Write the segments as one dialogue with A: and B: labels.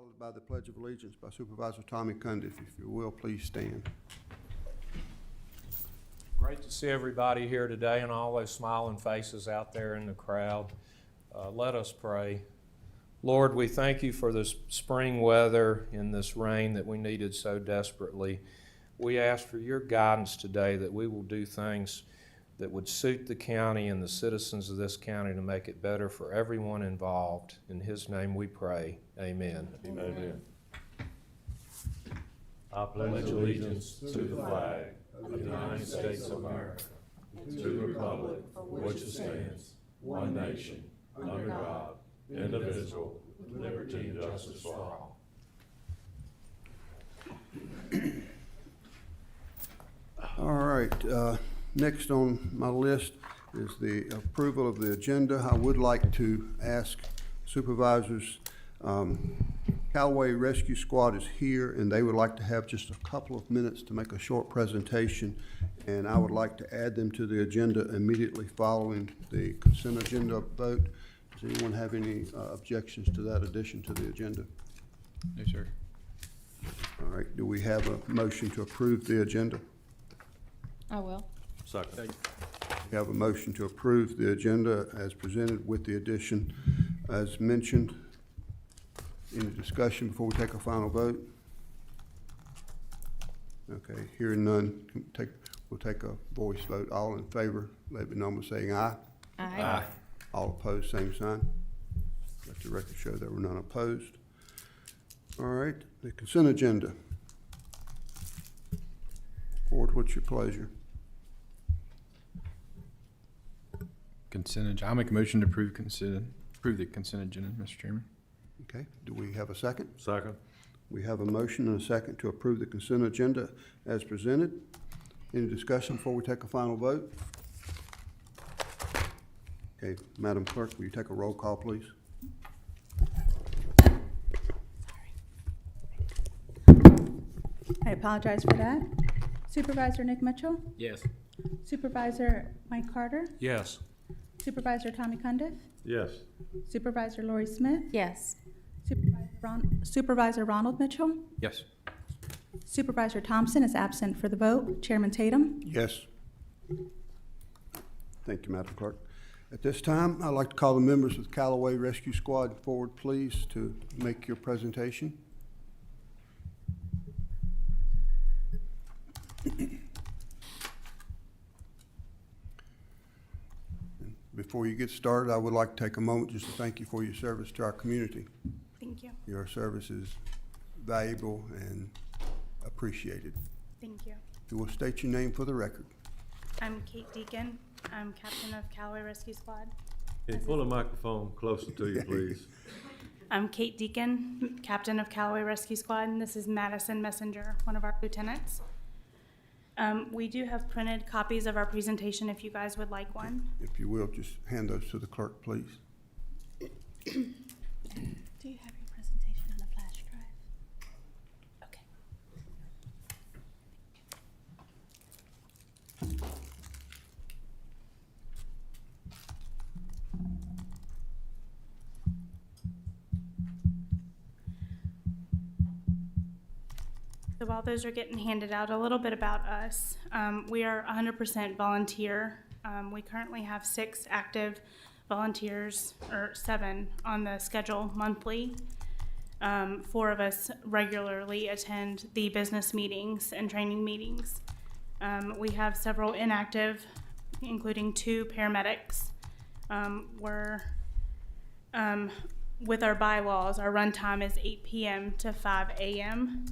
A: followed by the Pledge of Allegiance by Supervisor Tommy Cundiff. If you will, please stand.
B: Great to see everybody here today and all those smiling faces out there in the crowd. Let us pray. Lord, we thank you for this spring weather and this rain that we needed so desperately. We ask for your guidance today that we will do things that would suit the county and the citizens of this county to make it better for everyone involved. In his name we pray. Amen.
C: Amen. I pledge allegiance to the flag of the United States of America, to the republic for which it stands, one nation, under God, indivisible, with liberty and justice for all.
A: All right, next on my list is the approval of the agenda. I would like to ask supervisors, Callaway Rescue Squad is here, and they would like to have just a couple of minutes to make a short presentation, and I would like to add them to the agenda immediately following the consent agenda vote. Does anyone have any objections to that addition to the agenda?
D: No, sir.
A: All right, do we have a motion to approve the agenda?
E: I will.
C: Second.
A: We have a motion to approve the agenda as presented with the addition as mentioned. Any discussion before we take a final vote? Okay, hearing none, we'll take a voice vote. All in favor, let it be known by saying aye.
E: Aye.
A: All opposed, same sign. Let the record show there were none opposed. All right, the consent agenda. Board, what's your pleasure?
D: Consent agenda. I'll make a motion to approve the consent agenda, Mr. Chairman.
A: Okay, do we have a second?
C: Second.
A: We have a motion and a second to approve the consent agenda as presented. Any discussion before we take a final vote? Okay, Madam Clerk, will you take a roll call, please?
F: I apologize for that. Supervisor Nick Mitchell,
D: Yes.
F: Supervisor Mike Carter,
B: Yes.
F: Supervisor Tommy Cundiff,
C: Yes.
F: Supervisor Lori Smith,
E: Yes.
F: Supervisor Ronald Mitchell,
D: Yes.
F: Supervisor Thompson is absent for the vote. Chairman Tatum.
A: Yes. Thank you, Madam Clerk. At this time, I'd like to call the members of the Callaway Rescue Squad forward, please, to make your presentation. Before you get started, I would like to take a moment just to thank you for your service to our community.
G: Thank you.
A: Your service is valuable and appreciated.
G: Thank you.
A: You will state your name for the record.
G: I'm Kate Deacon. I'm captain of Callaway Rescue Squad.
C: Can you pull the microphone closer to you, please?
G: I'm Kate Deacon, captain of Callaway Rescue Squad, and this is Madison Messenger, one of our lieutenants. We do have printed copies of our presentation if you guys would like one.
A: If you will, just hand those to the clerk, please.
F: Do you have your presentation on a flash drive?
G: Okay. So while those are getting handed out, a little bit about us. We are 100% volunteer. We currently have 6 active volunteers, or 7 on the schedule monthly. 4 of us regularly attend the business meetings and training meetings. We have several inactive, including 2 paramedics. With our bylaws, our run time is 8 p.m. to 5 a.m.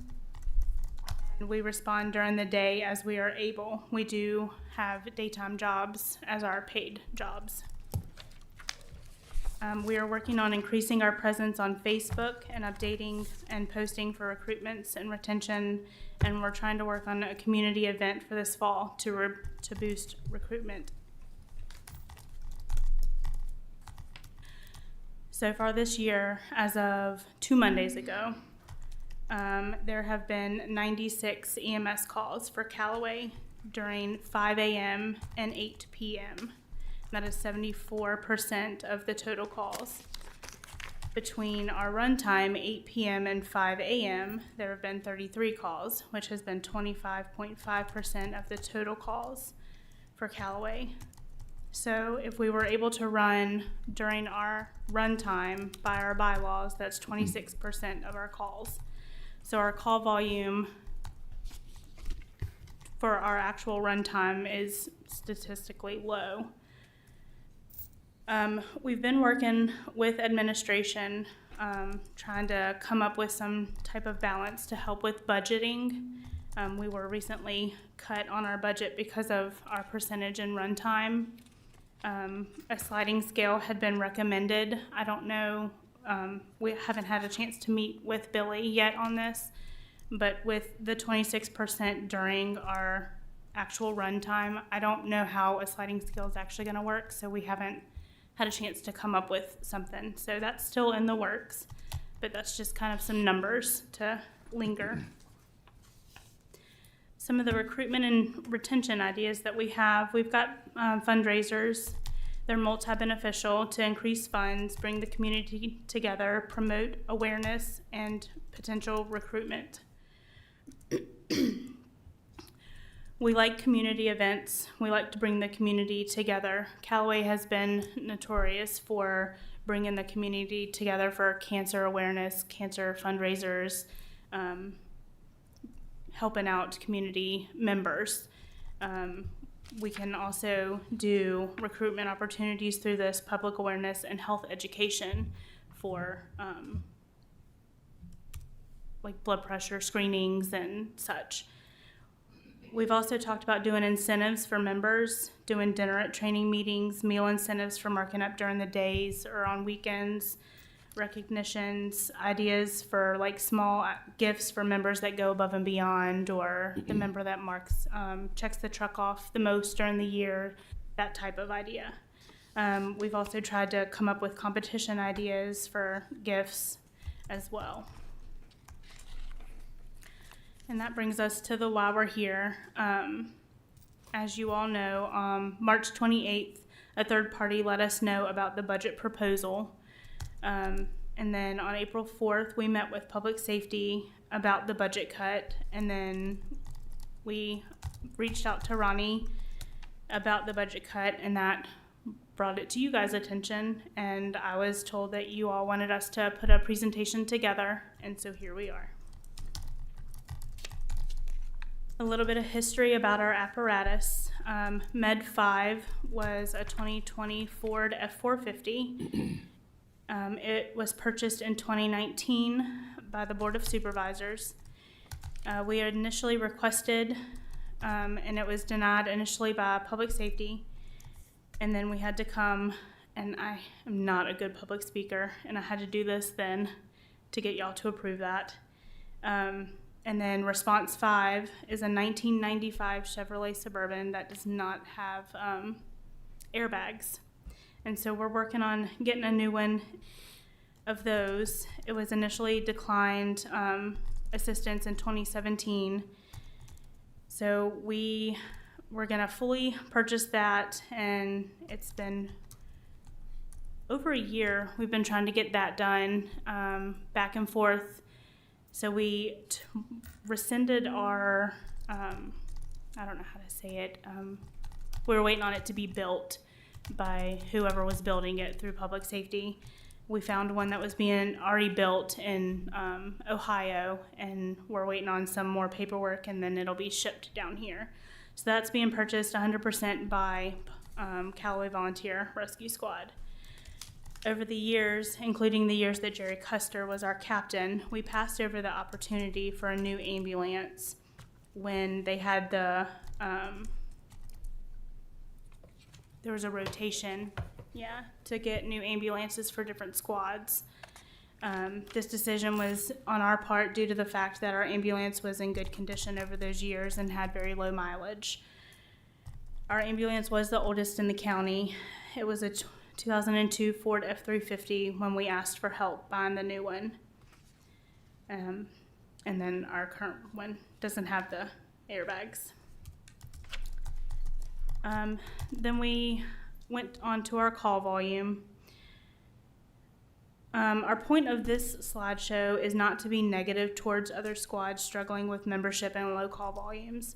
G: We respond during the day as we are able. We do have daytime jobs as our paid jobs. We are working on increasing our presence on Facebook and updating and posting for recruitments and retention, and we're trying to work on a community event for this fall to boost recruitment. So far this year, as of 2 Mondays ago, there have been 96 EMS calls for Callaway during 5 a.m. and 8 p.m. That is 74% of the total calls. between our runtime, 8 p.m. and 5 a.m., there have been 33 calls, which has been 25.5% of the total calls for Callaway. So if we were able to run during our runtime by our bylaws, that's 26% of our calls. So our call volume for our actual runtime is statistically low. We've been working with administration, trying to come up with some type of balance to help with budgeting. We were recently cut on our budget because of our percentage in runtime. A sliding scale had been recommended. I don't know, we haven't had a chance to meet with Billy yet on this, but with the 26% during our actual runtime, I don't know how a sliding scale is actually going to work, so we haven't had a chance to come up with something. So that's still in the works, but that's just kind of some numbers to linger. Some of the recruitment and retention ideas that we have, we've got fundraisers. They're multi-beneficial to increase funds, bring the community together, promote awareness and potential recruitment. We like community events. We like to bring the community together. Callaway has been notorious for bringing the community together for cancer awareness, cancer fundraisers, helping out community members. We can also do recruitment opportunities through this public awareness and health education for like blood pressure screenings and such. We've also talked about doing incentives for members, doing dinner at training meetings, meal incentives for marking up during the days or on weekends, recognitions, ideas for like small gifts for members that go above and beyond, or the member that checks the truck off the most during the year, that type of idea. We've also tried to come up with competition ideas for gifts as well. And that brings us to the why we're here. As you all know, March 28th, a third party let us know about the budget proposal. And then on April 4th, we met with public safety about the budget cut. And then we reached out to Ronnie about the budget cut, and that brought it to you guys' attention. And I was told that you all wanted us to put a presentation together, and so here we are. A little bit of history about our apparatus. Med 5 was a 2020 Ford F450. It was purchased in 2019 by the Board of Supervisors. We had initially requested, and it was denied initially by public safety. And then we had to come, and I am not a good public speaker, and I had to do this then to get y'all to approve that. And then Response 5 is a 1995 Chevrolet Suburban that does not have airbags. And so we're working on getting a new one of those. It was initially declined assistance in 2017. So we were gonna fully purchase that, and it's been over a year. We've been trying to get that done, back and forth. So we rescinded our, I don't know how to say it, we were waiting on it to be built by whoever was building it through public safety. We found one that was being already built in Ohio, and we're waiting on some more paperwork, and then it'll be shipped down here. So that's being purchased 100% by Callaway Volunteer Rescue Squad. Over the years, including the years that Jerry Custer was our captain, we passed over the opportunity for a new ambulance when they had the, there was a rotation, to get new ambulances for different squads. This decision was on our part due to the fact that our ambulance was in good condition over those years and had very low mileage. Our ambulance was the oldest in the county. It was a 2002 Ford F350 when we asked for help buying the new one. And then our current one doesn't have the airbags. Then we went on to our call volume. Our point of this slideshow is not to be negative towards other squads struggling with membership and low call volumes.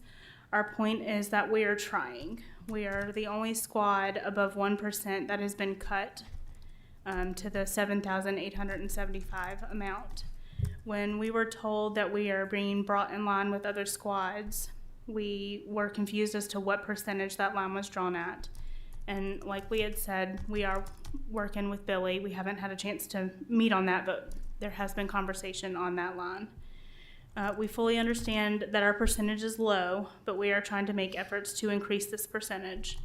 G: Our point is that we are trying. We are the only squad above 1% that has been cut to the 7,875 amount. When we were told that we are being brought in line with other squads, we were confused as to what percentage that line was drawn at. And like we had said, we are working with Billy. We haven't had a chance to meet on that, but there has been conversation on that line. We fully understand that our percentage is low, but we are trying to make efforts to increase this percentage.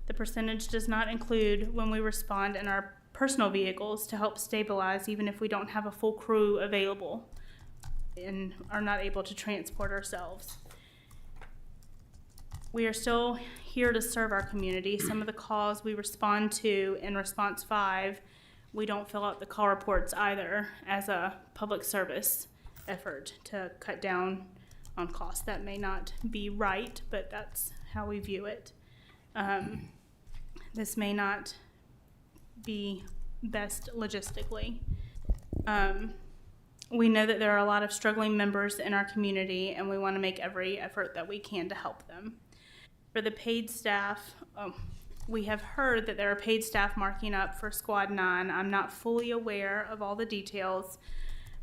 G: The percentage does not include when we respond in our personal vehicles to help stabilize, even if we don't have a full crew available and are not able to transport ourselves. We are still here to serve our community. Some of the calls we respond to in response 5, we don't fill out the call reports either as a public service effort to cut down on costs. That may not be right, but that's how we view it. This may not be best logistically. We know that there are a lot of struggling members in our community, and we want to make every effort that we can to help them. For the paid staff, we have heard that there are paid staff marking up for Squad 9. I'm not fully aware of all the details,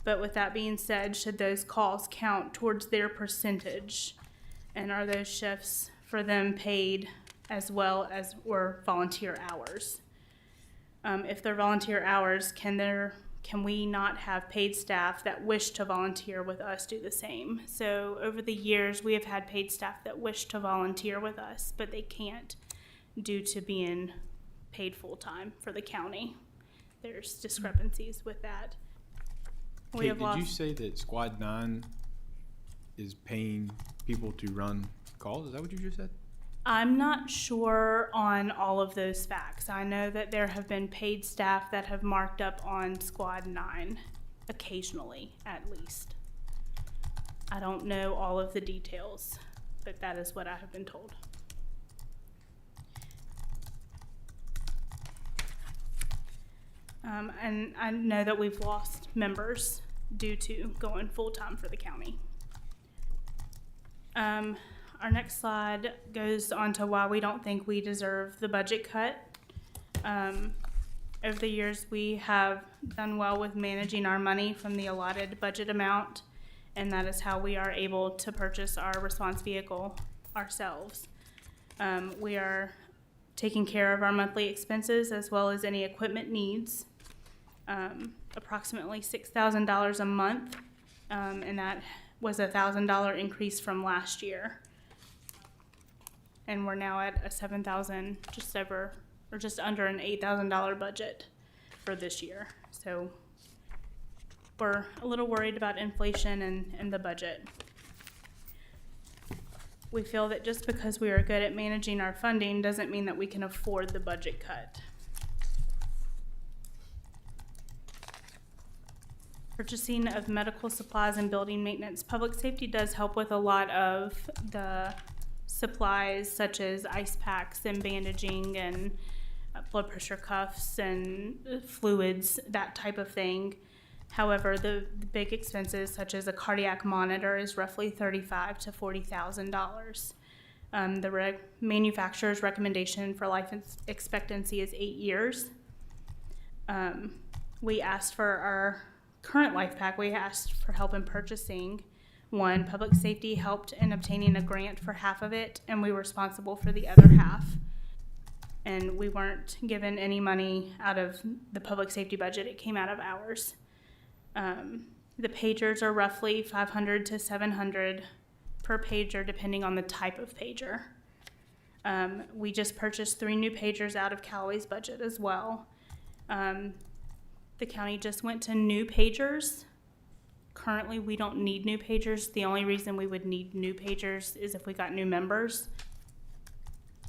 G: but with that being said, should those calls count towards their percentage? And are those shifts for them paid as well as or volunteer hours? If they're volunteer hours, can we not have paid staff that wish to volunteer with us do the same? So over the years, we have had paid staff that wish to volunteer with us, but they can't due to being paid full-time for the county. There's discrepancies with that.
D: Kate, did you say that Squad 9 is paying people to run calls? Is that what you just said?
G: I'm not sure on all of those facts. I know that there have been paid staff that have marked up on Squad 9, occasionally at least. I don't know all of the details, but that is what I have been told. And I know that we've lost members due to going full-time for the county. Our next slide goes on to why we don't think we deserve the budget cut. Over the years, we have done well with managing our money from the allotted budget amount, and that is how we are able to purchase our response vehicle ourselves. We are taking care of our monthly expenses as well as any equipment needs. Approximately $6,000 a month, and that was a $1,000 increase from last year. And we're now at a $7,000, just under an $8,000 budget for this year. So we're a little worried about inflation and the budget. We feel that just because we are good at managing our funding doesn't mean that we can afford the budget cut. Purchasing of medical supplies and building maintenance. Public safety does help with a lot of the supplies such as ice packs and bandaging and blood pressure cuffs and fluids, that type of thing. However, the big expenses such as a cardiac monitor is roughly $35,000 to $40,000. The manufacturer's recommendation for life expectancy is 8 years. We asked for our current life pack, we asked for help in purchasing one. Public safety helped in obtaining a grant for half of it, and we were responsible for the other half. And we weren't given any money out of the public safety budget, it came out of ours. The pagers are roughly $500 to $700 per pager, depending on the type of pager. We just purchased 3 new pagers out of Callaway's budget as well. The county just went to new pagers. Currently, we don't need new pagers. The only reason we would need new pagers is if we got new members.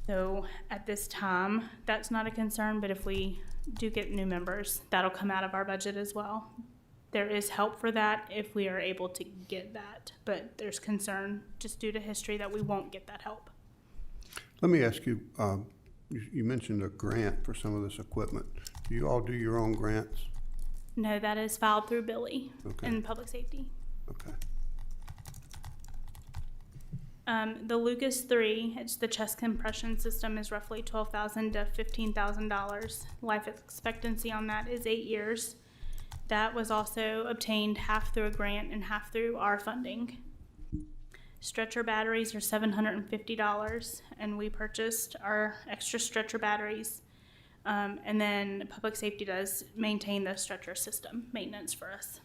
G: So at this time, that's not a concern, but if we do get new members, that'll come out of our budget as well. There is help for that if we are able to get that, but there's concern just due to history that we won't get that help.
A: Let me ask you, you mentioned a grant for some of this equipment. Do you all do your own grants?
G: No, that is filed through Billy
A: Okay.
G: in public safety.
A: Okay.
G: The Lucas 3, it's the chest compression system, is roughly $12,000 to $15,000. Life expectancy on that is 8 years. That was also obtained half through a grant and half through our funding. Stretcher batteries are $750, and we purchased our extra stretcher batteries. And then public safety does maintain the stretcher system maintenance for us.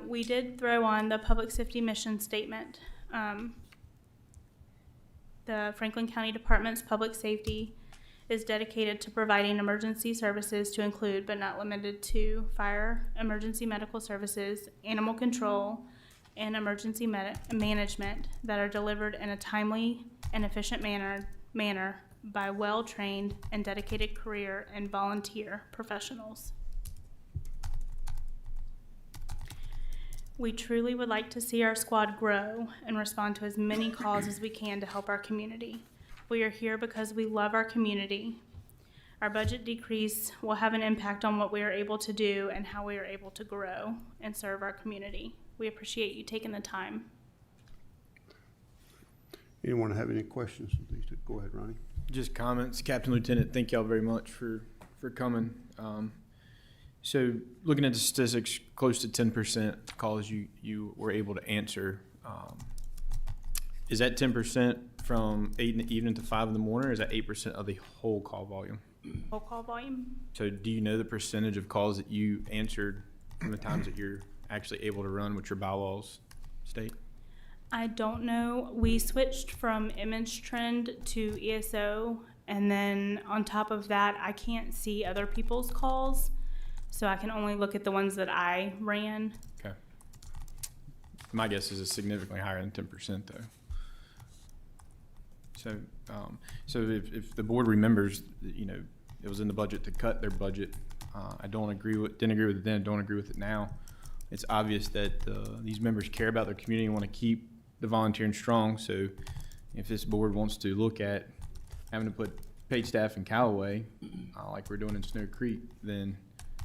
G: We did throw on the public safety mission statement. The Franklin County Department's public safety is dedicated to providing emergency services to include, but not limited to, fire, emergency medical services, animal control, and emergency management that are delivered in a timely and efficient manner by well-trained and dedicated career and volunteer professionals. We truly would like to see our squad grow and respond to as many calls as we can to help our community. We are here because we love our community. Our budget decrease will have an impact on what we are able to do and how we are able to grow and serve our community. We appreciate you taking the time.
A: Anyone have any questions? Please go ahead, Ronnie.
D: Just comments. Captain Lieutenant, thank y'all very much for coming. So looking at the statistics, close to 10% calls you were able to answer. Is that 10% from 8 in the evening to 5 in the morning, or is that 8% of the whole call volume?
G: Whole call volume?
D: So do you know the percentage of calls that you answered from the times that you're actually able to run what your bylaws state?
G: I don't know. We switched from image trend to ESO, and then on top of that, I can't see other people's calls, so I can only look at the ones that I ran.
D: Okay. My guess is it's significantly higher than 10% though. So if the board remembers, you know, it was in the budget to cut their budget. I didn't agree with it then, don't agree with it now. It's obvious that these members care about their community and want to keep the volunteering strong. So if this board wants to look at having to put paid staff in Callaway, like we're doing in Snow Creek, then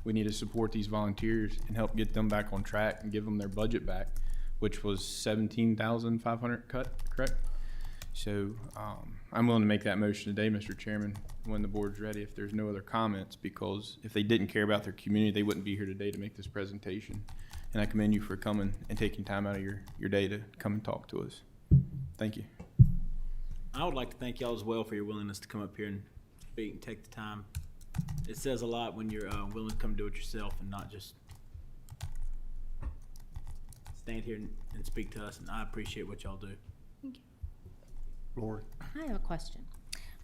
D: we need to support these volunteers and help get them back on track and give them their budget back, which was $17,500 cut, correct? So I'm willing to make that motion today, Mr. Chairman, when the board's ready, if there's no other comments, because if they didn't care about their community, they wouldn't be here today to make this presentation. And I commend you for coming and taking time out of your day to come and talk to us. Thank you.
H: I would like to thank y'all as well for your willingness to come up here and speak and take the time. It says a lot when you're willing to come do it yourself and not just stand here and speak to us, and I appreciate what y'all do.
G: Thank you.
A: Lori?
E: I have a question.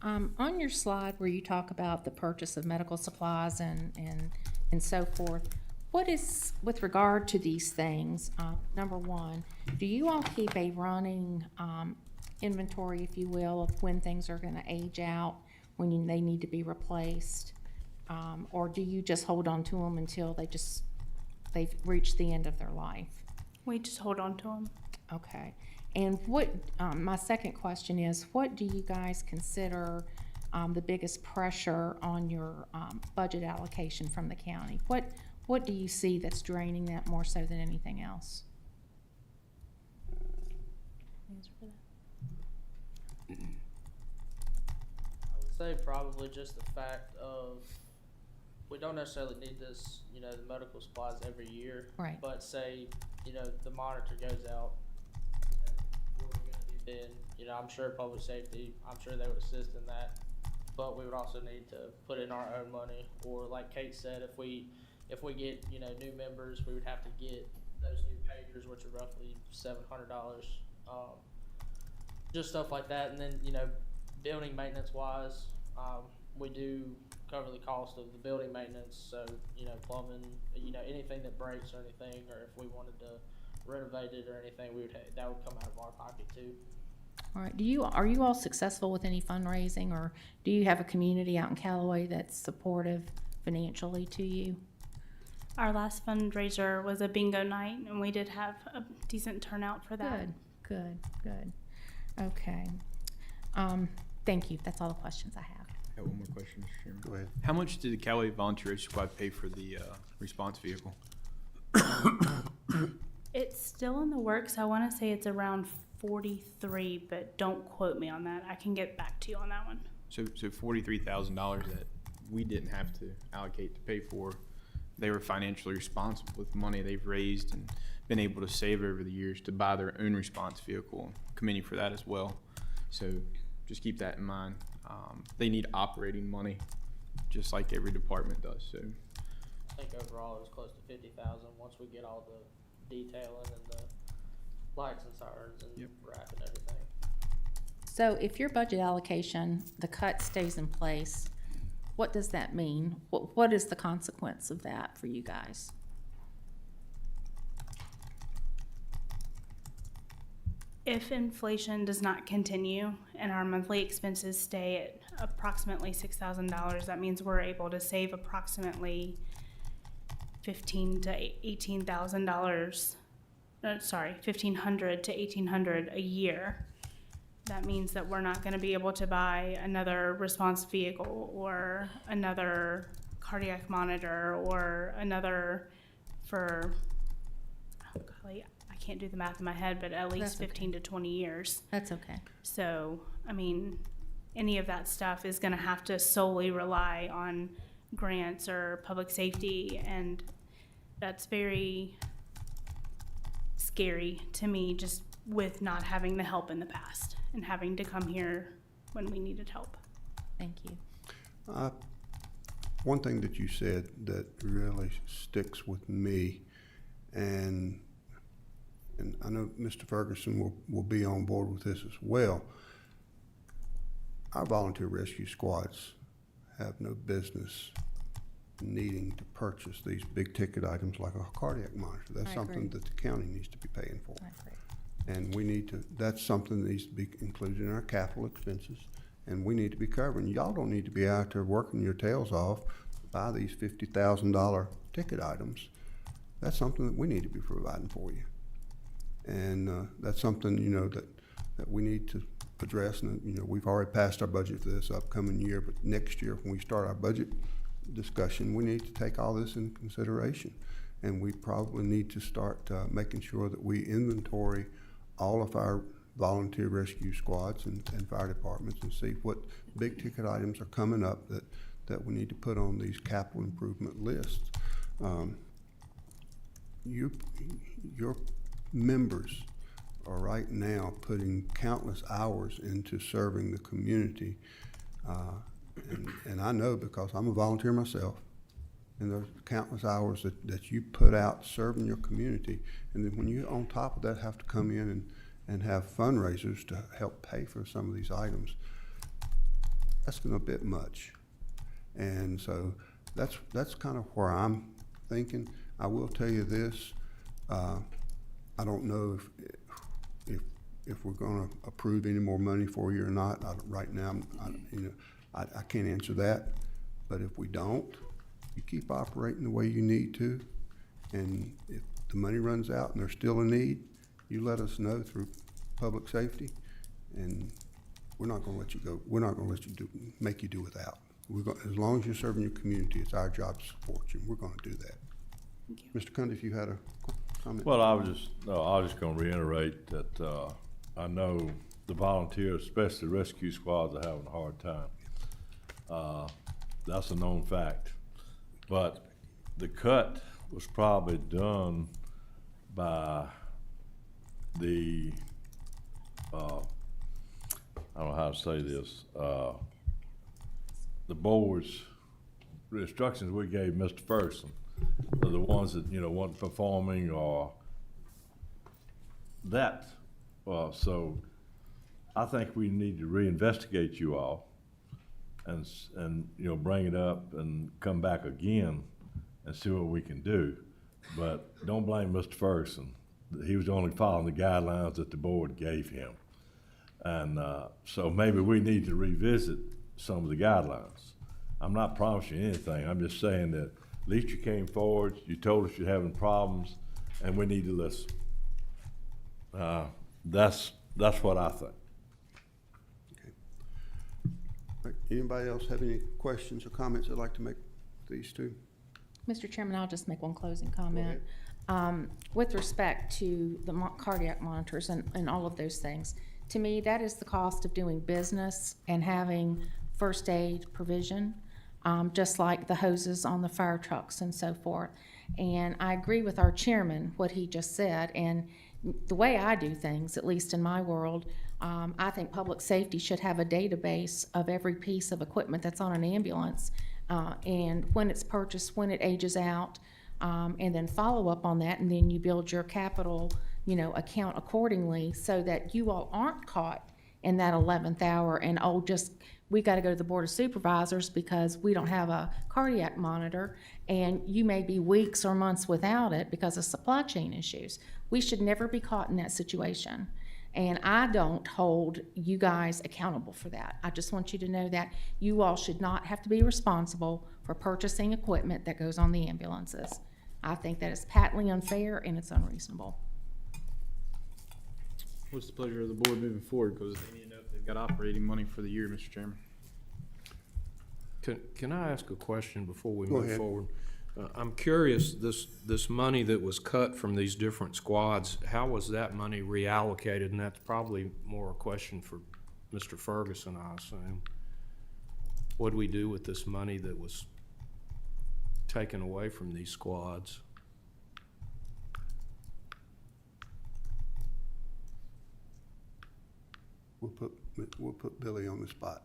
E: On your slide where you talk about the purchase of medical supplies and so forth, what is, with regard to these things, number one, do you all keep a running inventory, if you will, of when things are going to age out, when they need to be replaced? Or do you just hold on to them until they've reached the end of their life?
G: We just hold on to them.
E: Okay. And what, my second question is, what do you guys consider the biggest pressure on your budget allocation from the county? What do you see that's draining that more so than anything else?
I: I would say probably just the fact of we don't necessarily need this, you know, the medical supplies every year.
E: Right.
I: But say, you know, the monitor goes out, what we're gonna do then, you know, I'm sure public safety, I'm sure they would assist in that. But we would also need to put in our own money, or like Kate said, if we get, you know, new members, we would have to get those new pagers, which are roughly $700. Just stuff like that. And then, you know, building maintenance wise, we do cover the cost of the building maintenance. So, you know, plumbing, you know, anything that breaks or anything, or if we wanted to renovate it or anything, that would come out of our pocket too.
E: All right. Are you all successful with any fundraising, or do you have a community out in Callaway that's supportive financially to you?
G: Our last fundraiser was a bingo night, and we did have a decent turnout for that.
E: Good. Okay. Thank you. That's all the questions I have.
D: I got one more question, Mr. Chairman.
A: Go ahead.
D: How much did the Callaway Volunteer Rescue Squad pay for the response vehicle?
G: It's still in the works. I want to say it's around 43, but don't quote me on that. I can get back to you on that one.
D: So $43,000 that we didn't have to allocate to pay for. They were financially responsible with money they've raised and been able to save over the years to buy their own response vehicle. Commend you for that as well. So just keep that in mind. They need operating money, just like every department does. So
I: I think overall it was close to 50,000 once we get all the detailing and the lights and sirens and
D: Yep.
I: wrap and everything.
E: So if your budget allocation, the cut stays in place, what does that mean? What is the consequence of that for you guys?
G: If inflation does not continue and our monthly expenses stay at approximately $6,000, that means we're able to save approximately $1,500 to $1,800 to $1,800 a year. That means that we're not gonna be able to buy another response vehicle or another cardiac monitor or another for, oh golly, I can't do the math in my head, but at
E: That's
G: least
E: okay.
G: 15 to 20 years.
E: That's okay.
G: So, I mean, any of that stuff is gonna have to solely rely on grants or public safety, and that's very scary to me, just with not having the help in the past and having to come here when we needed help.
E: Thank you.
A: One thing that you said that really sticks with me, and I know Mr. Ferguson will be on board with this as well. Our volunteer rescue squads have no business needing to purchase these big ticket items like a cardiac monitor. That's
E: I
A: something
E: agree.
A: that the county needs to be paying for.
E: I agree.
A: And we need to, that's something that needs to be included in our capital expenses, and we need to be covering. Y'all don't need to be out there working your tails off to buy these $50,000 ticket items. That's something that we need to be providing for you. And that's something, you know, that we need to address. And, you know, we've already passed our budget for this upcoming year, but next year, when we start our budget discussion, we need to take all this in consideration. And we probably need to start making sure that we inventory all of our volunteer rescue squads and fire departments and see what big ticket items are coming up that we need to put on these capital improvement lists. Your members are right now putting countless hours into serving the community. And I know because I'm a volunteer myself, and there's countless hours that you put out serving your community. And then when you, on top of that, have to come in and have fundraisers to help pay for some of these items, that's a bit much. And so that's kind of where I'm thinking. I will tell you this, I don't know if we're gonna approve any more money for you or not. Right now, I can't answer that. But if we don't, you keep operating the way you need to, and if the money runs out and there's still a need, you let us know through public safety, and we're not gonna let you go. We're not gonna let you make you do without. As long as you're serving your community, it's our job to support you. We're gonna do that.
G: Thank you.
A: Mr. Cundy, if you had a comment?
C: Well, I was just gonna reiterate that, I know the volunteers, especially rescue squads, are having a hard time. That's a known fact. But the cut was probably done by the, I don't know how to say this, the board's, the instructions we gave Mr. Ferguson, are the ones that, weren't performing or that. So I think we need to reinvestigate you all and bring it up and come back again and see what we can do. But don't blame Mr. Ferguson. He was only following the guidelines that the board gave him. And so maybe we need to revisit some of the guidelines. I'm not promising you anything. I'm just saying that at least you came forward, you told us you're having problems, and we need to listen. That's what I think.
A: Right. Anybody else have any questions or comments they'd like to make these two?
E: Mr. Chairman, I'll just make one closing comment. With respect to the cardiac monitors and all of those things, to me, that is the cost of doing business and having first aid provision, just like the hoses on the fire trucks and so forth. And I agree with our chairman, what he just said, and the way I do things, at least in my world, I think public safety should have a database of every piece of equipment that's on an ambulance, and when it's purchased, when it ages out, and then follow up on that, and then you build your capital, account accordingly, so that you all aren't caught in that 11th hour and, we got to go to the Board of Supervisors because we don't have a cardiac monitor, and you may be weeks or months without it because of supply chain issues. We should never be caught in that situation. And I don't hold you guys accountable for that. I just want you to know that you all should not have to be responsible for purchasing equipment that goes on the ambulances. I think that is patently unfair and it's unreasonable.
D: What's the pleasure of the board moving forward? Because they need to know if they've got operating money for the year, Mr. Chairman.
B: Can I ask a question before we
A: Go
B: move
A: ahead.
B: forward? I'm curious, this money that was cut from these different squads, how was that money reallocated? And that's probably more a question for Mr. Ferguson, I assume. What do we do with this money that was taken away from these squads?
A: We'll put Billy on the spot.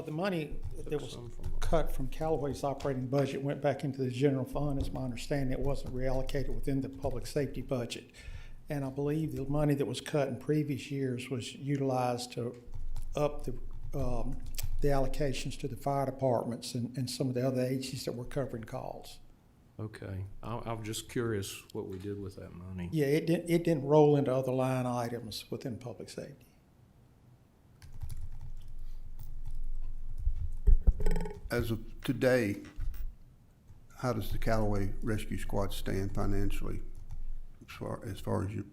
J: The money that was
B: Some from-
J: cut from Callaway's operating budget went back into the general fund, is my understanding. It wasn't reallocated within the public safety budget. And I believe the money that was cut in previous years was utilized to up the allocations to the fire departments and some of the other agencies that were covering calls.
B: Okay, I'm just curious what we did with that money.
J: Yeah, it didn't roll into other line items within public safety.
A: As of today, how does the Callaway Rescue Squad stand financially as far as your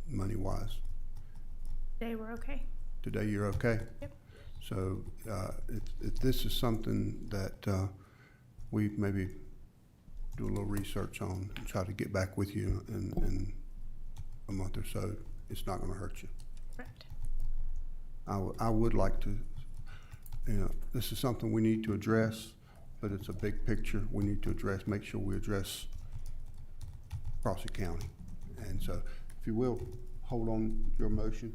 A: money-wise?
G: Today we're okay.
A: Today, you're okay?
G: Yep.
A: So if this is something that we maybe do a little research on and try to get back with you in a month or so, it's not going to hurt you.
G: Correct.
A: I would like to, this is something we need to address, but it's a big picture we need to address, make sure we address across the county. And so, if you will, hold on your motion,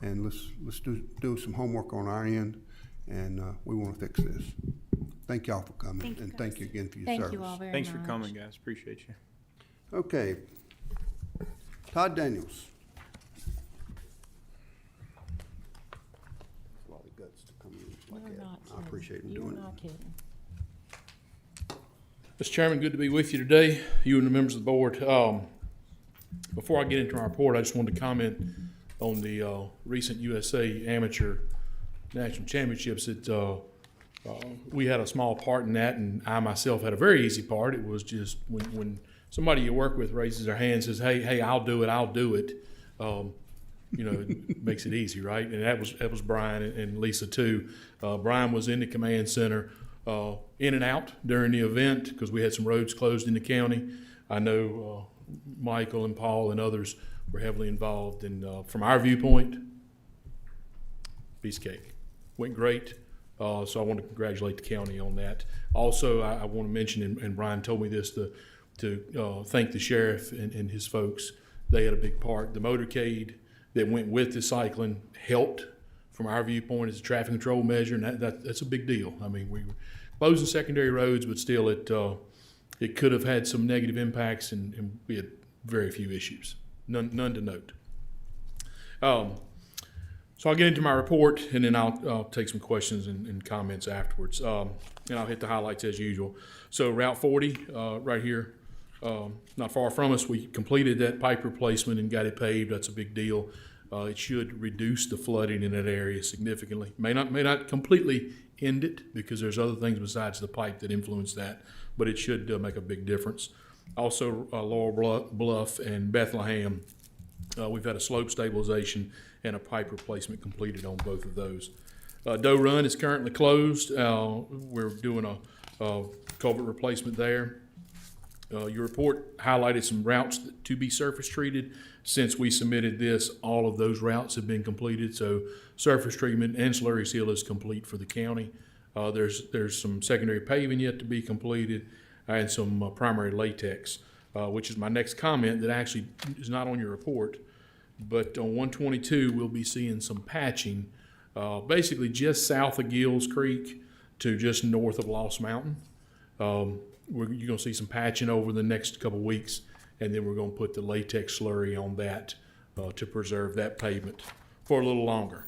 A: and let's do some homework on our end, and we want to fix this. Thank y'all for coming,
G: Thank you,
A: and thank
G: guys.
A: you again for your service.
E: Thank you all very much.
D: Thanks for coming, guys. Appreciate you.
A: Okay. Todd Daniels. A lot of guts to come in like
E: You're
A: that.
E: not
A: I
E: kidding.
A: appreciate him
E: You're
A: doing it.
E: not kidding.
K: Mr. Chairman, good to be with you today, you and the members of the board. Before I get into my report, I just wanted to comment on the recent USA Amateur National Championships that we had a small part in that, and I myself had a very easy part. It was just when somebody you work with raises their hand and says, hey, I'll do it. It makes it easy, right? And that was Brian and Lisa too. Brian was in the command center, in and out during the event because we had some roads closed in the county. I know Michael and Paul and others were heavily involved, and from our viewpoint, piece of cake. Went great. So I want to congratulate the county on that. Also, I want to mention, and Brian told me this, to thank the sheriff and his folks. They had a big part. The motorcade that went with the cycling helped from our viewpoint as a traffic control measure, and that's a big deal. I mean, we were closing secondary roads, but still it could have had some negative impacts, and we had very few issues, none to note. So I'll get into my report, and then I'll take some questions and comments afterwards. And I'll hit the highlights as usual. So Route 40, right here, not far from us, we completed that pipe replacement and got it paved. That's a big deal. It should reduce the flooding in that area significantly. May not completely end it because there's other things besides the pipe that influence that, but it should make a big difference. Also, Laurel Bluff and Bethlehem We've had a slope stabilization and a pipe replacement completed on both of those. Doe Run is currently closed. We're doing a culvert replacement there. Your report highlighted some routes to be surface treated. Since we submitted this, all of those routes have been completed, so surface treatment and slurry seal is complete for the county. There's some secondary paving yet to be completed and some primary latex, which is my next comment that actually is not on your report. But on 122, we'll be seeing some patching, basically just south of Gills Creek to just north of Lost Mountain. You're going to see some patching over the next couple weeks, and then we're going to put the latex slurry on that to preserve that pavement for a little longer.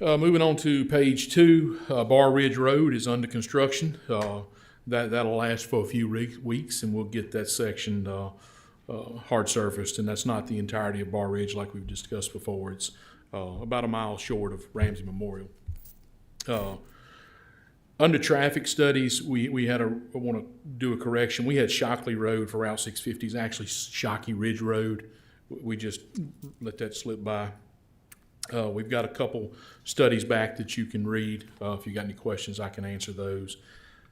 K: Moving on to page 2, Bar Ridge Road is under construction. That'll last for a few weeks, and we'll get that section hard surfaced, and that's not the entirety of Bar Ridge like we've discussed before. It's about a mile short of Ramsey Memorial. Under traffic studies, we had I want to do a correction. We had Shockley Road for Route 650 is actually Shockey Ridge Road. We just let that slip by. We've got a couple studies back that you can read. If you got any questions, I can answer those.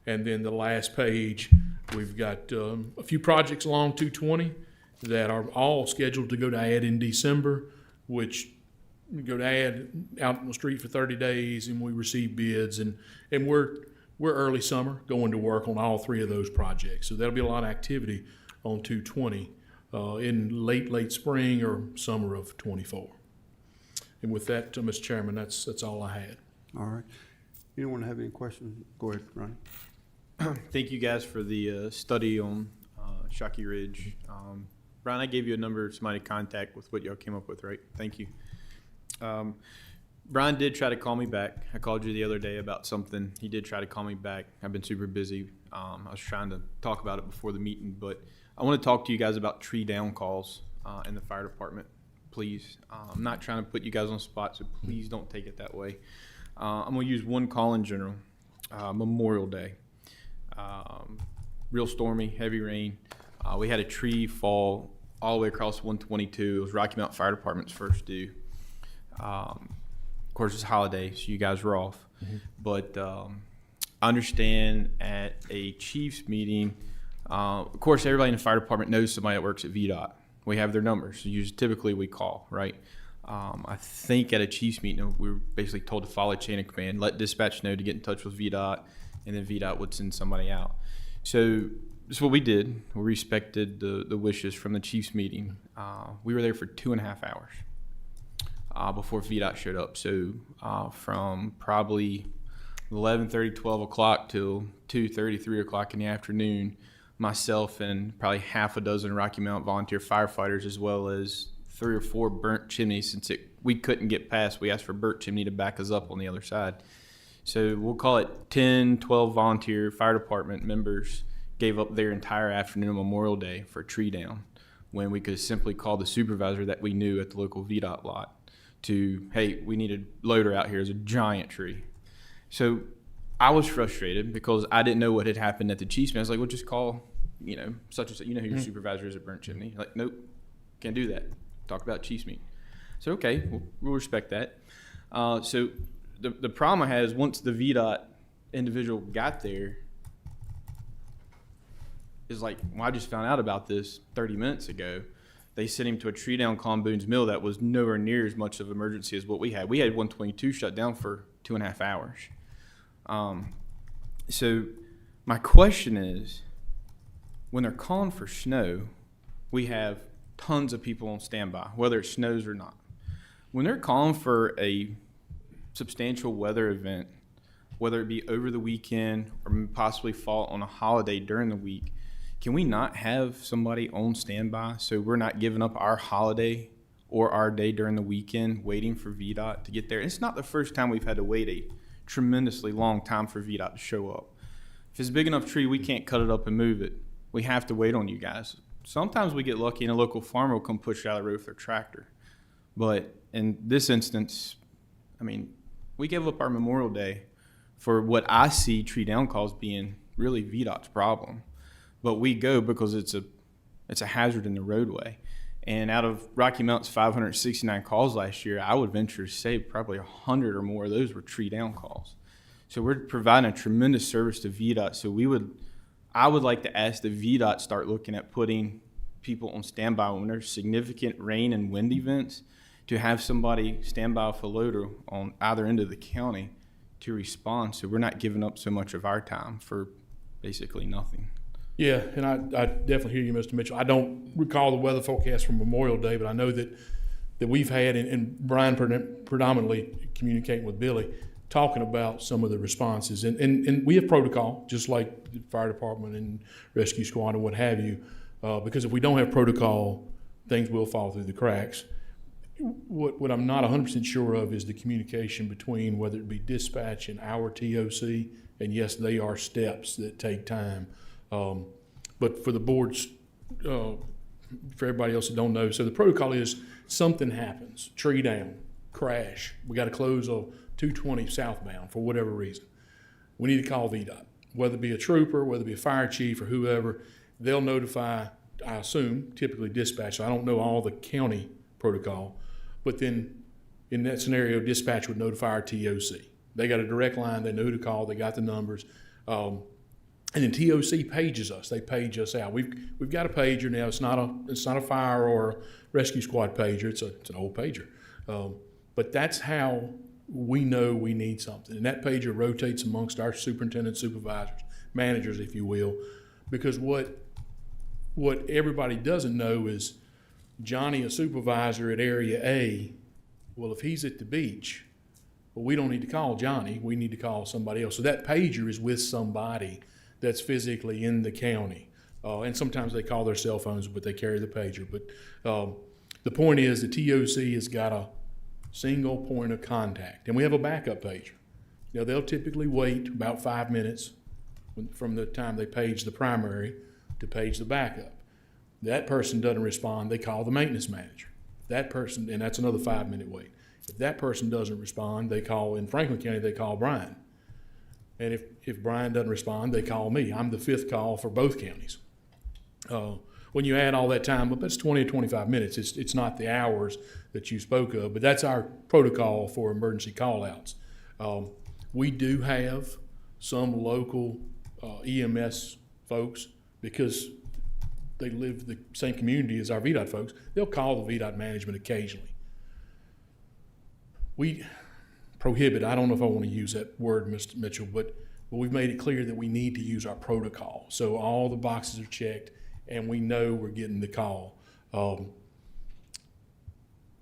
K: And then the last page, we've got a few projects along 220 that are all scheduled to go to ad in December, which go to ad out on the street for 30 days, and we receive bids, and we're early summer going to work on all 3 of those projects. So there'll be a lot of activity on 220 in late spring or summer of 24. And with that, Mr. Chairman, that's all I had.
A: All right. Anyone have any questions? Go ahead, Ronnie.
D: Thank you guys for the study on Shockey Ridge. Brian, I gave you a number of somebody to contact with what y'all came up with, right? Thank you. Brian did try to call me back. I called you the other day about something. He did try to call me back. I've been super busy. I was trying to talk about it before the meeting, but I want to talk to you guys about tree down calls in the fire department, please. I'm not trying to put you guys on the spot, so please don't take it that way. I'm going to use one call in general, Memorial Day. Real stormy, heavy rain. We had a tree fall all the way across 122. It was Rocky Mountain Fire Department's first due. Of course, it's holiday, so you guys were off. Mm-hmm. But I understand at a chief's meeting, of course, everybody in the fire department knows somebody that works at VDOT. We have their numbers. So typically we call, right? I think at a chief's meeting, we were basically told to follow chain of command, let dispatch know to get in touch with VDOT, and then VDOT would send somebody out. So this is what we did. We respected the wishes from the chief's meeting. We were there for 2.5 hours before VDOT showed up. So from probably 11:30, 12 o'clock till 2:30, 3 o'clock in the afternoon, myself and probably half a dozen Rocky Mountain volunteer firefighters, as well as 3 or 4 burnt chimneys. Since we couldn't get past, we asked for burnt chimney to back us up on the other side. So we'll call it 10, 12 volunteer fire department members gave up their entire afternoon on Memorial Day for a tree down, when we could simply call the supervisor that we knew at the local VDOT lot to, hey, we need a loader out here. It's a giant tree. So I was frustrated because I didn't know what had happened at the chief's meeting. I was like, well, just call, such and such. You know who your supervisor is at Burnt Chimney. Like, nope, can't do that. Talk about chief's meeting. So, okay, we'll respect that. So the problem I had is once the VDOT individual got there, is like, well, I just found out about this 30 minutes ago. They sent him to a tree down on Boone's Mill that was nowhere near as much of an emergency as what we had. We had 122 shut down for 2.5 hours. So my question is, when they're calling for snow, we have tons of people on standby, whether it snows or not. When they're calling for a substantial weather event, whether it be over the weekend or possibly fall on a holiday during the week, can we not have somebody on standby so we're not giving up our holiday or our day during the weekend waiting for VDOT to get there? It's not the first time we've had to wait a tremendously long time for VDOT to show up. If it's a big enough tree, we can't cut it up and move it. We have to wait on you guys. Sometimes we get lucky and a local farmer will come push it out of the road with their tractor. But in this instance, we gave up our Memorial Day for what I see tree down calls being really VDOT's problem. But we go because it's a It's a hazard in the roadway. And out of Rocky Mountain's 569 calls last year, I would venture to say probably 100 or more of those were tree down calls. So we're providing a tremendous service to VDOT. So I would like to ask the VDOT start looking at putting people on standby when there's significant rain and wind events, to have somebody stand by with a loader on either end of the county to respond, so we're not giving up so much of our time for basically nothing.
K: Yeah, and I definitely hear you, Mr. Mitchell. I don't recall the weather forecast from Memorial Day, but I know that we've had, and Brian predominantly communicating with Billy, talking about some of the responses. And we have protocol, just like the fire department and rescue squad and what have you, because if we don't have protocol, things will fall through the cracks. What I'm not 100% sure of is the communication between whether it be dispatch and our TOC, and yes, they are steps that take time. But for the boards, for everybody else that don't know, so the protocol is something happens, tree down, crash, we got to close a 220 southbound for whatever reason. We need to call VDOT, whether it be a trooper, whether it be a fire chief or whoever. They'll notify, I assume, typically dispatch. So I don't know all the county protocol, but then in that scenario, dispatch would notify our TOC. They got a direct line, they know who to call, they got the numbers. And then TOC pages us. They page us out. We've got a pager now. It's not a fire or a rescue squad pager. It's an old pager. But that's how we know we need something. And that pager rotates amongst our superintendents, supervisors, managers, if you will, because what everybody doesn't know is Johnny, a supervisor at Area A, well, if he's at the beach, well, we don't need to call Johnny. We need to call somebody else. So that pager is with somebody that's physically in the county. And sometimes they call their cell phones, but they carry the pager. But the point is the TOC has got a single point of contact. And we have a backup pager. Now, they'll typically wait about 5 minutes from the time they page the primary to page the backup. That person doesn't respond, they call the maintenance manager. That person, and that's another 5-minute wait. If that person doesn't respond, they call, in Franklin County, they call Brian. And if Brian doesn't respond, they call me. I'm the 5th call for both counties. When you add all that time up, that's 20 or 25 minutes. It's not the hours that you spoke of, but that's our protocol for emergency call-outs. We do have some local EMS folks, because they live the same community as our VDOT folks. They'll call the VDOT management occasionally. We prohibit, I don't know if I want to use that word, Mr. Mitchell, but we've made it clear that we need to use our protocol. So all the boxes are checked and we know we're getting the call.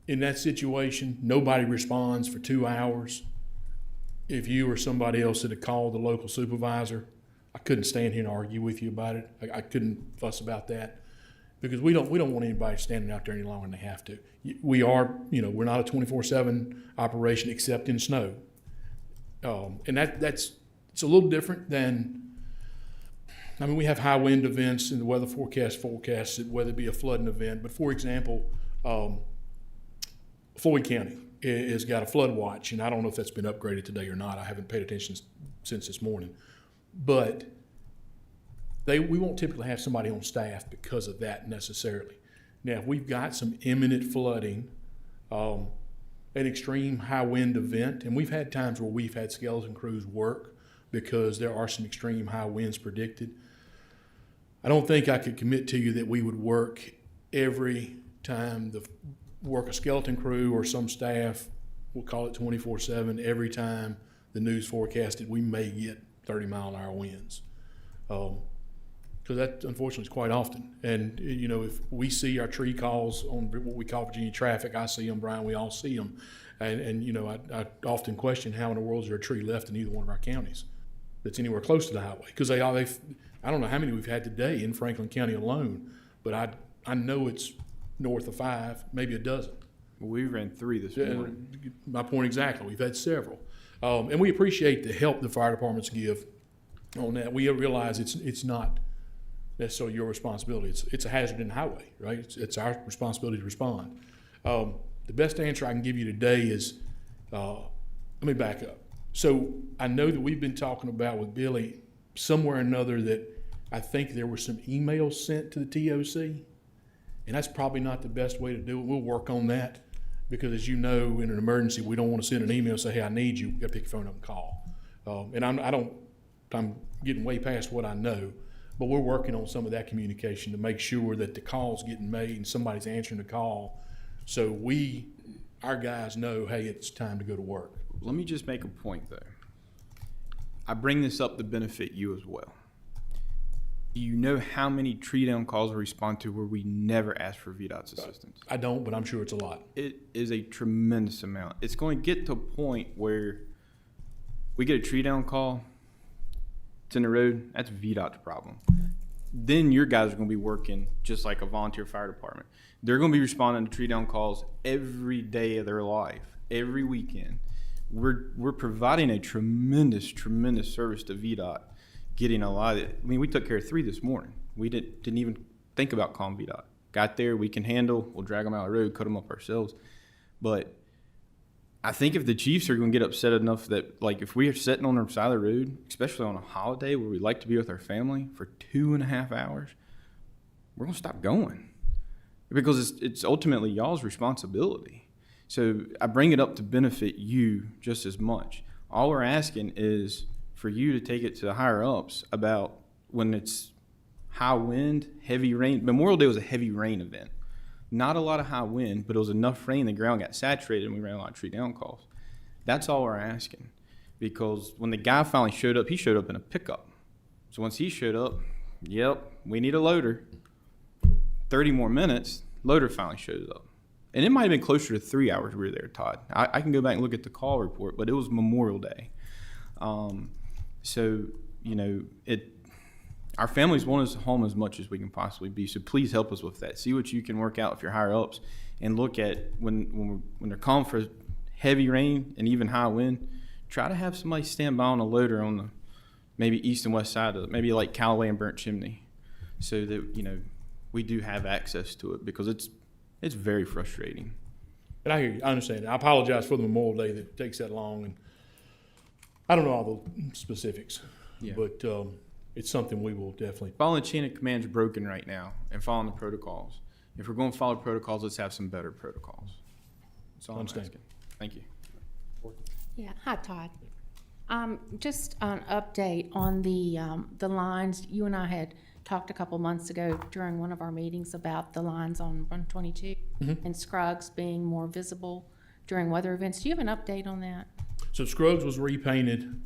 K: In that situation, nobody responds for 2 hours. If you or somebody else had called the local supervisor, I couldn't stand here and argue with you about it. I couldn't fuss about that, because we don't want anybody standing out there any longer than they have to. We are, we're not a 24/7 operation except in snow, and it's a little different than. I mean, we have high wind events in the weather forecasts it, whether it be a flooding event. But for example, Floyd County has got a flood watch, and I don't know if that's been upgraded today or not. I haven't paid attention since this morning. But we won't typically have somebody on staff because of that necessarily. Now, if we've got some imminent flooding, an extreme high wind event, and we've had times where we've had skeleton crews work because there are some extreme high winds predicted. I don't think I could commit to you that we would work every time work a skeleton crew or some staff, we'll call it 24/7, every time the news forecasted we may get 30-mile-an-hour winds, because that unfortunately is quite often. And if we see our tree calls on what we call Virginia traffic, I see them, Brian, we all see them, and I often question how in the world is there a tree left in either one of our counties that's anywhere close to the highway, because I don't know how many we've had today in Franklin County alone, but I know it's north of 5, maybe a dozen.
D: We ran 3 this morning.
K: My point exactly. We've had several. And we appreciate the help the fire departments give on that. We realize it's not necessarily your responsibility. It's a hazard in the highway, right? It's our responsibility to respond. The best answer I can give you today is, let me back up. So I know that we've been talking about with Billy somewhere or another that I think there were some emails sent to the TOC. And that's probably not the best way to do it. We'll work on that, because as you know, in an emergency, we don't want to send an email and say, hey, I need you. You got to pick your phone up and call. And I'm getting way past what I know, but we're working on some of that communication to make sure that the call's getting made and somebody's answering the call. So our guys know, hey, it's time to go to work.
D: Let me just make a point though. I bring this up to benefit you as well. Do you know how many tree down calls we respond to where we never ask for VDOT's assistance?
K: I don't, but I'm sure it's a lot.
D: It is a tremendous amount. It's going to get to a point where we get a tree down call, it's in the road, that's VDOT's problem. Then your guys are going to be working just like a volunteer fire department. They're going to be responding to tree down calls every day of their life, every weekend. We're providing a tremendous service to VDOT, getting a lot of it. I mean, we took care of 3 this morning. We didn't even think about calling VDOT. Got there, we can handle, we'll drag them out of the road, cut them up ourselves. But I think if the chiefs are going to get upset enough that, like, if we are sitting on the side of the road, especially on a holiday where we like to be with our family for 2.5 hours, we're going to stop going, because it's ultimately y'all's responsibility. So I bring it up to benefit you just as much. All we're asking is for you to take it to the higher ups about when it's high wind, heavy rain. Memorial Day was a heavy rain event. Not a lot of high wind, but it was enough rain the ground got saturated and we ran a lot of tree down calls. That's all we're asking. Because when the guy finally showed up, he showed up in a pickup. So once he showed up, yep, we need a loader. 30 more minutes, loader finally showed up. And it might have been closer to 3 hours we were there, Todd. I can go back and look at the call report, but it was Memorial Day. So, you know, our families want us home as much as we can possibly be. So please help us with that. See what you can work out with your higher ups, and look at when they're calling for heavy rain and even high wind, try to have somebody stand by on a loader on the maybe east and west side of it, maybe like Callaway and Burnt Chimney, so that, you know, we do have access to it, because it's very frustrating.
K: And I hear you, I understand. I apologize for the Memorial Day that it takes that long, and I don't know all the specifics,
D: Yeah.
K: but it's something we will definitely.
D: Following the chain of command is broken right now, and following the protocols. If we're going to follow protocols, let's have some better protocols. That's all I'm
K: Understand.
D: asking. Thank you.
E: Yeah, hi, Todd. Just an update on the lines. You and I had talked a couple months ago during one of our meetings about the lines on 122 and Scruggs being more visible during weather events. Do you have an update on that?
K: So Scruggs was repainted,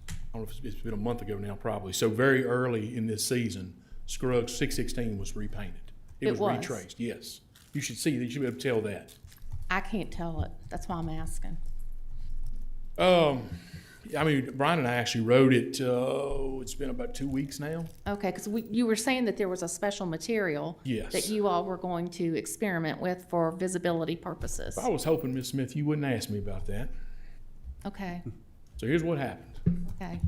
K: I don't know if it's been a month ago now probably, so very early in this season, Scruggs 616 was repainted. It was retraced, yes. You should see that, you should be able to tell that.
E: I can't tell it. That's why I'm asking.
K: I mean, Brian and I actually rode it, it's been about 2 weeks now.
E: Okay, because you were saying that there was a special material
K: Yes.
E: that you all were going to experiment with for visibility purposes.
K: I was hoping, Ms. Smith, you wouldn't ask me about that.
E: Okay,
K: So here's what happened.
E: okay.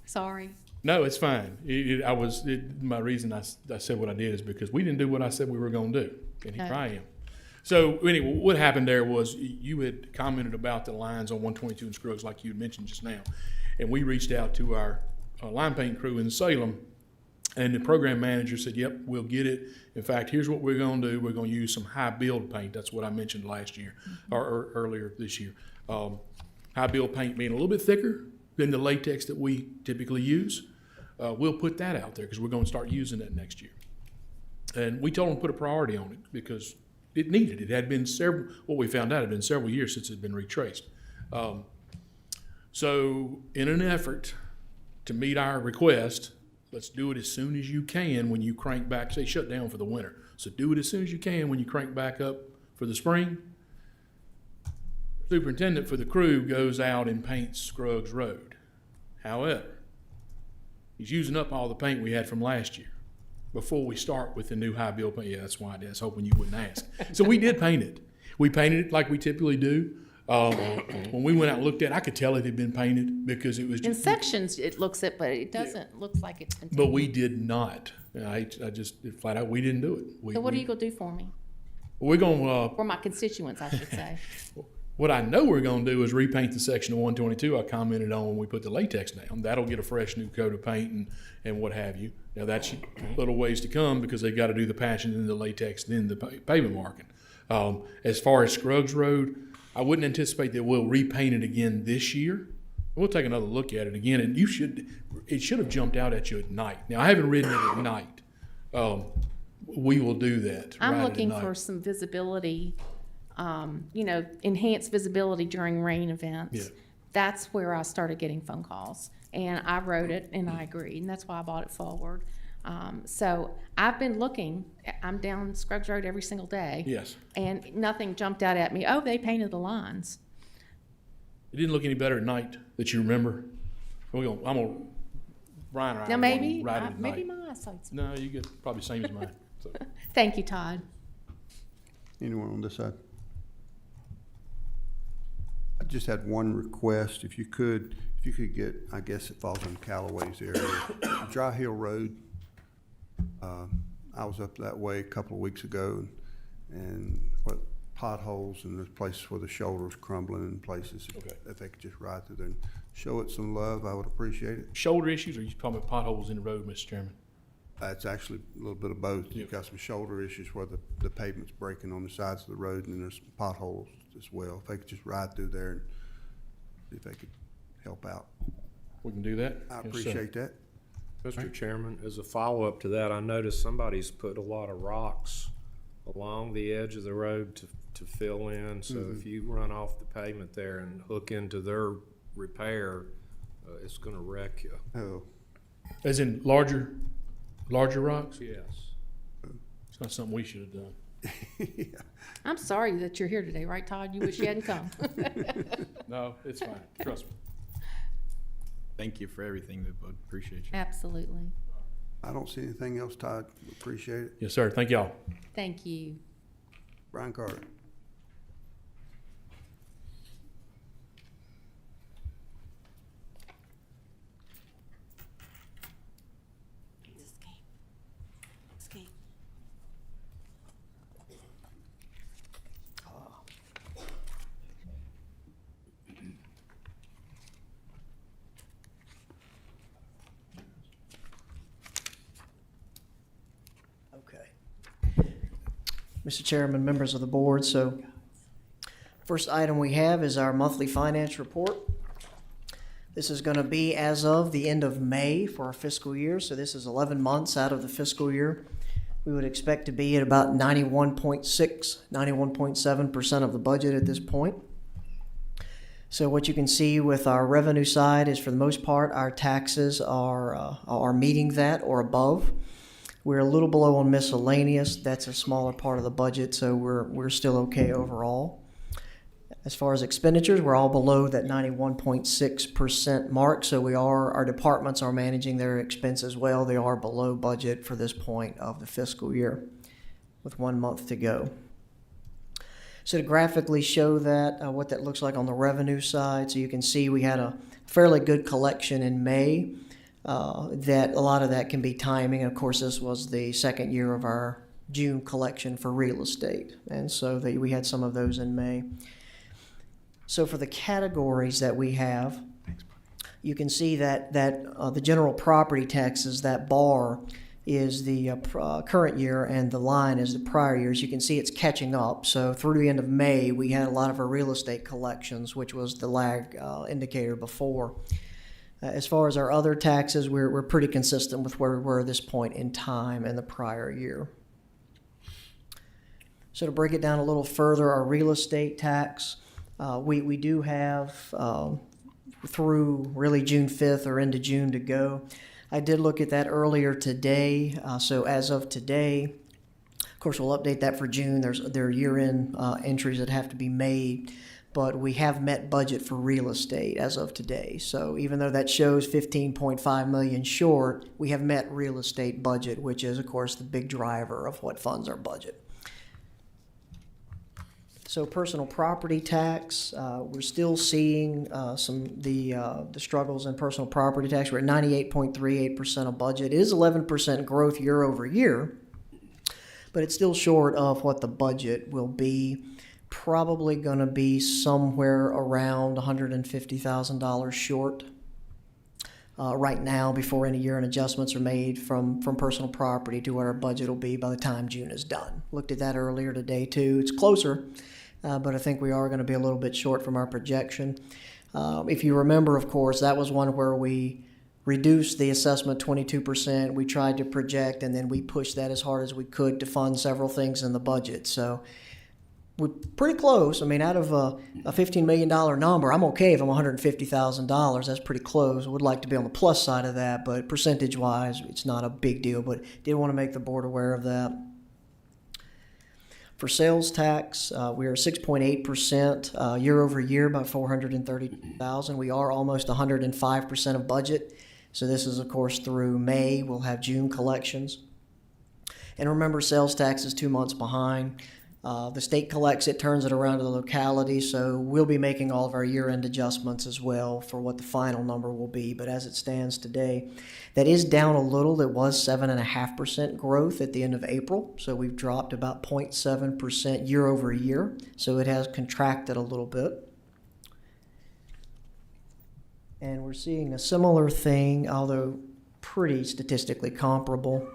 E: Sorry.
K: No, it's fine. My reason I said what I did is because we didn't do what I said we were going to do, and here
E: Okay.
K: I am. So anyway, what happened there was you had commented about the lines on 122 and Scruggs, like you had mentioned just now, and we reached out to our line paint crew in Salem, and the program manager said, "Yep, we'll get it. In fact, here's what we're going to do. We're going to use some high build paint." That's what I mentioned last year or earlier this year. High build paint being a little bit thicker than the latex that we typically use. We'll put that out there because we're going to start using that next year. And we told them to put a priority on it because it needed it. It had been what we found out had been several years since it had been retraced. So in an effort to meet our request, let's do it as soon as you can when you crank back, say shut down for the winter. So do it as soon as you can when you crank back up for the spring. Superintendent for the crew goes out and paints Scruggs Road. However, he's using up all the paint we had from last year before we start with the new high build paint. Yeah, that's why I was hoping you wouldn't ask. So we did paint it. We painted it like we typically do. When we went out and looked at it, I could tell it had been painted because it was
E: In
K: just,
E: sections, it looks it, but it doesn't look like it's been.
K: but we did not. I just flat out, we didn't do it.
E: So what are you gonna do for me?
K: We're going,
E: For my constituents, I should say.
K: What I know we're gonna do is repaint the section of 122 I commented on when we put the latex down. That'll get a fresh new coat of paint and what have you. Now that's a little ways to come because they've got to do the patching, then the latex, then the pavement marking. As far as Scruggs Road, I wouldn't anticipate that we'll repaint it again this year. We'll take another look at it again, and it should have jumped out at you at night. Now I haven't ridden it at night. We will do that.
E: I'm
K: ride it at
E: looking
K: night.
E: for some visibility, enhanced visibility during rain events.
K: Yeah.
E: That's where I started getting phone calls, and I wrote it and I agreed, and that's why I bought it forward. So I've been looking, I'm down Scruggs Road every single day.
K: Yes.
E: And nothing jumped out at me. Oh, they painted the lines.
K: It didn't look any better at night that you remember. Brian and I
E: Now
K: are gonna
E: maybe,
K: ride it at
E: maybe
K: night.
E: my eyesight's.
K: No, you get probably same as mine. So.
E: Thank you, Todd.
A: Anyone on this side? I just had one request. If you could get, I guess it falls in Callaway's area, Dry Hill Road. I was up that way a couple of weeks ago, and what potholes and there's places where the shoulder's crumbling in places.
K: Okay.
A: If they could just ride through there and show it some love, I would appreciate it.
K: Shoulder issues, or you talking about potholes in the road, Mr. Chairman?
A: It's actually a little bit of both. You've got some shoulder issues where the pavement's breaking on the sides of the road, and there's potholes as well. If they could just ride through there and see if they could help out.
K: We can do that.
A: I
K: Yes, sir.
A: appreciate that.
B: Mr. Chairman, as a follow-up to that, I noticed somebody's put a lot of rocks along the edge of the road to fill in. So if you run off the pavement there and hook into their repair, it's gonna wreck you.
A: Oh,
K: As in larger rocks?
B: Yes.
K: It's not something we should have done.
E: I'm sorry that you're here today, right, Todd? You wish you hadn't come.
K: No, it's fine. Trust me.
D: Thank you for everything, though, bud. Appreciate you.
E: Absolutely.
A: I don't see anything else, Todd. Appreciate it.
K: Yes, sir. Thank y'all.
E: Thank you.
A: Brian Carter.
F: Escape.
L: Okay. Mr. Chairman, members of the board, so first item we have is our monthly finance report. This is going to be as of the end of May for our fiscal year, so this is 11 months out of the fiscal year. We would expect to be at about 91.6, 91.7% of the budget at this point. So what you can see with our revenue side is, for the most part, our taxes are meeting that or above. We're a little below on miscellaneous. That's a smaller part of the budget, so we're still okay overall. As far as expenditures, we're all below that 91.6% mark, so our departments are managing their expenses well. They are below budget for this point of the fiscal year, with 1 month to go. So to graphically show that, what that looks like on the revenue side, so you can see we had a fairly good collection in May. That a lot of that can be timing. Of course, this was the second year of our June collection for real estate, and so we had some of those in May. So for the categories that we have, you can see that the general property taxes, that bar is the current year and the line is the prior years. You can see it's catching up. So through the end of May, we had a lot of our real estate collections, which was the lag indicator before. As far as our other taxes, we're pretty consistent with where we were at this point in time in the prior year. So to break it down a little further, our real estate tax, we do have through really June 5th or into June to go. I did look at that earlier today. So as of today, of course, we'll update that for June. There are year-end entries that have to be made, but we have met budget for real estate as of today. So even though that shows 15.5 million short, we have met real estate budget, which is, of course, the big driver of what funds our budget. So personal property tax, we're still seeing the struggles in personal property tax. We're at 98.38% of budget. It is 11% growth year over year, but it's still short of what the budget will be. probably going to be somewhere around $150,000 short right now before any year-end adjustments are made from personal property to what our budget will be by the time June is done. Looked at that earlier today too. It's closer, but I think we are going to be a little bit short from our projection. If you remember, of course, that was one where we reduced the assessment 22%. We tried to project, and then we pushed that as hard as we could to fund several things in the budget. So we're pretty close. I mean, out of a $15 million number, I'm okay if I'm $150,000. That's pretty close. I would like to be on the plus side of that, but percentage-wise, it's not a big deal. But did want to make the board aware of that. For sales tax, we are 6.8% year over year, about $430,000. We are almost 105% of budget. So this is, of course, through May. We'll have June collections. And remember, sales tax is 2 months behind. The state collects it, turns it around to the locality, so we'll be making all of our year-end adjustments as well for what the final number will be. But as it stands today, that is down a little. It was 7.5% growth at the end of April, so we've dropped about 0.7% year over year, so it has contracted a little bit. And we're seeing a similar thing, although pretty statistically comparable.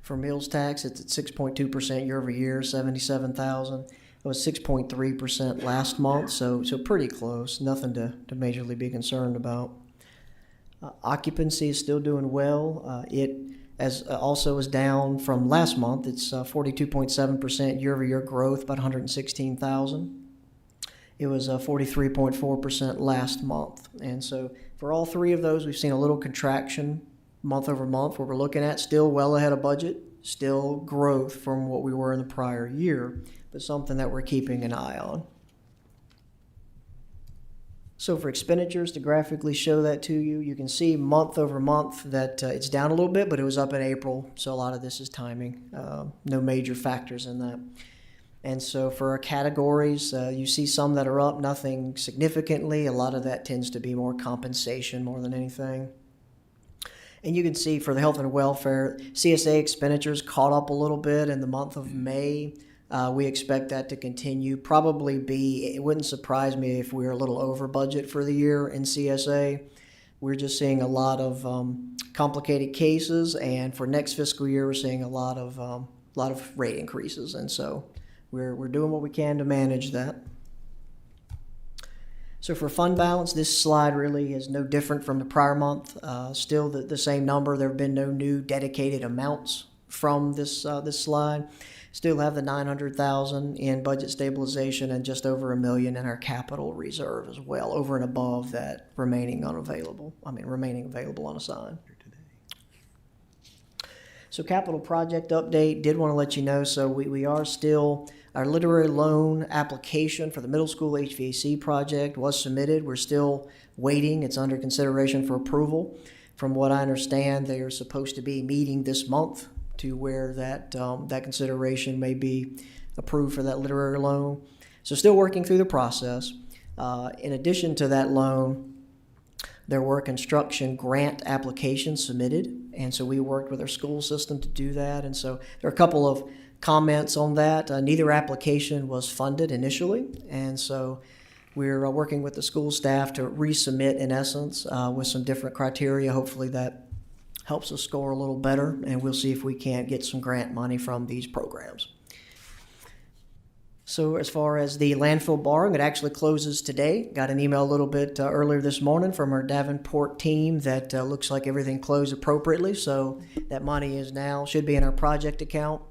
L: For meals tax, it's at 6.2% year over year, $77,000. It was 6.3% last month, so pretty close. Nothing to majorly be concerned about. Occupancy is still doing well. It also is down from last month. It's 42.7% year over year growth, about $116,000. It was 43.4% last month. And so for all three of those, we've seen a little contraction month over month. What we're looking at, still well ahead of budget, still growth from what we were in the prior year, but something that we're keeping an eye on. So for expenditures, to graphically show that to you, you can see month over month that it's down a little bit, but it was up in April, so a lot of this is timing. No major factors in that. And so for our categories, you see some that are up, nothing significantly. A lot of that tends to be more compensation more than anything. And you can see for the health and welfare, CSA expenditures caught up a little bit in the month of May. We expect that to continue. It wouldn't surprise me if we were a little over budget for the year in CSA. We're just seeing a lot of complicated cases, and for next fiscal year, we're seeing a lot of rate increases, and so we're doing what we can to manage that. So for fund balance, this slide really is no different from the prior month. Still the same number. There have been no new dedicated amounts from this slide. Still have the $900,000 in budget stabilization and just over $1 million in our capital reserve as well, over and above that remaining available unassigned. So capital project update, did want to let you know, so we are still, our literary loan application for the middle school HVAC project was submitted. We're still waiting. It's under consideration for approval. From what I understand, they are supposed to be meeting this month to where that consideration may be approved for that literary loan. So still working through the process. In addition to that loan, there were construction grant applications submitted, and so we worked with our school system to do that. And so there are a couple of comments on that. Neither application was funded initially, and so we're working with the school staff to resubmit, in essence, with some different criteria. Hopefully that helps us score a little better, and we'll see if we can't get some grant money from these programs. So as far as the landfill borrowing, it actually closes today. Got an email a little bit earlier this morning from our Davenport team that looks like everything closed appropriately. So that money should be in our project account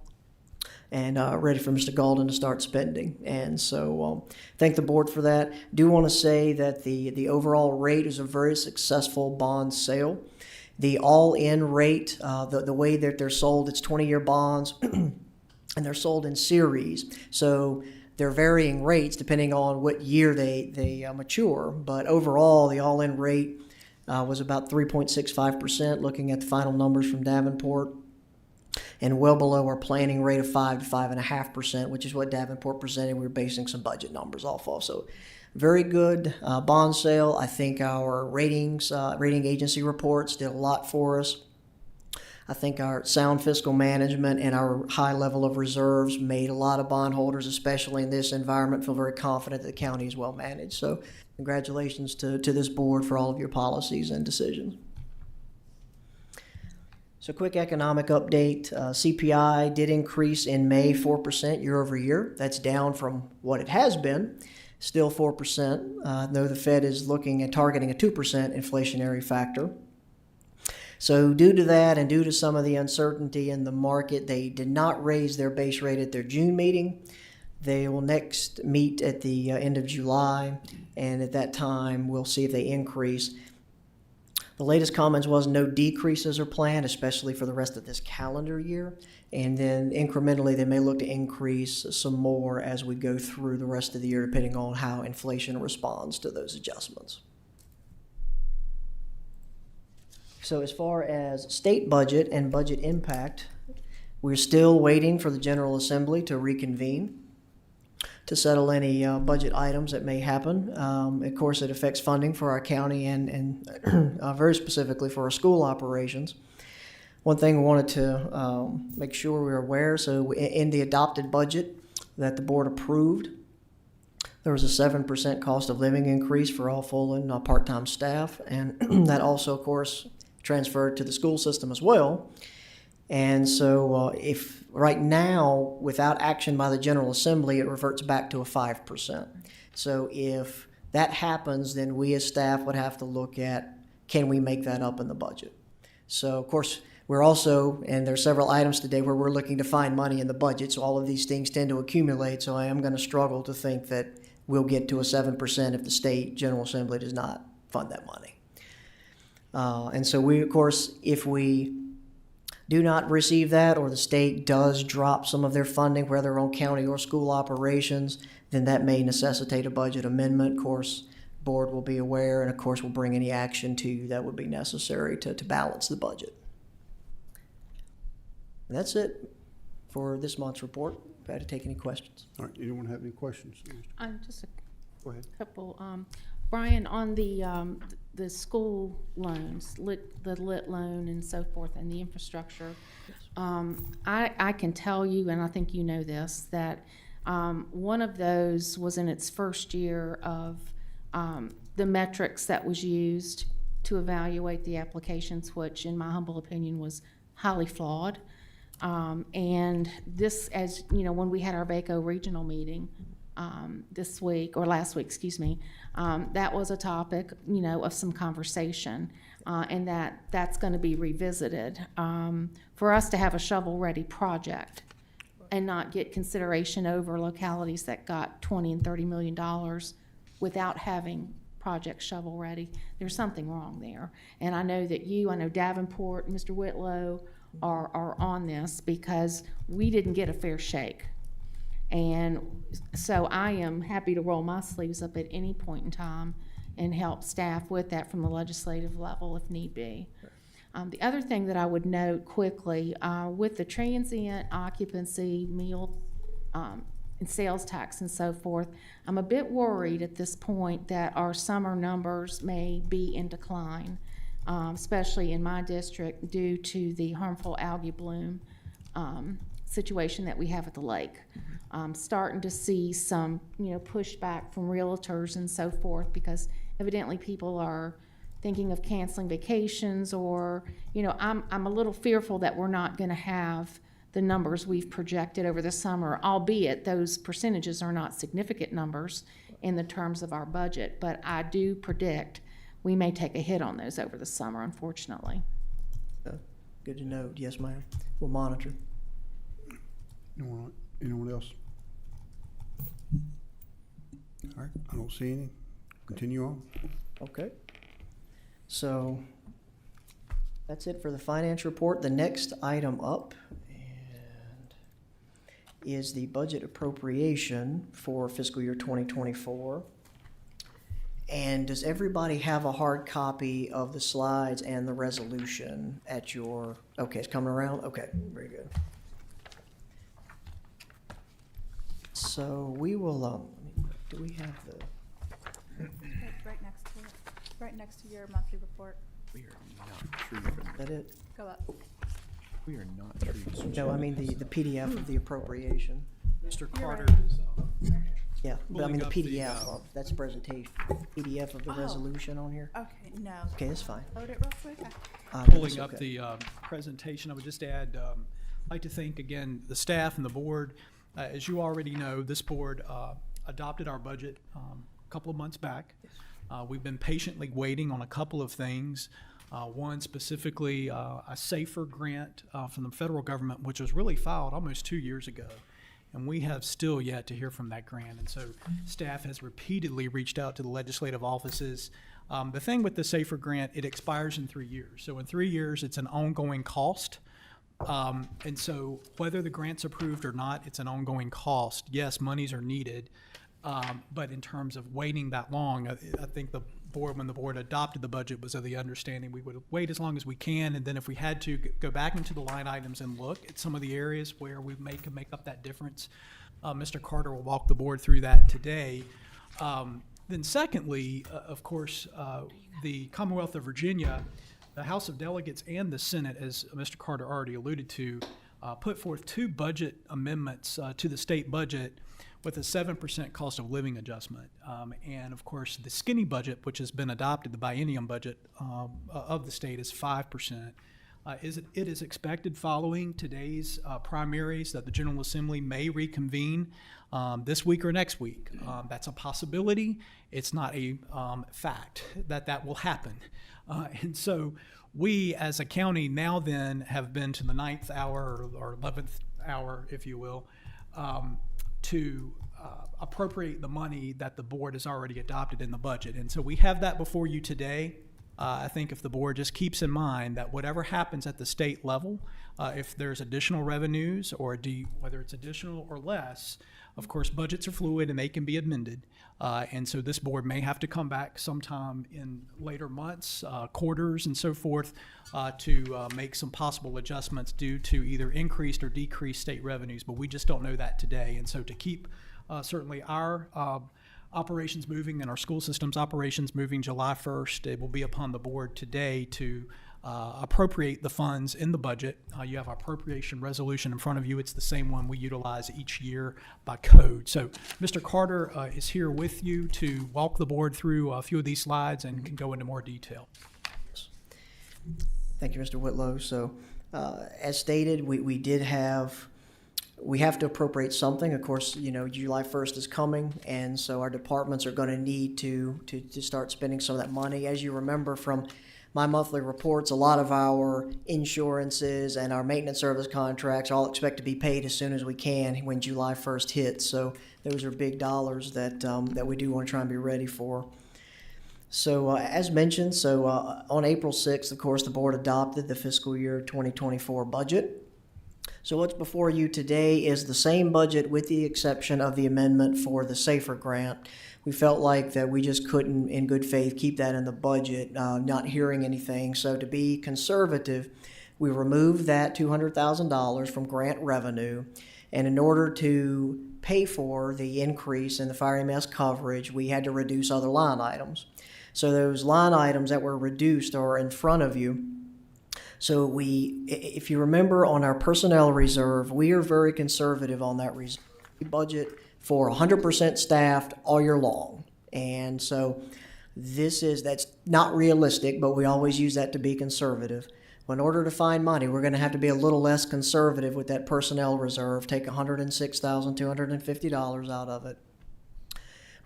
L: and ready for Mr. Golden to start spending. And so thank the board for that. Do want to say that the overall rate is a very successful bond sale. The all-in rate, the way that they're sold, it's 20-year bonds. And they're sold in series, so they're varying rates depending on what year they mature. But overall, the all-in rate was about 3.65%, looking at the final numbers from Davenport, and well below our planning rate of 5 to 5.5%, which is what Davenport presented. We were basing some budget numbers off of. So very good bond sale. I think our rating agency reports did a lot for us. I think our sound fiscal management and our high level of reserves made a lot of bondholders, especially in this environment, feel very confident that the county is well managed. So congratulations to this board for all of your policies and decisions. So quick economic update, CPI did increase in May 4% year over year. That's down from what it has been, still 4%, though the Fed is looking at targeting a 2% inflationary factor. So due to that and due to some of the uncertainty in the market, they did not raise their base rate at their June meeting. They will next meet at the end of July, and at that time, we'll see if they increase. The latest comments was no decreases are planned, especially for the rest of this calendar year. And then incrementally, they may look to increase some more as we go through the rest of the year, depending on how inflation responds to those adjustments. So as far as state budget and budget impact, we're still waiting for the General Assembly to reconvene to settle any budget items that may happen. Of course, it affects funding for our county and very specifically for our school operations. One thing we wanted to make sure we were aware, so in the adopted budget that the board approved, there was a 7% cost of living increase for all full and part-time staff, and that also, of course, transferred to the school system as well. And so if right now, without action by the General Assembly, it reverts back to a 5%. So if that happens, then we as staff would have to look at, can we make that up in the budget? So, of course, we're also, and there's several items today where we're looking to find money in the budget, so all of these things tend to accumulate, so I am going to struggle to think that we'll get to a 7% if the state General Assembly does not fund that money. And so we, of course, if we do not receive that, or the state does drop some of their funding, whether on county or school operations, then that may necessitate a budget amendment. Of course, board will be aware, and of course, will bring any action to you that would be necessary to balance the budget. And that's it for this month's report. If I had to take any questions.
A: All right, anyone have any questions?
E: Just
A: Go ahead.
E: a couple. Brian, on the school loans, the lit loan and so forth, and the infrastructure, I can tell you, and I think you know this, that one of those was in its first year of the metrics that was used to evaluate the applications, which in my humble opinion was highly flawed. And this, as you know, when we had our VACO regional meeting this week, or last week, excuse me, that was a topic, you know, of some conversation, and that's going to be revisited for us to have a shovel-ready project and not get consideration over localities that got $20 and $30 million without having projects shovel-ready. There's something wrong there, and I know that I know Davenport, Mr. Whitlow are on this because we didn't get a fair shake. And so I am happy to roll my sleeves up at any point in time and help staff with that from the legislative level if need be. The other thing that I would note quickly, with the transient occupancy, meal, and sales tax and so forth, I'm a bit worried at this point that our summer numbers may be in decline, especially in my district due to the harmful algae bloom situation that we have at the lake. Starting to see some, you know, pushback from realtors and so forth because evidently people are thinking of canceling vacations, or, you know, I'm a little fearful that we're not going to have the numbers we've projected over the summer, albeit those percentages are not significant numbers in the terms of our budget, but I do predict we may take a hit on those over the summer, unfortunately.
L: Good to know. Yes, ma'am. We'll monitor.
A: Anyone else? All right, I don't see any. Continue on.
L: Okay. So that's it for the finance report. The next item up is the budget appropriation for fiscal year 2024. And does everybody have a hard copy of the slides and the resolution at your, okay, it's coming around? Okay, very good. So we will, do we have the?
F: Right next to it. Right next to your monthly report.
L: We are not sure. Is that it?
F: Go up.
D: We are not trees.
L: No, I mean the PDF of the appropriation.
M: Mr. Carter is,
L: Yeah, but I mean the
M: Pulling up the,
L: PDF of, that's presentation. PDF of the resolution on here.
F: Okay, no.
L: Okay, that's fine.
F: Load it real quick.
M: pulling
L: That's
M: up
L: okay.
M: the presentation. I would just add, I'd like to thank again the staff and the board. As you already know, this board adopted our budget a couple of months back. We've been patiently waiting on a couple of things. One specifically, a SAFER grant from the federal government, which was really filed almost 2 years ago. And we have still yet to hear from that grant. And so staff has repeatedly reached out to the legislative offices. The thing with the SAFER grant, it expires in 3 years. So in 3 years, it's an ongoing cost. And so whether the grant's approved or not, it's an ongoing cost. Yes, monies are needed. But in terms of waiting that long, I think the board, when the board adopted the budget, was of the understanding we would wait as long as we can, and then if we had to, go back into the line items and look at some of the areas where we can make up that difference. Mr. Carter will walk the board through that today. Then secondly, of course, the Commonwealth of Virginia, the House of Delegates and the Senate, as Mr. Carter already alluded to, put forth 2 budget amendments to the state budget with a 7% cost of living adjustment. And of course, the skinny budget, which has been adopted, the biennium budget of the state, is 5%. It is expected following today's primaries that the General Assembly may reconvene this week or next week. That's a possibility. It's not a fact that will happen. And so we as a county now then have been to the 9th hour or 11th hour, if you will, to appropriate the money that the board has already adopted in the budget. And so we have that before you today. I think if the board just keeps in mind that whatever happens at the state level, if there's additional revenues or whether it's additional or less, of course, budgets are fluid and they can be amended. And so this board may have to come back sometime in later months, quarters and so forth, to make some possible adjustments due to either increased or decreased state revenues. But we just don't know that today. And so to keep certainly our operations moving and our school system's operations moving July 1st, it will be upon the board today to appropriate the funds in the budget. You have our appropriation resolution in front of you. It's the same one we utilize each year by code. So Mr. Carter is here with you to walk the board through a few of these slides and can go into more detail.
L: Thank you, Mr. Whitlow. So as stated, we have to appropriate something. Of course, you know, July 1st is coming, and so our departments are going to need to start spending some of that money. As you remember from my monthly reports, a lot of our insurances and our maintenance service contracts all expect to be paid as soon as we can when July 1st hits. So those are big dollars that we do want to try and be ready for. So as mentioned, on April 6th, of course, the board adopted the fiscal year 2024 budget. So what's before you today is the same budget with the exception of the amendment for the SAFER grant. We felt like that we just couldn't, in good faith, keep that in the budget, not hearing anything. So to be conservative, we removed that $200,000 from grant revenue. And in order to pay for the increase in the fire EMS coverage, we had to reduce other line items. So those line items that were reduced are in front of you. So if you remember on our personnel reserve, we are very conservative on that reserve. We budget for 100% staffed all year long. And so that's not realistic, but we always use that to be conservative. In order to find money, we're going to have to be a little less conservative with that personnel reserve, take $106,250 out of it.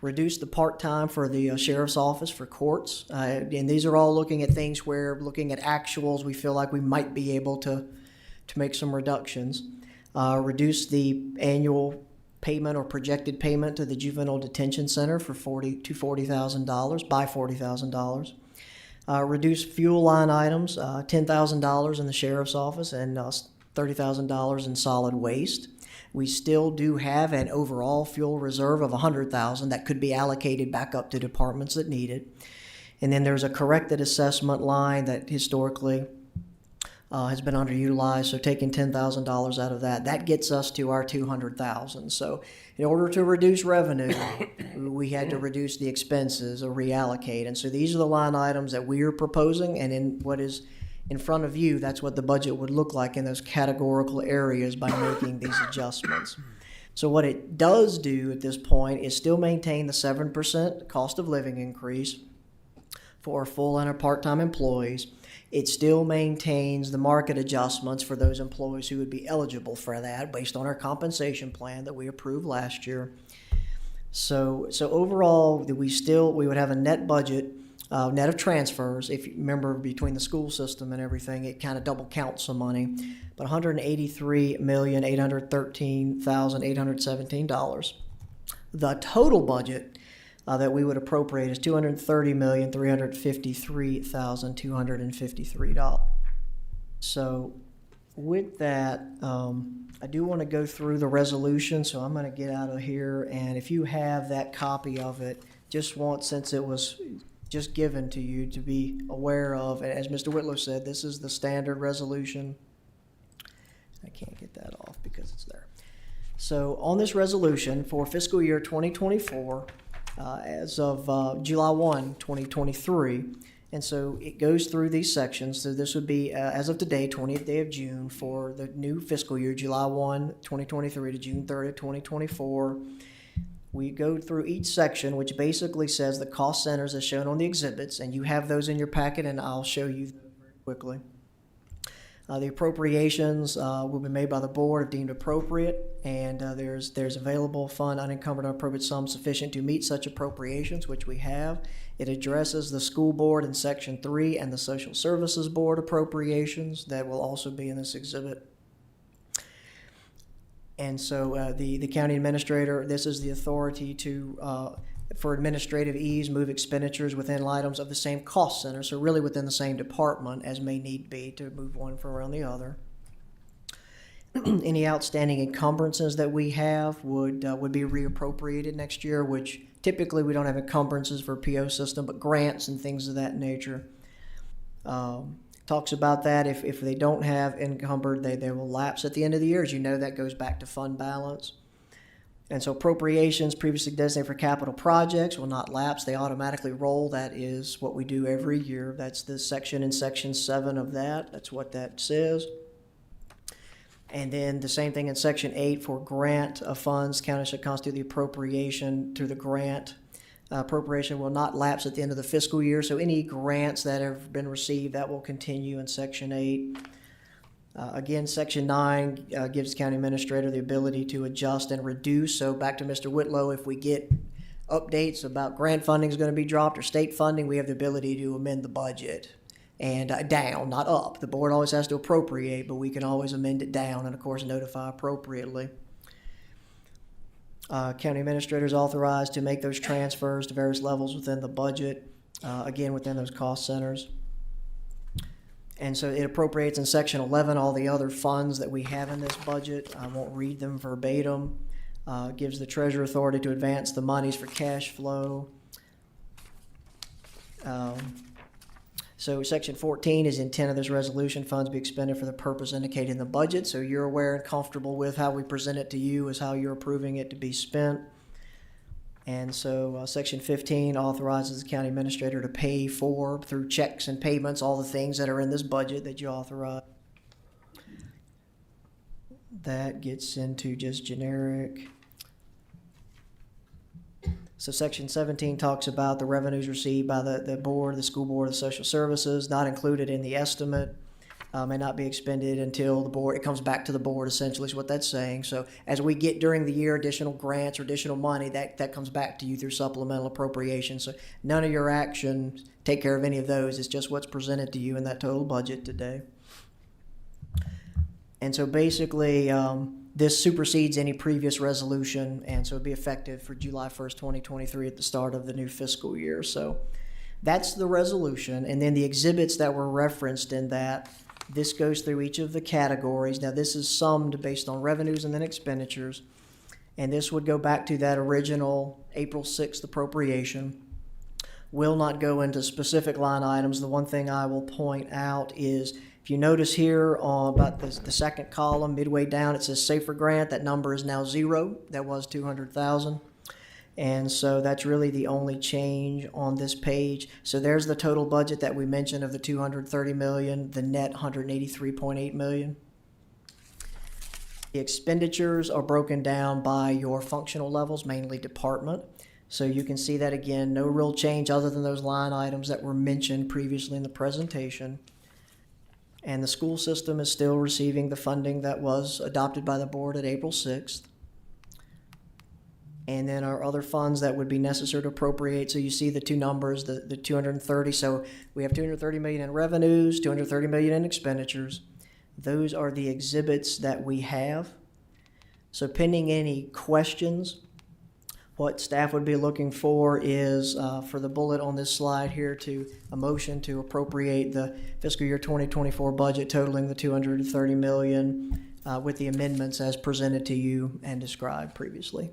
L: Reduce the part-time for the sheriff's office for courts. And these are all looking at things where, looking at actuals, we feel like we might be able to make some reductions. Reduce the annual payment or projected payment to the juvenile detention center for $40,000 by $40,000. Reduce fuel line items, $10,000 in the sheriff's office and $30,000 in solid waste. We still do have an overall fuel reserve of $100,000 that could be allocated back up to departments that need it. And then there's a corrected assessment line that historically has been underutilized, so taking $10,000 out of that gets us to our $200,000. So in order to reduce revenue, we had to reduce the expenses or reallocate. And so these are the line items that we are proposing, and in what is in front of you, that's what the budget would look like in those categorical areas by making these adjustments. So what it does do at this point is still maintain the 7% cost of living increase for full and part-time employees. It still maintains the market adjustments for those employees who would be eligible for that based on our compensation plan that we approved last year. So overall, we would have a net budget, net of transfers. If you remember, between the school system and everything, it kind of double counts some money, but $183,813,817. The total budget that we would appropriate is $230,353,253. So with that, I do want to go through the resolution, so I'm going to get out of here. And if you have that copy of it, since it was just given to you, to be aware of, and as Mr. Whitlow said, this is the standard resolution. I can't get that off because it's there. So on this resolution for fiscal year 2024, as of July 1, 2023, and so it goes through these sections. So this would be, as of today, 20th day of June for the new fiscal year, July 1, 2023 to June 30th, 2024. We go through each section, which basically says the cost centers as shown on the exhibits, and you have those in your packet, and I'll show you very quickly. The appropriations will be made by the board if deemed appropriate, and there's available fund unencumbered unappropriate sums sufficient to meet such appropriations, which we have. It addresses the school board in section 3 and the social services board appropriations that will also be in this exhibit. And so the county administrator, this is the authority to, for administrative ease, move expenditures within items of the same cost center, so really within the same department as may need be to move one from around the other. Any outstanding encumbrances that we have would be reappropriated next year, which typically we don't have encumbrances for PO system, but grants and things of that nature. Talks about that if they don't have encumbered, they will lapse at the end of the year. As you know, that goes back to fund balance. And so appropriations previously designated for capital projects will not lapse. They automatically roll. That is what we do every year. That's the section in section 7 of that. That's what that says. And then the same thing in section 8 for grant of funds. County shall constitute the appropriation to the grant. Appropriation will not lapse at the end of the fiscal year. So any grants that have been received, that will continue in section 8. Again, section 9 gives the county administrator the ability to adjust and reduce. So back to Mr. Whitlow, if we get updates about grant funding is going to be dropped or state funding, we have the ability to amend the budget and down, not up. The board always has to appropriate, but we can always amend it down and, of course, notify appropriately. County administrator is authorized to make those transfers to various levels within the budget, again, within those cost centers. And so it appropriates in section 11 all the other funds that we have in this budget. I won't read them verbatim. Gives the treasurer authority to advance the monies for cash flow. So section 14 is intent of this resolution, funds be expended for the purpose indicated in the budget. So you're aware and comfortable with how we present it to you is how you're approving it to be spent. And so section 15 authorizes the county administrator to pay for, through checks and payments, all the things that are in this budget that you authorize. That gets into just generic. So section 17 talks about the revenues received by the board, the school board, the social services, not included in the estimate, may not be expended until the board, it comes back to the board essentially is what that's saying. So as we get during the year additional grants or additional money, that comes back to you through supplemental appropriations. So none of your actions take care of any of those. It's just what's presented to you in that total budget today. And so basically, this supersedes any previous resolution, and so it'd be effective for July 1st, 2023 at the start of the new fiscal year. So that's the resolution. And then the exhibits that were referenced in that, this goes through each of the categories. Now, this is summed based on revenues and then expenditures. And this would go back to that original April 6th appropriation. Will not go into specific line items. The one thing I will point out is, if you notice here on about the second column, midway down, it says Safer Grant. That number is now 0. That was $200,000. And so that's really the only change on this page. So there's the total budget that we mentioned of the 230 million, the net 183.8 million. The expenditures are broken down by your functional levels, mainly department. So you can see that again, no real change other than those line items that were mentioned previously in the presentation. And the school system is still receiving the funding that was adopted by the board at April 6th. And then our other funds that would be necessary to appropriate. So you see the two numbers, the 230. So we have 230 million in revenues, 230 million in expenditures. Those are the exhibits that we have. So pending any questions, what staff would be looking for is for the bullet on this slide here to a motion to appropriate the fiscal year 2024 budget totaling the 230 million with the amendments as presented to you and described previously.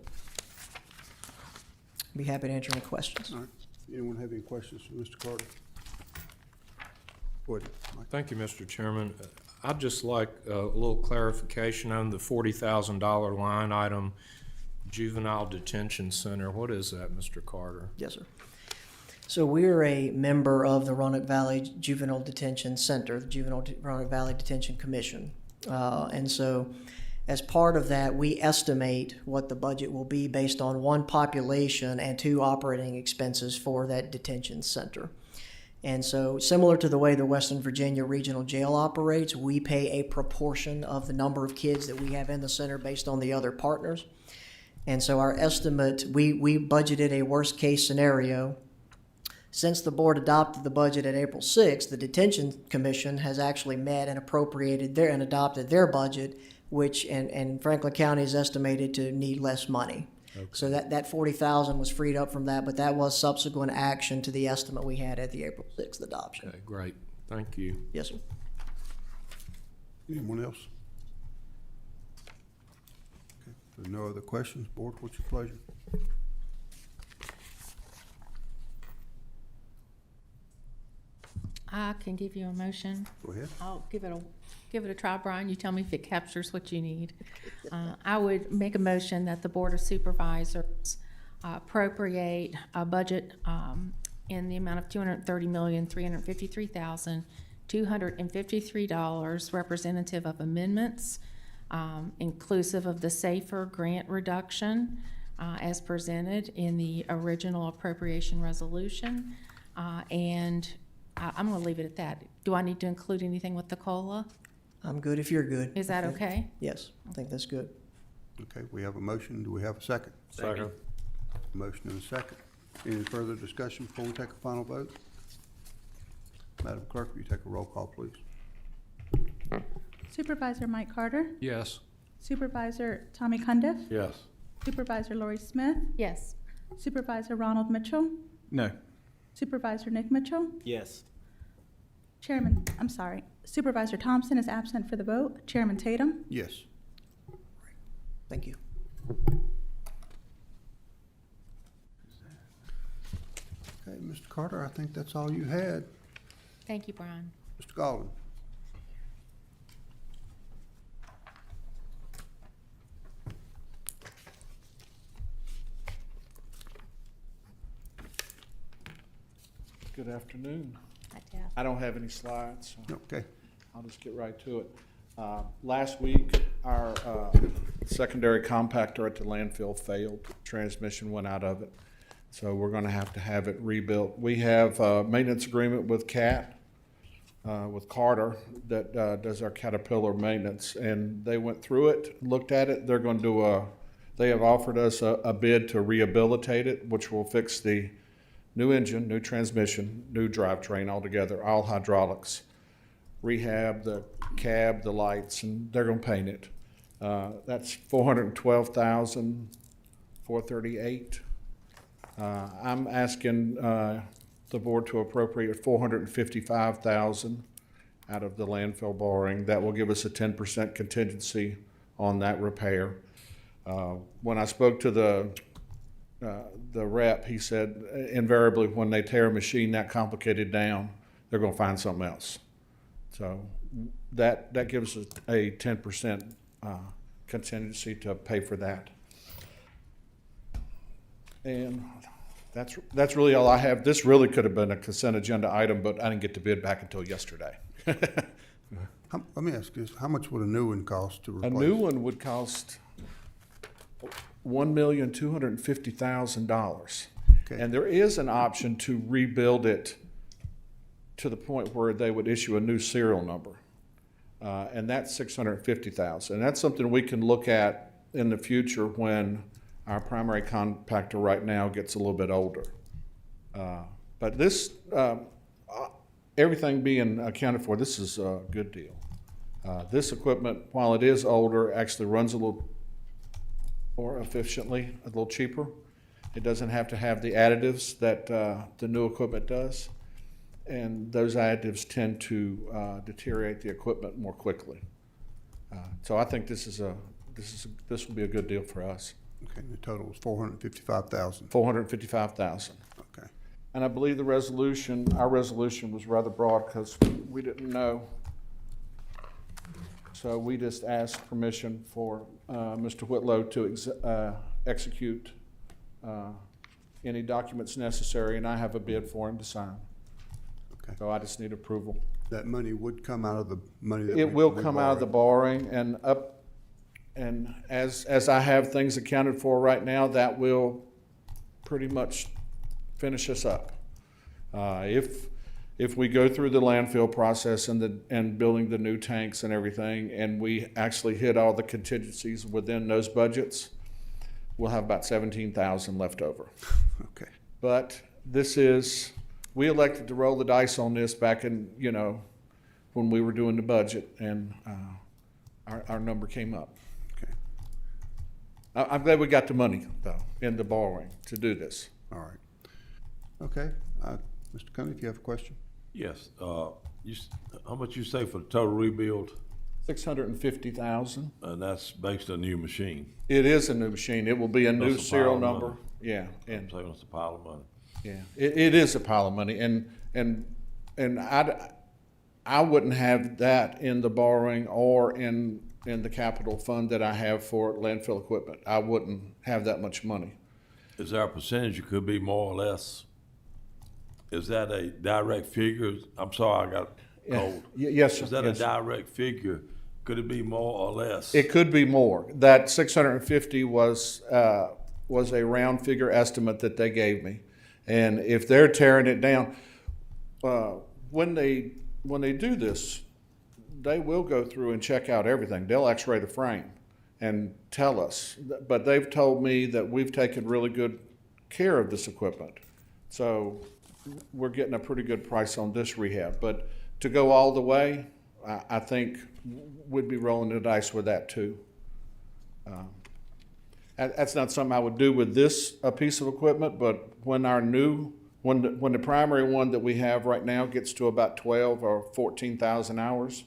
L: Be happy to answer any questions.
A: All right. Anyone have any questions for Mr. Carter? Go ahead, Mike.
B: Thank you, Mr. Chairman. I'd just like a little clarification on the $40,000 line item, Juvenile Detention Center. What is that, Mr. Carter?
L: Yes, sir. So we're a member of the Roanoke Valley Juvenile Detention Center, the Roanoke Valley Detention Commission. And so as part of that, we estimate what the budget will be based on one population and two operating expenses for that detention center. And so similar to the way the Western Virginia Regional Jail operates, we pay a proportion of the number of kids that we have in the center based on the other partners. And so our estimate, we budgeted a worst case scenario. Since the board adopted the budget at April 6th, the Detention Commission has actually met and appropriated and adopted their budget, which and Franklin County is estimated to need less money. Okay. So that 40,000 was freed up from that, but that was subsequent action to the estimate we had at the April 6th adoption.
B: Okay, great. Thank you.
L: Yes, sir.
A: Anyone else? Okay. If there are no other questions, board, what's your pleasure?
E: I can give you a motion.
A: Go ahead.
E: I'll give it a try, Brian. You tell me if it captures what you need. I would make a motion that the Board of Supervisors appropriate a budget in the amount of $230,353,253 representative of amendments, inclusive of the SAFER grant reduction as presented in the original appropriation resolution. And I'm going to leave it at that. Do I need to include anything with the COLA?
L: I'm good if you're good.
E: Is that okay?
L: Yes, I think that's good.
A: Okay, we have a motion. Do we have a second?
C: Second.
A: Motion and a second. Any further discussion before we take a final vote? Madam Clerk, will you take a roll call, please?
F: Supervisor Mike Carter,
B: Yes.
F: Supervisor Tommy Cundiff,
C: Yes.
F: Supervisor Lori Smith,
E: Yes.
F: Supervisor Ronald Mitchell,
D: No.
F: Supervisor Nick Mitchell,
H: Yes.
F: Supervisor Thompson is absent for the vote. Chairman Tatum.
A: Yes.
L: Thank you.
A: Okay, Mr. Carter, I think that's all you had.
E: Thank you, Brian.
A: Mr. Galvin.
C: Good afternoon.
E: Hi, Jeff.
C: I don't have any slides, so
A: Okay.
C: I'll just get right to it. Last week, our secondary compactor at the landfill failed. Transmission went out of it. So we're gonna have to have it rebuilt. We have a maintenance agreement with with Carter, that does our Caterpillar maintenance. And they went through it, looked at it. They're gonna do they have offered us a bid to rehabilitate it, which will fix the new engine, new transmission, new drivetrain altogether, all hydraulics. Rehab the cab, the lights, and they're gonna paint it. That's $412,438. I'm asking the board to appropriate $455,000 out of the landfill borrowing. That will give us a 10% contingency on that repair. When I spoke to the rep, he said invariably when they tear a machine that complicated down, they're gonna find something else. So that gives us a 10% contingency to pay for that. And that's really all I have. This really could have been a consent agenda item, but I didn't get the bid back until yesterday.
A: Let me ask you this, how much would a new one cost to
C: A
A: replace?
C: new one would cost $1,250,000.
A: Okay.
C: And there is an option to rebuild it to the point where they would issue a new serial number. And that's $650,000. And that's something we can look at in the future when our primary compactor right now gets a little bit older. But this, everything being accounted for, this is a good deal. This equipment, while it is older, actually runs a little more efficiently, a little cheaper. It doesn't have to have the additives that the new equipment does. And those additives tend to deteriorate the equipment more quickly. So I think this will be a good deal for us.
A: Okay, the total was $455,000.
C: $455,000.
A: Okay.
C: And I believe our resolution was rather broad because we didn't know. So we just asked permission for Mr. Whitlow to execute any documents necessary, and I have a bid for him to sign.
A: Okay.
C: So I just need approval.
A: That money would come out of the money that
C: It will come out of the borrowing and up, and as I have things accounted for right now, that will pretty much finish us up. If we go through the landfill process and building the new tanks and everything, and we actually hit all the contingencies within those budgets, we'll have about $17,000 left over.
A: Okay.
C: But we elected to roll the dice on this back in, when we were doing the budget, and our number came up.
A: Okay.
C: I'm glad we got the money, though, in the borrowing to do this.
A: All right. Okay. Mr. Cunny, if you have a question?
C: Yes.
N: How much you say for the total rebuild?
C: $650,000.
N: And that's based on a new machine.
C: It is a new machine. It will be a new
N: That's a
C: serial
N: pile of
C: number.
N: money.
C: Yeah,
N: I'm
C: and
N: saying it's a pile of money.
C: yeah, it is a pile of money, and I wouldn't have that in the borrowing or in the capital fund that I have for landfill equipment. I wouldn't have that much money.
N: Is there a percentage it could be more or less? Is that a direct figure? I'm sorry, I got cold.
C: Yes, sir.
N: Is that
C: Yes,
N: a direct figure? Could it be more or less?
C: It could be more. That 650 was a round figure estimate that they gave me. And if they're tearing it down, when they do this, they will go through and check out everything. They'll x-ray the frame and tell us. But they've told me that we've taken really good care of this equipment. So we're getting a pretty good price on this rehab. But to go all the way, I think we'd be rolling the dice with that too. That's not something I would do with this piece of equipment, but when when the primary one that we have right now gets to about 12 or 14,000 hours,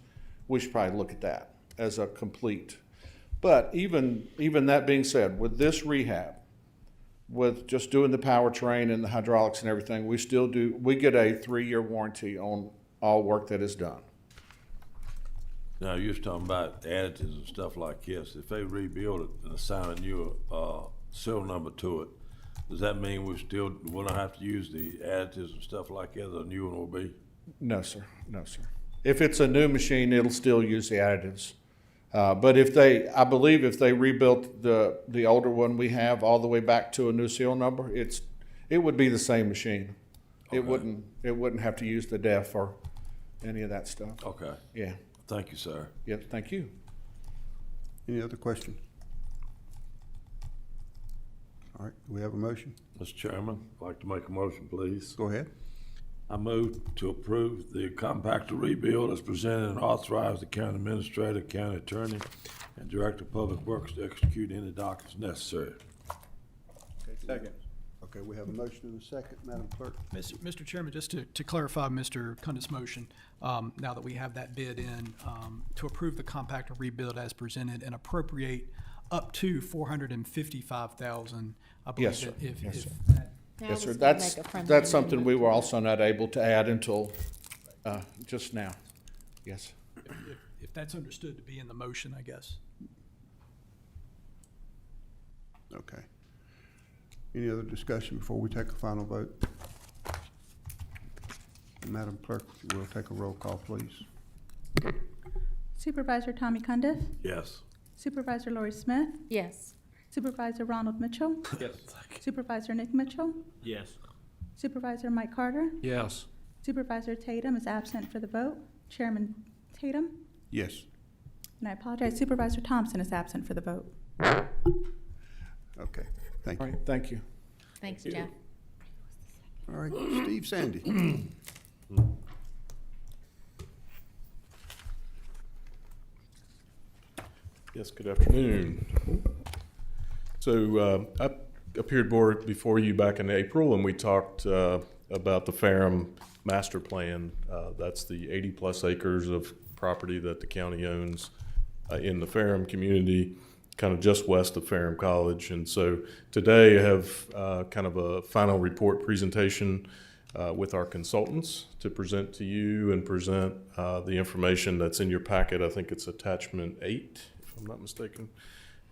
C: we should probably look at that as a complete. But even that being said, with this rehab, with just doing the powertrain and the hydraulics and everything, we get a 3-year warranty on all work that is done.
N: Now, you're talking about additives and stuff like this. If they rebuild it and assign a new serial number to it, does that mean we don't have to use the additives and stuff like that the new one will be?
C: No, sir. No, sir. If it's a new machine, it'll still use the additives. But I believe if they rebuilt the older one we have all the way back to a new serial number, it would be the same machine. Okay. It wouldn't have to use the DEF or any of that stuff.
N: Okay.
C: Yeah.
N: Thank you, sir.
C: Yep, thank you.
A: Any other questions? All right, do we have a motion?
N: Mr. Chairman, I'd like to make a motion, please.
A: Go ahead.
N: I move to approve the compactor rebuild as presented and authorize the county administrator, county attorney, and director of public works to execute any documents necessary.
A: Okay, second. Okay, we have a motion and a second, Madam Clerk.
M: Mr. Chairman, just to clarify Mr. Cundis' motion, now that we have that bid in, to approve the compactor rebuild as presented and appropriate up to $455,000. I believe
C: Yes, sir.
M: that if
C: Yes, sir.
M: that-
C: Yes, sir. That's something we were also not able to add until just now. Yes.
M: if that's understood to be in the motion, I guess.
A: Okay. Any other discussion before we take a final vote? Madam Clerk, we'll take a roll call, please.
F: Supervisor Tommy Cundiff,
N: Yes.
F: Supervisor Lori Smith,
E: Yes.
F: Supervisor Ronald Mitchell,
B: Yes.
F: Supervisor Nick Mitchell,
H: Yes.
F: Supervisor Mike Carter,
B: Yes.
F: Supervisor Tatum is absent for the vote, Chairman Tatum,
A: Yes.
F: and I apologize, Supervisor Thompson is absent for the vote.
A: Okay, thank
K: All
A: you.
K: right, thank you.
E: Thanks, Jeff.
A: All right, Steve Sandy.
C: Yes, good afternoon. So I appeared before you back in April, and we talked about the Ferrum master plan. That's the 80-plus acres of property that the county owns in the Ferrum community, kind of just west of Ferrum College. And so today I have kind of a final report presentation with our consultants to present to you and present the information that's in your packet. I think it's attachment 8, if I'm not mistaken.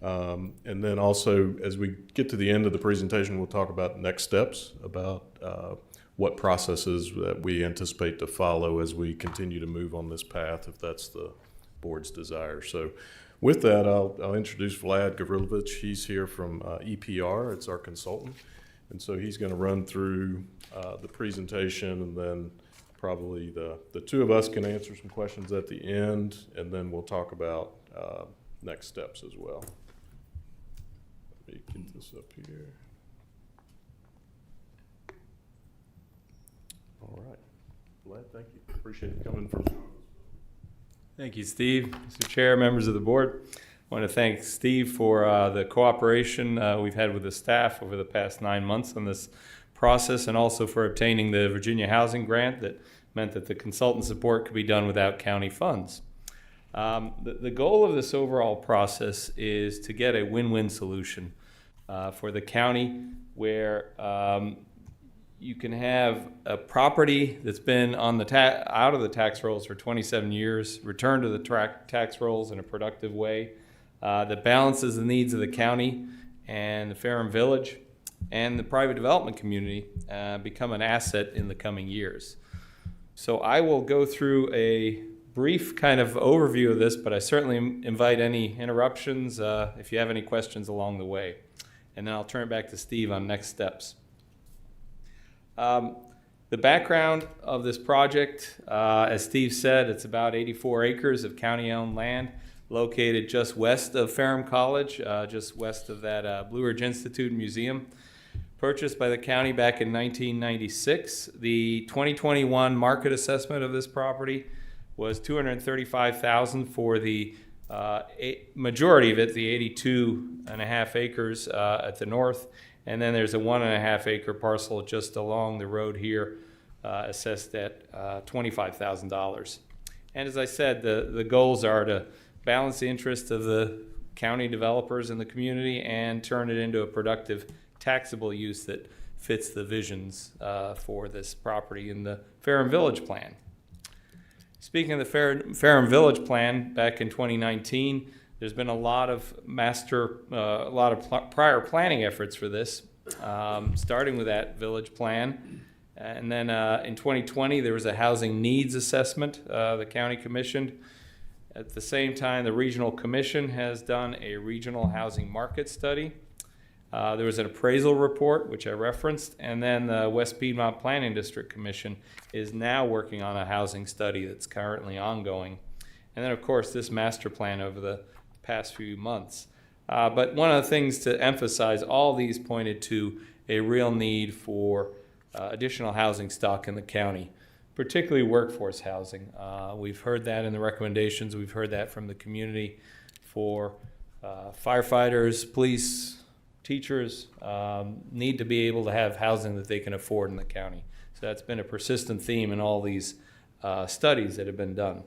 C: And then also, as we get to the end of the presentation, we'll talk about next steps, about what processes that we anticipate to follow as we continue to move on this path, if that's the board's desire. So with that, I'll introduce Vlad Gavrilovich. He's here from EPR. It's our consultant. And so he's going to run through the presentation, and then probably the two of us can answer some questions at the end, and then we'll talk about next steps as well. Let me get this up here. All right. Vlad, thank you. Appreciate you coming from.
O: Thank you, Steve. Mr. Chair, members of the board. I want to thank Steve for the cooperation we've had with the staff over the past 9 months on this process, and also for obtaining the Virginia Housing Grant that meant that the consultant support could be done without county funds. The goal of this overall process is to get a win-win solution for the county where you can have a property that's been on the out of the tax rolls for 27 years, returned to the tax rolls in a productive way that balances the needs of the county and the Ferrum Village and the private development community, become an asset in the coming years. So I will go through a brief kind of overview of this, but I certainly invite any interruptions if you have any questions along the way. And then I'll turn it back to Steve on next steps. The background of this project, as Steve said, it's about 84 acres of county-owned land located just west of Ferrum College, just west of that Blue Ridge Institute Museum. Purchased by the county back in 1996. The 2021 market assessment of this property was $235,000 for the majority of it, the 82.5 acres at the north. And then there's a 1.5 acre parcel just along the road here, assessed at $25,000. And as I said, the goals are to balance the interests of the county developers in the community and turn it into a productive taxable use that fits the visions for this property in the Ferrum Village Plan. Speaking of the Ferrum Village Plan, back in 2019, there's been a lot of prior planning efforts for this, starting with that village plan. And then in 2020, there was a housing needs assessment the county commissioned. At the same time, the Regional Commission has done a regional housing market study. There was an appraisal report, which I referenced, and then the West Piedmont Planning District Commission is now working on a housing study that's currently ongoing. And then, of course, this master plan over the past few months. But one of the things to emphasize, all these pointed to a real need for additional housing stock in the county, particularly workforce housing. We've heard that in the recommendations. We've heard that from the community for firefighters, police, teachers need to be able to have housing that they can afford in the county. So that's been a persistent theme in all these studies that have been done.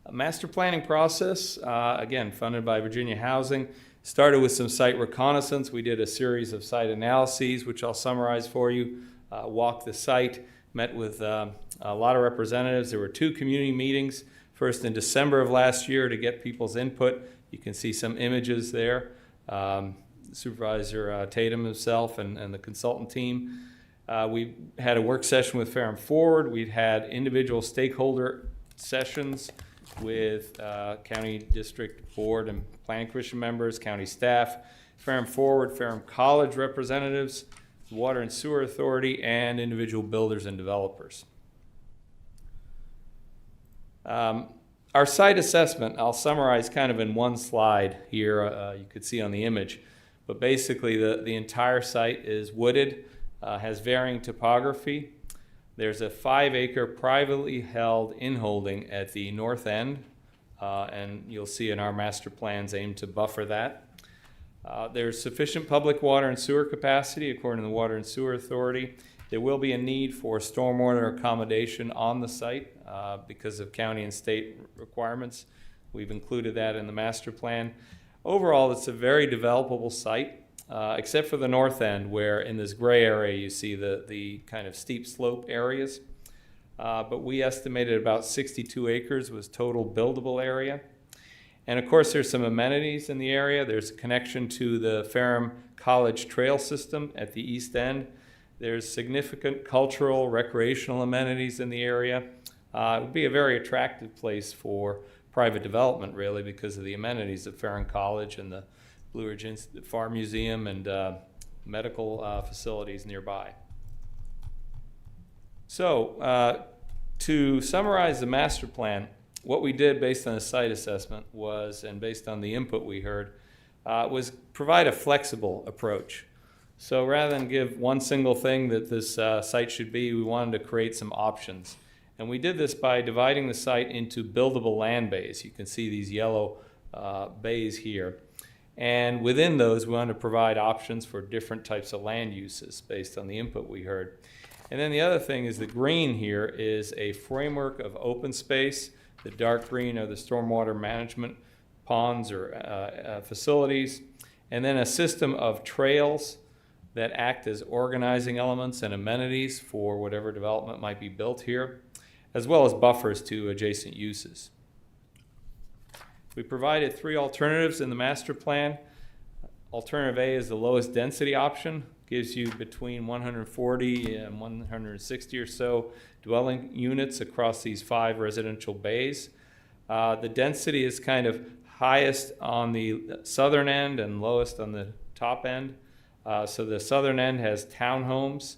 O: A master planning process, again, funded by Virginia Housing, started with some site reconnaissance. We did a series of site analyses, which I'll summarize for you, walked the site, met with a lot of representatives. There were 2 community meetings, first in December of last year to get people's input. You can see some images there. Supervisor Tatum himself and the consultant team. We had a work session with Ferrum Forward. We've had individual stakeholder sessions with County District Board and Planning Commission members, county staff, Ferrum Forward, Ferrum College representatives, Water and Sewer Authority, and individual builders and developers. Our site assessment, I'll summarize kind of in one slide here, you could see on the image, but basically the entire site is wooded, has varying topography. There's a 5-acre privately held inholding at the north end, and you'll see in our master plans aim to buffer that. There's sufficient public water and sewer capacity according to the Water and Sewer Authority. There will be a need for stormwater accommodation on the site because of county and state requirements. We've included that in the master plan. Overall, it's a very developable site, except for the north end, where in this gray area you see the kind of steep slope areas. But we estimated about 62 acres was total buildable area. And of course, there's some amenities in the area. There's a connection to the Ferrum College Trail System at the east end. There's significant cultural, recreational amenities in the area. It would be a very attractive place for private development, really, because of the amenities of Ferrum College and the Blue Ridge Farm Museum and medical facilities nearby. So, to summarize the master plan, what we did based on the site assessment was, and based on the input we heard, was provide a flexible approach. So rather than give one single thing that this site should be, we wanted to create some options. And we did this by dividing the site into buildable land bays. You can see these yellow bays here. And within those, we wanted to provide options for different types of land uses based on the input we heard. And then the other thing is the green here is a framework of open space. The dark green are the stormwater management ponds or facilities. And then a system of trails that act as organizing elements and amenities for whatever development might be built here, as well as buffers to adjacent uses. We provided 3 alternatives in the master plan. Alternative A is the lowest density option, gives you between 140 and 160 or so dwelling units across these 5 residential bays. The density is kind of highest on the southern end and lowest on the top end. So the southern end has townhomes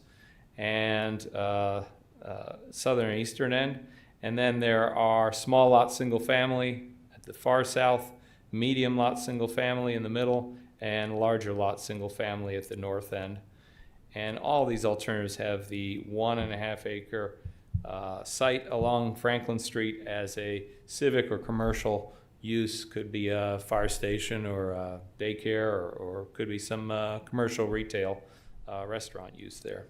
O: and southern and eastern end. And then there are small lot single family at the far south, medium lot single family in the middle, and larger lot single family at the north end. And all these alternatives have the 1.5 acre site along Franklin Street as a civic or commercial use. Could be a fire station or a daycare or could be some commercial retail restaurant use there.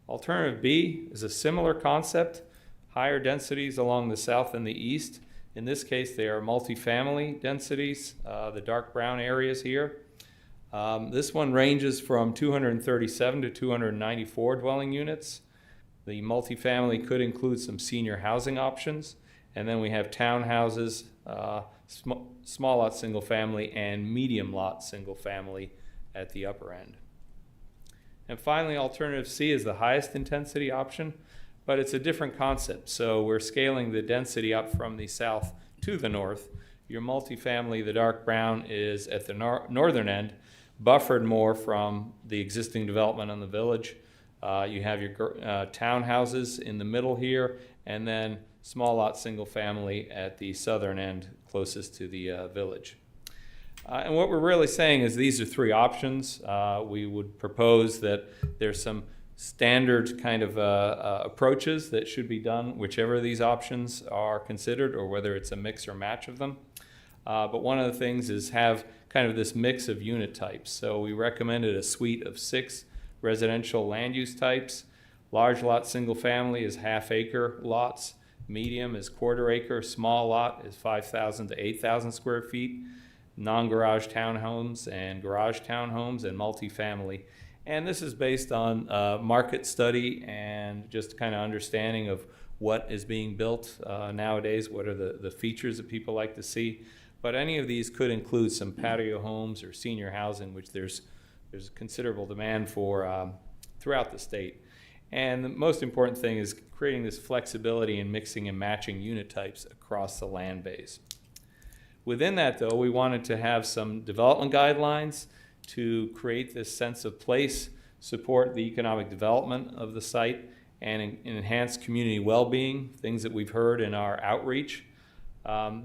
O: Alternative B is a similar concept, higher densities along the south and the east. In this case, they are multifamily densities, the dark brown areas here. This one ranges from 237 to 294 dwelling units. The multifamily could include some senior housing options. And then we have townhouses, small lot single family, and medium lot single family at the upper end. And finally, alternative C is the highest intensity option, but it's a different concept. So we're scaling the density up from the south to the north. Your multifamily, the dark brown, is at the northern end, buffered more from the existing development on the village. You have your townhouses in the middle here, and then small lot single family at the southern end closest to the village. And what we're really saying is these are 3 options. We would propose that there's some standard kind of approaches that should be done, whichever of these options are considered, or whether it's a mix or match of them. But one of the things is have kind of this mix of unit types. So we recommended a suite of 6 residential land use types. Large lot single family is 1/2 acre lots. Medium is 1/4 acre. Small lot is 5,000 to 8,000 square feet. Non-garage townhomes and garage townhomes and multifamily. And this is based on market study and just kind of understanding of what is being built nowadays, what are the features that people like to see. But any of these could include some patio homes or senior housing, which there's considerable demand for throughout the state. And the most important thing is creating this flexibility in mixing and matching unit types across the land base. Within that, though, we wanted to have some development guidelines to create this sense of place, support the economic development of the site, and enhance community well-being, things that we've heard in our outreach.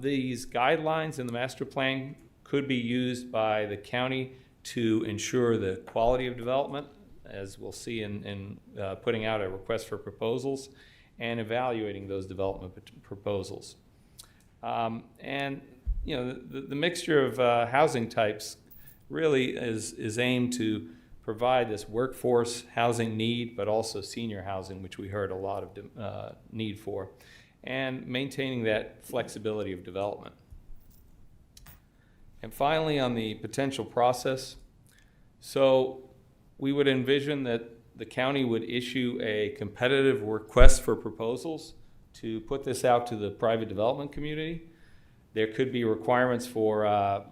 O: These guidelines in the master plan could be used by the county to ensure the quality of development, as we'll see in putting out a request for proposals and evaluating those development proposals. And you know, the mixture of housing types really is aimed to provide this workforce housing need, but also senior housing, which we heard a lot of need for, and maintaining that flexibility of development. And finally, on the potential process, so we would envision that the county would issue a competitive request for proposals to put this out to the private development community. There could be requirements for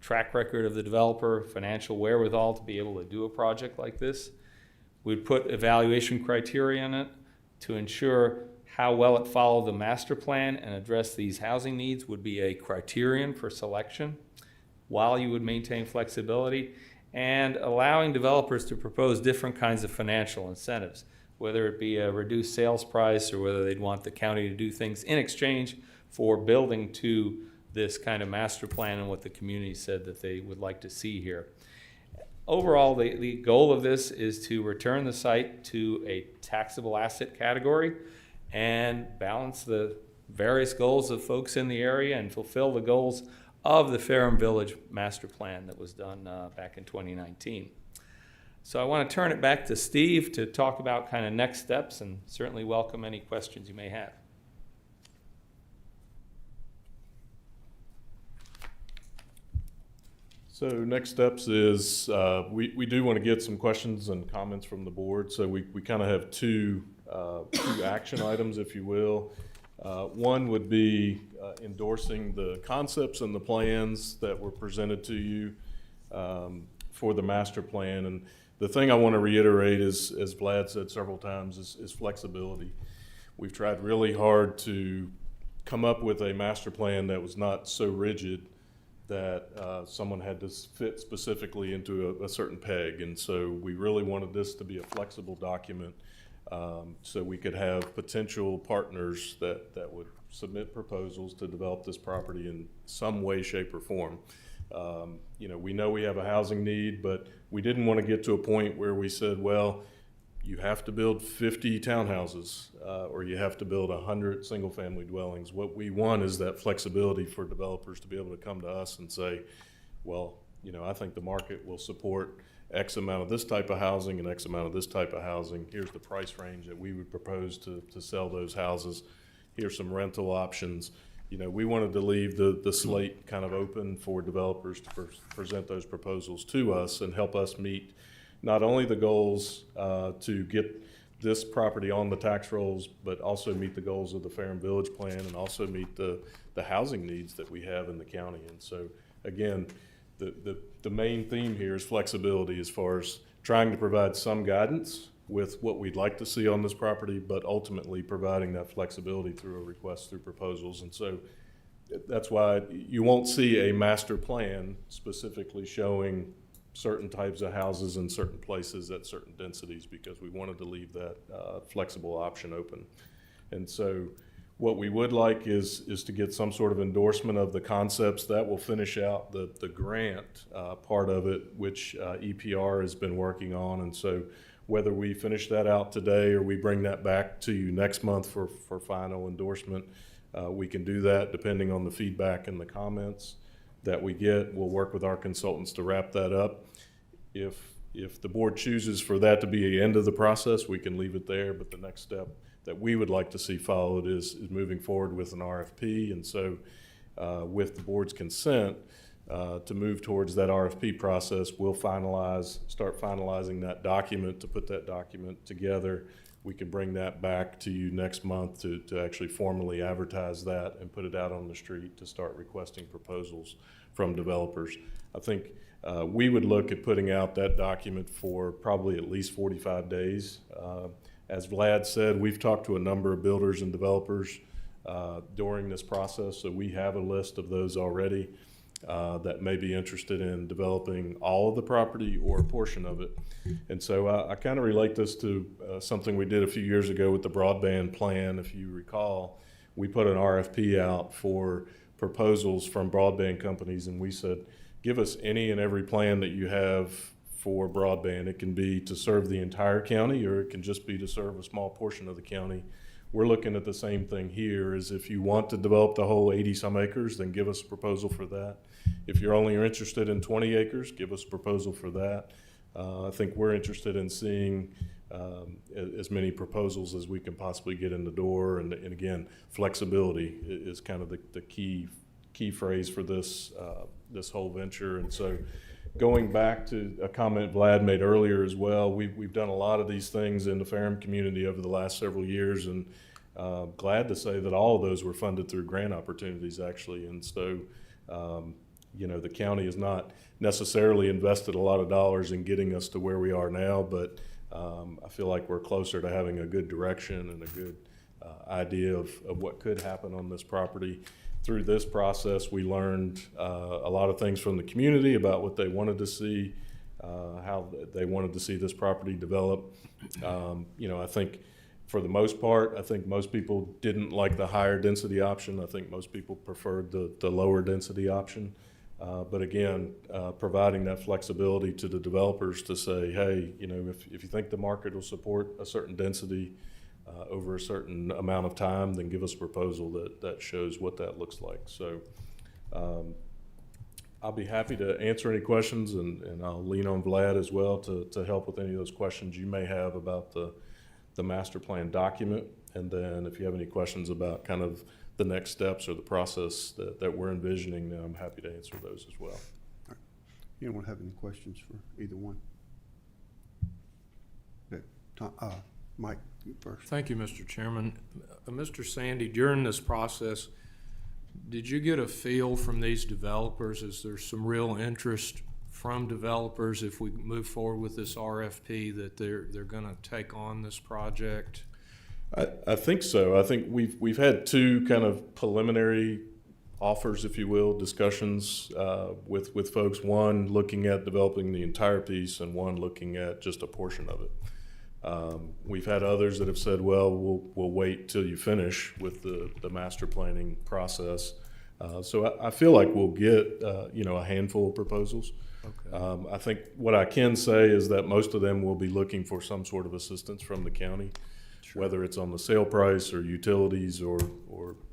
O: track record of the developer, financial wherewithal to be able to do a project like this. We'd put evaluation criteria in it to ensure how well it followed the master plan and address these housing needs would be a criterion for selection, while you would maintain flexibility, and allowing developers to propose different kinds of financial incentives, whether it be a reduced sales price or whether they'd want the county to do things in exchange for building to this kind of master plan and what the community said that they would like to see here. Overall, the goal of this is to return the site to a taxable asset category and balance the various goals of folks in the area and fulfill the goals of the Ferrum Village master plan that was done back in 2019. So I want to turn it back to Steve to talk about kind of next steps, and certainly welcome any questions you may have.
K: So next steps is we do want to get some questions and comments from the board. So we kind of have two action items, if you will. One would be endorsing the concepts and the plans that were presented to you for the master plan. And the thing I want to reiterate is, as Vlad said several times, is flexibility. We've tried really hard to come up with a master plan that was not so rigid that someone had to fit specifically into a certain peg. And so we really wanted this to be a flexible document so we could have potential partners that would submit proposals to develop this property in some way, shape, or form. You know we have a housing need, but we didn't want to get to a point where we said, well, you have to build 50 townhouses or you have to build 100 single-family dwellings. What we want is that flexibility for developers to be able to come to us and say, well, you know, I think the market will support X amount of this type of housing and X amount of this type of housing. Here's the price range that we would propose to sell those houses. Here's some rental options. You know, we wanted to leave the slate kind of open for developers to present those proposals to us and help us meet not only the goals to get this property on the tax rolls, but also meet the goals of the Ferrum Village Plan and also meet the housing needs that we have in the county. And so, again, the main theme here is flexibility as far as trying to provide some guidance with what we'd like to see on this property, but ultimately providing that flexibility through a request through proposals. And so that's why you won't see a master plan specifically showing certain types of houses in certain places at certain densities, because we wanted to leave that flexible option open. And so what we would like is to get some sort of endorsement of the concepts that will finish out the grant part of it, which EPR has been working on. And so whether we finish that out today or we bring that back to you next month for final endorsement, we can do that depending on the feedback and the comments that we get. We'll work with our consultants to wrap that up. If the board chooses for that to be the end of the process, we can leave it there. But the next step that we would like to see followed is moving forward with an RFP. And so with the board's consent to move towards that RFP process, we'll start finalizing that document to put that document together
C: we can bring that back to you next month to actually formally advertise that and put it out on the street to start requesting proposals from developers. I think we would look at putting out that document for probably at least 45 days. As Vlad said, we've talked to a number of builders and developers during this process, so we have a list of those already that may be interested in developing all of the property or a portion of it. And so I kind of relate this to something we did a few years ago with the broadband plan. If you recall, we put an RFP out for proposals from broadband companies, and we said, give us any and every plan that you have for broadband. It can be to serve the entire county, or it can just be to serve a small portion of the county. We're looking at the same thing here, is if you want to develop the whole 80-some acres, then give us a proposal for that. If you're only interested in 20 acres, give us a proposal for that. I think we're interested in seeing as many proposals as we can possibly get in the door. And again, flexibility is kind of the key phrase for this, this whole venture. And so going back to a comment Vlad made earlier as well, we've done a lot of these things in the Ferrum community over the last several years, and glad to say that all of those were funded through grant opportunities, actually. And so, you know, the county has not necessarily invested a lot of dollars in getting us to where we are now, but I feel like we're closer to having a good direction and a good idea of what could happen on this property. Through this process, we learned a lot of things from the community about what they wanted to see, how they wanted to see this property develop. You know, I think for the most part, I think most people didn't like the higher density option. I think most people preferred the lower density option. But again, providing that flexibility to the developers to say, hey, you know, if you think the market will support a certain density over a certain amount of time, then give us a proposal that shows what that looks like. So I'll be happy to answer any questions, and I'll lean on Vlad as well to help with any of those questions you may have about the master plan document. And then if you have any questions about kind of the next steps or the process that we're envisioning, then I'm happy to answer those as well.
A: Right. Anyone have any questions for either one? Okay. Mike, you first.
B: Thank you, Mr. Chairman. Mr. Sandy, during this process, did you get a feel from these developers? Is there some real interest from developers if we move forward with this RFP that they're going to take on this project?
C: I think so. I think we've had two kind of preliminary offers, if you will, discussions with folks. One looking at developing the entire piece, and one looking at just a portion of it. We've had others that have said, well, we'll wait till you finish with the master planning process. So I feel like we'll get you know, a handful of proposals. Okay. I think what I can say is that most of them will be looking for some sort of assistance from the county. Sure. Whether it's on the sale price or utilities or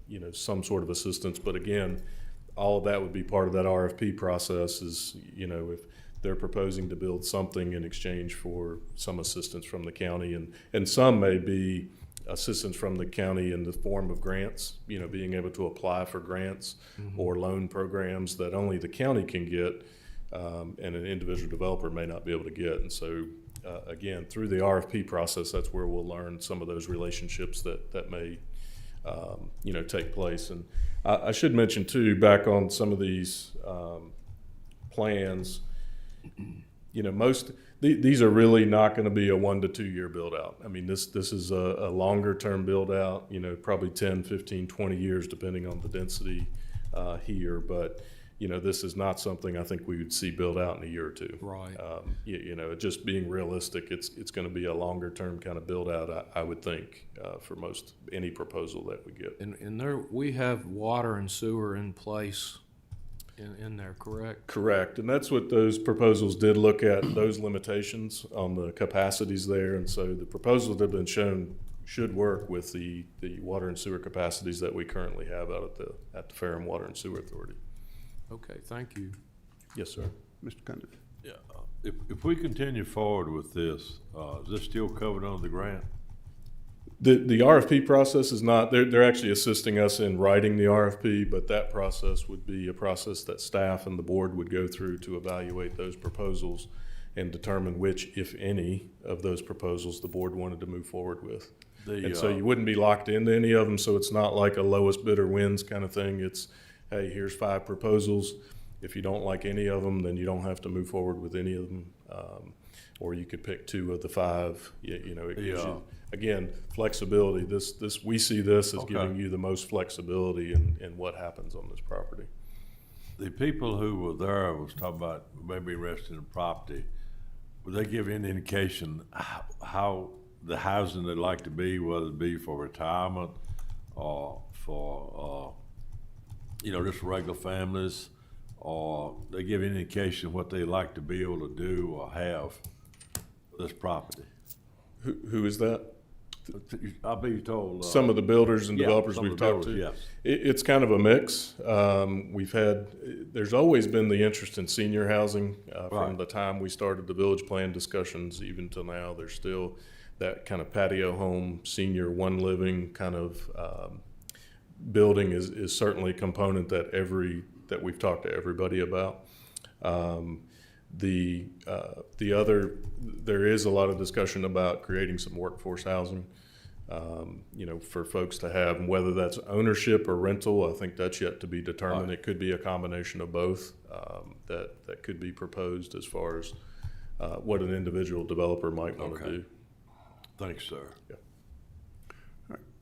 C: you know, some sort of assistance. But again, all of that would be part of that RFP process. Is, you know, if they're proposing to build something in exchange for some assistance from the county, and some may be assistance from the county in the form of grants, you know, being able to apply for grants or loan programs that only the county can get, and an individual developer may not be able to get. And so again, through the RFP process, that's where we'll learn some of those relationships that may you know, take place. And I should mention too, back on some of these plans, you know, these are really not going to be a 1 to 2 year build out. I mean, this is a longer term build out, you know, probably 10, 15, 20 years, depending on the density here. But, you know, this is not something I think we would see build out in a year or two. Right. You know, just being realistic, it's going to be a longer term kind of build out, I would think, for any proposal that we get.
B: And there, we have water and sewer in place in there, correct?
C: Correct, and that's what those proposals did look at, those limitations on the capacities there. And so the proposals that have been shown should work with the water and sewer capacities that we currently have out at the Ferrum Water and Sewer Authority.
B: Okay, thank you.
C: Yes, sir.
A: Mr. Cundiff.
N: Yeah, if we continue forward with this, is this still covered under the grant?
C: The RFP process is not. They're actually assisting us in writing the RFP, but that process would be a process that staff and the board would go through to evaluate those proposals.
K: and determine which, if any, of those proposals the board wanted to move forward with. And so
N: The,
K: you wouldn't be locked into any of them, so it's not like a lowest bidder wins kind of thing. It's, hey, here's 5 proposals. If you don't like any of them, then you don't have to move forward with any of them. Or you could pick 2 of the 5, you know, it gives
N: Yeah.
K: you, again, flexibility. We see this as
N: Okay.
K: giving you the most flexibility in what happens on this property.
N: the people who were there was talking about maybe resting in property. Would they give any indication how the housing they'd like to be, whether it be for retirement or for, you know, just regular families? Or they give any indication what they'd like to be able to do or have with this property?
K: Who is that?
N: I'll be told.
K: Some of the builders and
N: yeah,
K: developers
N: some of
K: we've
N: the
K: talked to.
N: builders, yes.
K: It's kind of a mix. There's always been the interest in senior housing from
N: Right.
K: the time we started the village plan discussions, even till now. There's still that kind of patio home, senior one living kind of building is certainly a component that we've talked to everybody about. There is a lot of discussion about creating some workforce housing, you know, for folks to have, and whether that's ownership or rental, I think that's yet to be determined.
N: Right.
K: It could be a combination of both, that could be proposed as far as, what an individual developer might want to
N: Okay.
K: do.
N: Thanks, sir.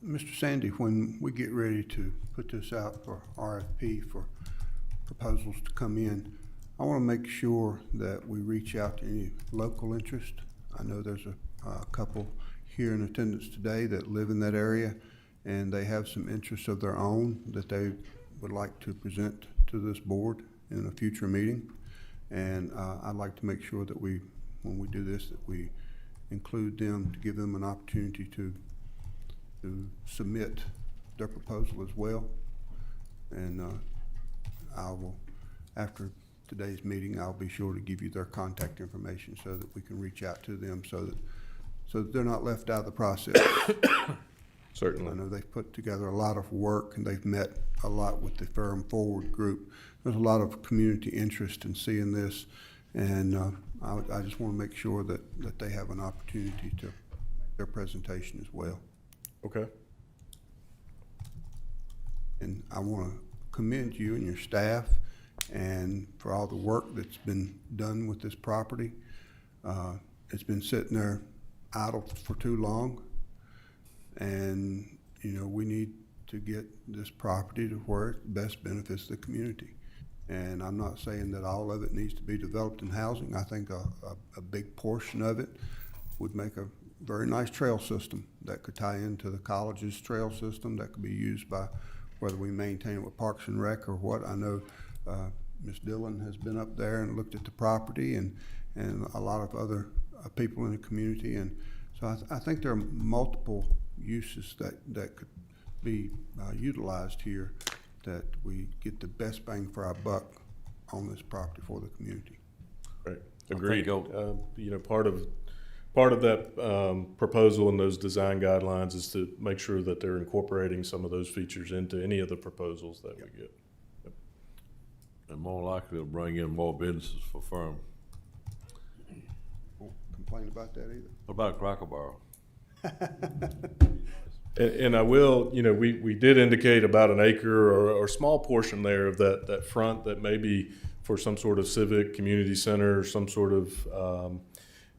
A: Mr. Sandy, when we get ready to put this out for RFP for proposals to come in, I want to make sure that we reach out to any local interest. I know there's a couple here in attendance today that live in that area, and they have some interests of their own that they would like to present to this board in a future meeting. And I'd like to make sure that when we do this, that we include them to give them an opportunity to submit their proposal as well. And I will, after today's meeting, I'll be sure to give you their contact information so that we can reach out to them so that they're not left out of the process.
K: Certainly.
A: I know they've put together a lot of work and they've met a lot with the Firm Forward group. There's a lot of community interest in seeing this, and I just want to make sure that they have an opportunity to make their presentation as well.
K: Okay.
A: And I want to commend you and your staff and for all the work that's been done with this property. It's been sitting there idle for too long, and you know, we need to get this property to where it best benefits the community. And I'm not saying that all of it needs to be developed in housing. I think a big portion of it would make a very nice trail system that could tie into the college's trail system that could be used by whether we maintain it with Parks and Rec or what. I know Ms. Dillon has been up there and looked at the property, and a lot of other people in the community. And so I think there are multiple uses that could be utilized here, that we get the best bang for our buck on this property for the community.
K: Right. Agreed.
N: think
K: You know, part of that proposal and those design guidelines is to make sure that they're incorporating some of those features into any of the proposals that we get. Yep.
N: And more likely to bring in more businesses for firm.
A: Won't complain about that either.
N: What about Cracker Barrel?
K: And I will, you know, we did indicate about an acre or a small portion there of that front that may be for some sort of civic community center or some sort of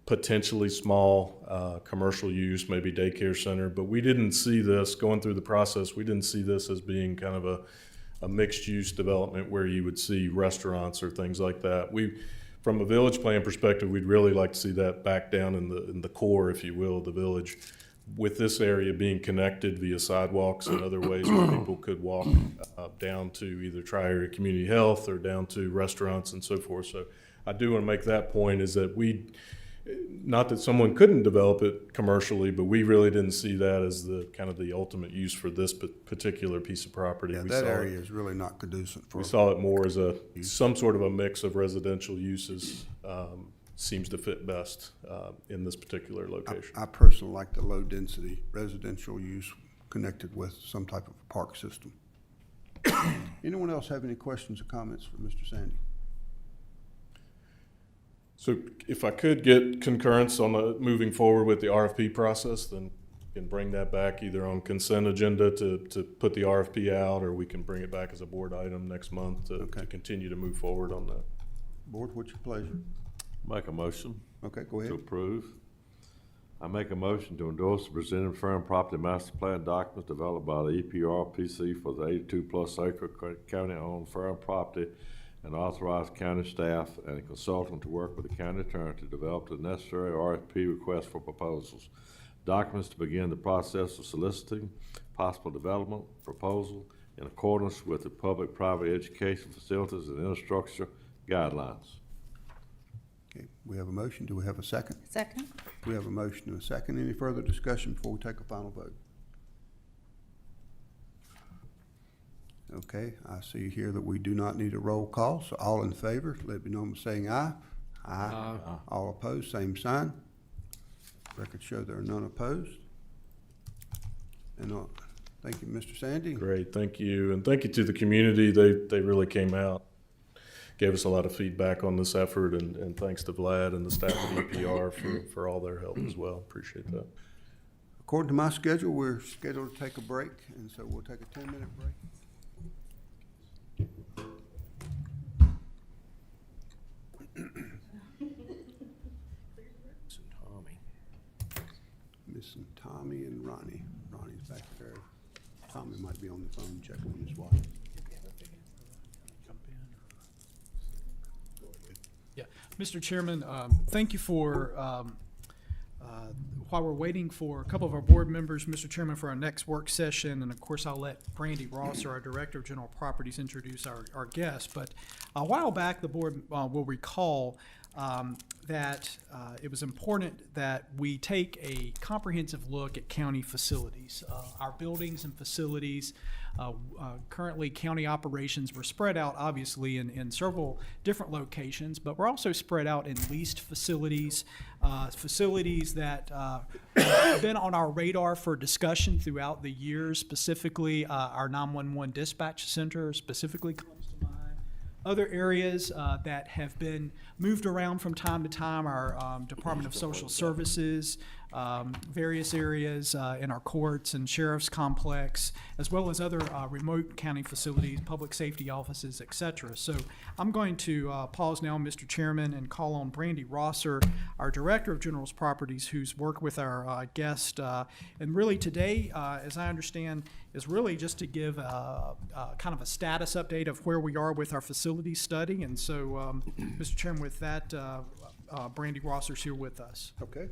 K: potentially small commercial use, maybe daycare center. But we didn't see this, going through the process, we didn't see this as being kind of a mixed use development where you would see restaurants or things like that. From a village plan perspective, we'd really like to see that back down in the core, if you will, of the village, with this area being connected via sidewalks and other ways where people could walk down to either Tri-Area Community Health or down to restaurants and so forth. So I do want to make that point, is that not that someone couldn't develop it commercially, but we really didn't see that as the kind of the ultimate use for this particular piece of property.
A: Yeah,
K: We
A: that
K: saw
A: area is really not conducive for.
K: We saw it more as some sort of a mix of residential uses. Seems to fit best in this particular location.
A: I personally like the low-density residential use connected with some type of park system. Anyone else have any questions or comments for Mr. Sandy?
K: So if I could get concurrence on the moving forward with the RFP process, then we can bring that back either on consent agenda to put the RFP out, or we can bring it back as a board item next month to continue to move forward on that.
A: Board, what's your pleasure?
N: Make a motion
A: Okay, go
N: to
A: ahead.
N: approve. I make a motion to endorse the presented firm property master plan documents developed by the EPRPC for the 82-plus acre county-owned firm property, and authorize county staff and a consultant to work with the county attorney to develop the necessary RFP requests for proposals. Documents to begin the process of soliciting possible development proposal in accordance with the public-private education facilities and infrastructure guidelines.
A: Okay, we have a motion. Do we have a second?
E: Second?
A: We have a motion and a second. Any further discussion before we take a final vote? Okay, I see here that we do not need a roll call, so all in favor, let me know by saying aye. Aye. All opposed, same sign. Records show there are none opposed. And thank you, Mr. Sandy.
K: Great, thank you. And thank you to the community. They really came out, gave us a lot of feedback on this effort, and thanks to Vlad and the staff at EPR for all their help as well. Appreciate that.
A: According to my schedule, we're scheduled to take a break, and so we'll take a 10-minute break. Missing Tommy and Ronnie. Ronnie's back there. Tommy might be on the phone checking on his wife.
M: Yeah, Mr. Chairman, thank you for, while we're waiting for a couple of our board members, Mr. Chairman, for our next work session, and of course I'll let Brandy Rosser, our Director of General Properties, introduce our guest, but a while back the board will recall that it was important that we take a comprehensive look at county facilities. Our buildings and facilities, currently county operations, were spread out obviously in several different locations, but we're also spread out in leased facilities, facilities that have been on our radar for discussion throughout the years, specifically our 911 dispatch center specifically comes to mind. Other areas that have been moved around from time to time are Department of Social Services, various areas in our courts and sheriff's complex, as well as other remote county facilities, public safety offices, etc. So I'm going to pause now, Mr. Chairman, and call on Brandy Rosser, our Director of General Properties, who's worked with our guest. And really today, as I understand, is really just to give kind of a status update of where we are with our facility study. And so, Mr. Chairman, with that, Brandy Rosser's here with us.
A: Okay.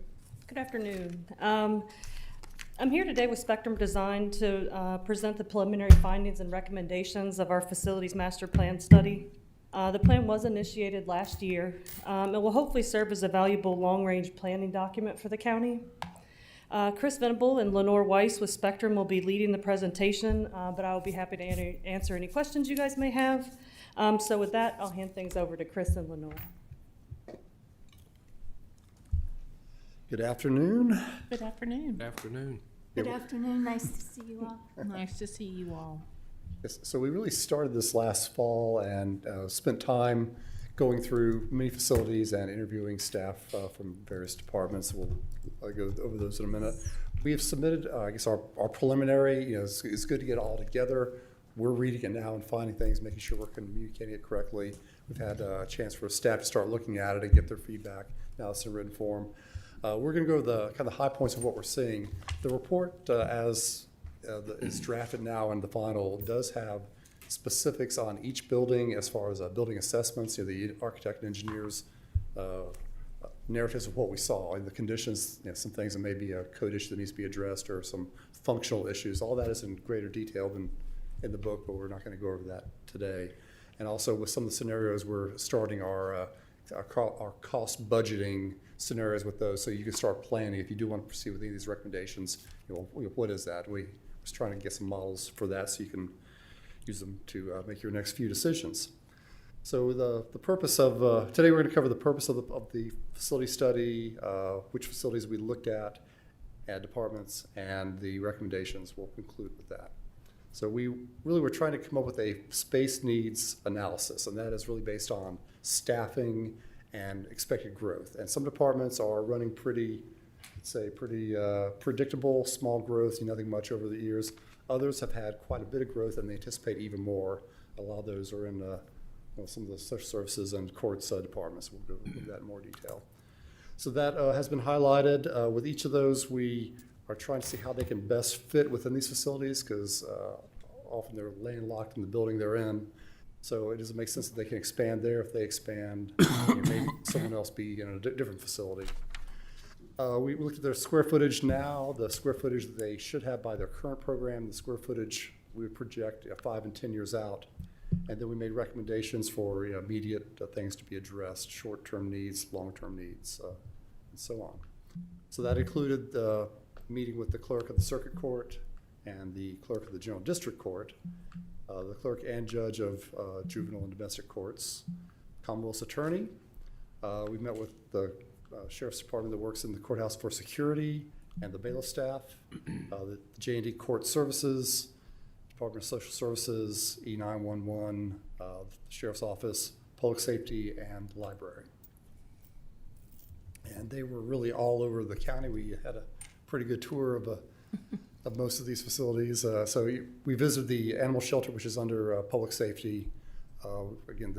P: Good afternoon. I'm here today with Spectrum Design to present the preliminary findings and recommendations of our facilities master plan study. The plan was initiated last year. It will hopefully serve as a valuable long-range planning document for the county. Chris Venable and Lenore Weiss with Spectrum will be leading the presentation, but I will be happy to answer any questions you guys may have. So with that, I'll hand things over to Chris and Lenore.
Q: Good afternoon.
E: Good afternoon.
B: Good afternoon.
F: Good afternoon, nice to see you all.
E: Nice to see you all.
Q: Yes, so we really started this last fall and spent time going through many facilities and interviewing staff from various departments. We'll go over those in a minute. We have submitted, I guess, our preliminary. It's good to get it all together. We're reading it now and finding things, making sure we're communicating it correctly. We've had a chance for staff to start looking at it and get their feedback. Now it's in written form. We're going to go over the kind of high points of what we're seeing. The report, as is drafted now and the final, does have specifics on each building as far as building assessments, the architect and engineers' narratives of what we saw, and the conditions, some things that may be a code issue that needs to be addressed or some functional issues. All that is in greater detail than in the book, but we're not going to go over that today. And also with some of the scenarios, we're starting our cost budgeting scenarios with those, so you can start planning if you do want to proceed with any of these recommendations. What is that? We're just trying to get some models for that so you can use them to make your next few decisions. So the purpose of today, we're going to cover the purpose of the facility study, which facilities we looked at departments, and the recommendations. We'll conclude with that. So we really were trying to come up with a space needs analysis, and that is really based on staffing and expected growth. And some departments are running pretty predictable, small growth, nothing much over the years. Others have had quite a bit of growth, and they anticipate even more. A lot of those are in some of the social services and courts departments. We'll go into that in more detail. So that has been highlighted. With each of those, we are trying to see how they can best fit within these facilities, because often they're landlocked in the building they're in. So it doesn't make sense that they can expand there. If they expand, maybe someone else be in a different facility. We looked at their square footage now, the square footage that they should have by their current program, the square footage we would project 5 and 10 years out. And then we made recommendations for immediate things to be addressed, short-term needs, long-term needs, and so on. So that included the meeting with the clerk of the circuit court and the clerk of the general district court, the clerk and judge of juvenile and domestic courts, Commonwealth's attorney. We met with the Sheriff's Department that works in the courthouse for security and the bailiff staff, the J&D Court Services, Department of Social Services, E911, the Sheriff's Office, Public Safety, and Library. And they were really all over the county. We had a pretty good tour of most of these facilities. So we visited the animal shelter, which is under Public Safety. Again,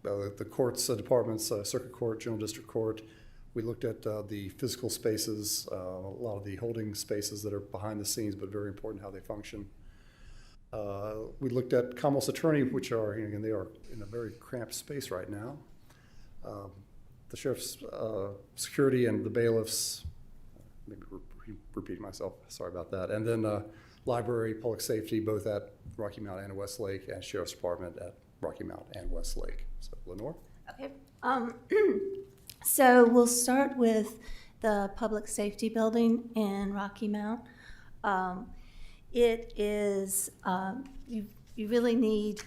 Q: the courts departments, Circuit Court, General District Court. We looked at the physical spaces, a lot of the holding spaces that are behind the scenes, but very important how they function. We looked at Commonwealth's attorney, which are, again, they are in a very cramped space right now. The sheriff's security and the bailiffs, maybe repeating myself, sorry about that. And then library, public safety, both at Rocky Mount and Westlake, and Sheriff's Department at Rocky Mount and Westlake. So, Lenore?
F: Okay. So we'll start with the public safety building in Rocky Mount. It is, you really need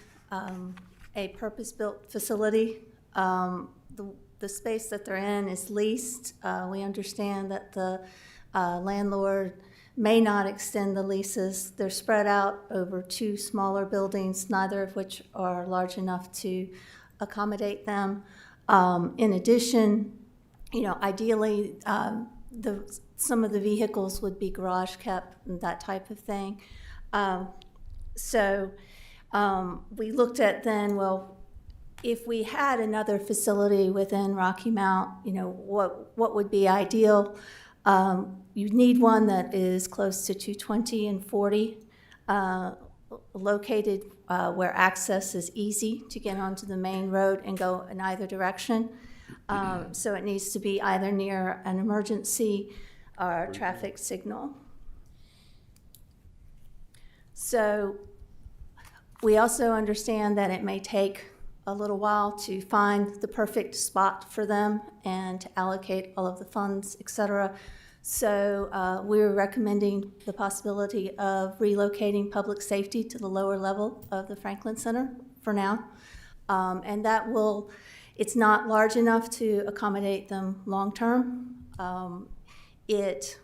F: a purpose-built facility. The space that they're in is leased. We understand that the landlord may not extend the leases. They're spread out over 2 smaller buildings, neither of which are large enough to accommodate them. In addition, ideally, some of the vehicles would be garage kept and that type of thing. So we looked at then, well, if we had another facility within Rocky Mount, what would be ideal? You need one that is close to 220 and 40, located where access is easy to get onto the main road and go in either direction. So it needs to be either near an emergency or traffic signal. So we also understand that it may take a little while to find the perfect spot for them and to allocate all of the funds, et cetera. So we're recommending the possibility of relocating public safety to the lower level of the Franklin Center for now. And that will, it's not large enough to accommodate them long-term. It's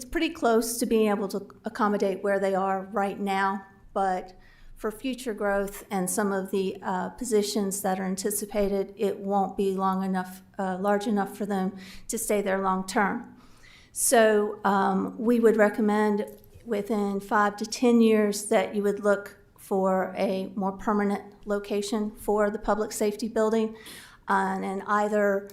F: pretty close to being able to accommodate where they are right now, but for future growth and some of the positions that are anticipated, it won't be large enough for them to stay there long term. So we would recommend within 5 to 10 years that you would look for a more permanent location for the public safety building, and either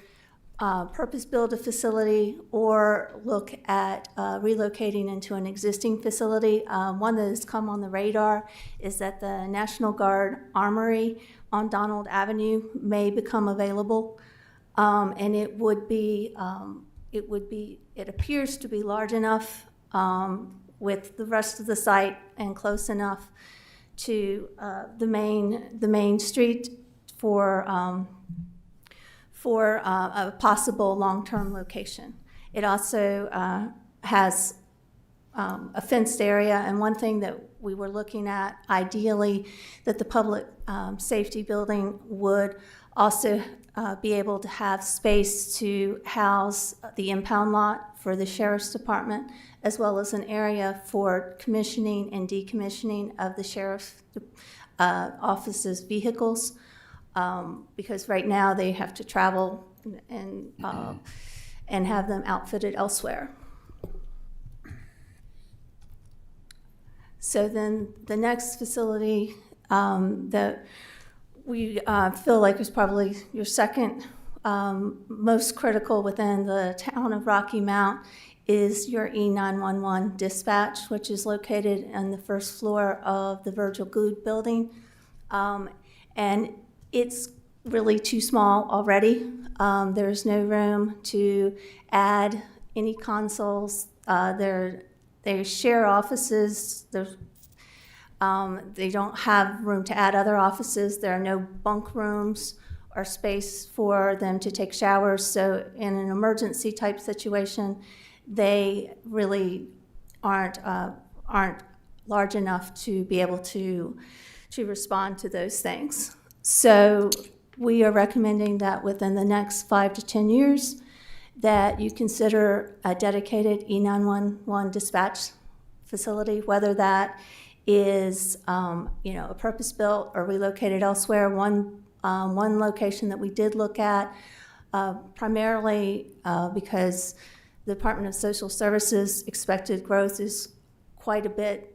F: purpose-build a facility or look at relocating into an existing facility. One that has come on the radar is that the National Guard Armory on Donald Avenue may become available, and it appears to be large enough with the rest of the site and close enough to the main street for a possible long-term location. It also has a fenced area, and one thing that we were looking at, ideally, that the public safety building would also be able to have space to house the impound lot for the Sheriff's Department, as well as an area for commissioning and decommissioning of the Sheriff's Office's vehicles. because right now they have to travel and have them outfitted elsewhere. So then the next facility that we feel like is probably your second most critical within the town of Rocky Mount is your E911 dispatch, which is located on the first floor of the Virgil Good building. And it's really too small already. There's no room to add any consoles. They share offices. They don't have room to add other offices. There are no bunk rooms or space for them to take showers. So in an emergency type situation, they really aren't large enough to be able to respond to those things. So we are recommending that within the next 5 to 10 years that you consider a dedicated E911 dispatch facility, whether that is a purpose-built or relocated elsewhere. One location that we did look at, primarily because the Department of Social Services expected growth is quite a bit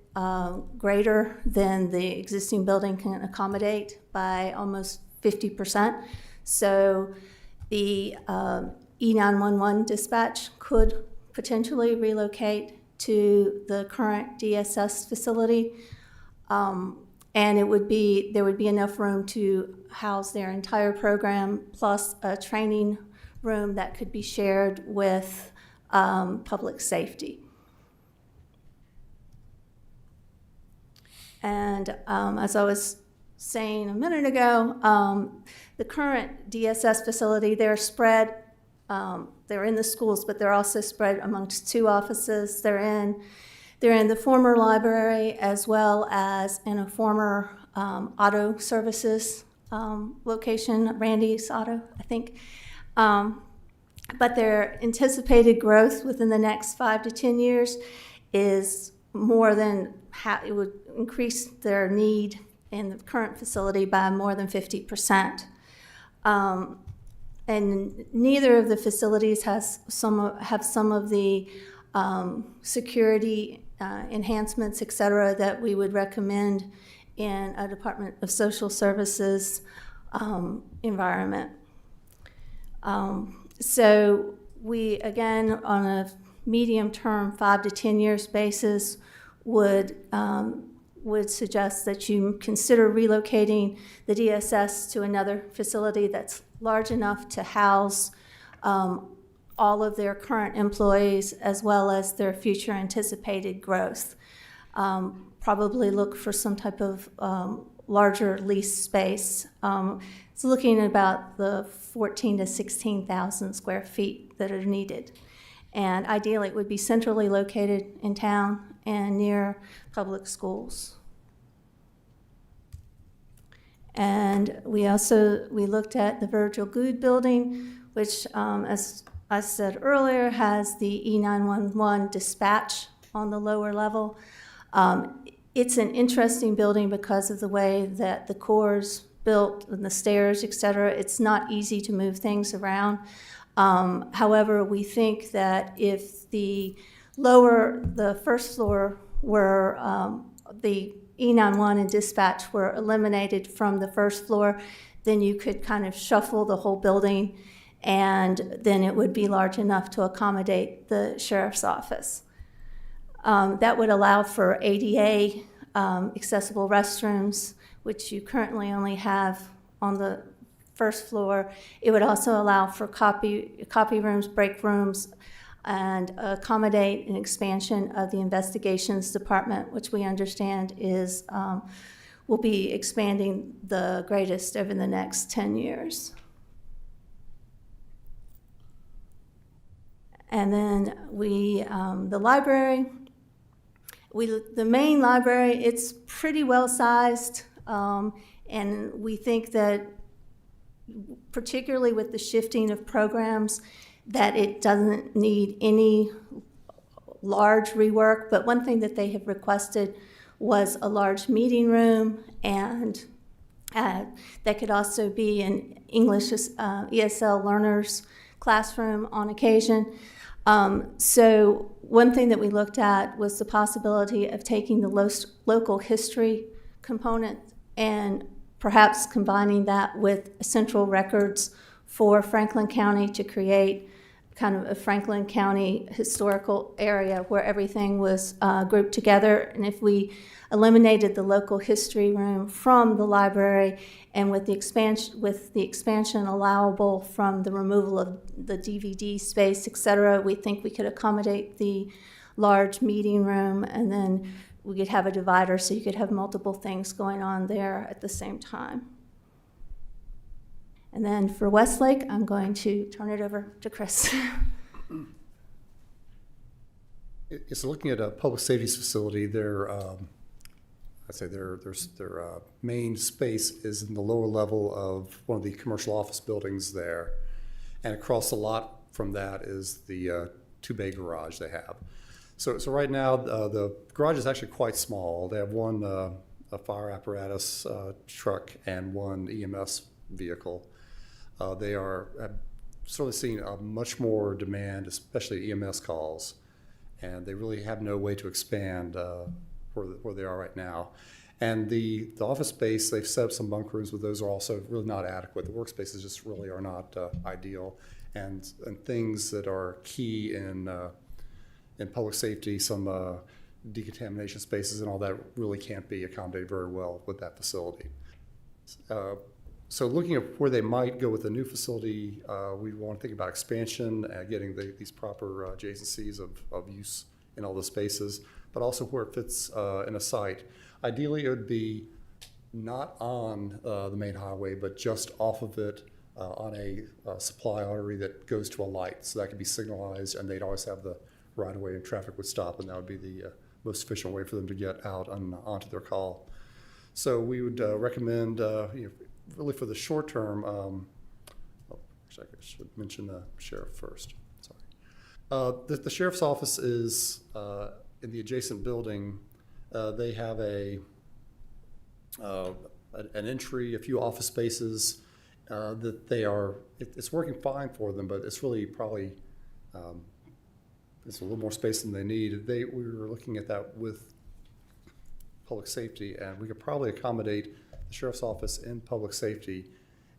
F: greater than the existing building can accommodate by almost 50%. So the E911 dispatch could potentially relocate to the current DSS facility, and there would be enough room to house their entire program plus a training room that could be shared with public safety. And as I was saying a minute ago, the current DSS facility, they're spread, they're in the schools, but they're also spread amongst 2 offices. They're in the former library as well as in a former auto services location, Randy's Auto, I think. But their anticipated growth within the next 5 to 10 years is more than it would increase their need in the current facility by more than 50%. And neither of the facilities have some of the security enhancements, et cetera, that we would recommend in a Department of Social Services environment. So we, again, on a medium-term 5 to 10 years basis, would suggest that you consider relocating the DSS to another facility that's large enough to house all of their current employees as well as their future anticipated growth. Probably look for some type of larger lease space. It's looking at about the 14,000 to 16,000 square feet that are needed. And ideally, it would be centrally located in town and near public schools. And we looked at the Virgil Good building, which, as I said earlier, has the E911 dispatch on the lower level. It's an interesting building because of the way that the core is built and the stairs, et cetera. It's not easy to move things around. However, we think that if the first floor were the E911 and dispatch were eliminated from the first floor, then you could kind of shuffle the whole building, and then it would be large enough to accommodate the sheriff's office. That would allow for ADA accessible restrooms, which you currently only have on the first floor. It would also allow for copy rooms, break rooms, and accommodate an expansion of the investigations department, which we understand is will be expanding the greatest over the next 10 years. And then the library, the main library, it's pretty well sized, and we think that particularly with the shifting of programs, that it doesn't need any large rework. But one thing that they have requested was a large meeting room and That could also be an English ESL learners classroom on occasion. So one thing that we looked at was the possibility of taking the local history component and perhaps combining that with central records for Franklin County to create kind of a Franklin County historical area where everything was grouped together. And if we eliminated the local history room from the library, and with the expansion allowable from the removal of the DVD space, et cetera, we think we could accommodate the large meeting room, and then we could have a divider so you could have multiple things going on there at the same time. And then for Westlake, I'm going to turn it over to Chris.
Q: It's looking at a public safety facility. I'd say their main space is in the lower level of one of the commercial office buildings there, and across the lot from that is the two-bay garage they have. So right now the garage is actually quite small. They have one a fire apparatus truck and one EMS vehicle. They have certainly seen a much more demand, especially EMS calls, and they really have no way to expand where they are right now. And the office space, they've set up some bunk rooms, but those are also really not adequate. The workspaces just really are not ideal. And things that are key in public safety, some decontamination spaces and all that really can't be accommodated very well with that facility. So looking at where they might go with the new facility, we want to think about expansion, getting these proper adjacencies of use in all the spaces, but also where it fits in a site. Ideally, it would be not on the main highway, but just off of it on a supply artery that goes to a light. So that could be signalized, and they'd always have the right-of-way and traffic would stop, and that would be the most efficient way for them to get out onto their call. So we would recommend, really for the short term, actually I should mention the sheriff first. Sorry. The sheriff's office is in the adjacent building. They have an entry, a few office spaces that it's working fine for them, but it's really probably it's a little more space than they need. We were looking at that with public safety, and we could probably accommodate the sheriff's office in public safety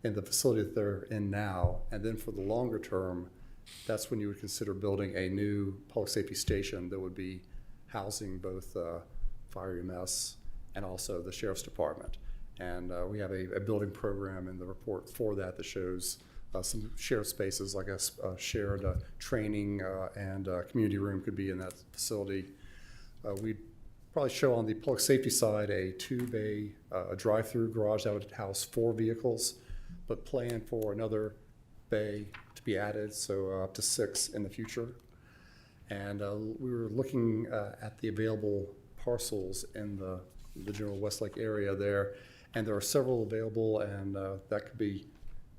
Q: in the facility that they're in now. And then for the longer term, that's when you would consider building a new public safety station that would be housing both fire EMS and also the sheriff's department. And we have a building program in the report for that shows some shared spaces, like a shared training and community room could be in that facility. We'd probably show on the public safety side a two-bay drive-through garage that would house 4 vehicles, but plan for another bay to be added, so up to 6 in the future. And we were looking at the available parcels in the general Westlake area there, and there are several available, and that could be,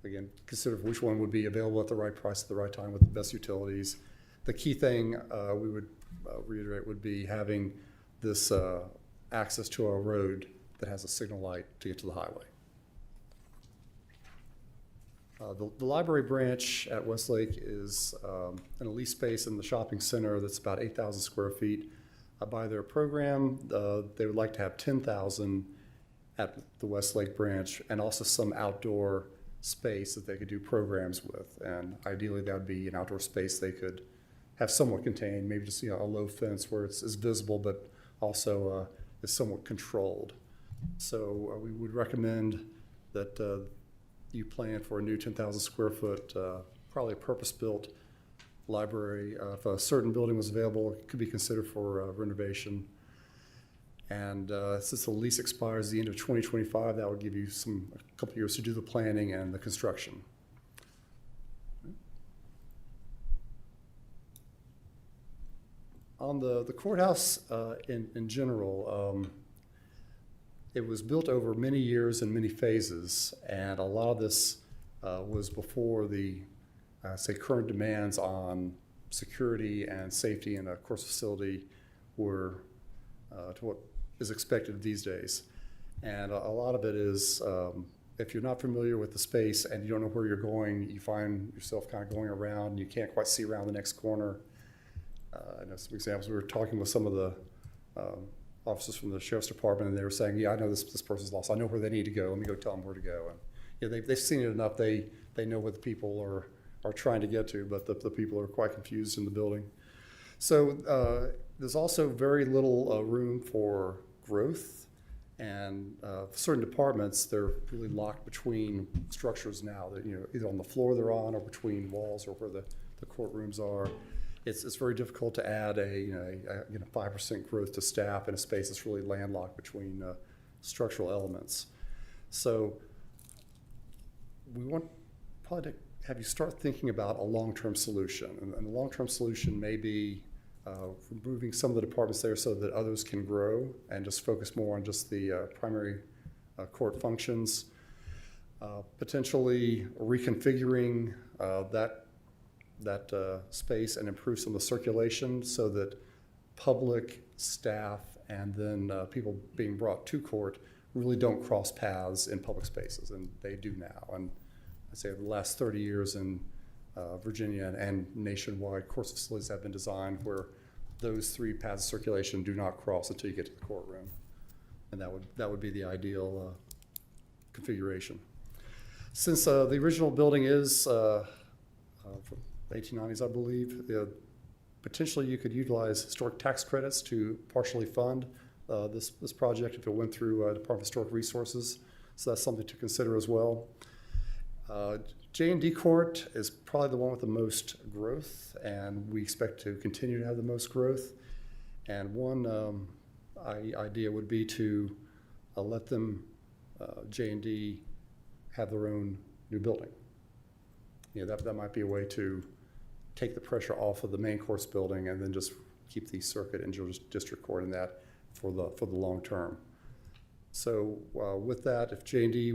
Q: again, consider which one would be available at the right price at the right time with the best utilities. The key thing we would reiterate would be having this access to a road that has a signal light to get to the highway. The library branch at Westlake is in a lease space in the shopping center that's about 8,000 square feet. By their program, they would like to have 10,000 at the Westlake branch, and also some outdoor space that they could do programs with. And ideally, that would be an outdoor space they could have somewhat contained, maybe just a low fence where it's visible, but also is somewhat controlled. So we would recommend that you plan for a new 10,000 square foot, probably a purpose-built library. If a certain building was available, it could be considered for renovation. And since the lease expires at the end of 2025, that would give you a couple years to do the planning and the construction. On the courthouse in general, it was built over many years and many phases, and a lot of this was before the current demands on security and safety in a course facility were to what is expected these days. And a lot of it is, if you're not familiar with the space and you don't know where you're going, you find yourself kind of going around and you can't quite see around the next corner. I know some examples. We were talking with some of the officers from the sheriff's department, and they were saying, "Yeah, I know this person's lost. I know where they need to go. Let me go tell them where to go." And yeah, they've seen it enough. They know what the people are trying to get to, but the people are quite confused in the building. So there's also very little room for growth, and certain departments, they're really locked between structures now. That, either on the floor they're on or between walls or where the courtrooms are. It's very difficult to add a 5% growth to staff in a space that's really landlocked between structural elements. So we want probably to have you start thinking about a long-term solution, and the long-term solution may be removing some of the departments there so that others can grow and just focus more on just the primary court functions. Potentially reconfiguring that space and improve some of the circulation so that public, staff, and then people being brought to court really don't cross paths in public spaces, and they do now. And I'd say over the last 30 years in Virginia and nationwide, court facilities have been designed where those three paths of circulation do not cross until you get to the courtroom. And that would be the ideal configuration. Since the original building is from the 1890s, I believe, potentially you could utilize historic tax credits to partially fund this project if it went through Department of Historic Resources. So that's something to consider as well. J&D Court is probably the one with the most growth, and we expect to continue to have the most growth. And one idea would be to let them, J&D, have their own new building. That might be a way to take the pressure off of the main courts building and then just keep the circuit and district court in that for the long term. So with that, if J&D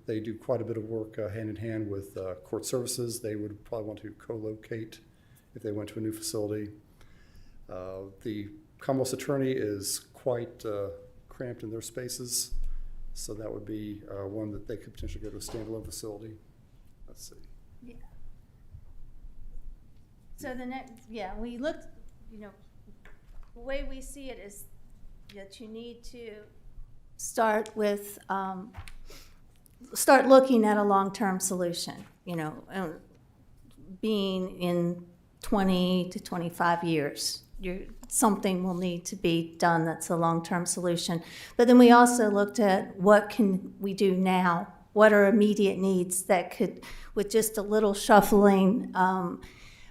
Q: they do quite a bit of work hand in hand with court services, they would probably want to co-locate if they went to a new facility. The Commonwealth's attorney is quite cramped in their spaces, so that would be one that they could potentially go to a standalone facility. Let's see.
F: Yeah. So we looked, the way we see it is that you need to start looking at a long-term solution, being in 20 to 25 years. Something will need to be done that's a long-term solution. But then we also looked at what can we do now? What are immediate needs that could, with just a little shuffling,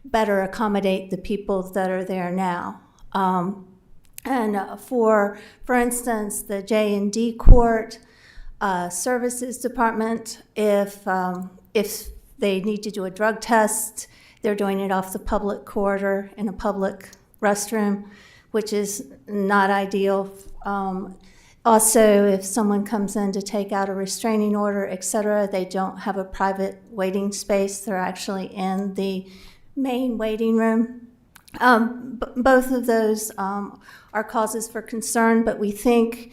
F: better accommodate the people that are there now? And for instance, the J&D Court Services Department, if they need to do a drug test, they're doing it off the public corridor in a public restroom, which is not ideal. Also, if someone comes in to take out a restraining order, et cetera, they don't have a private waiting space. They're actually in the main waiting room. Both of those are causes for concern, but we think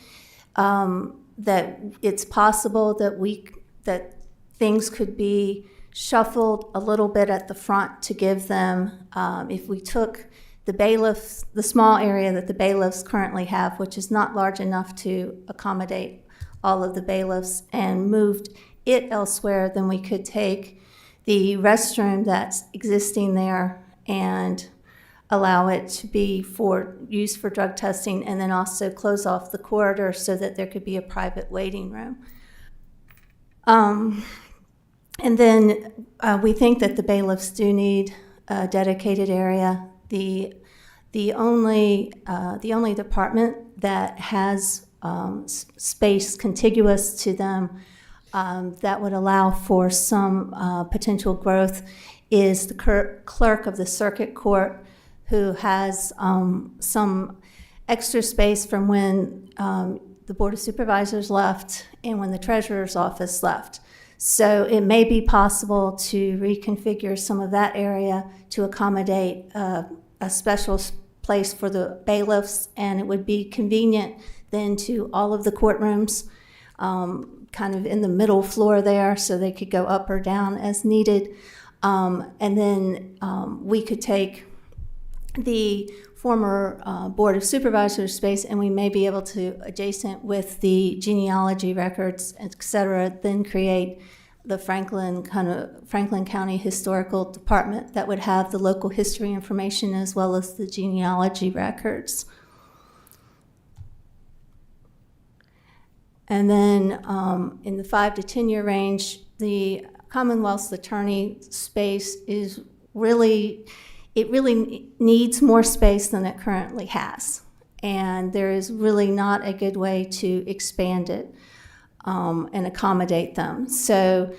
F: that it's possible that things could be shuffled a little bit at the front to give them, if we took the bailiffs, the small area that the bailiffs currently have, which is not large enough to accommodate all of the bailiffs, and moved it elsewhere, then we could take the restroom that's existing there and allow it to be used for drug testing, and then also close off the corridor so that there could be a private waiting room. And then we think that the bailiffs do need a dedicated area. The only department that has space contiguous to them that would allow for some potential growth is the clerk of the circuit court, who has some extra space from when the Board of Supervisors left and when the Treasurer's office left. So it may be possible to reconfigure some of that area to accommodate a special place for the bailiffs, and it would be convenient then to all of the courtrooms. kind of in the middle floor there, so they could go up or down as needed. And then we could take the former Board of Supervisors space, and we may be able to, adjacent with the genealogy records, et cetera, then create the Franklin County Historical Department that would have the local history information as well as the genealogy records. And then in the 5 to 10 year range, the Commonwealth's attorney space is really, it really needs more space than it currently has. And there is really not a good way to expand it and accommodate them. So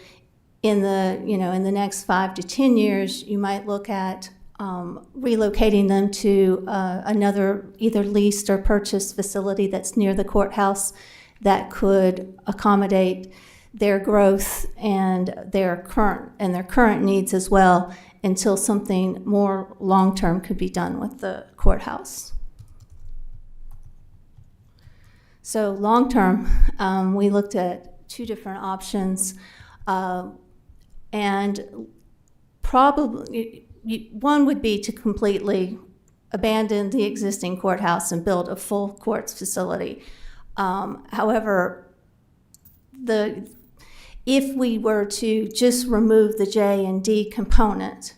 F: in the, in the next 5 to 10 years, you might look at relocating them to another either leased or purchased facility that's near the courthouse that could accommodate their growth and their current needs as well, until something more long-term could be done with the courthouse. So long-term, we looked at 2 different options, and probably one would be to completely abandon the existing courthouse and build a full courts facility. However, if we were to just remove the J&D component,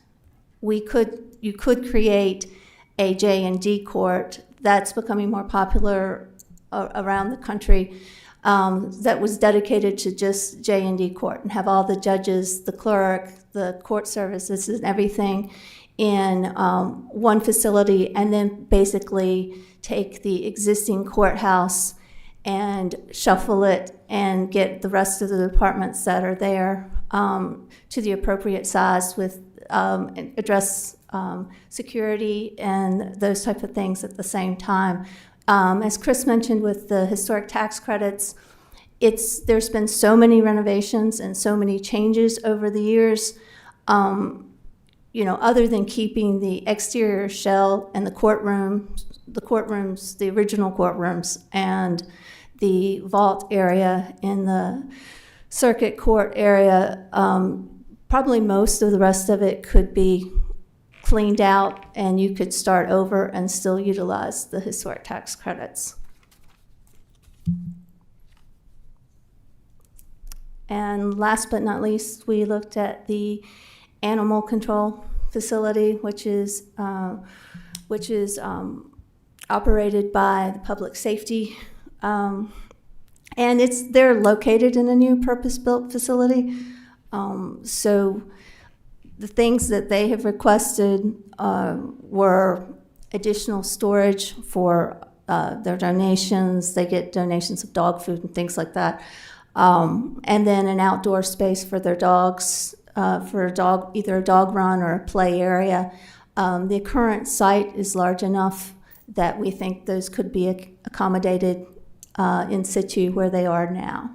F: you could create a J&D court that's becoming more popular around the country, that was dedicated to just J&D court, and have all the judges, the clerk, the court services, and everything in one facility, and then basically take the existing courthouse and shuffle it and get the rest of the departments that are there to the appropriate size with address security and those type of things at the same time. As Chris mentioned with the historic tax credits, there's been so many renovations and so many changes over the years. Other than keeping the exterior shell and the original courtrooms, and the vault area in the circuit court area, probably most of the rest of it could be cleaned out, and you could start over and still utilize the historic tax credits. And last but not least, we looked at the animal control facility, which is operated by the public safety, and they're located in a new purpose-built facility. So the things that they have requested were additional storage for their donations. They get donations of dog food and things like that. And then an outdoor space for their dogs, for either a dog run or a play area. The current site is large enough that we think those could be accommodated in situ where they are now.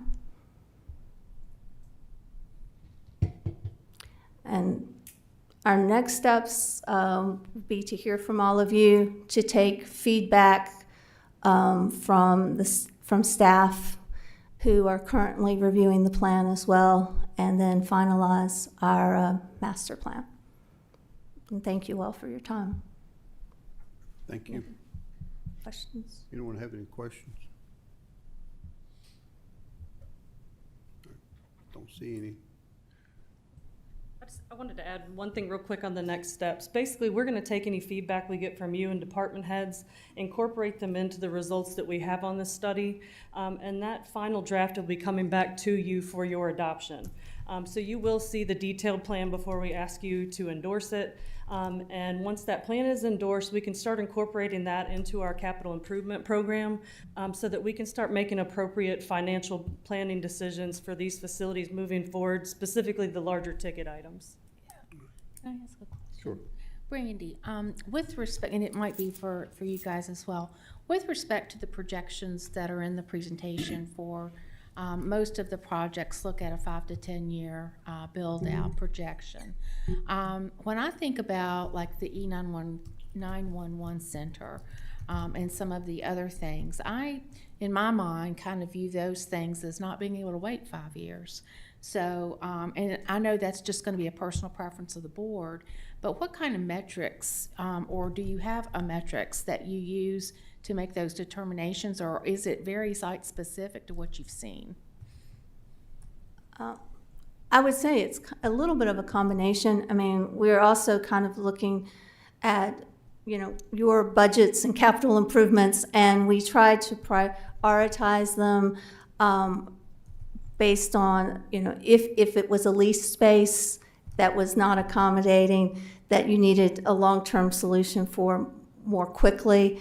F: And our next steps would be to hear from all of you, to take feedback from staff who are currently reviewing the plan as well, and then finalize our master plan. And thank you all for your time.
A: Thank you.
F: Questions?
A: Anyone have any questions? Don't see any.
P: I wanted to add one thing real quick on the next steps. Basically, we're going to take any feedback we get from you and department heads, incorporate them into the results that we have on this study, and that final draft will be coming back to you for your adoption. So you will see the detailed plan before we ask you to endorse it. And once that plan is endorsed, we can start incorporating that into our capital improvement program, so that we can start making appropriate financial planning decisions for these facilities moving forward, specifically the larger ticket items.
E: Can I ask a question?
A: Sure.
E: Brandy, with respect, and it might be for you guys as well, with respect to the projections that are in the presentation for most of the projects look at a 5 to 10 year build-out projection. When I think about like the E911 center, and some of the other things. I, in my mind, kind of view those things as not being able to wait 5 years. So, and I know that's just going to be a personal preference of the board, but what kind of metrics, or do you have a metrics that you use to make those determinations, or is it very site-specific to what you've seen?
F: I would say it's a little bit of a combination. I mean, we're also kind of looking at, you know, your budgets and capital improvements, and we try to prioritize them based on, you know, if it was a leased space that was not accommodating, that you needed a long-term solution for more quickly.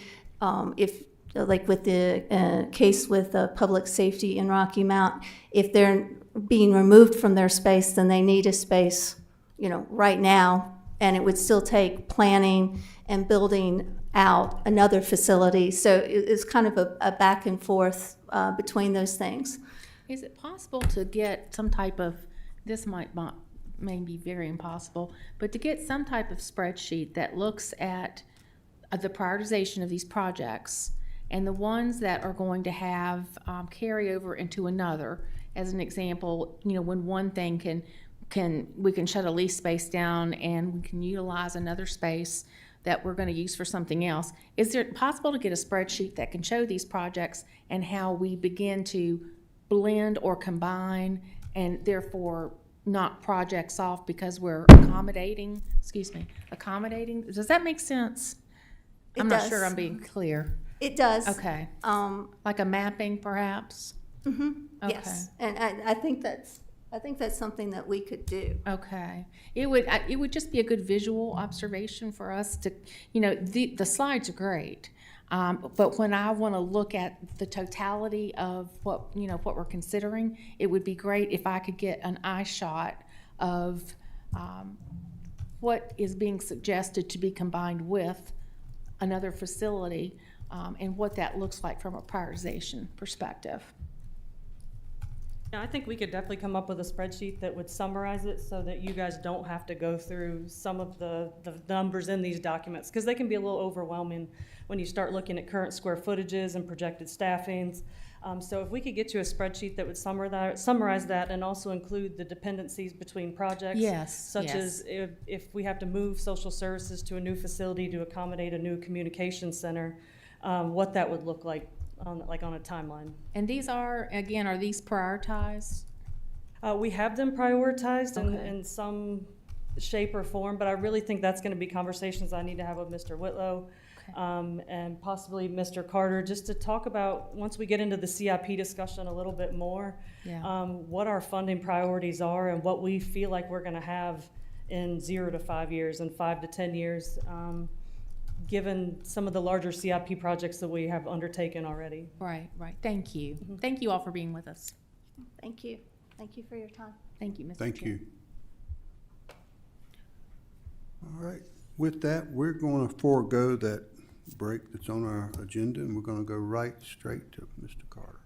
F: If, like with the case with public safety in Rocky Mount, if they're being removed from their space, then they need a space, you know, right now, and it would still take planning and building out another facility. So it's kind of a back and forth between those things.
E: Is it possible to get some type of, this may be very impossible, but to get some type of spreadsheet that looks at the prioritization of these projects and the ones that are going to have carryover into another? As an example, you know, when one thing we can shut a lease space down and we can utilize another space that we're going to use for something else. Is it possible to get a spreadsheet that can show these projects and how we begin to blend or combine, and therefore knock projects off because we're accommodating? Does that make sense? I'm not sure I'm being clear.
F: It does.
E: Okay. Like a mapping, perhaps?
F: Mm-hmm.
E: Okay.
F: Yes, and I think that's something that we could do.
E: Okay. It would just be a good visual observation for us to, you know, the slides are great, but when I want to look at the totality of what we're considering, it would be great if I could get an eye shot of what is being suggested to be combined with another facility, and what that looks like from a prioritization perspective.
P: Yeah, I think we could definitely come up with a spreadsheet that would summarize it so that you guys don't have to go through some of the numbers in these documents, because they can be a little overwhelming when you start looking at current square footages and projected staffings. So if we could get you a spreadsheet that would summarize that and also include the dependencies between projects. Such as if we have to move social services to a new facility to accommodate a new communication center, what that would look like on a timeline.
E: And these are these prioritized?
P: We have them prioritized in some shape or form, but I really think that's going to be conversations I need to have with Mr. Whitlow, and possibly Mr. Carter, just to talk about, once we get into the CIP discussion a little bit more, what our funding priorities are and what we feel like we're going to have in 0 to 5 years and 5 to 10 years. Given some of the larger CIP projects that we have undertaken already.
E: Right. Thank you. Mm-hmm. Thank you all for being with us.
F: Thank you. Thank you for your time.
E: Thank you, Mr.
A: Thank
E: Chair.
A: you. All right. With that, we're going to forego that break that's on our agenda, and we're going to go right straight to Mr. Carter.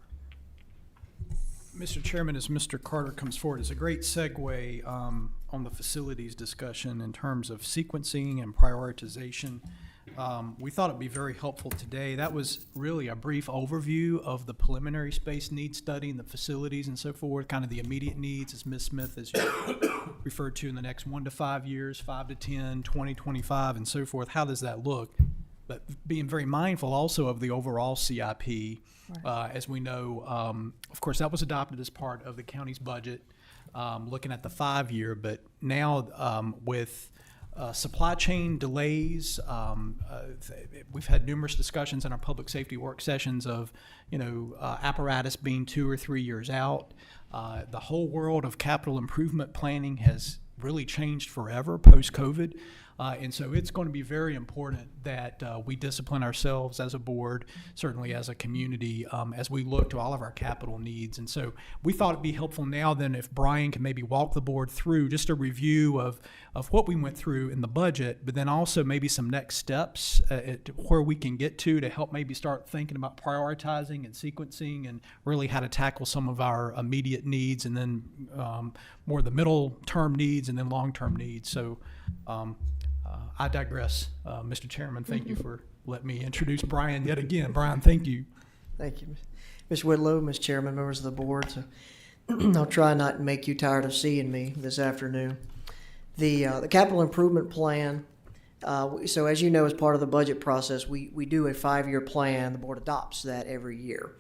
M: Mr. Chairman, as Mr. Carter comes forward, it's a great segue on the facilities discussion in terms of sequencing and prioritization. We thought it'd be very helpful today. That was really a brief overview of the preliminary space needs study and the facilities and so forth, kind of the immediate needs, as Ms. Smith has referred to, in the next 1 to 5 years, 5 to 10, 20, 25, and so forth. How does that look? But being very mindful also of the overall CIP. As we know, of course, that was adopted as part of the county's budget, looking at the 5-year, but now with supply chain delays, we've had numerous discussions in our public safety work sessions of, apparatus being 2 or 3 years out. The whole world of capital improvement planning has really changed forever post-COVID. And so it's going to be very important that we discipline ourselves as a board, certainly as a community, as we look to all of our capital needs. And so we thought it'd be helpful now then if Brian can maybe walk the board through just a review of what we went through in the budget, but then also maybe some next steps where we can get to help maybe start thinking about prioritizing and sequencing and really how to tackle some of our immediate needs, and then more the middle term needs and then long-term needs. So I digress, Mr. Chairman. Thank you for let me introduce Brian yet again. Brian, thank you.
L: Thank you. Ms. Whitlow, Ms. Chairman, members of the board. So I'll try not to make you tired of seeing me this afternoon. The capital improvement plan, so as you know, as part of the budget process, we do a 5-year plan. The board adopts that every year.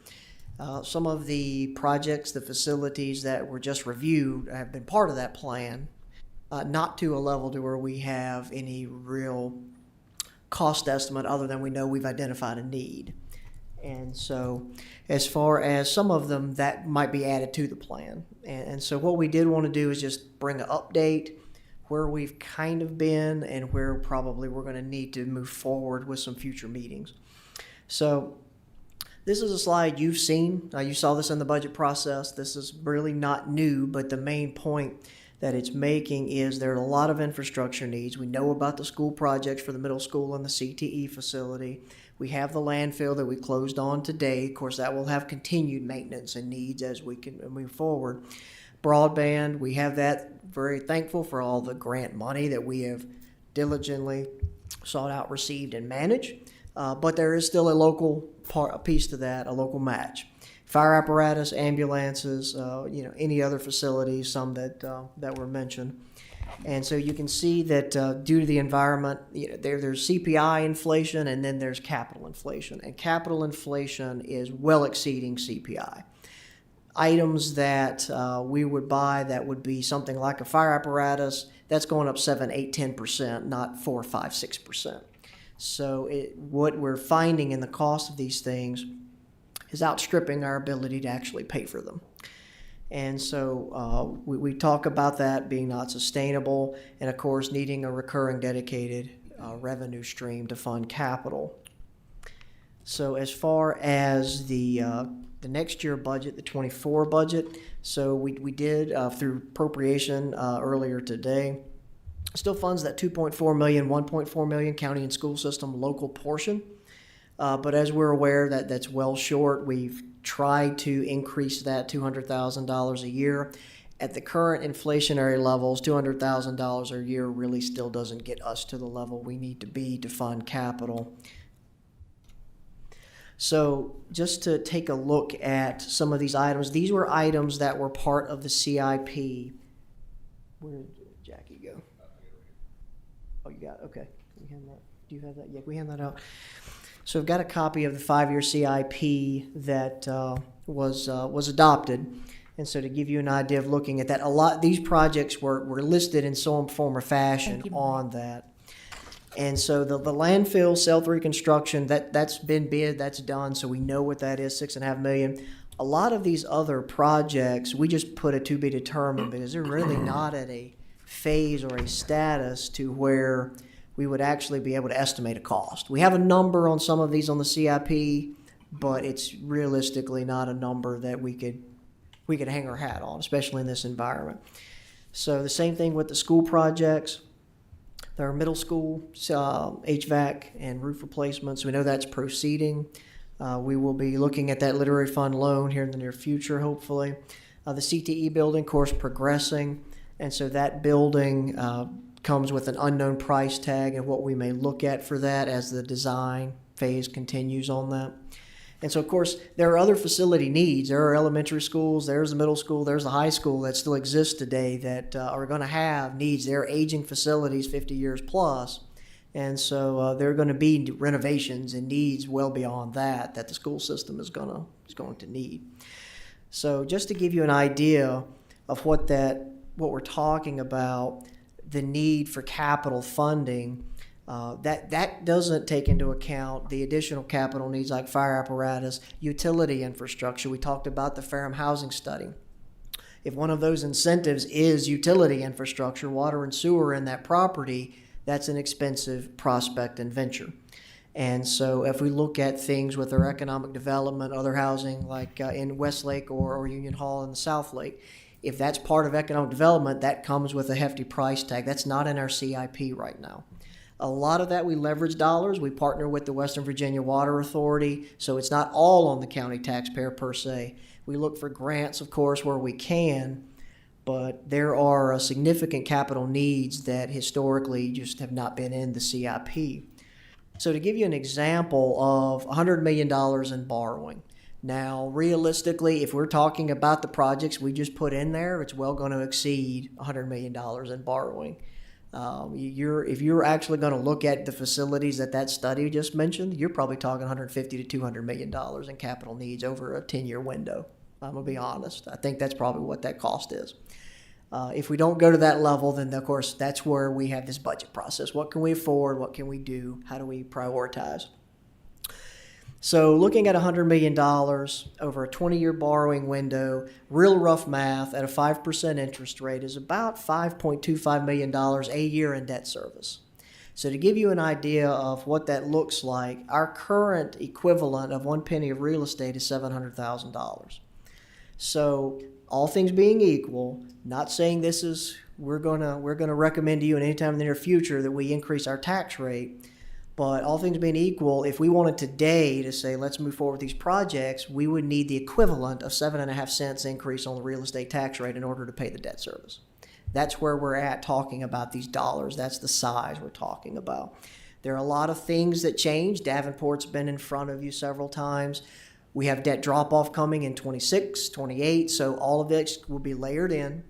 L: Some of the projects, the facilities that were just reviewed have been part of that plan, not to a level to where we have any real cost estimate other than we know we've identified a need. And so as far as some of them, that might be added to the plan. And so what we did want to do is just bring an update where we've kind of been and where probably we're going to need to move forward with some future meetings. So this is a slide you've seen. You saw this in the budget process. This is really not new, but the main point that it's making is there are a lot of infrastructure needs. We know about the school projects for the middle school and the CTE facility. We have the landfill that we closed on today. Of course, that will have continued maintenance and needs as we can move forward. Broadband, we have that. Very thankful for all the grant money that we have diligently sought out, received, and managed. But there is still a piece to that, a local match. Fire apparatus, ambulances, any other facilities, some that were mentioned. And so you can see that due to the environment, there's CPI inflation and then there's capital inflation. And capital inflation is well exceeding CPI. Items that we would buy that would be something like a fire apparatus, that's going up 7, 8, 10%, not 4, 5, 6%. So what we're finding in the cost of these things is outstripping our ability to actually pay for them. And so we talk about that being not sustainable and, of course, needing a recurring dedicated revenue stream to fund capital. So as far as the next year budget, the 24 budget, so we did through appropriation earlier today, still funds that 2.4 million, 1.4 million county and school system local portion. But as we're aware that's well short, we've tried to increase that $200,000 a year. At the current inflationary levels, $200,000 a year really still doesn't get us to the level we need to be to fund capital. So just to take a look at some of these items, these were items that were part of the CIP. Where did Jackie go? Oh, you got it. Okay. Can we hand that? Do you have that? Yeah, we hand that out. So I've got a copy of the 5-year CIP that was adopted. And so to give you an idea of looking at that, these projects were listed in some form or fashion on that. And so the landfill cell 3 construction, that's been bid, that's done, so we know what that is, $6.5 million. A lot of these other projects, we just put a to be determined because they're really not at a phase or a status to where we would actually be able to estimate a cost. We have a number on some of these on the CIP, but it's realistically not a number that we could hang our hat on, especially in this environment. So the same thing with the school projects. There are middle school HVAC and roof replacements. We know that's proceeding. We will be looking at that literary fund loan here in the near future, hopefully. The CTE building, of course, progressing. And so that building comes with an unknown price tag and what we may look at for that as the design phase continues on that. And so, of course, there are other facility needs. There are elementary schools, there's the middle school, there's the high school that still exists today that are going to have needs. They're aging facilities 50 years plus. And so there are going to be renovations and needs well beyond that the school system is going to need. So just to give you an idea of what we're talking about, the need for capital funding, that doesn't take into account the additional capital needs like fire apparatus, utility infrastructure. We talked about the Ferrum housing study. If one of those incentives is utility infrastructure, water and sewer in that property, that's an expensive prospect and venture. And so if we look at things with our economic development, other housing like in Westlake or Union Hall in the South Lake, if that's part of economic development, that comes with a hefty price tag. That's not in our CIP right now. A lot of that we leverage dollars. We partner with the Western Virginia Water Authority, so it's not all on the county taxpayer per se. We look for grants, of course, where we can, but there are significant capital needs that historically just have not been in the CIP. So to give you an example of $100 million in borrowing. Now, realistically, if we're talking about the projects we just put in there, it's well going to exceed $100 million in borrowing. If you're actually going to look at the facilities that study just mentioned, you're probably talking $150 to $200 million in capital needs over a 10-year window. I'm going to be honest. I think that's probably what that cost is. If we don't go to that level, then of course that's where we have this budget process. What can we afford? What can we do? How do we prioritize? So looking at $100 million over a 20-year borrowing window, real rough math at a 5% interest rate is about $5.25 million a year in debt service. So to give you an idea of what that looks like, our current equivalent of 1 penny of real estate is $700,000. So all things being equal, not saying this is we're gonna recommend to you in any time in the near future that we increase our tax rate, but all things being equal, if we wanted today to say let's move forward with these projects, we would need the equivalent of 7.5 cents increase on the real estate tax rate in order to pay the debt service. That's where we're at talking about these dollars. That's the size we're talking about. There are a lot of things that change. Davenport's been in front of you several times. We have debt drop-off coming in 26, 28, so all of it will be layered in.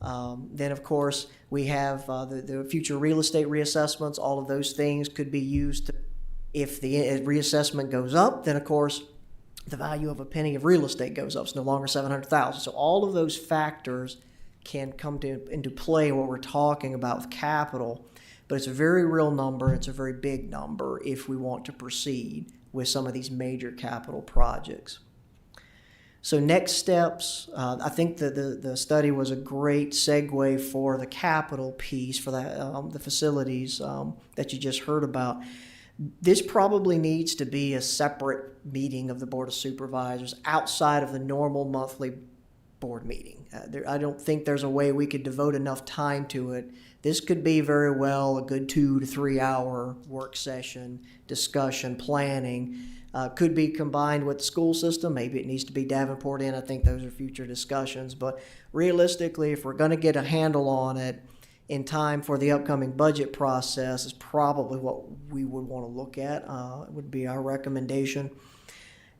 L: Then, of course, we have the future real estate reassessments. All of those things could be used if the reassessment goes up, then, of course, the value of a penny of real estate goes up. It's no longer $700,000. So all of those factors can come into play what we're talking about with capital, but it's a very real number. It's a very big number if we want to proceed with some of these major capital projects. So next steps, I think the study was a great segue for the capital piece, for the facilities that you just heard about. This probably needs to be a separate meeting of the Board of Supervisors outside of the normal monthly board meeting. I don't think there's a way we could devote enough time to it. This could be very well a good 2 to 3 hour work session, discussion, planning. Could be combined with the school system. Maybe it needs to be Davenport in. I think those are future discussions. But realistically, if we're going to get a handle on it in time for the upcoming budget process, is probably what we would want to look at. It would be our recommendation.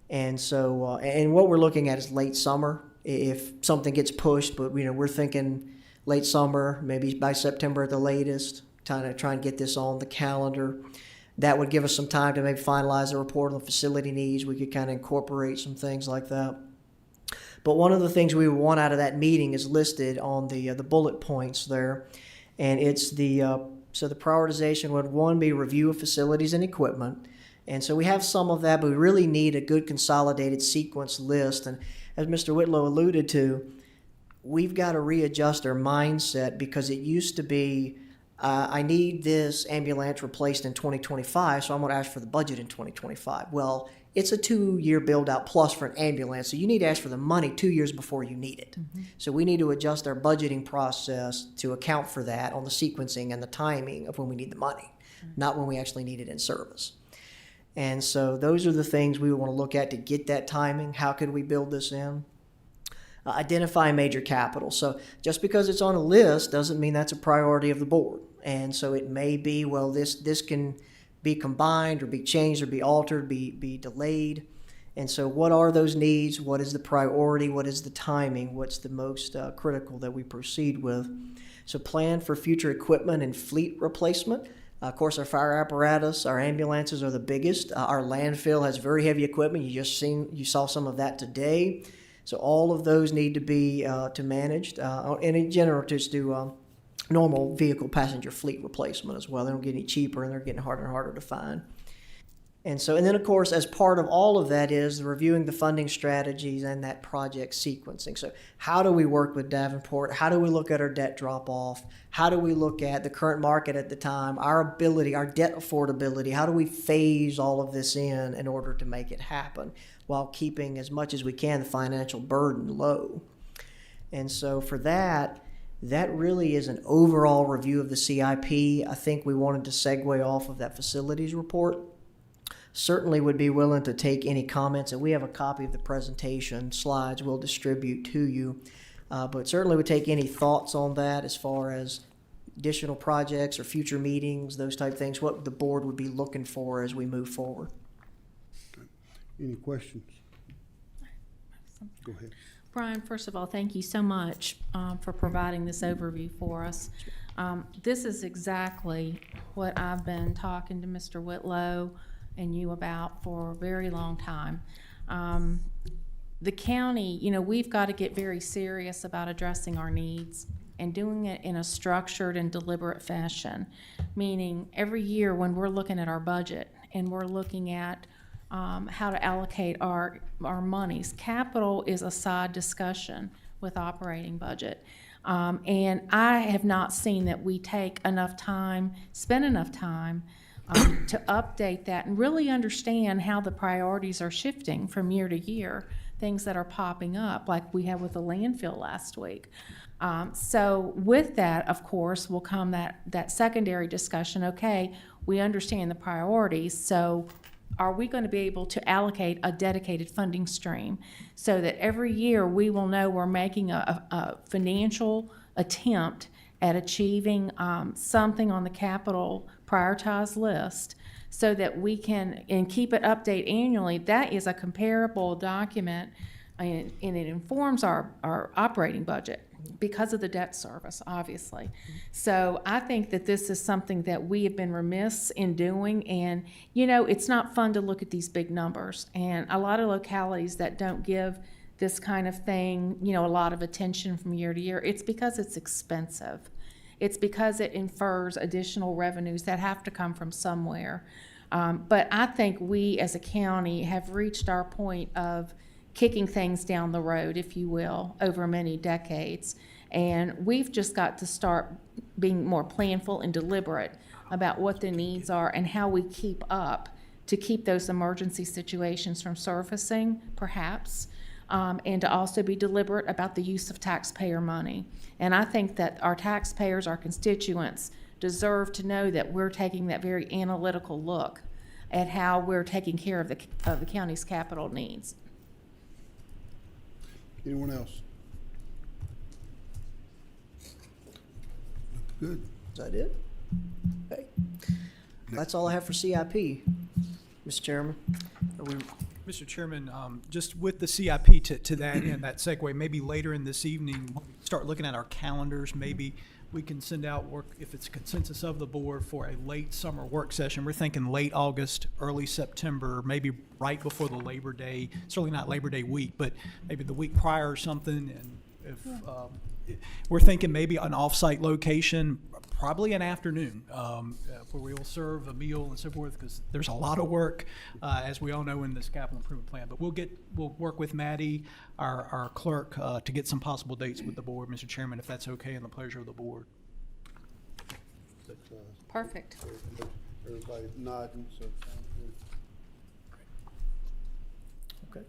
L: And so, and what we're looking at is late summer. If something gets pushed, but we're thinking late summer, maybe by September at the latest, trying to get this on the calendar. That would give us some time to maybe finalize the report on the facility needs. We could kind of incorporate some things like that. But one of the things we would want out of that meeting is listed on the bullet points there. And it's so the prioritization would, one, be review of facilities and equipment. And so we have some of that, but we really need a good consolidated sequence list. And as Mr. Whitlow alluded to, we've got to readjust our mindset, because it used to be, I need this ambulance replaced in 2025, so I'm going to ask for the budget in 2025. Well, it's a 2-year build-out plus for an ambulance, so you need to ask for the money 2 years before you need it. Mm-hmm. So we need to adjust our budgeting process to account for that on the sequencing and the timing of when we need the money, not when we actually need it in service. And so those are the things we want to look at to get that timing. How could we build this in? Identify major capital. So just because it's on a list doesn't mean that's a priority of the board. And so it may be, well, this can be combined or be changed or be altered, be delayed. And so what are those needs? What is the priority? What is the timing? What's the most critical that we proceed with? So plan for future equipment and fleet replacement. Of course, our fire apparatus, our ambulances are the biggest. Our landfill has very heavy equipment. You saw some of that today. So all of those need to be managed. And in general, just do normal vehicle passenger fleet replacement as well. They don't get any cheaper, and they're getting harder and harder to find. And then, of course, as part of all of that is reviewing the funding strategies and that project sequencing. So how do we work with Davenport? How do we look at our debt drop-off? How do we look at the current market at the time, our ability, our debt affordability? How do we phase all of this in order to make it happen while keeping as much as we can the financial burden low? And so for that really is an overall review of the CIP. I think we wanted to segue off of that facilities report. Certainly would be willing to take any comments, and we have a copy of the presentation slides we'll distribute to you. But certainly would take any thoughts on that as far as additional projects or future meetings, those type things, what the board would be looking for as we move forward.
A: Any questions? Go ahead.
E: Brian, first of all, thank you so much for providing this overview for us. This is exactly what I've been talking to Mr. Whitlow and you about for a very long time. The county, you know, we've got to get very serious about addressing our needs and doing it in a structured and deliberate fashion, meaning every year when we're looking at our budget and we're looking at how to allocate our monies. Capital is a side discussion with operating budget. And I have not seen that we take enough time, spend enough time to update that and really understand how the priorities are shifting from year to year, things that are popping up like we had with the landfill last week. So with that, of course, will come that secondary discussion. Okay, we understand the priorities, so are we going to be able to allocate a dedicated funding stream so that every year we will know we're making a financial attempt at achieving something on the capital prioritized list so that we can, and keep it updated annually. That is a comparable document, and it informs our operating budget because of the debt service, obviously. So I think that this is something that we have been remiss in doing, and you know, it's not fun to look at these big numbers, and a lot of localities that don't give this kind of thing, you know, a lot of attention from year to year. It's because it's expensive. It's because it infers additional revenues that have to come from somewhere. But I think we as a county have reached our point of kicking things down the road, if you will, over many decades. And we've just got to start being more planful and deliberate about what the needs are and how we keep up to keep those emergency situations from surfacing, perhaps, and to also be deliberate about the use of taxpayer money. And I think that our taxpayers, our constituents, deserve to know that we're taking that very analytical look at how we're taking care of the county's capital needs.
A: Anyone else? Good.
L: Is that it? Okay. That's all I have for CIP, Mr. Chairman.
M: Mr. Chairman, just with the CIP to that end, that segue, maybe later in this evening, when we start looking at our calendars, maybe we can send out work, if it's a consensus of the board, for a late summer work session. We're thinking late August, early September, maybe right before the Labor Day, certainly not Labor Day week, but maybe the week prior or something. And if we're thinking maybe an off-site location, probably an afternoon, where we will serve a meal and so forth, because there's a lot of work, as we all know, in this capital improvement plan. But we'll work with Maddie, our clerk, to get some possible dates with the board, Mr. Chairman, if that's okay and the pleasure of the board.
E: Perfect.
A: Everybody nodding, so sounds good.
L: Okay.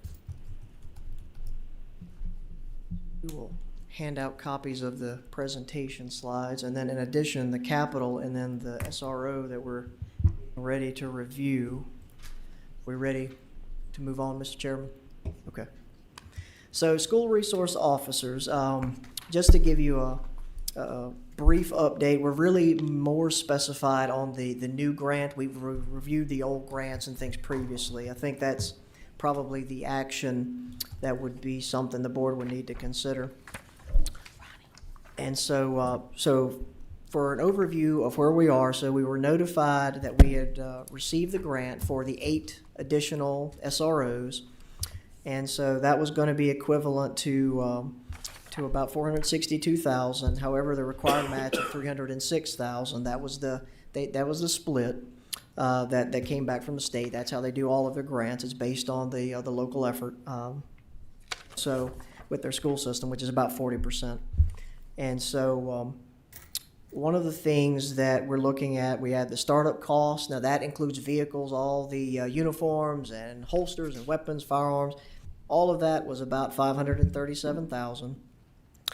L: We will hand out copies of the presentation slides, and then in addition, the capital and then the SRO that we're ready to review. We ready to move on, Mr. Chairman? Okay. So school resource officers, just to give you a brief update, we're really more specified on the new grant. We've reviewed the old grants and things previously. I think that's probably the action that would be something the board would need to consider. And so, for an overview of where we are, so we were notified that we had received the grant for the 8 additional SROs, and so that was going to be equivalent to about $462,000. However, the required match of $306,000. That was the split that came back from the state. That's how they do all of their grants. It's based on the local effort. So with their school system, which is about 40%. And so one of the things that we're looking at, we had the startup costs. Now that includes vehicles, all the uniforms and holsters and weapons, firearms. All of that was about $537,000.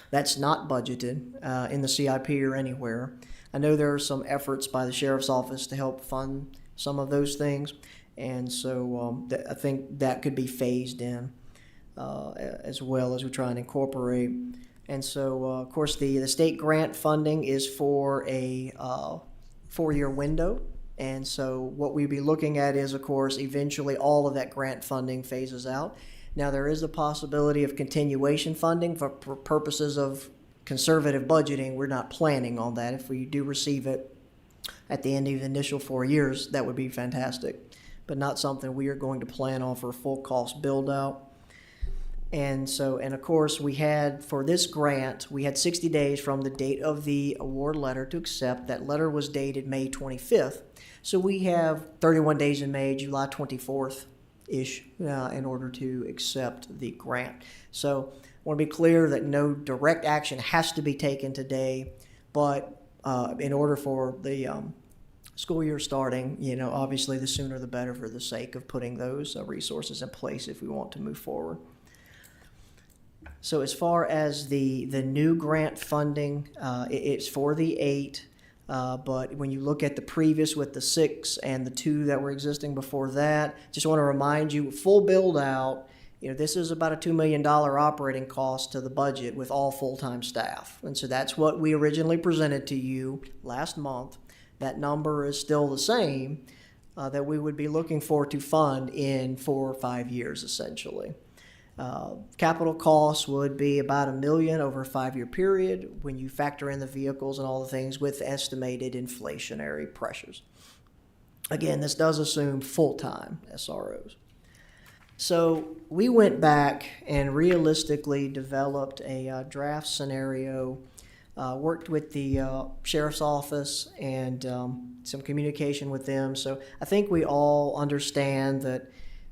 L: That's not budgeted in the CIP or anywhere. I know there are some efforts by the sheriff's office to help fund some of those things, and so I think that could be phased in as well as we try and incorporate And so, of course, the state grant funding is for a 4-year window. And so what we'd be looking at is, of course, eventually all of that grant funding phases out. Now, there is a possibility of continuation funding for purposes of conservative budgeting. We're not planning on that. If we do receive it at the end of the initial 4 years, that would be fantastic, but not something we are going to plan on for a full cost build out. And so, and of course, we had, for this grant, we had 60 days from the date of the award letter to accept. That letter was dated May 25th. So we have 31 days in May, July 24th-ish, in order to accept the grant. So I want to be clear that no direct action has to be taken today, but in order for the school year starting, obviously the sooner the better for the sake of putting those resources in place if we want to move forward. So as far as the new grant funding, it's for the 8, but when you look at the previous with the 6 and the 2 that were existing before that, just want to remind you, full build out, this is about a $2 million operating cost to the budget with all full-time staff. And so that's what we originally presented to you last month. That number is still the same, that we would be looking for to fund in 4 or 5 years, essentially. Capital costs would be about $1 million over a 5-year period when you factor in the vehicles and all the things with estimated inflationary pressures. Again, this does assume full-time SROs. So we went back and realistically developed a draft scenario, worked with the sheriff's office and some communication with them. So I think we all understand that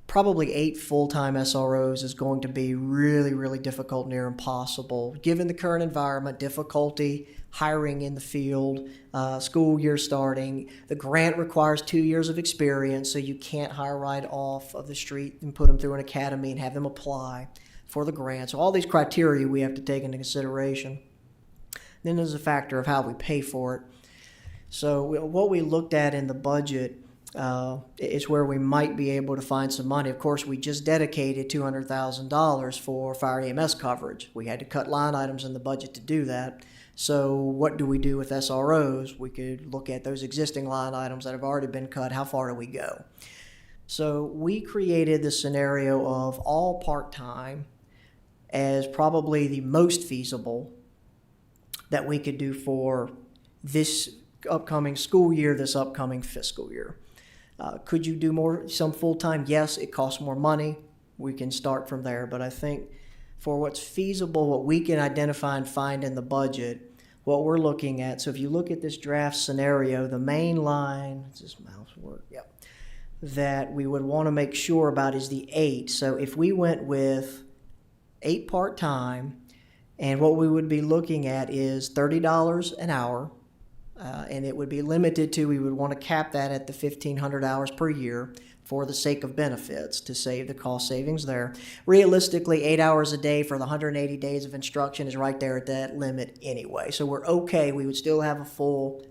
L: probably 8 full-time SROs is going to be really, really difficult, near impossible, given the current environment, difficulty hiring in the field, school year starting. The grant requires 2 years of experience, so you can't hire right off of the street and put them through an academy and have them apply for the grant. So all these criteria we have to take into consideration. Then there's a factor of how we pay for it. So what we looked at in the budget is where we might be able to find some money. Of course, we just dedicated $200,000 for fire EMS coverage. We had to cut line items in the budget to do that. So what do we do with SROs? We could look at those existing line items that have already been cut. How far do we go? So we created the scenario of all part-time as probably the most feasible that we could do for this upcoming school year, this upcoming fiscal year. Could you do some full-time? Yes, it costs more money. We can start from there. But I think for what's feasible, what we can identify and find in the budget, what we're looking at, so if you look at this draft scenario, the main line, does this mouse work? Yep. That we would want to make sure about is the 8. So if we went with 8 part-time, and what we would be looking at is $30 an hour, and it would be limited to, we would want to cap that at the 1,500 hours per year for the sake of benefits to save the cost savings there. Realistically, 8 hours a day for the 180 days of instruction is right there at that limit anyway. So we're okay. We would still have a full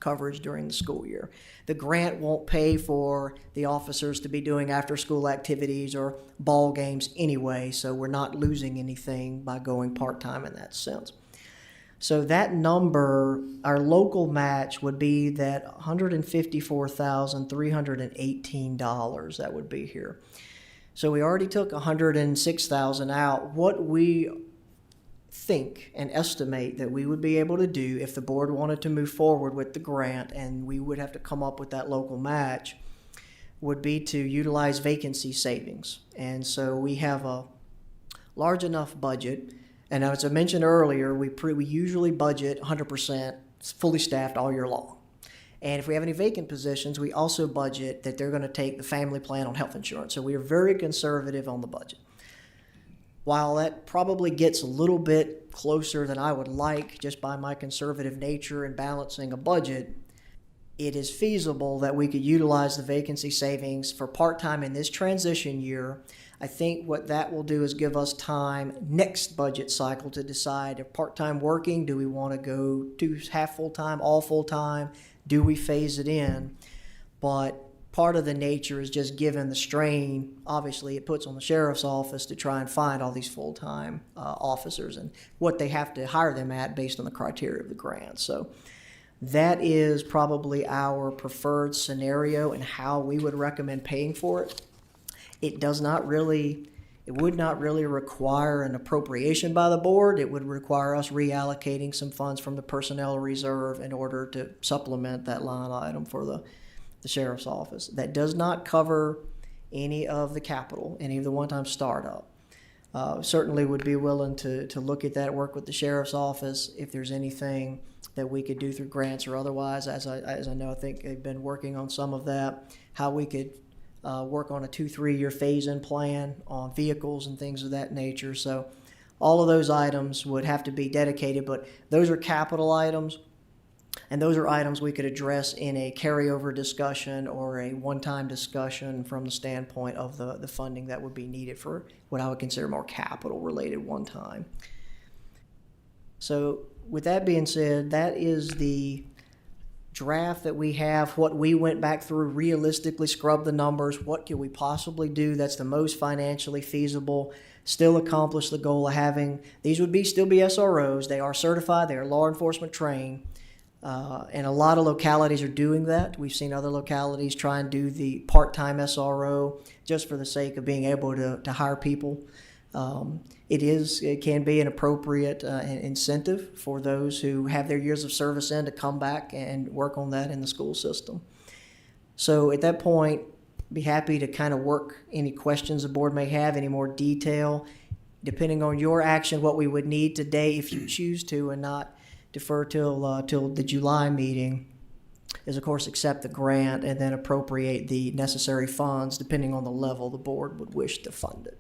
L: coverage during the school year. The grant won't pay for the officers to be doing after-school activities or ball games anyway, so we're not losing anything by going part-time in that sense. So that number, our local match would be that $154,318 that would be here. So we already took $106,000 out. What we think and estimate that we would be able to do if the board wanted to move forward with the grant, and we would have to come up with that local match, would be to utilize vacancy savings. And so we have a large enough budget. And as I mentioned earlier, we usually budget 100% fully staffed all year long. And if we have any vacant positions, we also budget that they're going to take the family plan on health insurance. So we are very conservative on the budget. While that probably gets a little bit closer than I would like just by my conservative nature in balancing a budget, it is feasible that we could utilize the vacancy savings for part-time in this transition year. I think what that will do is give us time next budget cycle to decide if part-time working, do we want to go to half full-time, all full-time, do we phase it in? But part of the nature is just given the strain, obviously, it puts on the sheriff's office to try and find all these full-time officers and what they have to hire them at based on the criteria of the grant. So that is probably our preferred scenario and how we would recommend paying for it. It would not really require an appropriation by the board. It would require us reallocating some funds from the personnel reserve in order to supplement that line item for the sheriff's office. That does not cover any of the capital, any of the one-time startup. Certainly would be willing to look at that, work with the sheriff's office if there's anything that we could do through grants or otherwise. As I know, I think they've been working on some of that, how we could work on a 2-3 year phase-in plan on vehicles and things of that nature. So all of those items would have to be dedicated, but those are capital items, and those are items we could address in a carryover discussion or a one-time discussion from the standpoint of the funding that would be needed for what I would consider more capital-related one-time. So with that being said, that is the draft that we have, what we went back through, realistically scrubbed the numbers, what can we possibly do that's the most financially feasible, still accomplish the goal of having, these would still be SROs, they are certified, they are law enforcement trained, and a lot of localities are doing that. We've seen other localities try and do the part-time SRO just for the sake of being able to hire people. It can be an appropriate incentive for those who have their years of service in to come back and work on that in the school system. So at that point, be happy to kind of work any questions the board may have, any more detail, depending on your action, what we would need today if you choose to, and not defer till the July meeting, is of course accept the grant and then appropriate the necessary funds depending on the level the board would wish to fund it.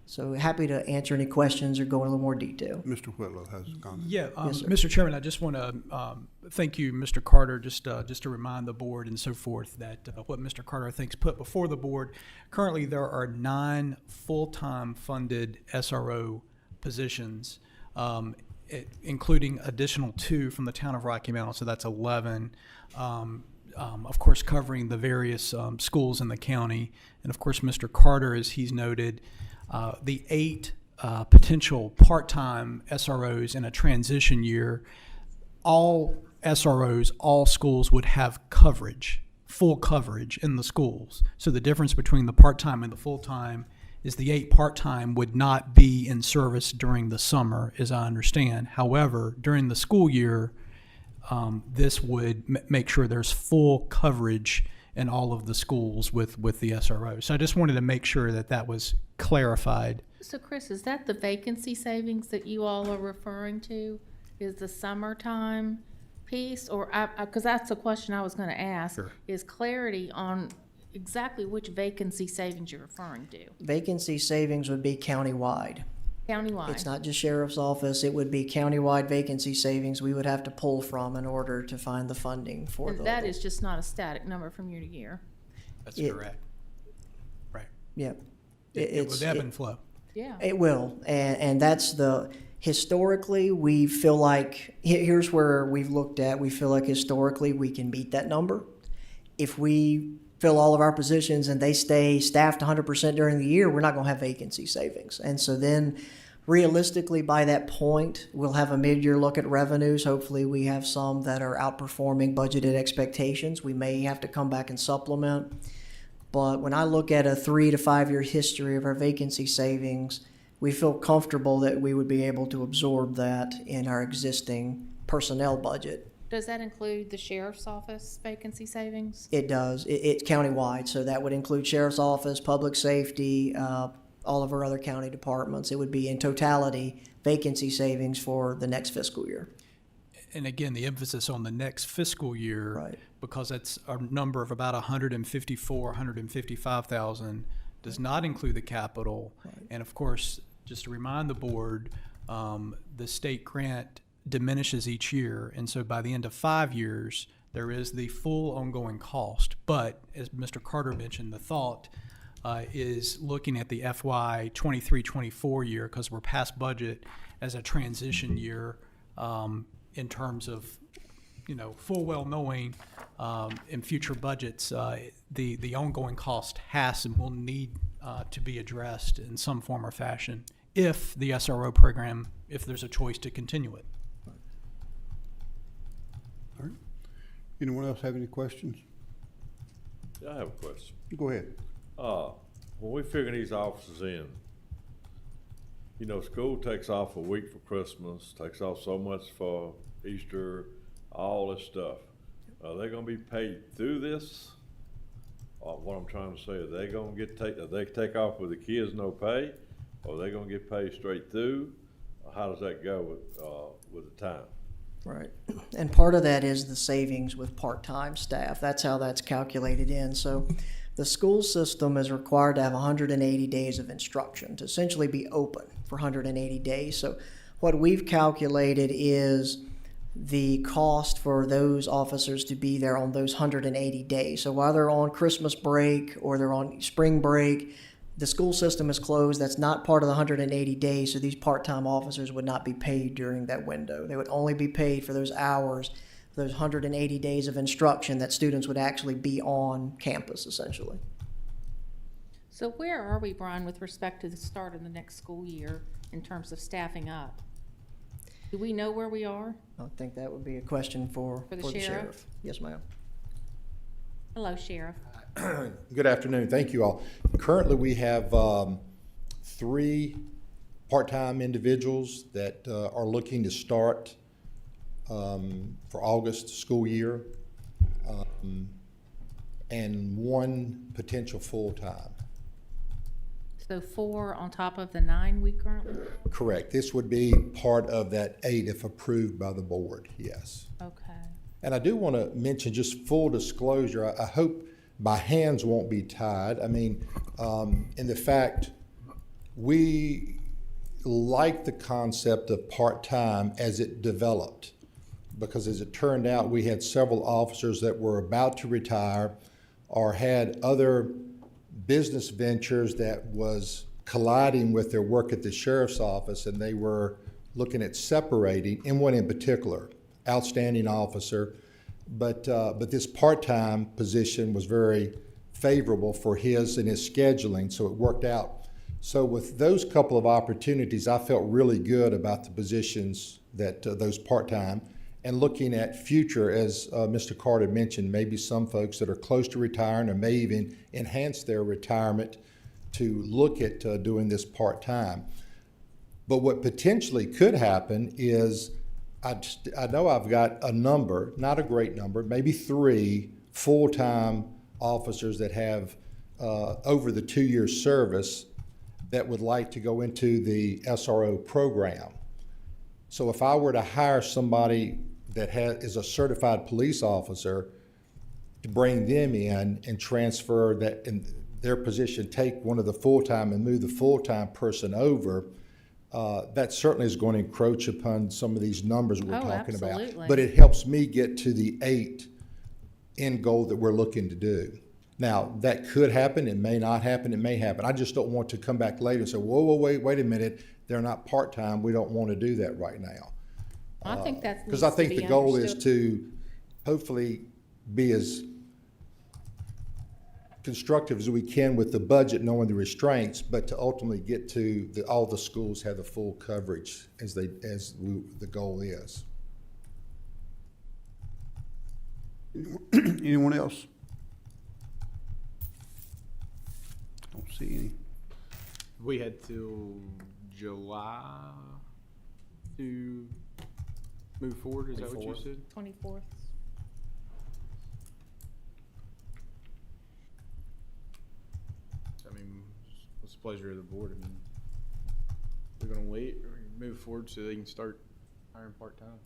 L: So happy to answer any questions or go in a little more detail.
A: Mr. Whitlow has a comment.
M: Yeah,
L: Yes, sir.
M: Mr. Chairman, I just want to thank you, Mr. Carter, just to remind the board and so forth that what Mr. Carter thinks put before the board. Currently, there are 9 full-time funded SRO positions, including additional 2 from the town of Rocky Mount, so that's 11. Of course, covering the various schools in the county, and of course, Mr. Carter, as he's noted, the 8 potential part-time SROs in a transition year. All SROs, all schools would have coverage, full coverage in the schools. So the difference between the part-time and the full-time is the 8 part-time would not be in service during the summer, as I understand. However, during the school year, this would make sure there's full coverage in all of the schools with the SRO. So I just wanted to make sure that was clarified.
E: So Chris, is that the vacancy savings that you all are referring to? Is the summertime piece, or because that's a question I was going to ask,
M: Sure.
E: Is clarity on exactly which vacancy savings you're referring to?
L: Vacancy savings would be countywide.
E: Countywide?
L: It's not just sheriff's office, it would be countywide vacancy savings we would have to pull from in order to find the funding for
E: And that is just not a static number from year to year?
M: That's
L: It-
M: correct. Right.
L: Yep.
M: It would ebb and flow.
E: Yeah.
L: It will, and that's historically, we feel like, here's where we've looked at, we feel like historically we can meet that number. If we fill all of our positions and they stay staffed 100% during the year, we're not going to have vacancy savings. And so then realistically, by that point, we'll have a mid-year look at revenues. Hopefully we have some that are outperforming budgeted expectations. We may have to come back and supplement. But when I look at a 3 to 5 year history of our vacancy savings, we feel comfortable that we would be able to absorb that in our existing personnel budget.
E: Does that include the sheriff's office vacancy savings?
L: It does. It's countywide, so that would include sheriff's office, public safety, all of our other county departments. It would be in totality vacancy savings for the next fiscal year.
M: And again, the emphasis on the next fiscal year,
L: Right.
M: because that's a number of about 155,000, does not include the capital.
L: Right.
M: And of course, just to remind the board, the state grant diminishes each year, and so by the end of 5 years, there is the full ongoing cost. But as Mr. Carter mentioned, the thought is looking at the FY 23-24 year, because we're past budget, as a transition year in terms of full well knowing in future budgets, the ongoing cost has and will need to be addressed in some form or fashion if the SRO program, if there's a choice to continue it.
A: All right. Anyone else have any questions?
C: I have a question.
A: Go ahead.
C: When we figure these officers in, school takes off a week for Christmas, takes off so much for Easter, all this stuff. Are they gonna be paid through this? What I'm trying to say, are they gonna take off with the kids no pay? Or are they gonna get paid straight through? Or how does that go with the time?
L: Right. And part of that is the savings with part-time staff. That's how that's calculated in. So the school system is required to have 180 days of instruction to essentially be open for 180 days. So what we've calculated is the cost for those officers to be there on those 180 days. So while they're on Christmas break or they're on spring break, the school system is closed. That's not part of the 180 days, so these part-time officers would not be paid during that window. They would only be paid for those hours, those 180 days of instruction that students would actually be on campus, essentially.
E: So where are we, Brian, with respect to the start of the next school year in terms of staffing up? Do we know where we are?
L: I think that would be a question for
E: the sheriff?
L: Yes, ma'am.
E: Hello, Sheriff.
R: Good afternoon. Thank you all. Currently, we have 3 part-time individuals that are looking to start for August school year, and 1 potential full-time.
E: So 4 on top of the 9 we currently?
R: Correct. This would be part of that 8 if approved by the board, yes.
E: Okay.
R: And I do want to mention, just full disclosure, I hope my hands won't be tied. I mean, in the fact, we like the concept of part-time as it developed, because as it turned out, we had several officers that were about to retire or had other business ventures that was colliding with their work at the sheriff's office, and they were looking at separating, and one in particular, outstanding officer, but this part-time position was very favorable for his and his scheduling, so it worked out. So with those couple of opportunities, I felt really good about the positions that those part-time, and looking at future, as Mr. Carter mentioned, maybe some folks that are close to retiring or may even enhance their retirement to look at doing this part-time. But what potentially could happen is, I know I've got a number, not a great number, maybe 3 full-time officers that have over the 2-year service that would like to go into the SRO program. So if I were to hire somebody that is a certified police officer, to bring them in and transfer that in their position, take one of the full-time and move the full-time person over, that certainly is going to encroach upon some of these numbers we're talking
E: absolutely.
R: about. But it helps me get to the 8 end goal that we're looking to do. Now, that could happen, it may not happen, it may happen. I just don't want to come back later and say, whoa, wait a minute, they're not part-time, we don't want to do that right now.
E: I think that's
R: Because I think the goal is to hopefully be as constructive as we can with the budget, knowing the restraints, but to ultimately get to all the schools have the full coverage as the goal is.
A: Anyone else? Don't see any.
D: We had till July to move forward, is that what you said?
E: 24th.
D: I mean, what's the pleasure of the board? I mean, we're gonna wait or move forward so they can start hiring part-time?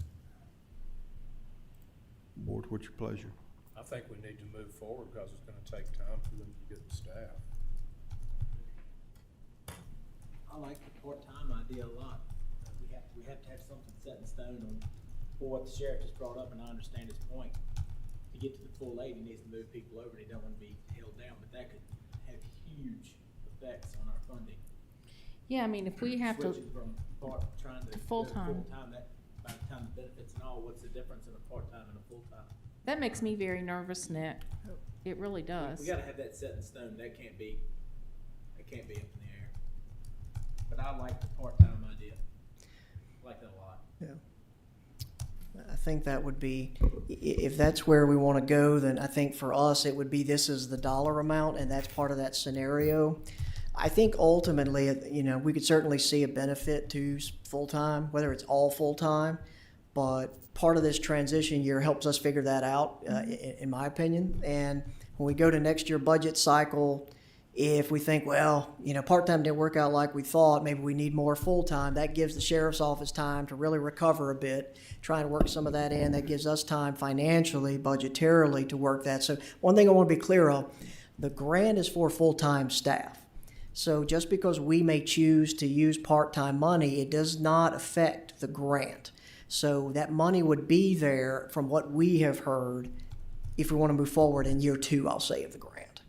A: Board, what's your pleasure?
B: I think we need to move forward because it's gonna take time for them to get the staff.
H: I like the part-time idea a lot. We have to have something set in stone on, for what the sheriff just brought up, and I understand his point. To get to the full 8, he needs to move people over, and he don't want to be held down, but that could have huge effects on our funding.
E: Yeah, I mean, if we have to,
H: Switching from trying to
E: full-time.
H: Full-time, that by the part-time benefits and all, what's the difference in a part-time and a full-time?
E: That makes me very nervous, Nick. It really does.
H: We gotta have that set in stone, that can't be up in the air. But I like the part-time idea, I like that a lot.
L: Yeah. I think that would be, if that's where we want to go, then I think for us, it would be this is the dollar amount, and that's part of that scenario. I think ultimately, you know, we could certainly see a benefit to full-time, whether it's all full-time, but part of this transition year helps us figure that out, in my opinion. And when we go to next year budget cycle, if we think, well, you know, part-time didn't work out like we thought, maybe we need more full-time, that gives the sheriff's office time to really recover a bit, try to work some of that in. That gives us time financially, budgetarily to work that. So one thing I want to be clear of, the grant is for full-time staff. So just because we may choose to use part-time money, it does not affect the grant. So that money would be there from what we have heard if we want to move forward in year 2, I'll say, of the grant.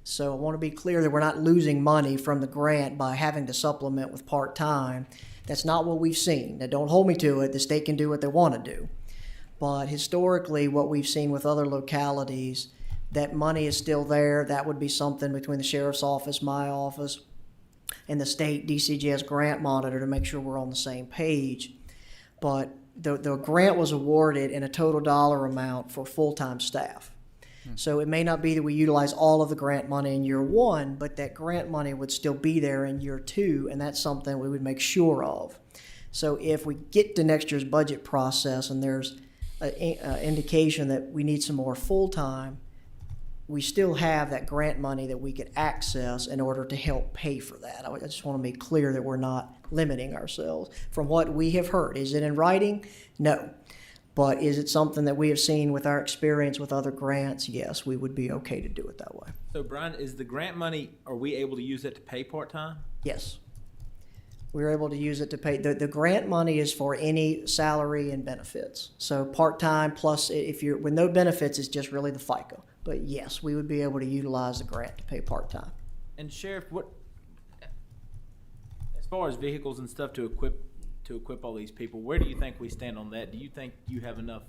L: So I want to be clear that we're not losing money from the grant by having to supplement with part-time. That's not what we've seen. Now, don't hold me to it. The state can do what they want to do. But historically, what we've seen with other localities, that money is still there. That would be something between the sheriff's office, my office, and the state DCGS grant monitor to make sure we're on the same page. But the grant was awarded in a total dollar amount for full-time staff. So it may not be that we utilize all of the grant money in year 1, but that grant money would still be there in year 2, and that's something we would make sure of. So if we get to next year's budget process and there's an indication that we need some more full-time, we still have that grant money that we could access in order to help pay for that. I just want to be clear that we're not limiting ourselves. From what we have heard, is it in writing? No. But is it something that we have seen with our experience with other grants? Yes, we would be okay to do it that way.
H: So Brian, is the grant money, are we able to use that to pay part-time?
L: Yes. We're able to use it to pay. The grant money is for any salary and benefits. So part-time plus if you're with no benefits, it's just really the FICA. But yes, we would be able to utilize the grant to pay part-time.
H: And Sheriff, what, as far as vehicles and stuff to equip all these people, where do you think we stand on that? Do you think you have enough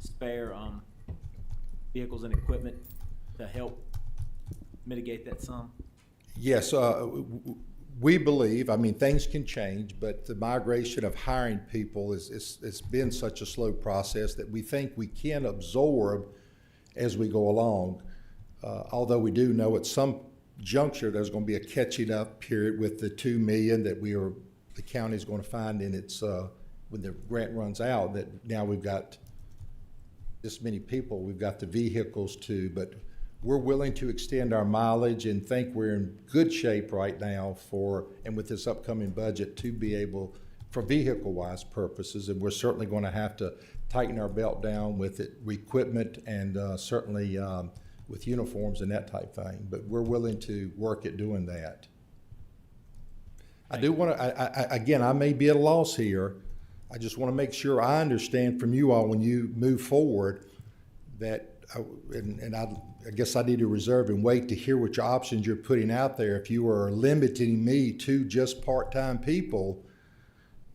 H: spare vehicles and equipment to help mitigate that sum?
R: Yes, we believe, I mean, things can change, but the migration of hiring people it's been such a slow process that we think we can absorb as we go along. Although we do know at some juncture there's going to be a catching up period with the $2 million that the county is going to find in its when the grant runs out, that now we've got this many people, we've got the vehicles too, but we're willing to extend our mileage and think we're in good shape right now and with this upcoming budget to be able, for vehicle-wise purposes, and we're certainly going to have to tighten our belt down with equipment and certainly with uniforms and that type thing, but we're willing to work at doing that. I do want to, again, I may be at a loss here. I just want to make sure I understand from you all when you move forward that, I guess I need to reserve and wait to hear what your options you're putting out there. If you are limiting me to just part-time people,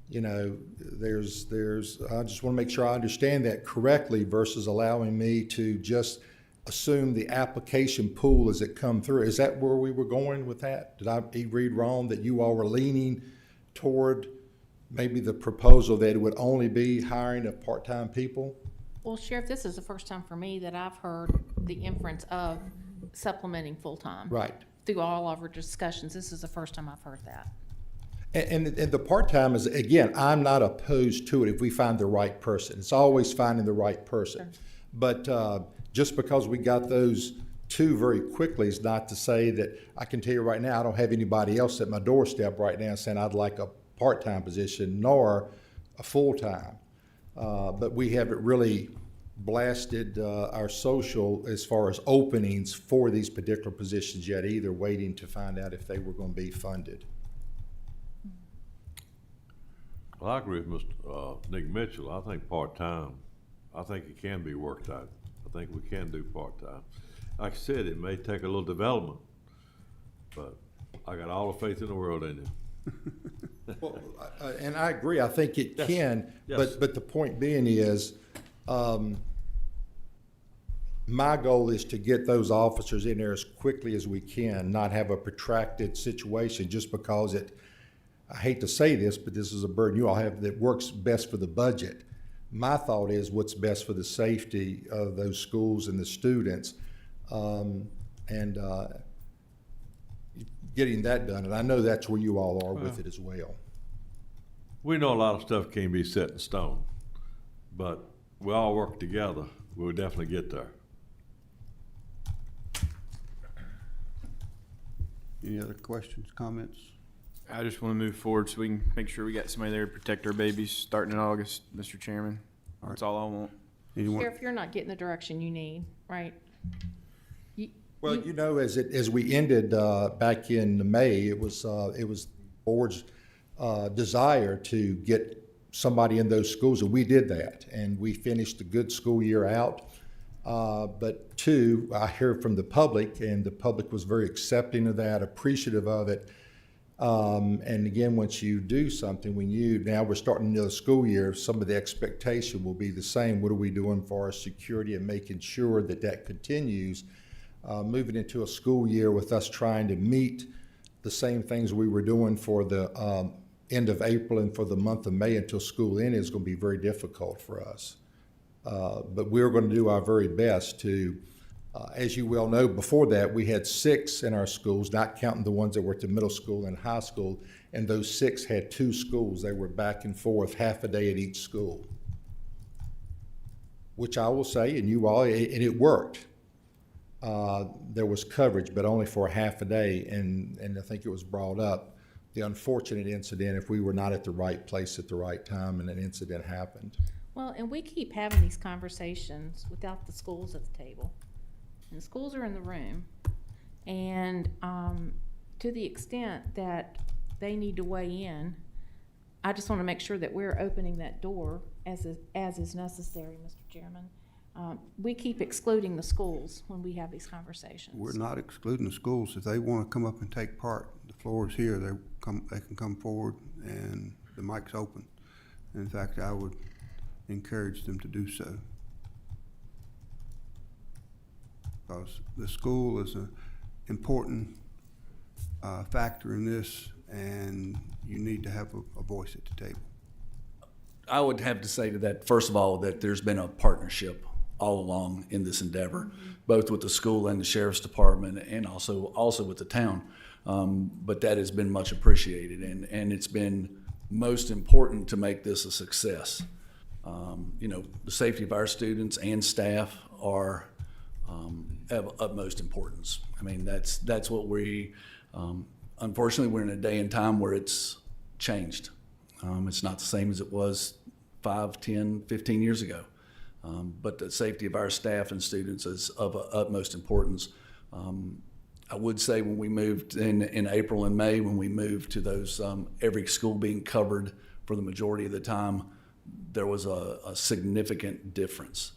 R: you know, I just want to make sure I understand that correctly versus allowing me to just assume the application pool as it come through. Is that where we were going with that? Did I read wrong that you all were leaning toward maybe the proposal that it would only be hiring of part-time people?
E: Well, Sheriff, this is the first time for me that I've heard the inference of supplementing full-time.
R: Right.
E: Through all of our discussions, this is the first time I've heard that.
R: And the part-time is, again, I'm not opposed to it if we find the right person. It's always finding the right person. Sure. But just because we got those two very quickly is not to say that I can tell you right now I don't have anybody else at my doorstep right now saying I'd like a part-time position nor a full-time. But we haven't really blasted our social as far as openings for these particular positions yet either, waiting to find out if they were going to be funded.
N: Well, I agree with Mr. Nick Mitchell. I think part-time, I think it can be worked out. I think we can do part-time. Like I said, it may take a little development, but I got all the faith in the world in you.
R: Well, and I agree, I think it
N: Yes.
R: can,
N: Yes.
R: but the point being is, my goal is to get those officers in there as quickly as we can, not have a protracted situation just because I hate to say this, but this is a burden you all have that works best for the budget. My thought is what's best for the safety of those schools and the students, and getting that done. And I know that's where you all are with it as well.
N: We know a lot of stuff can't be set in stone, but we all work together, we'll definitely get there.
A: Any other questions, comments?
D: I just want to move forward so we can make sure we got somebody there to protect our babies starting in August, Mr. Chairman. That's all I want.
A: Anyone?
E: Sheriff, you're not getting the direction you need, right?
R: Well, you know, as we ended back in May, it was board's desire to get somebody in those schools, and we did that, and we finished a good school year out. But two, I hear from the public, and the public was very accepting of that, appreciative of it. And again, once you do something, now we're starting another school year, some of the expectation will be the same. What are we doing for our security and making sure that that continues? Moving into a school year with us trying to meet the same things we were doing for the end of April and for the month of May until school end is going to be very difficult for us. But we're going to do our very best to, as you well know, before that, we had 6 in our schools, not counting the ones that were at the middle school and high school, and those 6 had 2 schools. They were back and forth half a day at each school, which I will say, and it worked. There was coverage, but only for half a day, and I think it was brought up, the unfortunate incident if we were not at the right place at the right time and an incident happened.
E: Well, and we keep having these conversations without the schools at the table. And the schools are in the room. And to the extent that they need to weigh in, I just want to make sure that we're opening that door as is necessary, Mr. Chairman. We keep excluding the schools when we have these conversations.
A: We're not excluding the schools. If they want to come up and take part, the floor is here. They can come forward, and the mic's open. In fact, I would encourage them to do so, because the school is an important factor in this, and you need to have a voice at the table.
S: I would have to say to that, first of all, that there's been a partnership all along in this endeavor, both with the school and the sheriff's department, and also with the town. But that has been much appreciated, and it's been most important to make this a success. The safety of our students and staff are of utmost importance. I mean, that's what we, unfortunately, we're in a day and time where it's changed. It's not the same as it was 5, 10, 15 years ago. But the safety of our staff and students is of utmost importance. I would say when we moved in April and May, when we moved to those, every school being covered for the majority of the time, there was a significant difference.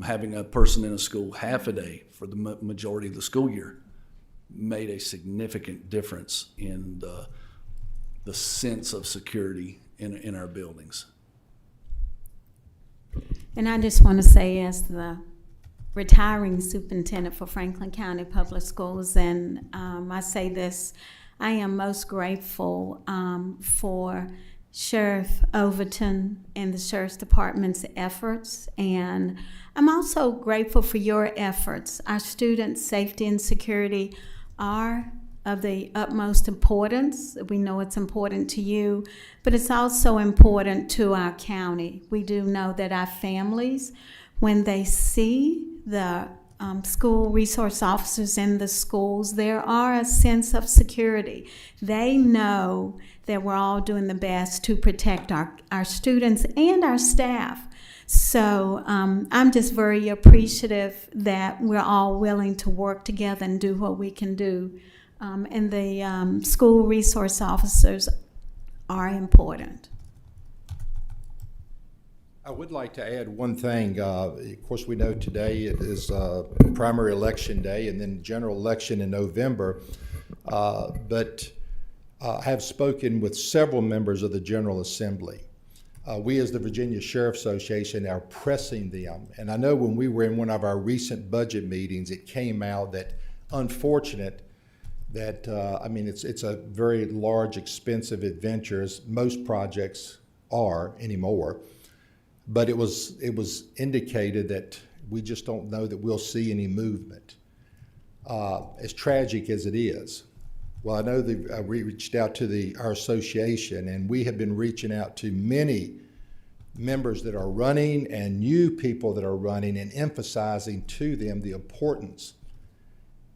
S: Having a person in a school half a day for the majority of the school year made a significant difference in the sense of security in our buildings.
T: And I just want to say, as the retiring superintendent for Franklin County Public Schools, and I say this, I am most grateful for Sheriff Overton and the Sheriff's Department's efforts, and I'm also grateful for your efforts. Our students' safety and security are of the utmost importance. We know it's important to you, but it's also important to our county. We do know that our families, when they see the school resource officers in the schools, there are a sense of security. They know that we're all doing the best to protect our students and our staff. So I'm just very appreciative that we're all willing to work together and do what we can do. And the school resource officers are important.
R: I would like to add one thing. Of course, we know today is primary election day and then general election in November. But have spoken with several members of the General Assembly. We as the Virginia Sheriff Association are pressing them. And I know when we were in one of our recent budget meetings, it came out that unfortunate that, I mean, it's a very large, expensive adventure, as most projects are anymore. But it was indicated that we just don't know that we'll see any movement, as tragic as it is. Well, I know we reached out to our association, and we have been reaching out to many members that are running and new people that are running and emphasizing to them the importance.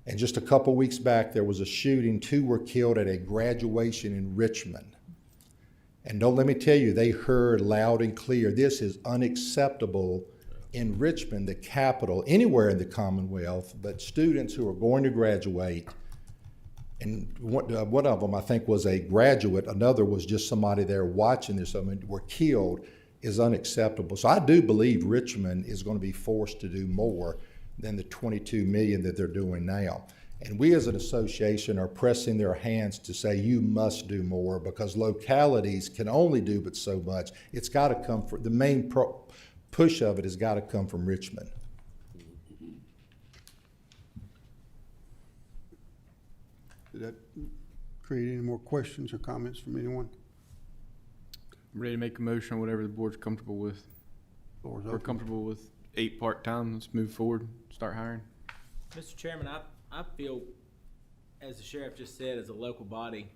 R: And just a couple weeks back, there was a shooting. 2 were killed at a graduation in Richmond. And don't let me tell you, they heard loud and clear, this is unacceptable in Richmond, the capital, anywhere in the Commonwealth, but students who are going to graduate, and one of them I think was a graduate, another was just somebody there watching this, were killed, is unacceptable. So I do believe Richmond is going to be forced to do more than the $22 million that they're doing now. And we as an association are pressing their hands to say you must do more, because localities can only do but so much. It's got to come from, the main push of it has got to come from Richmond.
A: Did that create any more questions or comments from anyone?
D: I'm ready to make a motion on whatever the board's comfortable with.
A: Floor is
D: We're
A: open.
D: comfortable with 8 part-time. Let's move forward, start hiring.
H: Mr. Chairman, I feel, as the sheriff just said, as a local body,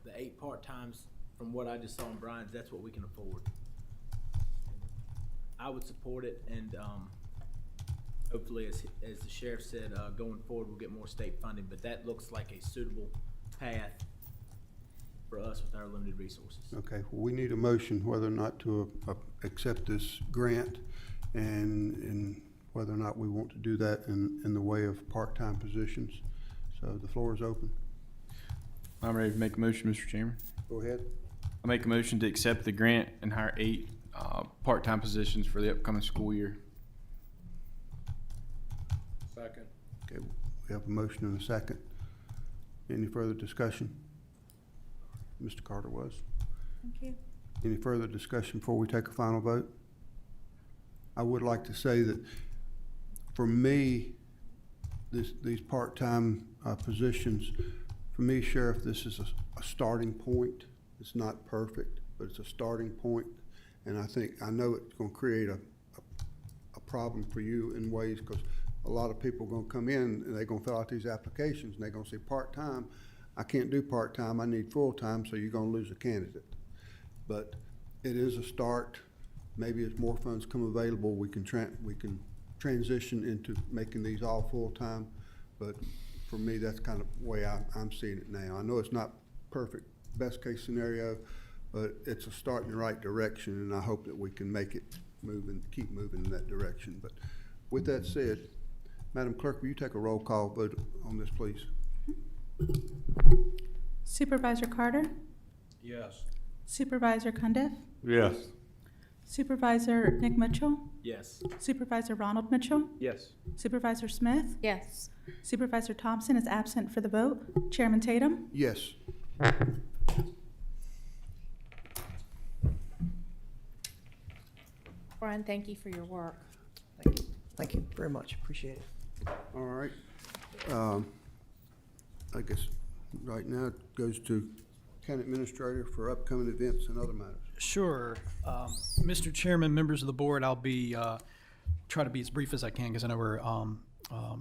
H: the 8 part-times, from what I just saw in Brian's, that's what we can afford. I would support it, and hopefully, as the sheriff said, going forward, we'll get more state funding, but that looks like a suitable path for us with our limited resources.
A: Okay, well, we need a motion whether or not to accept this grant, and whether or not we want to do that in the way of part-time positions. So the floor is open.
D: I'm ready to make a motion, Mr. Chairman.
A: Go ahead.
D: I make a motion to accept the grant and hire 8 part-time positions for the upcoming school year.
B: Second.
A: Okay, we have a motion and a second. Any further discussion? Mr. Carter was.
F: Thank you.
A: Any further discussion before we take a final vote? I would like to say that for me, these part-time positions, for me, Sheriff, this is a starting point. It's not perfect, but it's a starting point. And I know it's going to create a problem for you in ways, because a lot of people are going to come in and they're going to fill out these applications and they're going to say part-time. I can't do part-time, I need full-time, so you're going to lose a candidate. But it is a start. Maybe as more funds come available, we can transition into making these all full-time. But for me, that's kind of the way I'm seeing it now. I know it's not perfect, best case scenario, but it's a start in the right direction, and I hope that we can make it move and keep moving in that direction. But with that said, Madam Clerk, will you take a roll call vote on this, please?
G: Supervisor Carter?
B: Yes.
G: Supervisor Cundiff?
N: Yes.
G: Supervisor Nick Mitchell?
H: Yes.
G: Supervisor Ronald Mitchell?
D: Yes.
G: Supervisor Smith?
E: Yes.
G: Supervisor Thompson is absent for the vote. Chairman Tatum?
A: Yes.
E: Brian, thank you for your work.
L: Thank you. Thank you very much. Appreciate it.
A: All right. I guess right now it goes to County Administrator for upcoming events and other matters.
M: Sure. Mr. Chairman, members of the board, I'll be try to be as brief as I can because I know we're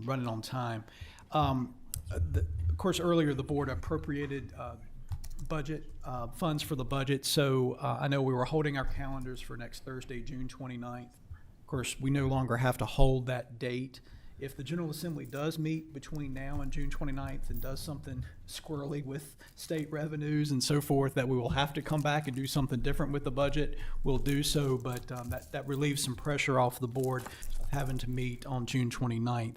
M: running on time. Of course, earlier the board appropriated budget funds for the budget, so I know we were holding our calendars for next Thursday, June 29th. Of course, we no longer have to hold that date. If the General Assembly does meet between now and June 29th and does something squirrely with state revenues and so forth that we will have to come back and do something different with the budget, we'll do so, but that relieves some pressure off the board having to meet on June 29th.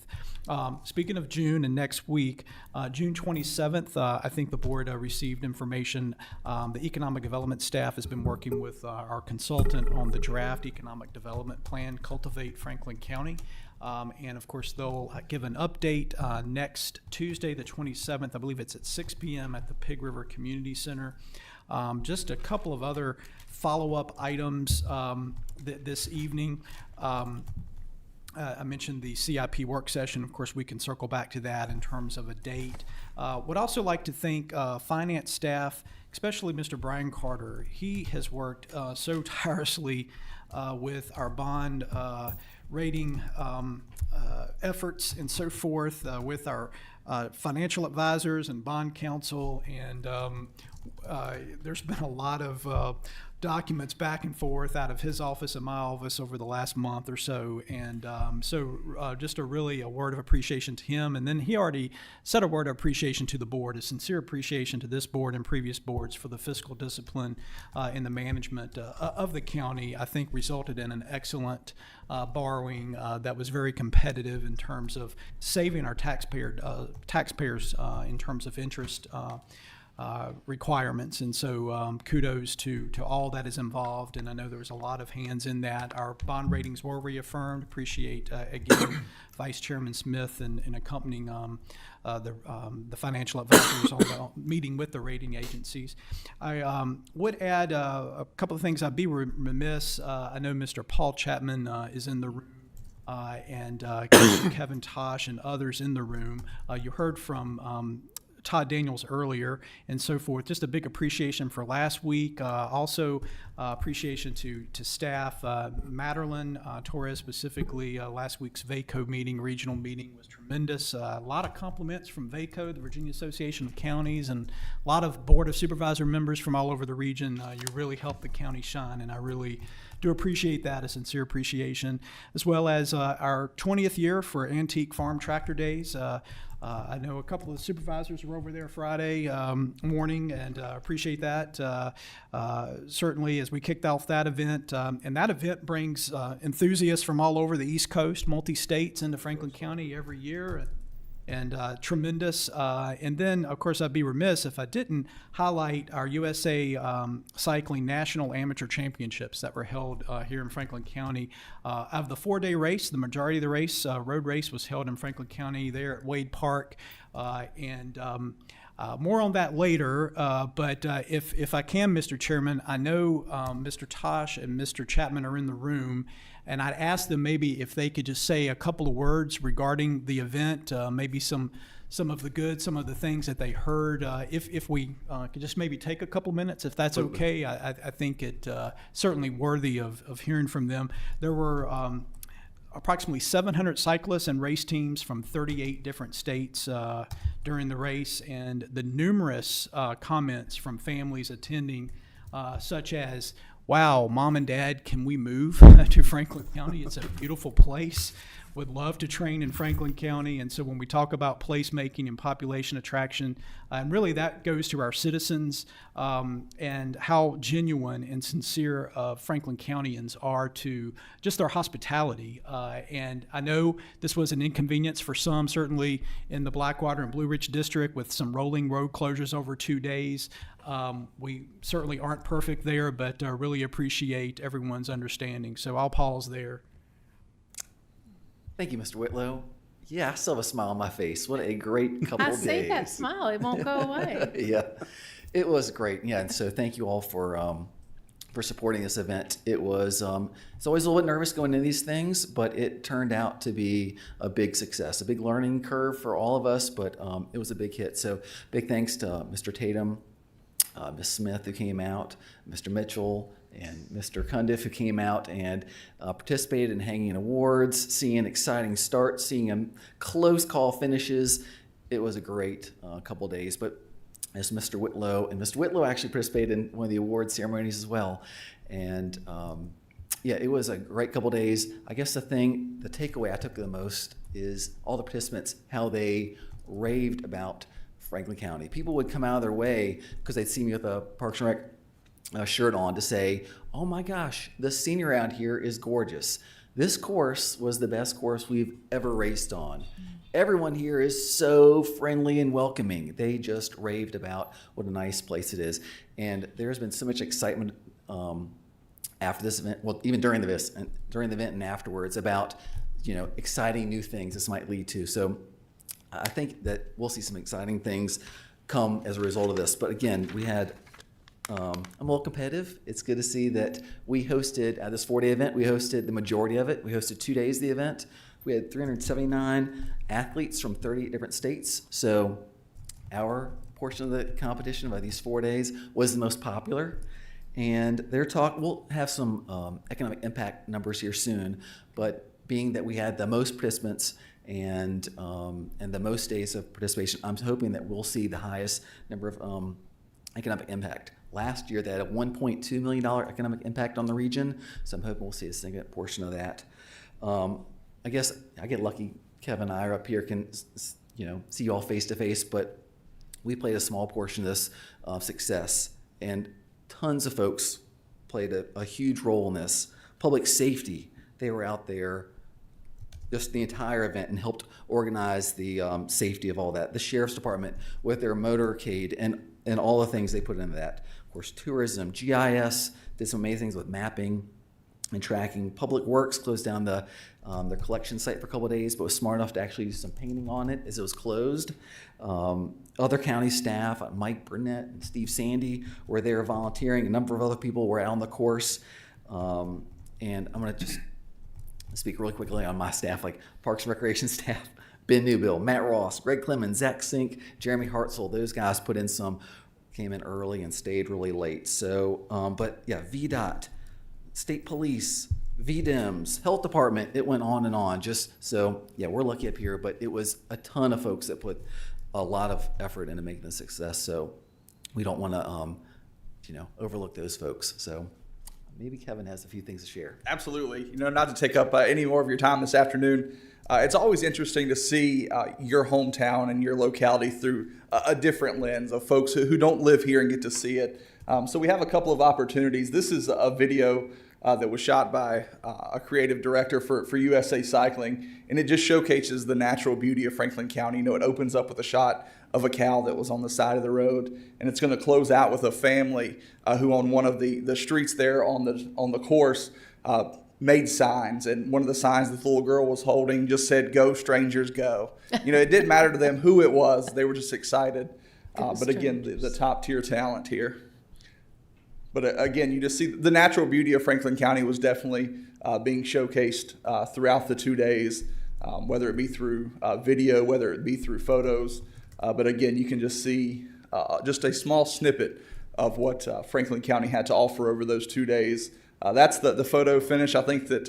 M: Speaking of June and next week, June 27th, I think the board received information. The economic development staff has been working with our consultant on the draft economic development plan, Cultivate Franklin County. And of course, they'll give an update next Tuesday, the 27th. I believe it's at 6 p.m. at the Pig River Community Center. Just a couple of other follow-up items this evening. I mentioned the CIP work session. Of course, we can circle back to that in terms of a date. Would also like to thank finance staff, especially Mr. Brian Carter. He has worked so tirelessly with our bond rating efforts and so forth, with our financial advisors and bond counsel, and there's been a lot of documents back and forth out of his office and my office over the last month or so, and just a word of appreciation to him. And then he already said a word of appreciation to the board, a sincere appreciation to this board and previous boards for the fiscal discipline in the management of the county. I think resulted in an excellent borrowing that was very competitive in terms of saving our taxpayers in terms of interest requirements. And so kudos to all that is involved, and I know there was a lot of hands in that. Our bond ratings were reaffirmed. Appreciate again Vice Chairman Smith and accompanying the financial advisors on the meeting with the rating agencies. I would add a couple of things. I'd be remiss. I know Mr. Paul Chapman is in the room. And Kevin Tosh and others in the room. You heard from Todd Daniels earlier and so forth. Just a big appreciation for last week. Also appreciation to staff. Madeline Torres specifically, last week's VACO meeting, regional meeting, was tremendous. A lot of compliments from VACO, the Virginia Association of Counties, and a lot of Board of Supervisor members from all over the region. You really helped the county shine, and I really do appreciate that, a sincere appreciation, as well as our 20th year for Antique Farm Tractor Days. I know a couple of the supervisors were over there Friday morning, and appreciate that. Certainly, as we kicked off that event, and that event brings enthusiasts from all over the East Coast, multi-states, into Franklin County every year. And tremendous. And then, of course, I'd be remiss if I didn't highlight our USA Cycling National Amateur Championships that were held here in Franklin County. Of the 4-day race, the majority of the race, road race, was held in Franklin County there at Wade Park. More on that later, but if I can, Mr. Chairman, I know Mr. Tosh and Mr. Chapman are in the room, and I'd ask them maybe if they could just say a couple of words regarding the event, maybe some of the good, some of the things that they heard. If we could just maybe take a couple minutes, if that's okay, I think it certainly worthy of hearing from them. There were approximately 700 cyclists and race teams from 38 different states during the race, and the numerous comments from families attending, such as, wow, Mom and Dad, can we move to Franklin County? It's a beautiful place. Would love to train in Franklin County. And so when we talk about placemaking and population attraction, and really that goes to our citizens and how genuine and sincere Franklin Countians are to just their hospitality. And I know this was an inconvenience for some, certainly in the Blackwater and Blue Ridge District with some rolling road closures over 2 days. We certainly aren't perfect there, but really appreciate everyone's understanding. So I'll pause there.
U: Thank you, Mr. Whitlow. Yeah, I still have a smile on my face. What a great couple of days.
E: I see that smile. It won't go away.
U: Yeah, it was great. Yeah, and so thank you all for supporting this event. It was, it's always a little bit nervous going into these things, but it turned out to be a big success, a big learning curve for all of us, but it was a big hit. So big thanks to Mr. Tatum, Ms. Smith who came out, Mr. Mitchell, and Mr. Cundiff who came out and participated in hanging awards, seeing exciting starts, seeing close call finishes. It was a great couple of days. But as Mr. Whitlow actually participated in one of the award ceremonies as well. And yeah, it was a great couple of days. I guess the takeaway I took the most is all the participants, how they raved about Franklin County. People would come out of their way because they'd see me with a Parks and Rec shirt on to say, oh my gosh, the scenery around here is gorgeous. This course was the best course we've ever raced on. Everyone here is so friendly and welcoming. They just raved about what a nice place it is. And there's been so much excitement after this event, well, even during the event and afterwards, about exciting new things this might lead to. So I think that we'll see some exciting things come as a result of this. But again, we had, I'm a little competitive. It's good to see that we hosted, at this 4-day event, we hosted the majority of it. We hosted 2 days of the event. We had 379 athletes from 38 different states. So our portion of the competition by these 4 days was the most popular. And their talk, we'll have some economic impact numbers here soon, but being that we had the most participants and the most days of participation, I'm hoping that we'll see the highest number of economic impact. Last year, they had a $1.2 million economic impact on the region, so I'm hoping we'll see a significant portion of that. I guess I get lucky. Kevin and I are up here, can see you all face to face, but we played a small portion of this success, and tons of folks played a huge role in this. Public safety, they were out there just the entire event and helped organize the safety of all that. The sheriff's department with their motorcade and all the things they put into that. Of course, tourism, GIS did some amazing things with mapping and tracking. Public Works closed down their collection site for a couple of days, but was smart enough to actually do some painting on it as it was closed. Other county staff, Mike Burnett and Steve Sandy, were there volunteering. A number of other people were out on the course. And I'm going to just speak really quickly on my staff, like Parks and Recreation staff. Ben Newbill, Matt Ross, Greg Clemens, Zach Sink, Jeremy Hartzell. Those guys put in came in early and stayed really late. So, but yeah, VDOT, State Police, VDEMS, Health Department, it went on and on. Just so, yeah, we're lucky up here, but it was a ton of folks that put a lot of effort into making this success. So we don't want to, overlook those folks. So maybe Kevin has a few things to share.
I: Absolutely. Not to take up any more of your time this afternoon. It's always interesting to see your hometown and your locality through a different lens of folks who don't live here and get to see it. So we have a couple of opportunities. This is a video that was shot by a creative director for USA Cycling, and it just showcases the natural beauty of Franklin County. It opens up with a shot of a cow that was on the side of the road, and it's going to close out with a family who on one of the streets there on the course made signs, and one of the signs that the little girl was holding just said, "Go strangers, go." It didn't matter to them who it was; they were just excited. But again, the top tier talent here. But again, you just see the natural beauty of Franklin County was definitely being showcased throughout the 2 days, whether it be through video, whether it be through photos. But again, you can just see just a small snippet of what Franklin County had to offer over those 2 days. That's the photo finish. I think that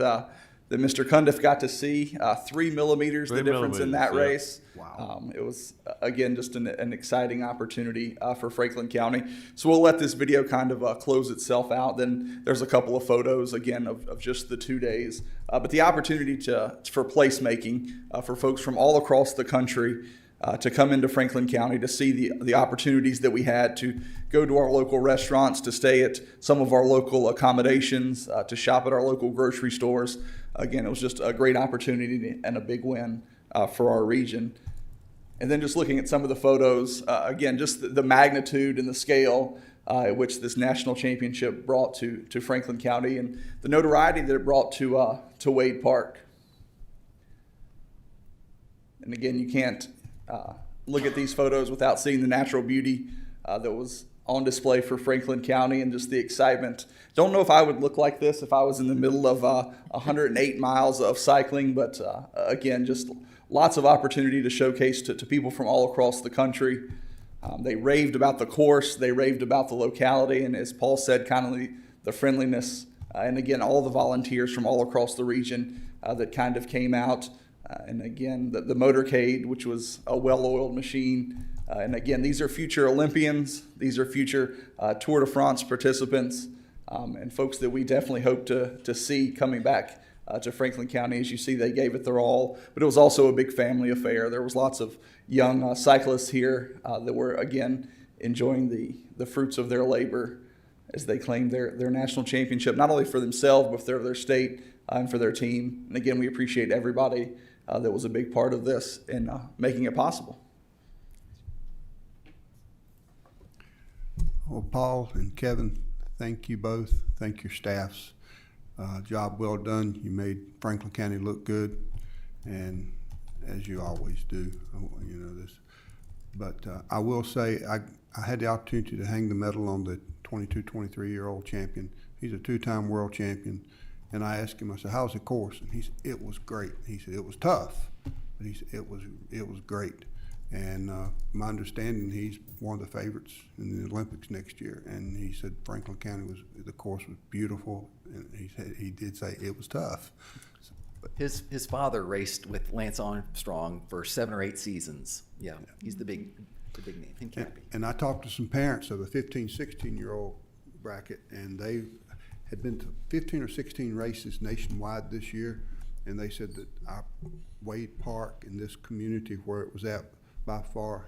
I: Mr. Cundiff got to see 3 millimeters, the difference in that race. Wow. It was, again, just an exciting opportunity for Franklin County. So we'll let this video kind of close itself out. Then there's a couple of photos, again, of just the 2 days. But the opportunity for placemaking for folks from all across the country to come into Franklin County to see the opportunities that we had to go to our local restaurants, to stay at some of our local accommodations, to shop at our local grocery stores. Again, it was just a great opportunity and a big win for our region. And then just looking at some of the photos, again, just the magnitude and the scale at which this national championship brought to Franklin County and the notoriety that it brought to Wade Park. And again, you can't look at these photos without seeing the natural beauty that was on display for Franklin County and just the excitement. Don't know if I would look like this if I was in the middle of 108 miles of cycling, but again, just lots of opportunity to showcase to people from all across the country. They raved about the course, they raved about the locality, and as Paul said, kind of the friendliness, and again, all the volunteers from all across the region that kind of came out. And again, the motorcade, which was a well-oiled machine. And again, these are future Olympians. These are future Tour de France participants and folks that we definitely hope to see coming back to Franklin County. As you see, they gave it their all. But it was also a big family affair. There was lots of young cyclists here that were, again, enjoying the fruits of their labor as they claimed their national championship, not only for themselves, but for their state and for their team. And again, we appreciate everybody that was a big part of this in making it possible.
A: Well, Paul and Kevin, thank you both. Thank your staffs. Job well done. You made Franklin County look good, and as you always do. But I will say, I had the opportunity to hang the medal on the 22, 23-year-old champion. He's a two-time world champion. And I asked him, I said, how's the course? And he said, it was great. He said, it was tough, but he said, it was great. And my understanding, he's one of the favorites in the Olympics next year. And he said Franklin County the course was beautiful. And he did say it was tough.
U: His father raced with Lance Armstrong for 7 or 8 seasons. Yeah, he's the big name. He can't be.
A: And I talked to some parents of the 15, 16-year-old bracket, and they had been to 15 or 16 races nationwide this year, and they said that our Wade Park in this community where it was at by far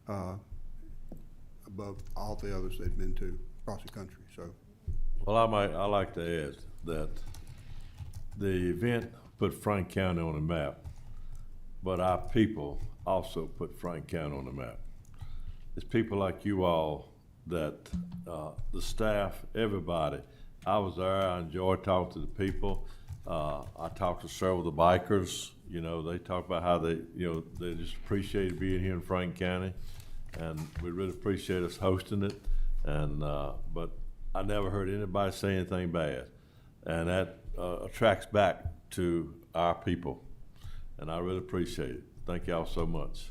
A: above all the others they'd been to across the country. So,
N: Well, I like to add that the event put Frank County on the map, but our people also put Frank County on the map. It's people like you all that, the staff, everybody. I was there, I enjoyed talking to the people. I talked to several of the bikers, you know, they talk about how they just appreciated being here in Frank County, and we really appreciate us hosting it. And, but I never heard anybody say anything bad. And that attracts back to our people, and I really appreciate it. Thank y'all so much.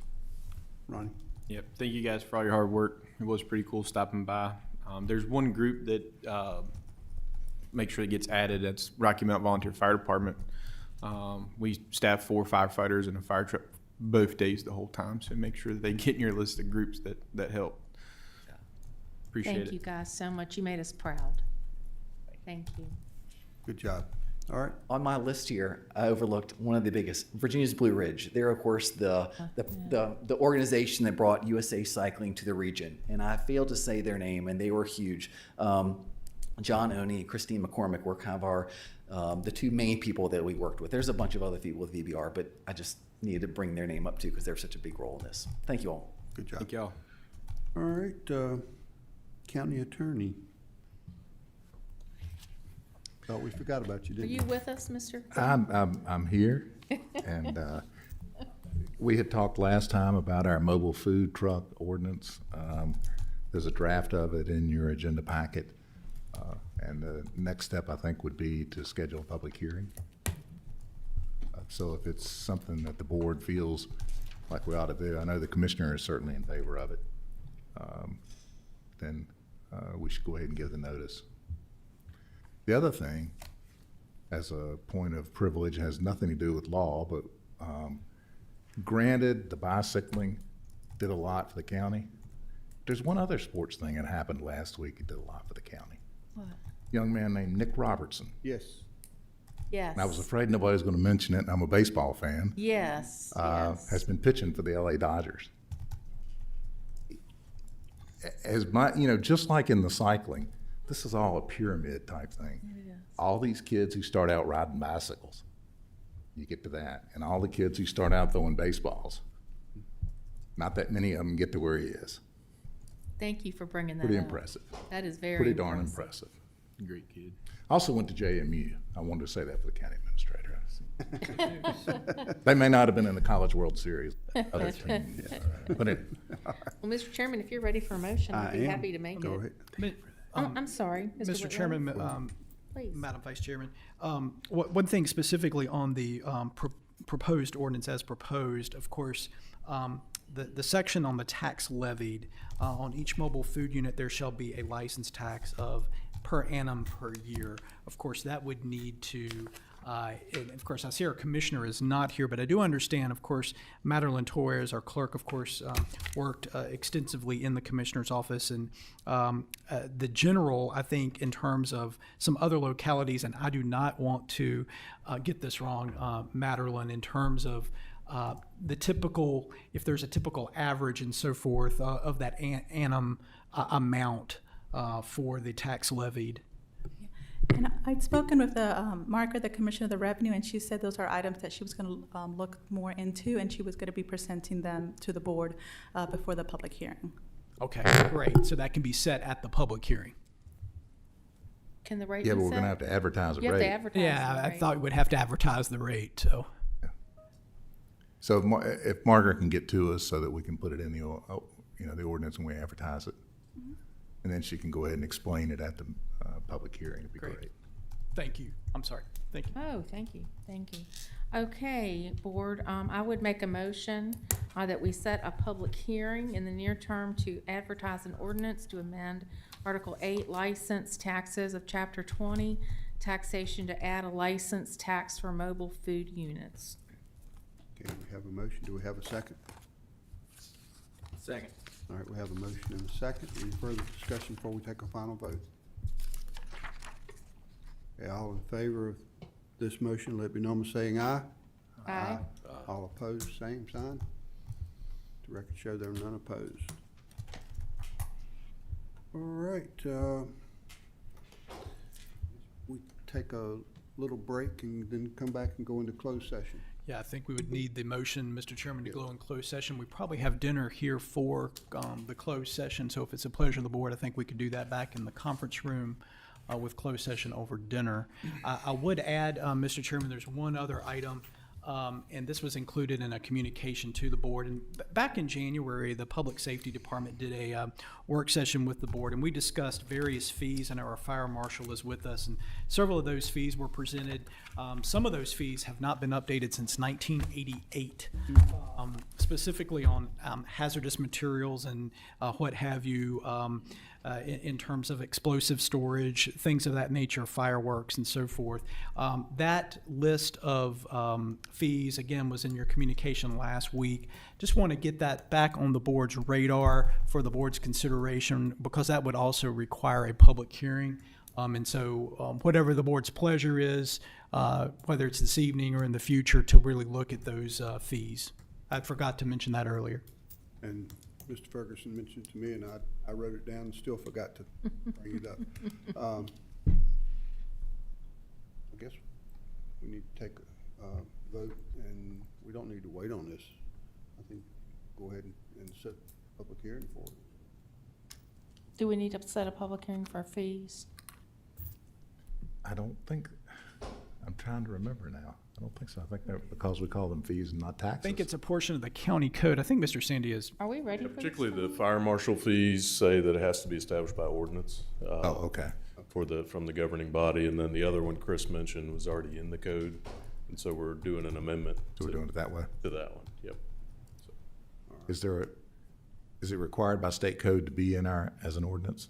A: Ronnie?
D: Yep, thank you guys for all your hard work. It was pretty cool stopping by. There's one group that make sure it gets added. That's Rocky Mount Volunteer Fire Department. We staff 4 firefighters and a fire truck both days the whole time, so make sure that they get in your list of groups that help. Appreciate it.
E: Thank you guys so much. You made us proud. Thank you.
A: Good job. All right.
U: On my list here, I overlooked one of the biggest, Virginia's Blue Ridge. They're, of course, the organization that brought USA Cycling to the region. And I failed to say their name, and they were huge. John Oney and Christine McCormick were kind of our, the 2 main people that we worked with. There's a bunch of other people with VBR, but I just needed to bring their name up too because they're such a big role in this. Thank you all.
A: Good job.
D: Thank y'all.
A: All right, County Attorney. Thought we forgot about you,
E: Are
A: didn't
E: you with us, Mr.?
J: I'm here, and we had talked last time about our mobile food truck ordinance. There's a draft of it in your agenda packet, and the next step, I think, would be to schedule a public hearing. So if it's something that the board feels like we ought to do, I know the commissioner is certainly in favor of it, then we should go ahead and give the notice. The other thing, as a point of privilege, has nothing to do with law, but granted, the bicycling did a lot for the county. There's one other sports thing that happened last week that did a lot for the county.
E: What?
J: Young man named Nick Robertson.
A: Yes.
E: Yes.
J: And I was afraid nobody was going to mention it, and I'm a baseball fan.
E: Yes.
J: Has been pitching for the LA Dodgers. Just like in the cycling, this is all a pyramid type thing.
E: Yes.
J: All these kids who start out riding bicycles, you get to that, and all the kids who start out throwing baseballs, not that many of them get to where he is.
E: Thank you for bringing that
J: Pretty
E: up.
J: impressive.
E: That is very
J: Pretty darn impressive.
D: Great kid.
J: I also went to JMU. I wanted to say that for the county administrator. They may not have been in the College World Series. Other team, but it,
E: Well, Mr. Chairman, if you're ready for a motion, I'd be happy to make it. I'm sorry, Mr.
M: Mr.
E: Whitlow.
M: Chairman,
E: Please.
M: Madam Vice Chairman, one thing specifically on the proposed ordinance as proposed, of course, the section on the tax levied, on each mobile food unit, there shall be a license tax of per annum per year. Of course, that would need to, and of course, I see our commissioner is not here, but I do understand, of course, Madeline Torres, our clerk, of course, worked extensively in the commissioner's office. And the general, I think, in terms of some other localities, and I do not want to get this wrong, Madeline, in terms of the typical, if there's a typical average and so forth of that annum amount for the tax levied.
V: And I'd spoken with Margaret, the Commissioner of the Revenue, and she said those are items that she was going to look more into, and she was going to be presenting them to the board before the public hearing.
M: Okay, great. So that can be set at the public hearing.
E: Can the rate
J: yeah,
E: be
J: but we're
E: set?
J: going to have to advertise a
E: You have
J: rate.
E: to advertise
M: Yeah,
E: the
M: I
E: rate.
M: thought we would have to advertise the rate, so.
J: So if Margaret can get to us so that we can put it in the, the ordinance and we advertise it, and then she can go ahead and explain it at the public hearing, it'd be great.
M: Thank you. I'm sorry. Thank you.
E: Oh, thank you, thank you. Okay, board, I would make a motion that we set a public hearing in the near term to advertise an ordinance to amend Article 8, license taxes of Chapter 20, taxation, to add a license tax for mobile food units.
A: Okay, we have a motion. Do we have a second?
H: Second.
A: All right, we have a motion and a second. Any further discussion before we take a final vote? Okay, all in favor of this motion, let me know by saying aye.
E: Aye.
A: All opposed, same sign. The record show there were none opposed. All right, we take a little break and then come back and go into closed session.
M: Yeah, I think we would need the motion, Mr. Chairman, to go in closed session. We probably have dinner here for the closed session, so if it's a pleasure of the board, I think we could do that back in the conference room with closed session over dinner. I would add, Mr. Chairman, there's one other item, and this was included in a communication to the board. And back in January, the Public Safety Department did a work session with the board, and we discussed various fees. I know our fire marshal is with us, and several of those fees were presented. Some of those fees have not been updated since 1988, specifically on hazardous materials and what have you, in terms of explosive storage, things of that nature, fireworks and so forth. That list of fees, again, was in your communication last week. Just want to get that back on the board's radar for the board's consideration, because that would also require a public hearing. And so whatever the board's pleasure is, whether it's this evening or in the future, to really look at those fees. I forgot to mention that earlier.
A: And Mr. Ferguson mentioned to me, and I wrote it down and still forgot to bring it up. I guess we need to take a vote, and we don't need to wait on this. I think go ahead and set a public hearing for it.
E: Do we need to set a public hearing for fees?
J: I don't think, I'm trying to remember now. I don't think so. I think that because we call them fees and not taxes.
M: I think it's a portion of the county code. I think Mr. Sandy is.
E: Are we ready for this?
C: Particularly the fire marshal fees say that it has to be established by ordinance.
J: Okay.
C: From the governing body, and then the other one Chris mentioned was already in the code, and so we're doing an amendment.
J: So we're doing it that way?
C: To that one, yep. So.
J: Is it required by state code to be in as an ordinance?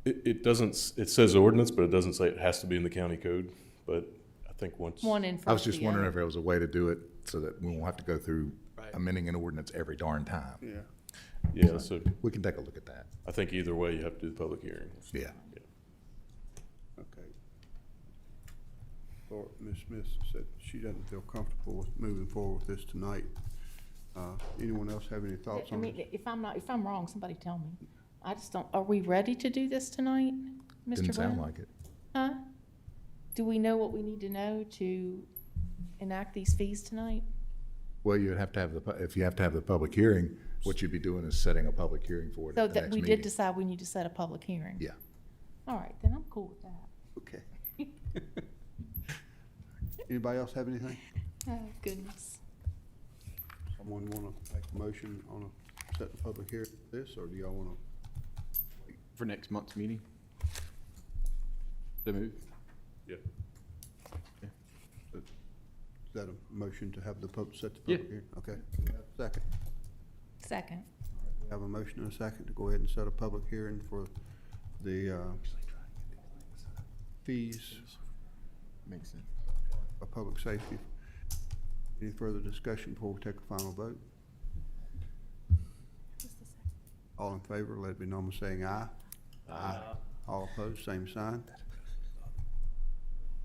C: It doesn't, it says ordinance, but it doesn't say it has to be in the county code, but I think once.
E: One in front
J: I was just
E: of the
J: wondering
E: other.
J: if there was a way to do it so that we won't have to go through amending an ordinance every darn time.
A: Yeah.
C: Yeah, so.
J: We can take a look at that.
C: I think either way, you have to do the public hearing.
J: Yeah.
A: Okay. Or Ms. Smith said she doesn't feel comfortable with moving forward with this tonight. Anyone else have any thoughts
E: I
A: on
E: mean,
A: this?
E: if I'm wrong, somebody tell me. I just don't, are we ready to do this tonight, Mr.
J: Didn't sound
E: Brown?
J: like it.
E: Huh? Do we know what we need to know to enact these fees tonight?
J: Well, you'd have to have if you have to have the public hearing, what you'd be doing is setting a public hearing for it
E: So
J: at the
E: that
J: next
E: we
J: meeting.
E: did decide we need to set a public hearing?
J: Yeah.
E: All right, then I'm cool with that.
A: Okay. Anybody else have anything?
E: Oh, goodness.
A: Someone want to make a motion on a set the public hearing for this, or do y'all want to?
D: For next month's meeting? The move?
C: Yeah.
A: Is that a motion to have the set the
D: Yeah.
A: public hearing? Okay. Do we have a second.
E: Second.
A: We have a motion and a second to go ahead and set a public hearing for the fees
D: Makes sense.
A: of public safety. Any further discussion before we take a final vote? All in favor, let it be known by saying aye. Aye. All opposed, same sign.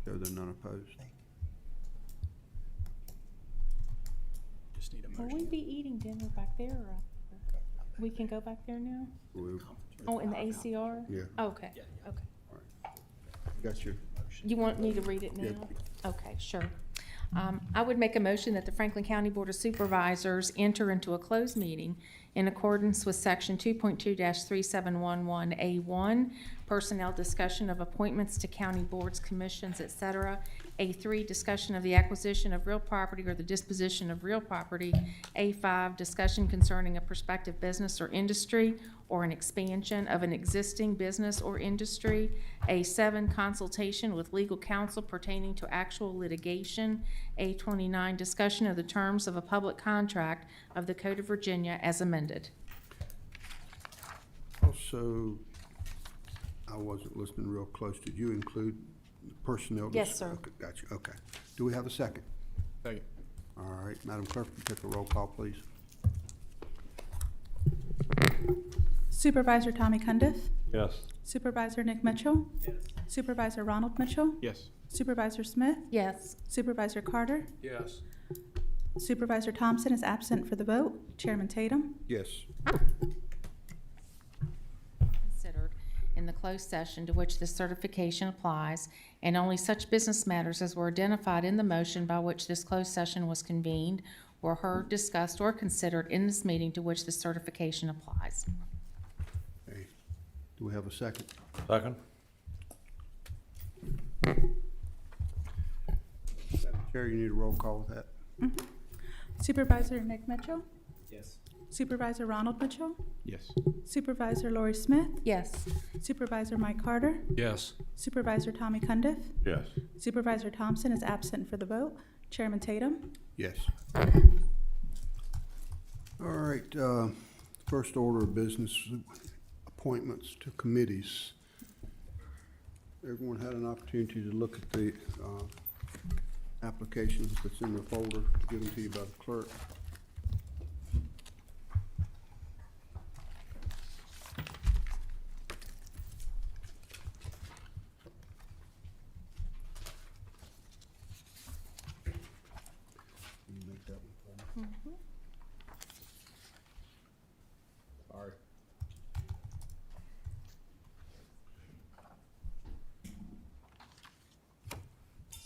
A: Show there none opposed.
M: Just need a
E: Will
M: motion.
E: we be eating dinner back there, or we can go back there now? Oh, in the ACR?
A: Yeah.
E: Okay, okay.
A: Got your,
E: You want me to read it
A: Yeah.
E: now? Okay, sure. I would make a motion that the Franklin County Board of Supervisors enter into a closed meeting in accordance with Section 2.2-3711A1, personnel discussion of appointments to county boards, commissions, etc. A3, discussion of the acquisition of real property or the disposition of real property. A5, discussion concerning a prospective business or industry or an expansion of an existing business or industry. A7, consultation with legal counsel pertaining to actual litigation. A29, discussion of the terms of a public contract of the Code of Virginia as amended.
A: Also, I wasn't listening real close. Did you include personnel?
E: Yes, sir.
A: Okay, got you. Okay. Do we have a second?
D: Second.
A: All right, Madam Clerk, will you take a roll call, please?
V: Supervisor Tommy Cundiff.
N: Yes.
V: Supervisor Nick Mitchell.
H: Yes.
V: Supervisor Ronald Mitchell.
D: Yes.
V: Supervisor Smith.
E: Yes.
V: Supervisor Carter.
B: Yes.
V: Supervisor Thompson is absent for the vote. Chairman Tatum.
A: Yes.
E: Considered in the closed session to which this certification applies, and only such business matters as were identified in the motion by which this closed session was convened were heard, discussed, or considered in this meeting to which this certification applies.
A: Okay. Do we have a second?
N: Second?
A: Madam Chair, you need a roll call with that?
V: Mhm. Supervisor Nick Mitchell.
H: Yes.
V: Supervisor Ronald Mitchell.
D: Yes.
V: Supervisor Lori Smith.
E: Yes.
V: Supervisor Mike Carter.
B: Yes.
V: Supervisor Tommy Cundiff.
N: Yes.
V: Supervisor Thompson is absent for the vote. Chairman Tatum.
A: Yes. All right, first order of business, appointments to committees. Everyone had an opportunity to look at the applications that's in the folder given to you by the clerk. Can you make that one for me?
B: Sorry.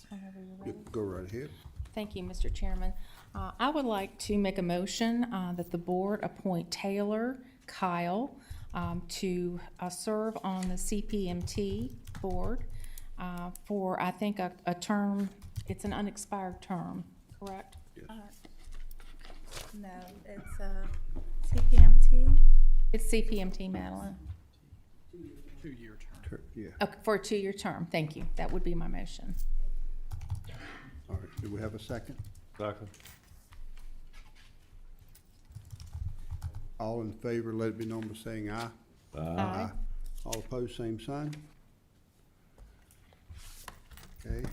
E: Whenever you're
A: You
E: ready.
A: Go right ahead.
E: Thank you, Mr. Chairman. I would like to make a motion that the board appoint Taylor Kyle to serve on the CPMT board for, I think, a term, it's an unexpired term, correct?
V: No, it's CPMT.
E: It's CPMT, Madeline.
D: 2-year term.
A: Yeah.
E: Okay, for a 2-year term, thank you. That would be my motion.
A: All right, do we have a second?
N: Second?
A: All in favor, let it be known by saying aye.
E: Aye.
A: All opposed, same sign. Okay,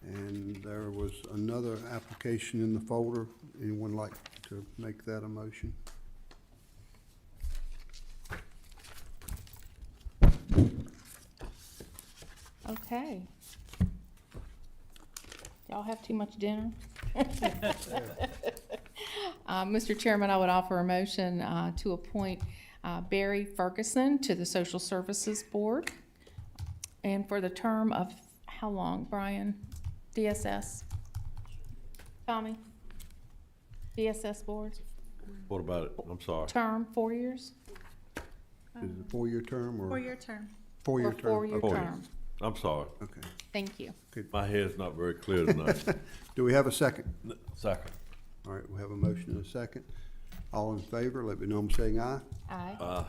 A: and there was another application in the folder. Anyone like to make that a motion?
E: Okay. Y'all have too much dinner? Mr. Chairman, I would offer a motion to appoint Barry Ferguson to the Social Services Board. And for the term of, how long, Brian? DSS? Tommy? DSS Board?
N: What about it? I'm sorry.
E: Term, 4 years?
A: Is it a 4-year term or?
V: 4-year term.
A: 4-year
E: Or
A: term?
E: 4-year
A: Okay.
E: term.
N: I'm sorry.
A: Okay.
E: Thank you.
N: My head's not very clear tonight.
A: Do we have a second?
N: Second.
A: All right, we have a motion and a second. All in favor, let me know by saying aye.
E: Aye.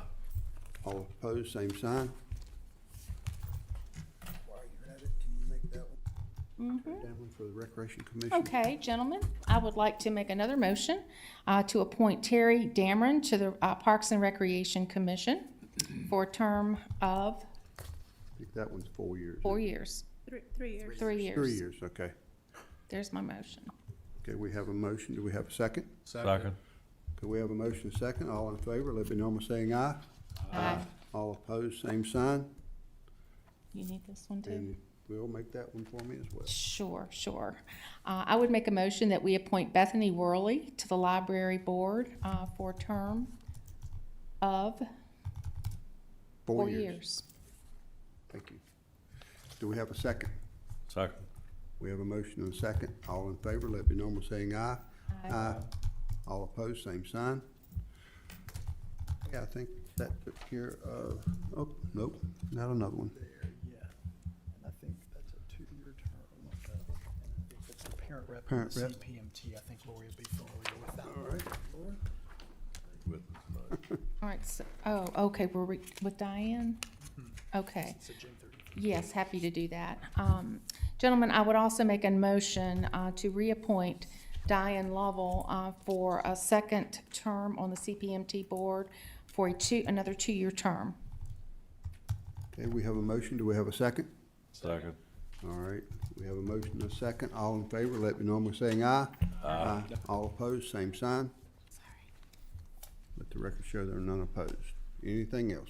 A: All opposed, same sign. While you're at it, can you make that one?
E: Mhm.
A: That one for the Recreation Commission?
E: Okay, gentlemen, I would like to make another motion to appoint Terry Dameron to the Parks and Recreation Commission for a term of
A: I think that one's 4 years.
E: 4 years.
V: 3 years.
E: 3 years.
A: 3 years, okay.
E: There's my motion.
A: Okay, we have a motion. Do we have a second?
N: Second.
A: Okay, we have a motion and a second. All in favor, let me know by saying aye.
E: Aye.
A: All opposed, same sign.
E: You need this one too?
A: And we'll make that one for me as well.
E: Sure, sure. I would make a motion that we appoint Bethany Worley to the Library Board for a term of 4 years.
A: Thank you. Do we have a second?
N: Second.
A: We have a motion and a second. All in favor, let me know by saying aye.
E: Aye.
A: All opposed, same sign. Yeah, I think that took care of, oh, Nope, not another one.
M: Yeah, and I think that's a 2-year term. It's the parent rep and
A: Parent
M: the
A: rep.
M: CPMT. I think Lori would be familiar with that.
A: All right.
E: All right, so, okay, we're with Diane? Okay.
M: It's June 30th.
E: Yes, happy to do that. Gentlemen, I would also make a motion to reappoint Diane Lovell for a second term on the CPMT board for another 2-year term.
A: Okay, we have a motion. Do we have a second?
N: Second.
A: All right, we have a motion and a second. All in favor, let me know by saying aye. Aye. All opposed, same sign. Let the record show there are none opposed. Anything else?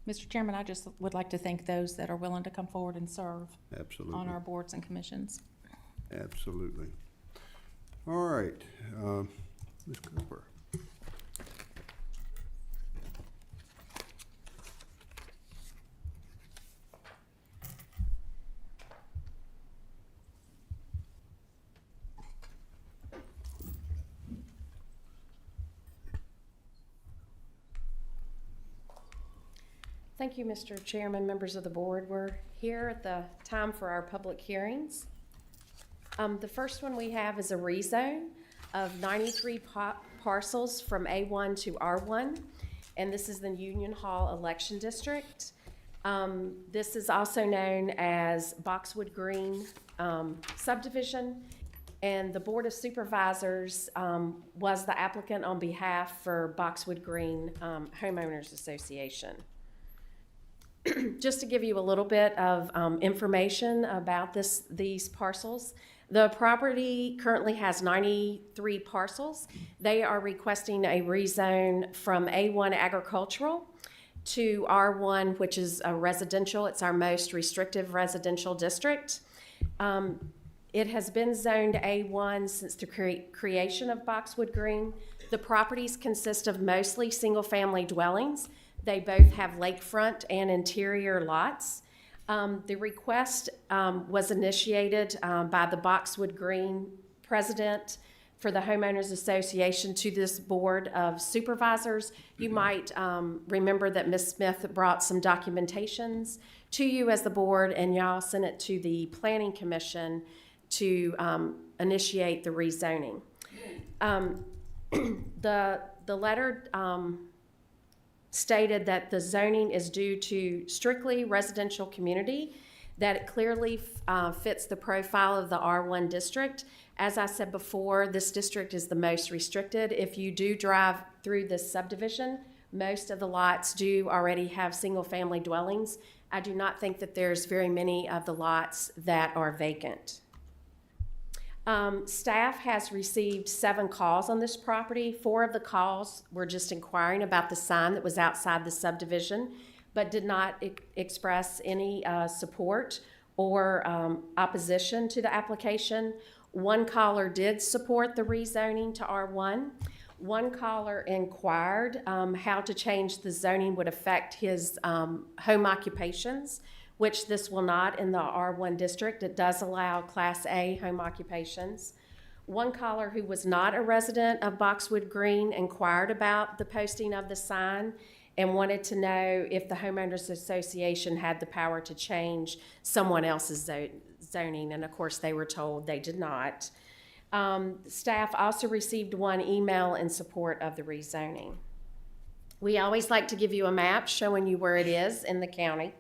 E: Mr. Chairman, I just would like to thank those that are willing to come forward and serve
A: Absolutely.
E: on our boards and commissions.
A: Absolutely. All right, Ms. Cooper.
K: Thank you, Mr. Chairman, members of the board. We're here at the time for our public hearings. The first one we have is a rezone of 93 parcels from A1 to R1, and this is the Union Hall election district. This is also known as Boxwood Green subdivision, and the Board of Supervisors was the applicant on behalf for Boxwood Green Homeowners Association. Just to give you a little bit of information about these parcels, the property currently has 93 parcels. They are requesting a rezone from A1 agricultural to R1, which is a residential. It's our most restrictive residential district. It has been zoned A1 since the creation of Boxwood Green. The properties consist of mostly single-family dwellings. They both have lakefront and interior lots. The request was initiated by the Boxwood Green president for the Homeowners Association to this Board of Supervisors. You might remember that Ms. Smith brought some documentations to you as the board, and y'all sent it to the Planning Commission to initiate the rezoning. The letter stated that the zoning is due to strictly residential community, that it clearly fits the profile of the R1 district. As I said before, this district is the most restricted. If you do drive through this subdivision, most of the lots do already have single-family dwellings. I do not think that there's very many of the lots that are vacant. Staff has received 7 calls on this property. 4 of the calls were just inquiring about the sign that was outside the subdivision, but did not express any support or opposition to the application. 1 caller did support the rezoning to R1. 1 caller inquired how to change the zoning would affect his home occupations, which this will not in the R1 district. It does allow Class A home occupations. 1 caller who was not a resident of Boxwood Green inquired about the posting of the sign and wanted to know if the Homeowners Association had the power to change someone else's zoning, and of course they were told they did not. Staff also received 1 email in support of the rezoning. We always like to give you a map showing you where it is in the county.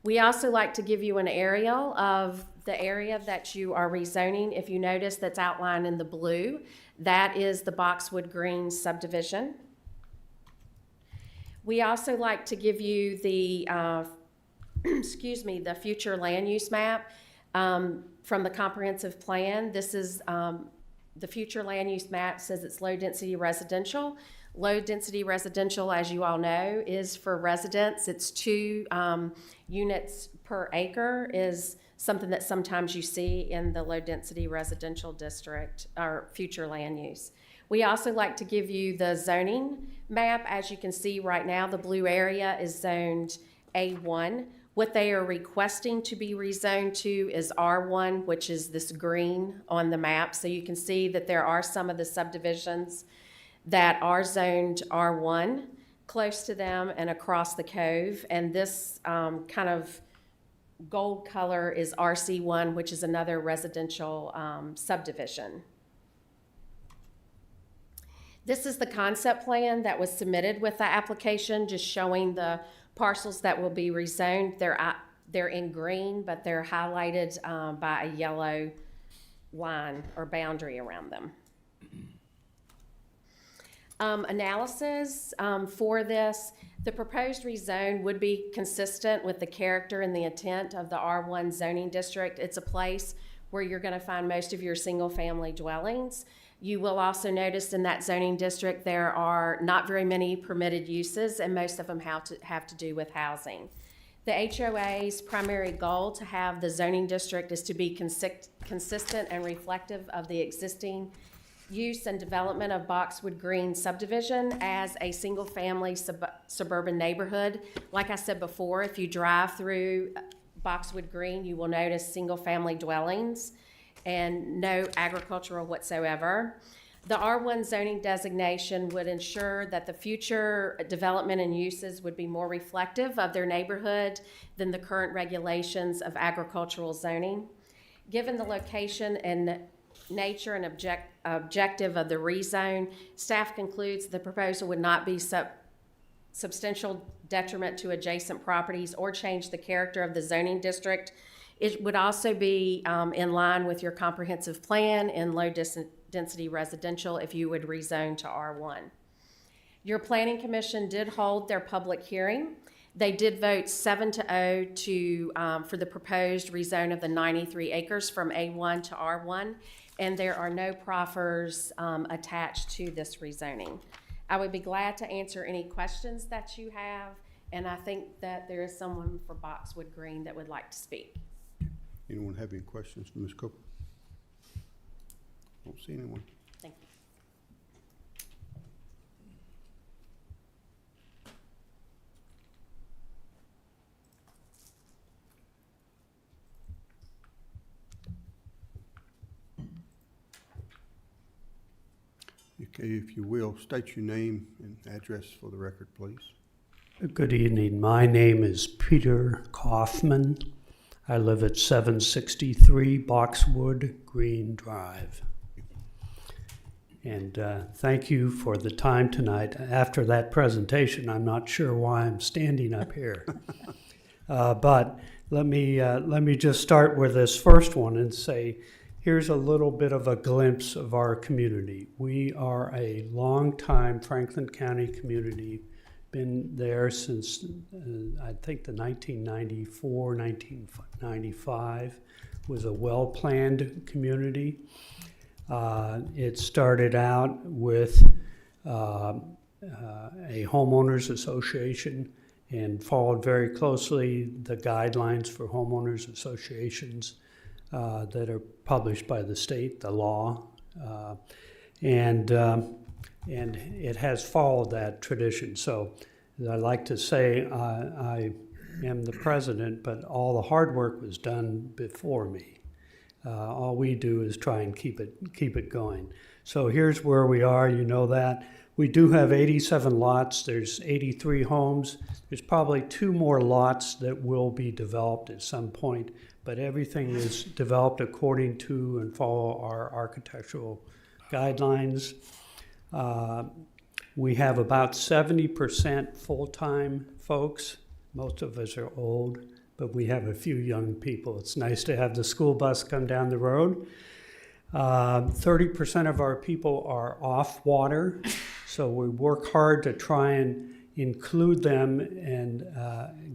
K: We also like to give you an aerial of the area that you are rezoning. If you notice, that's outlined in the blue. That is the Boxwood Green subdivision. We also like to give you the, the future land use map from the comprehensive plan. This is the future land use map says it's low density residential. Low density residential, as you all know, is for residents. It's 2 units per acre is something that sometimes you see in the low density residential district or future land use. We also like to give you the zoning map. As you can see right now, the blue area is zoned A1. What they are requesting to be rezoned to is R1, which is this green on the map. So you can see that there are some of the subdivisions that are zoned R1. close to them and across the cove. And this kind of gold color is RC1, which is another residential subdivision. This is the concept plan that was submitted with the application, just showing the parcels that will be rezoned. They're in green, but they're highlighted by a yellow line or boundary around them. Analysis for this, the proposed rezone would be consistent with the character and the intent of the R1 zoning district. It's a place where you're going to find most of your single-family dwellings. You will also notice in that zoning district there are not very many permitted uses, and most of them have to do with housing. The HOA's primary goal to have the zoning district is to be consistent and reflective of the existing use and development of Boxwood Green subdivision as a single-family suburban neighborhood. Like I said before, if you drive through Boxwood Green, you will notice single-family dwellings and no agricultural whatsoever. The R1 zoning designation would ensure that the future development and uses would be more reflective of their neighborhood than the current regulations of agricultural zoning. Given the location and nature and objective of the rezone, staff concludes the proposal would not be substantial detriment to adjacent properties or change the character of the zoning district. It would also be in line with your comprehensive plan in low density residential if you would rezone to R1. Your planning commission did hold their public hearing. They did vote 7-0 for the proposed rezone of the 93 acres from A1 to R1, and there are no proffers attached to this rezoning. I would be glad to answer any questions that you have, and I think that there is someone for Boxwood Green that would like to speak.
A: Anyone have any questions for Ms. Cooper? Don't see anyone.
K: Thank you.
A: Okay, if you will, state your name and address for the record, please.
O: Good evening. My name is Peter Kaufman. I live at 763 Boxwood Green Drive. And thank you for the time tonight. After that presentation, I'm not sure why I'm standing up here. But let me just start with this first one and say, here's a little bit of a glimpse of our community. We are a long-time Franklin County community, been there since I think the 1994, 1995 was a well-planned community. It started out with a homeowners association and followed very closely the guidelines for homeowners associations that are published by the state, the law, and it has followed that tradition. So I like to say I am the president, but all the hard work was done before me. All we do is try and keep it going. So here's where we are, you know that. We do have 87 lots, there's 83 homes. There's probably 2 more lots that will be developed at some point, but everything is developed according to and follow our architectural guidelines. We have about 70% full-time folks. Most of us are old, but we have a few young people. It's nice to have the school bus come down the road. 30% of our people are off water, so we work hard to try and include them and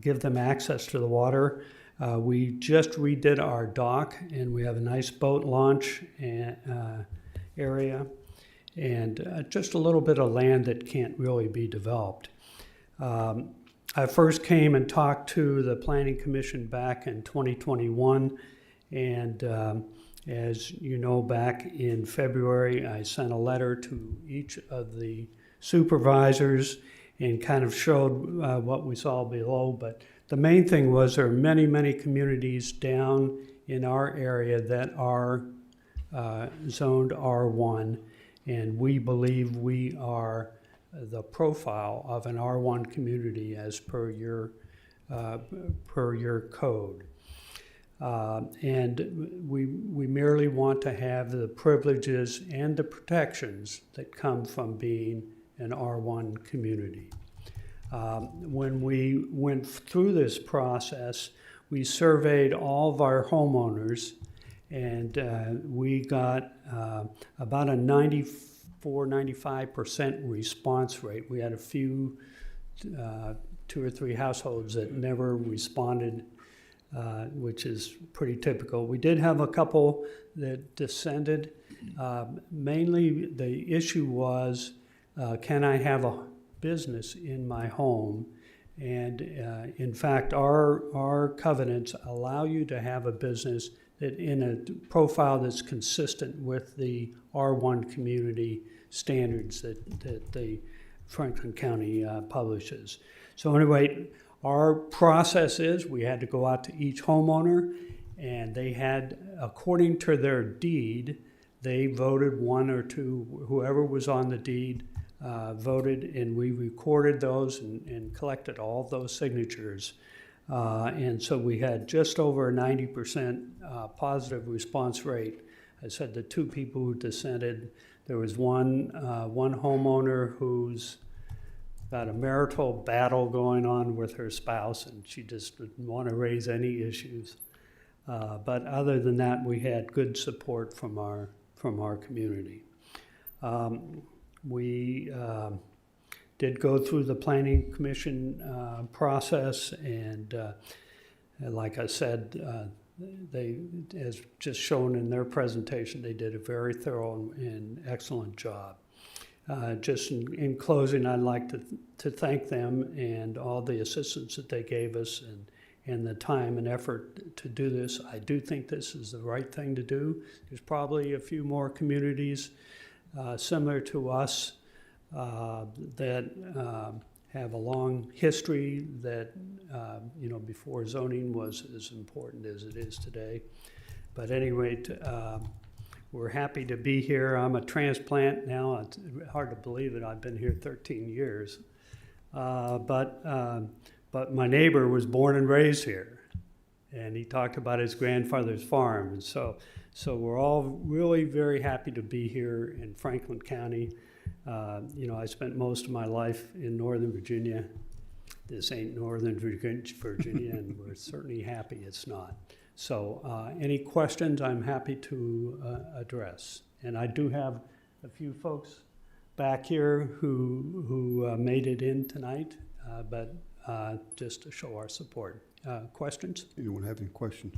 O: give them access to the water. We just redid our dock, and we have a nice boat launch area, and just a little bit of land that can't really be developed. I first came and talked to the Planning Commission back in 2021, and as you know, back in February, I sent a letter to each of the supervisors and kind of showed what we saw below. But the main thing was there are many, many communities down in our area that are zoned R1, and we believe we are the profile of an R1 community as per your code. And we merely want to have the privileges and the protections that come from being an R1 community. When we went through this process, we surveyed all of our homeowners, and we got about a 95% response rate. We had a few, 2 or 3 households that never responded, which is pretty typical. We did have a couple that dissented. Mainly the issue was, can I have a business in my home? And in fact, our covenants allow you to have a business that in a profile that's consistent with the R1 community standards that the Franklin County publishes. So anyway, our process is we had to go out to each homeowner, and they had, according to their deed, they voted 1 or 2, whoever was on the deed voted, and we recorded those and collected all of those signatures. And so we had just over a 90% positive response rate. I said the 2 people who dissented, there was one homeowner who's got a marital battle going on with her spouse, and she just didn't want to raise any issues. But other than that, we had good support from our community. We did go through the Planning Commission process, and like I said, they, as just shown in their presentation, they did a very thorough and excellent job. Just in closing, I'd like to thank them and all the assistance that they gave us and the time and effort to do this. I do think this is the right thing to do. There's probably a few more communities similar to us that have a long history that, before zoning was as important as it is today. But at any rate, we're happy to be here. I'm a transplant now. It's hard to believe it. I've been here 13 years. But my neighbor was born and raised here, and he talked about his grandfather's farm. And so we're all really very happy to be here in Franklin County. I spent most of my life in Northern Virginia. This ain't Northern Virginia, and we're certainly happy it's not. So any questions, I'm happy to address. And I do have a few folks back here who made it in tonight, but just to show our support. Questions?
A: Anyone have any questions?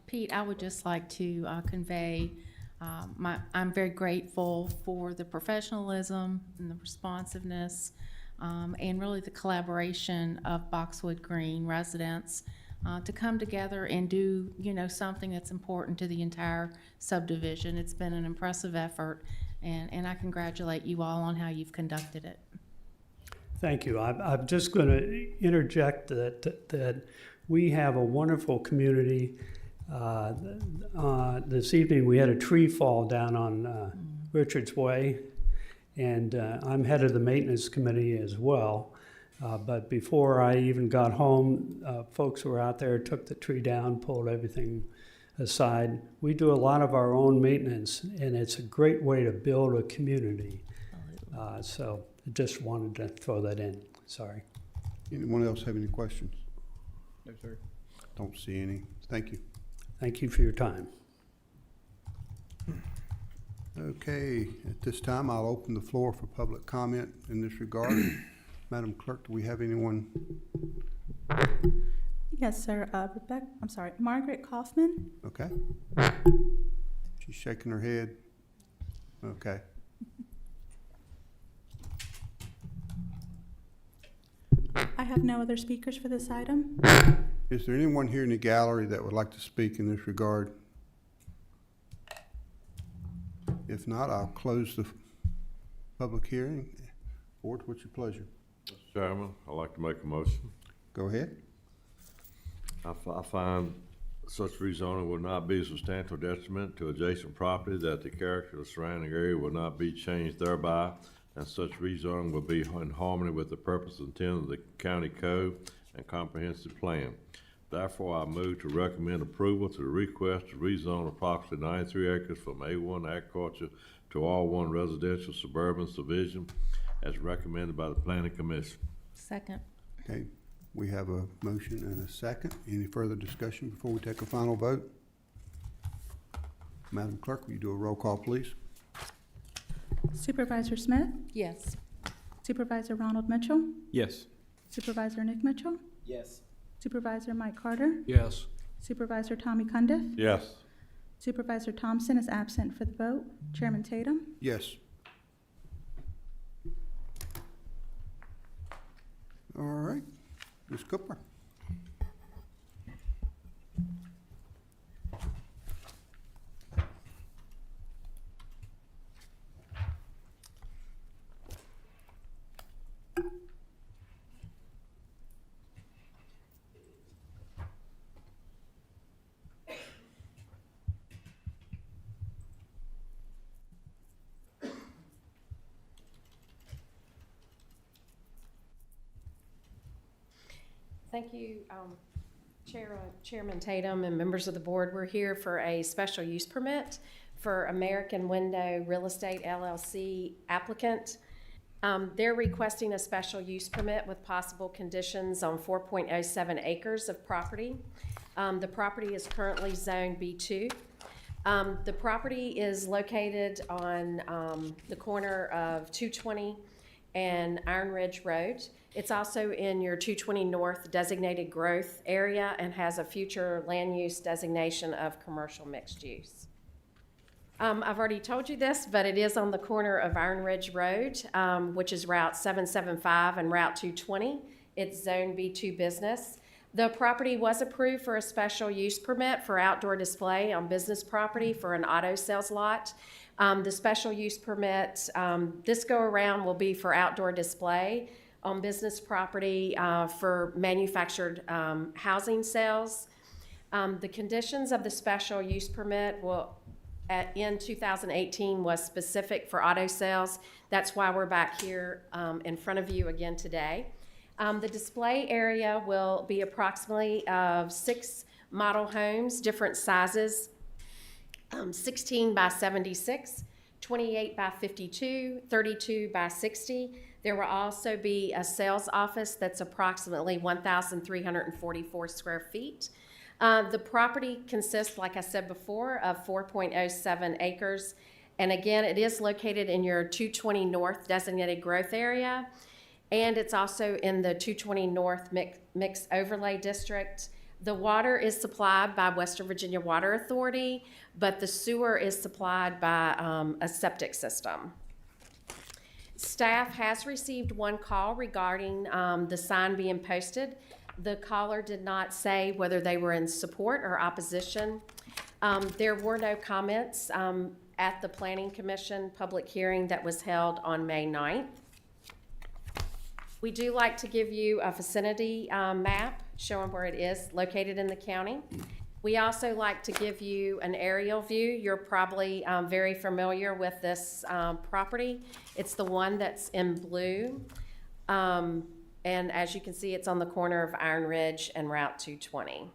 E: Pete, I would just like to convey I'm very grateful for the professionalism and the responsiveness and really the collaboration of Boxwood Green residents to come together and do, something that's important to the entire subdivision. It's been an impressive effort, and I congratulate you all on how you've conducted it.
O: Thank you. I'm just going to interject that we have a wonderful community. This evening we had a tree fall down on Richards Way, and I'm head of the maintenance committee as well. But before I even got home, folks were out there, took the tree down, pulled everything aside. We do a lot of our own maintenance, and it's a great way to build a community. So I just wanted to throw that in. Sorry.
A: Anyone else have any questions?
D: No, sir.
A: Don't see any. Thank you.
O: Thank you for your time.
A: Okay, at this time, I'll open the floor for public comment in this regard. Madam Clerk, do we have anyone?
V: Yes, sir. Margaret Kaufman.
A: Okay. She's shaking her head. Okay.
V: I have no other speakers for this item.
A: Is there anyone here in the gallery that would like to speak in this regard? If not, I'll close the public hearing. Board, what's your pleasure?
N: Mr. Chairman, I'd like to make a motion.
A: Go ahead.
N: I find such rezoning would not be a substantial detriment to adjacent property, that the character of the surrounding area will not be changed thereby, and such rezoning will be in harmony with the purpose and intent of the county code and comprehensive plan. Therefore, I move to recommend approval to the request to rezone approximately 93 acres from A1 agriculture to R1 residential suburban subdivision as recommended by the Planning Commission.
E: Second.
A: Okay, we have a motion and a second. Any further discussion before we take a final vote? Madam Clerk, will you do a roll call, please?
V: Supervisor Smith,
E: Yes.
V: Supervisor Ronald Mitchell,
D: Yes.
V: Supervisor Nick Mitchell,
H: Yes.
V: Supervisor Mike Carter,
B: Yes.
V: Supervisor Tommy Cundiff,
N: Yes.
V: Supervisor Thompson is absent for the vote. Chairman Tatum,
A: Yes. All right, Ms. Cooper.
K: Thank you, Chairman Tatum and members of the board. We're here for a special use permit for American Window Real Estate LLC applicant. They're requesting a special use permit with possible conditions on 4.07 acres of property. The property is currently zoned B2. The property is located on the corner of 220 and Iron Ridge Road. It's also in your 220 North designated growth area and has a future land use designation of commercial mixed use. I've already told you this, but it is on the corner of Iron Ridge Road, which is Route 775 and Route 220. It's Zone B2 business. The property was approved for a special use permit for outdoor display on business property for an auto sales lot. The special use permit this go around will be for outdoor display on business property for manufactured housing sales. The conditions of the special use permit in 2018 was specific for auto sales. That's why we're back here in front of you again today. The display area will be approximately 6 model homes, different sizes, 16 by 76, 28 by 52, 32 by 60. There will also be a sales office that's approximately 1,344 square feet. The property consists, like I said before, of 4.07 acres. And again, it is located in your 220 North designated growth area. And it's also in the 220 North Mixed Overlay District. The water is supplied by Western Virginia Water Authority, but the sewer is supplied by a septic system. Staff has received one call regarding the sign being posted. The caller did not say whether they were in support or opposition. There were no comments at the Planning Commission public hearing that was held on May 9th. We do like to give you a vicinity map showing where it is located in the county. We also like to give you an aerial view. You're probably very familiar with this property. It's the one that's in blue. And as you can see, it's on the corner of Iron Ridge and Route 220.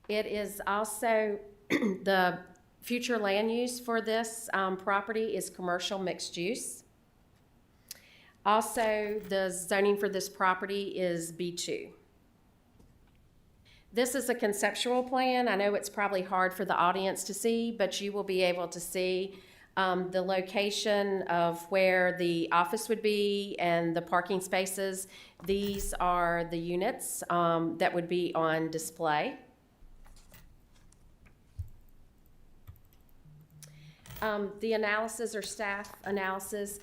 K: It is also the future land use for this property is commercial mixed use. Also, the zoning for this property is B2. This is a conceptual plan. I know it's probably hard for the audience to see, but you will be able to see the location of where the office would be and the parking spaces. These are the units that would be on display. The analysis or staff analysis,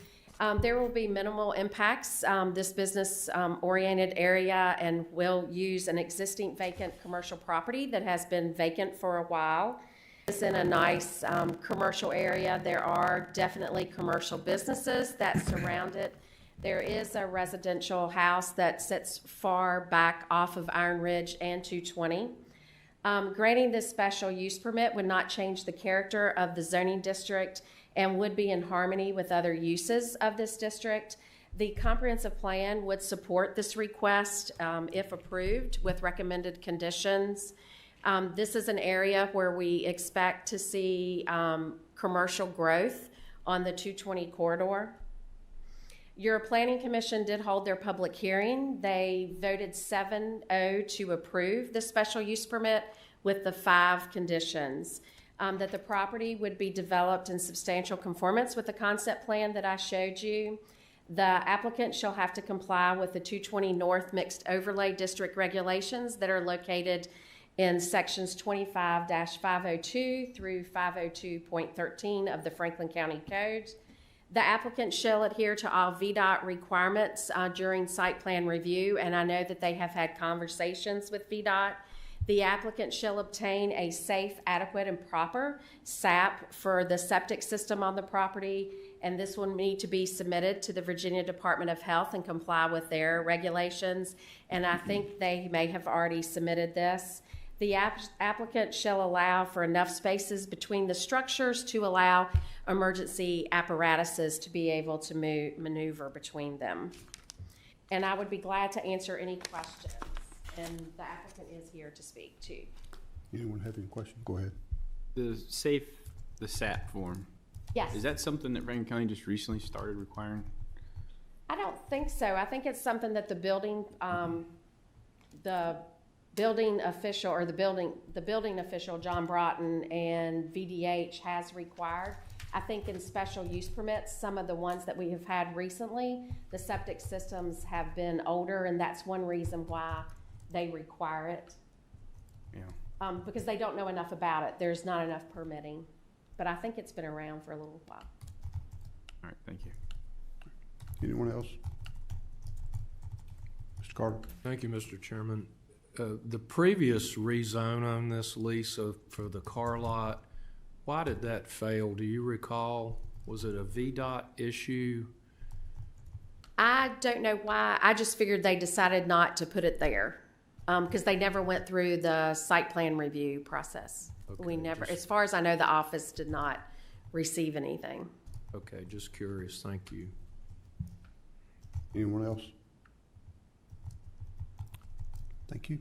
K: there will be minimal impacts. This business-oriented area and will use an existing vacant commercial property that has been vacant for a while. It's in a nice commercial area. There are definitely commercial businesses that surround it. There is a residential house that sits far back off of Iron Ridge and 220. Granting this special use permit would not change the character of the zoning district and would be in harmony with other uses of this district. The comprehensive plan would support this request if approved with recommended conditions. This is an area where we expect to see commercial growth on the 220 corridor. Your Planning Commission did hold their public hearing. They voted 7-0 to approve the special use permit with the 5 conditions. That the property would be developed in substantial conformance with the concept plan that I showed you. The applicant shall have to comply with the 220 North Mixed Overlay District regulations that are located in sections 25-502 through 502.13 of the Franklin County Code. The applicant shall adhere to all VDOT requirements during site plan review, and I know that they have had conversations with VDOT. The applicant shall obtain a safe, adequate, and proper SAP for the septic system on the property, and this will need to be submitted to the Virginia Department of Health and comply with their regulations, and I think they may have already submitted this. The applicant shall allow for enough spaces between the structures to allow emergency apparatuses to be able to maneuver between them. And I would be glad to answer any questions, and the applicant is here to speak too.
A: Anyone have any questions? Go ahead.
D: The SAP form.
K: Yes.
D: Is that something that Franklin County just recently started requiring?
K: I don't think so. I think it's something that the building official or the building official, John Broughton, and VDH has required. I think in special use permits, some of the ones that we have had recently, the septic systems have been older, and that's one reason why they require it.
D: Yeah.
K: Because they don't know enough about it. There's not enough permitting. But I think it's been around for a little while.
D: All right, thank you.
A: Anyone else? Mr. Carter?
B: Thank you, Mr. Chairman. The previous rezone on this lease for the car lot, why did that fail? Do you recall? Was it a VDOT issue?
K: I don't know why. I just figured they decided not to put it there because they never went through the site plan review process.
B: Okay,
K: We never, as far as I know, the office did not receive anything.
B: Okay, just curious. Thank you.
A: Anyone else? Thank you.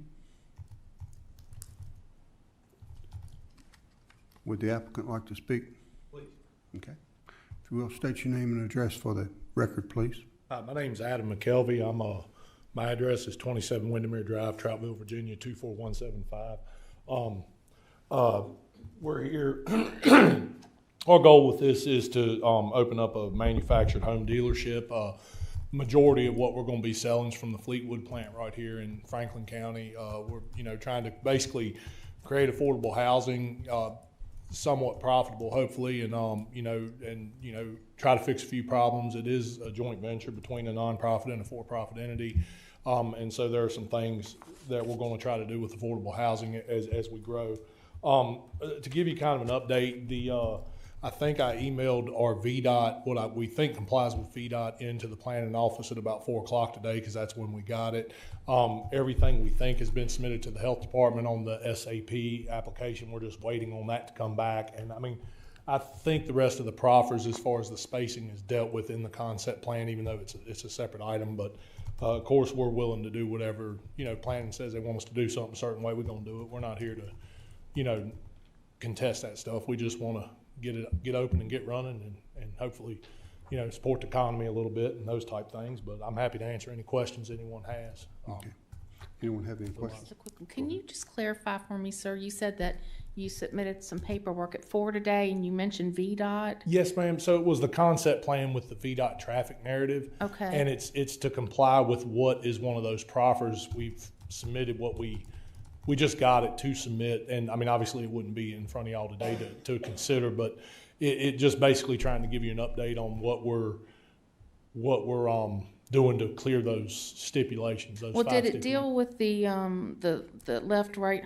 A: Would the applicant like to speak?
P: Please.
A: Okay. If you will, state your name and address for the record, please.
P: My name's Adam McKelvey. My address is 27 Windermere Drive, Troutville, Virginia, 24175. We're here. Our goal with this is to open up a manufactured home dealership. Majority of what we're going to be selling is from the Fleetwood plant right here in Franklin County. We're trying to basically create affordable housing, somewhat profitable, hopefully, and try to fix a few problems. It is a joint venture between a nonprofit and a for-profit entity, and so there are some things that we're going to try to do with affordable housing as we grow. To give you kind of an update, I think I emailed our VDOT, what we think complies with VDOT, into the planning office at about 4 o'clock today, because that's when we got it. Everything we think has been submitted to the health department on the SAP application. We're just waiting on that to come back. And I think the rest of the proffers, as far as the spacing, is dealt with in the concept plan, even though it's a separate item. But of course, we're willing to do whatever, planning says they want us to do something a certain way, we're going to do it. We're not here to, contest that stuff. We just want to get open and get running and hopefully, support the economy a little bit and those type things. But I'm happy to answer any questions anyone has.
A: Okay. Anyone have any questions?
E: Just a quick one. Can you just clarify for me, sir? You said that you submitted some paperwork at 4 today, and you mentioned VDOT.
P: Yes, ma'am. So it was the concept plan with the VDOT traffic narrative.
E: Okay.
P: And it's to comply with what is one of those proffers. We've submitted what we just got it to submit, and obviously it wouldn't be in front of y'all today to consider, but it just basically trying to give you an update on what we're doing to clear those stipulations. Those
E: Well,
P: five
E: did it deal with the left-right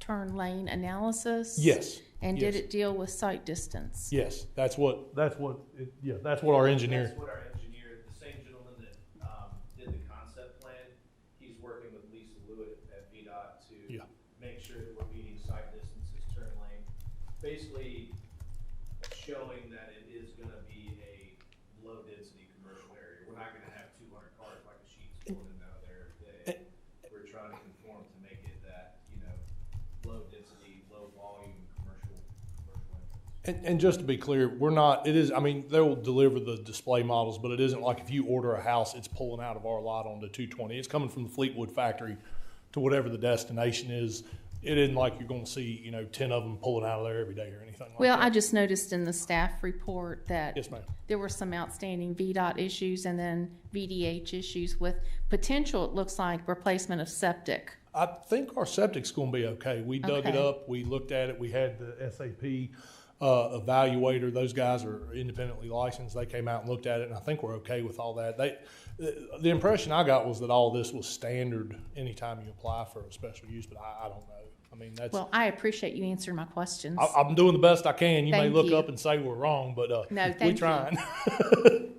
E: turn lane analysis?
P: Yes.
E: And
P: Yes.
E: did it deal with sight distance?
P: Yes, that's what our engineer.
Q: That's what our engineer, the same gentleman that did the concept plan, he's working with Lisa Lewitt at VDOT to make sure that we're meeting sight distances, turn lane. Basically, showing that it is gonna be a low-density commercial area. We're not gonna have 200 cars like a sheet's pulling in and out of there every day. We're trying to conform to make it that, low-density, low-volume commercial entrance.
P: And just to be clear, we're not, it is, I mean, they'll deliver the display models, but it isn't like if you order a house, it's pulling out of our lot onto 220. It's coming from the Fleetwood factory to whatever the destination is. It isn't like you're gonna see, 10 of them pulling out of there every day or anything like
E: Well,
P: that.
E: I just noticed in the staff report that
P: Yes, ma'am.
E: there were some outstanding VDOT issues and then VDH issues with potential, it looks like, replacement of septic.
P: I think our septic's gonna be okay. We dug it
E: Okay.
P: up, we looked at it, we had the SAP evaluator. Those guys are independently licensed. They came out and looked at it, and I think we're okay with all that. The impression I got was that all this was standard anytime you apply for a special use, but I don't know. I mean, that's,
E: Well, I appreciate you answering my questions.
P: I'm doing the best I can. You may
E: Thank
P: look
E: you.
P: up and say we're wrong, but
E: No,
P: we
E: thank you.
P: trying.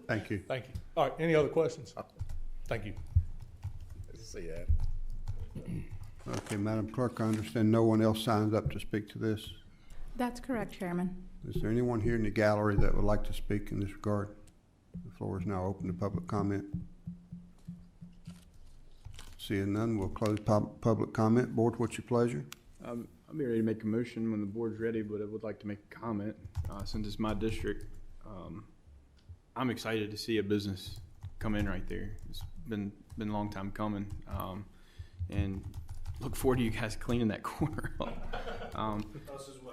A: Thank you.
P: Thank you. All right, any other questions? Thank you.
J: See that.
A: Okay, Madam Clerk, I understand no one else signed up to speak to this.
V: That's correct, Chairman.
A: Is there anyone here in the gallery that would like to speak in this regard? The floor is now open to public comment. Seeing none, we'll close public comment. Board, what's your pleasure?
D: I'll be ready to make a motion when the board's ready, but I would like to make a comment, since it's my district. I'm excited to see a business come in right there. It's been a long time coming, and look forward to you guys cleaning that corner up.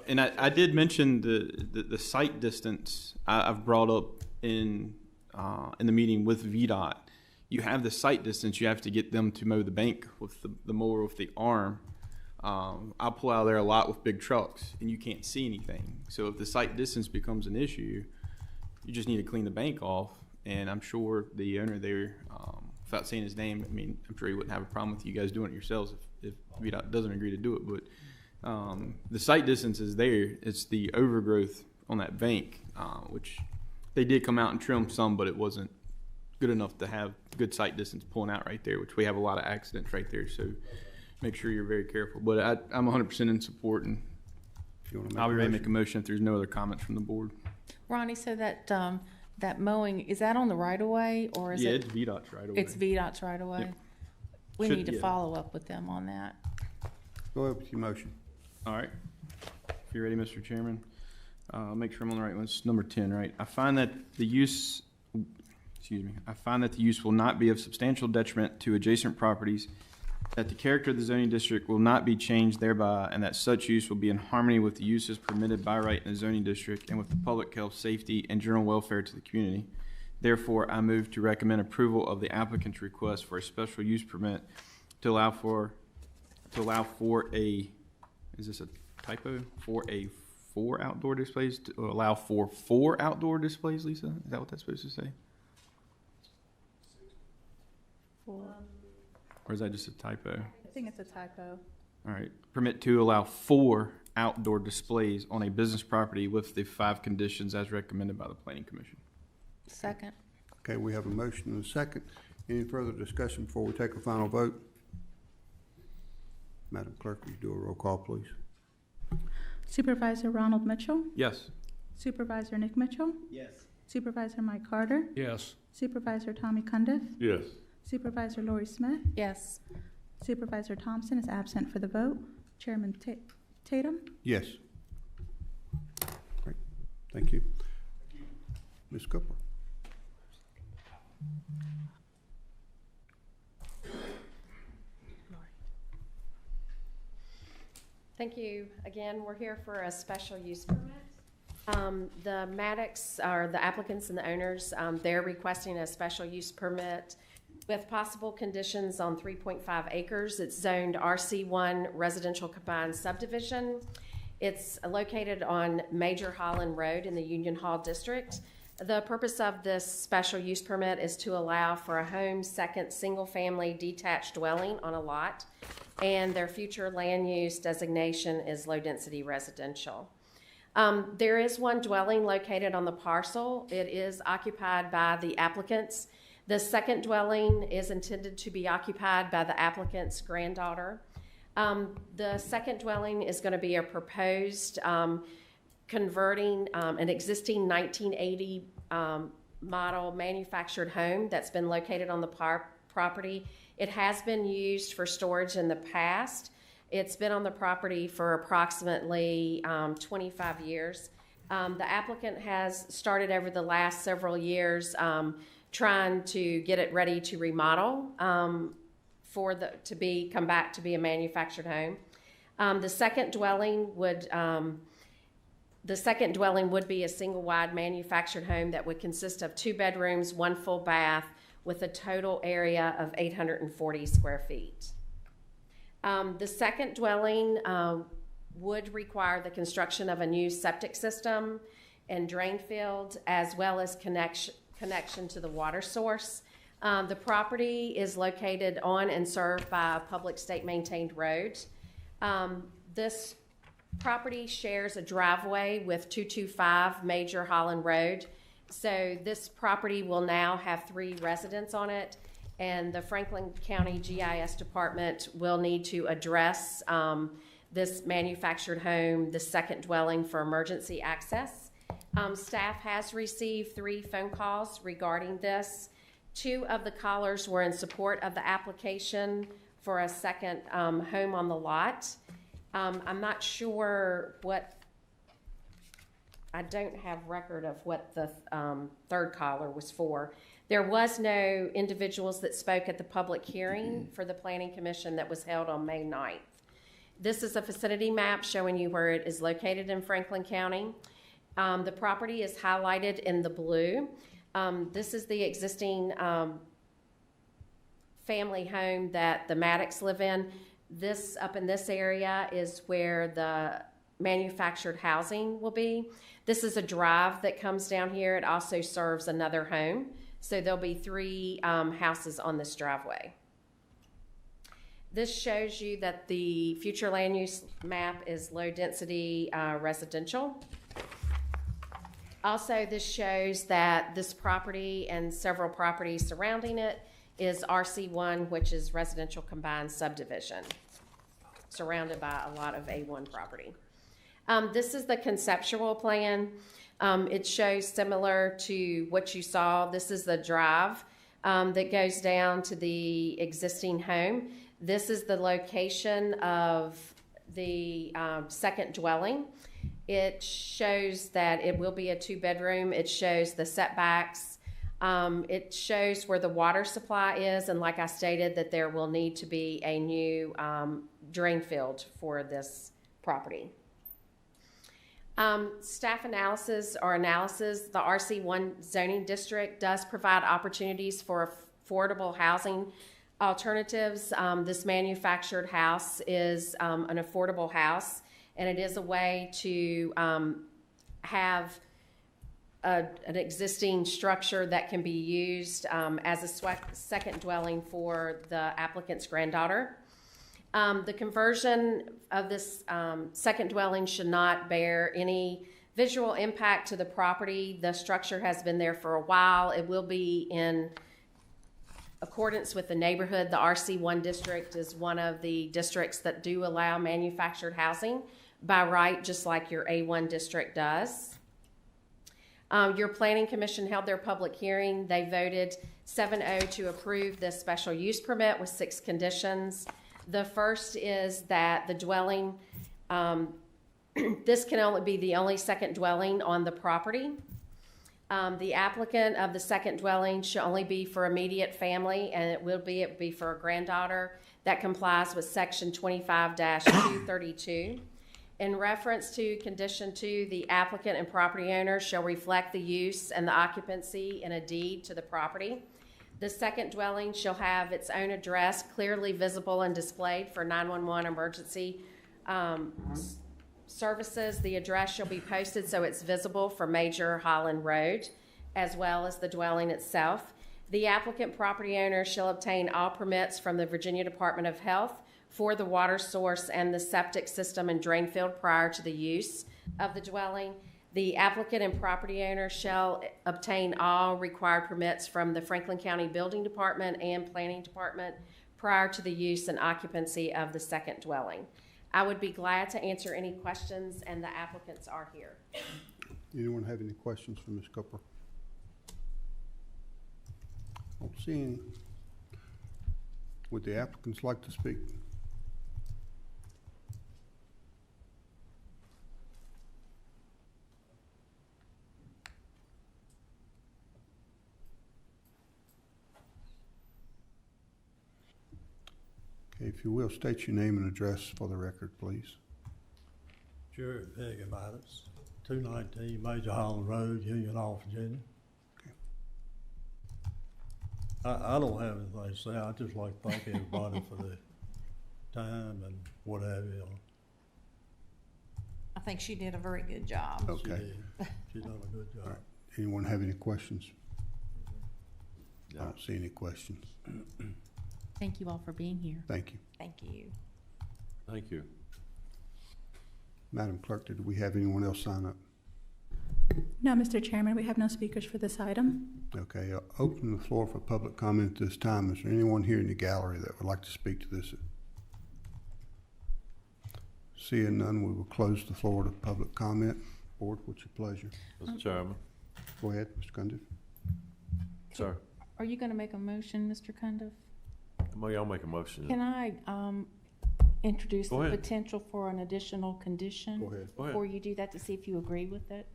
D: And I did mention the site distance I've brought up in the meeting with VDOT. You have the site distance, you have to get them to mow the bank with the mower with the arm. I pull out of there a lot with big trucks, and you can't see anything. So if the site distance becomes an issue, you just need to clean the bank off. And I'm sure the owner there, without saying his name, I mean, I'm sure he wouldn't have a problem with you guys doing it yourselves if VDOT doesn't agree to do it. But the site distance is there. It's the overgrowth on that bank, which they did come out and trim some, but it wasn't good enough to have good sight distance pulling out right there, which we have a lot of accidents right there. So make sure you're very careful. But I'm 100% in support, and I'll be ready to make a motion if there's no other comments from the board.
E: Ronnie, so that mowing, is that on the right of way or is
D: Yeah,
E: it?
D: it's VDOT's right away.
E: It's VDOT's right of way?
D: Yep.
E: We
D: Should-
E: need to
D: yeah.
E: follow up with them on that.
A: Go ahead with your motion.
D: All right. If you're ready, Mr. Chairman, make sure I'm on the right one. It's number 10, right? I find that the use will not be of substantial detriment to adjacent properties, that the character of the zoning district will not be changed thereby, and that such use will be in harmony with the uses permitted by right in the zoning district and with the public health, safety, and general welfare to the community. Therefore, I move to recommend approval of the applicant's request for a special use permit to allow for a, is this a typo? For a 4 outdoor displays, to allow for 4 outdoor displays, Lisa? Is that what that's supposed to say? Or is that just a typo?
V: I think it's a typo.
D: All right. Permit to allow 4 outdoor displays on a business property with the 5 conditions as recommended by the Planning Commission.
E: Second.
A: Okay, we have a motion and a second. Any further discussion before we take a final vote? Madam Clerk, will you do a roll call, please?
V: Supervisor Ronald Mitchell,
D: Yes.
V: Supervisor Nick Mitchell,
H: Yes.
V: Supervisor Mike Carter,
P: Yes.
V: Supervisor Tommy Cundiff,
N: Yes.
V: Supervisor Lori Smith,
E: Yes.
V: Supervisor Thompson is absent for the vote. Chairman Tatum,
A: Yes. Great. Thank you. Ms. Cooper?
K: Thank you. Again, we're here for a special use permit. The Maddox, or the applicants and the owners, they're requesting a special use permit with possible conditions on 3.5 acres. It's zoned RC1 residential combined subdivision. It's located on Major Holland Road in the Union Hall District. The purpose of this special use permit is to allow for a home second single-family detached dwelling on a lot, and their future land use designation is low-density residential. There is one dwelling located on the parcel. It is occupied by the applicants. The second dwelling is intended to be occupied by the applicant's granddaughter. The second dwelling is going to be a proposed converting an existing 1980 model manufactured home that's been located on the property. It has been used for storage in the past. It's been on the property for approximately 25 years. The applicant has started over the last several years trying to get it ready to remodel come back to be a manufactured home. The second dwelling would be a single-wide manufactured home that would consist of 2 bedrooms, 1 full bath, with a total area of 840 square feet. The second dwelling would require the construction of a new septic system and drain field, as well as connection to the water source. The property is located on and served by a public state-maintained road. This property shares a driveway with 225 Major Holland Road. So this property will now have 3 residents on it, and the Franklin County GIS Department will need to address this manufactured home, the second dwelling, for emergency access. Staff has received 3 phone calls regarding this. 2 of the callers were in support of the application for a second home on the lot. I'm not sure I don't have record of what the third caller was for. There was no individuals that spoke at the public hearing for the Planning Commission that was held on May 9th. This is a facility map showing you where it is located in Franklin County. The property is highlighted in the blue. This is the existing family home that the Maddocks live in. This, up in this area, is where the manufactured housing will be. This is a drive that comes down here. It also serves another home. So there'll be 3 houses on this driveway. This shows you that the future land use map is low density residential. Also, this shows that this property and several properties surrounding it is RC1, which is residential combined subdivision, surrounded by a lot of A1 property. This is the conceptual plan. It shows similar to what you saw. This is the drive that goes down to the existing home. This is the location of the second dwelling. It shows that it will be a 2-bedroom. It shows the setbacks. It shows where the water supply is, and like I stated, that there will need to be a new drain field for this property. Staff analysis, the RC1 zoning district does provide opportunities for affordable housing alternatives. This manufactured house is an affordable house, and it is a way to have an existing structure that can be used as a second dwelling for the applicant's granddaughter. The conversion of this second dwelling should not bear any visual impact to the property. The structure has been there for a while. It will be in accordance with the neighborhood. The RC1 district is one of the districts that do allow manufactured housing by right, just like your A1 district does. Your Planning Commission held their public hearing. They voted 7-0 to approve this special use permit with 6 conditions. The first is that the dwelling, this can only be the only second dwelling on the property. The applicant of the second dwelling should only be for immediate family, and it will be for a granddaughter. That complies with section 25-232. In reference to condition 2, the applicant and property owner shall reflect the use and the occupancy in a deed to the property. The second dwelling shall have its own address clearly visible and displayed for 911 emergency services. The address shall be posted so it's visible for Major Holland Road, as well as the dwelling itself. The applicant property owner shall obtain all permits from the Virginia Department of Health for the water source and the septic system and drain field prior to the use of the dwelling. The applicant and property owner shall obtain all required permits from the Franklin County Building Department and Planning Department prior to the use and occupancy of the second dwelling. I would be glad to answer any questions, and the applicants are here.
A: Anyone have any questions for Ms. Cooper? Don't see any. Would the applicants like to speak? Okay, if you will, state your name and address for the record, please.
S: Jerry Peggy-Mattis, 219 Major Holland Road, Union Hall, Virginia. I don't have anything to say. I'd just like to thank everybody for the time and what have you.
T: I think she did a very good job.
A: Okay.
S: She's done a good job.
A: All right. Anyone have any questions? I don't see any questions.
E: Thank you all for being here.
A: Thank you.
T: Thank you.
N: Thank you.
A: Madam Clerk, did we have anyone else sign up?
V: No, Mr. Chairman, we have no speakers for this item.
A: Okay, I'll open the floor for public comment at this time. Is there anyone here in the gallery that would like to speak to this? Seeing none, we will close the floor to public comment. Board, what's your pleasure?
N: Mr. Chairman.
A: Go ahead, Mr. Cundiff.
N: Sir.
E: Are you going to make a motion, Mr. Cundiff?
N: I'll make a motion.
E: Can I introduce
N: Go
E: the
N: ahead.
E: potential for an additional condition?
A: Go ahead.
N: Go ahead.
E: Before you do that, to see if you agree with it?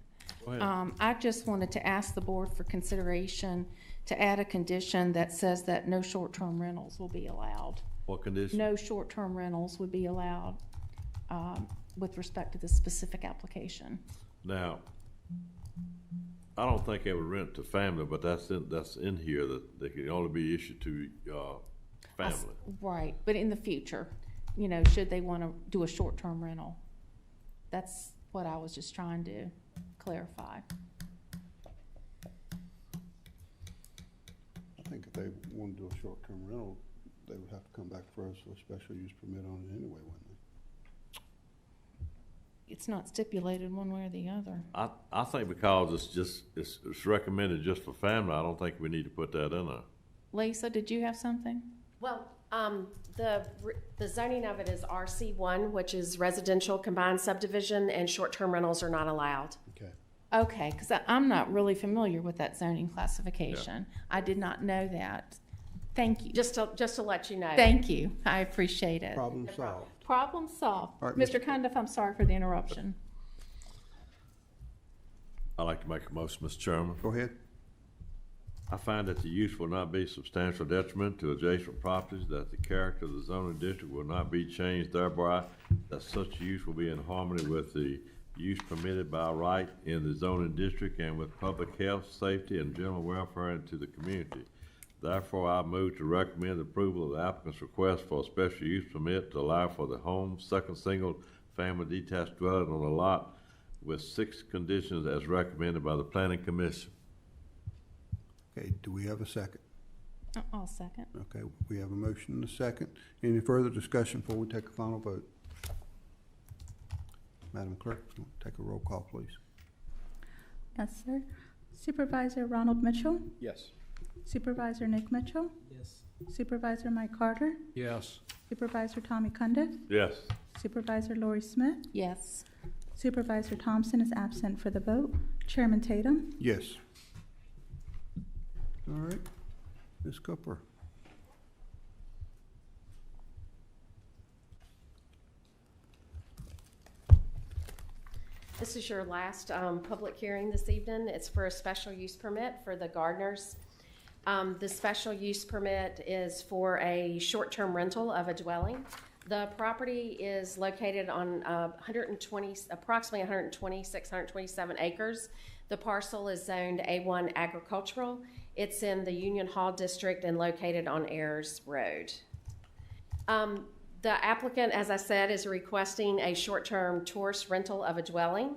N: Go ahead.
E: I just wanted to ask the board for consideration to add a condition that says that no short-term rentals will be allowed.
N: What condition?
E: No short-term rentals would be allowed with respect to this specific application.
N: Now, I don't think they would rent to family, but that's in here that they can only be issued to family.
E: Right, but in the future, you know, should they want to do a short-term rental? That's what I was just trying to clarify.
A: I think if they want to do a short-term rental, they would have to come back for us for a special use permit on it anyway, wouldn't they?
E: It's not stipulated one way or the other.
N: I think because it's recommended just for family, I don't think we need to put that in there.
E: Lisa, did you have something?
K: Well, the zoning of it is RC1, which is residential combined subdivision, and short-term rentals are not allowed.
A: Okay.
E: Okay, because I'm not really familiar with that zoning classification. I did not know that. Thank you.
K: Just to let you know.
E: Thank you. I appreciate it.
A: Problem solved.
E: Problem solved.
A: All right,
E: Mr. Cundiff, I'm sorry for the interruption.
N: I'd like to make a motion, Mr. Chairman.
A: Go ahead.
N: I find that the use will not be substantial detriment to adjacent properties, that the character of the zoning district will not be changed thereby, that such use will be in harmony with the use permitted by right in the zoning district and with public health, safety, and general welfare and to the community. Therefore, I move to recommend approval of the applicant's request for a special use permit to allow for the home, second single-family detached dwelling on a lot with 6 conditions as recommended by the Planning Commission.
A: Okay, do we have a second?
E: I'll second.
A: Okay, we have a motion and a second. Any further discussion before we take a final vote? Madam Clerk, take a roll call, please.
V: Yes, sir. Supervisor Ronald Mitchell,
D: Yes.
V: Supervisor Nick Mitchell,
H: Yes.
V: Supervisor Mike Carter,
B: Yes.
V: Supervisor Tommy Cundiff,
N: Yes.
V: Supervisor Lori Smith,
E: Yes.
V: Supervisor Thompson is absent for the vote. Chairman Tatum,
A: Yes. All right, Ms. Cooper.
K: This is your last public hearing this evening. It's for a special use permit for the Gardners. The special use permit is for a short-term rental of a dwelling. The property is located on approximately 126, 127 acres. The parcel is zoned A1 agricultural. It's in the Union Hall district and located on Ayers Road. The applicant, as I said, is requesting a short-term tourist rental of a dwelling.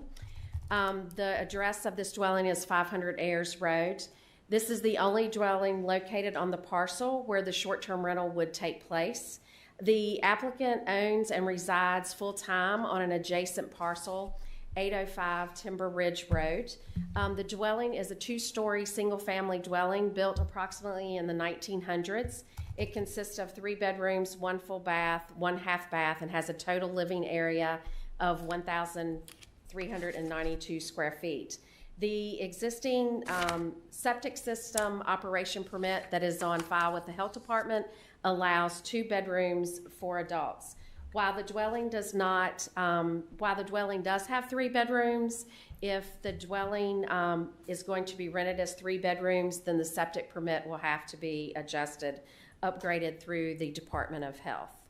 K: The address of this dwelling is 500 Ayers Road. This is the only dwelling located on the parcel where the short-term rental would take place. The applicant owns and resides full-time on an adjacent parcel, 805 Timber Ridge Road. The dwelling is a 2-story single-family dwelling built approximately in the 1900s. It consists of 3 bedrooms, 1 full bath, 1 half bath, and has a total living area of 1,392 square feet. The existing septic system operation permit that is on file with the health department allows 2 bedrooms for adults. While the dwelling does not, while the dwelling does have 3 bedrooms, if the dwelling is going to be rented as 3 bedrooms, then the septic permit will have to be adjusted, upgraded through the Department of Health.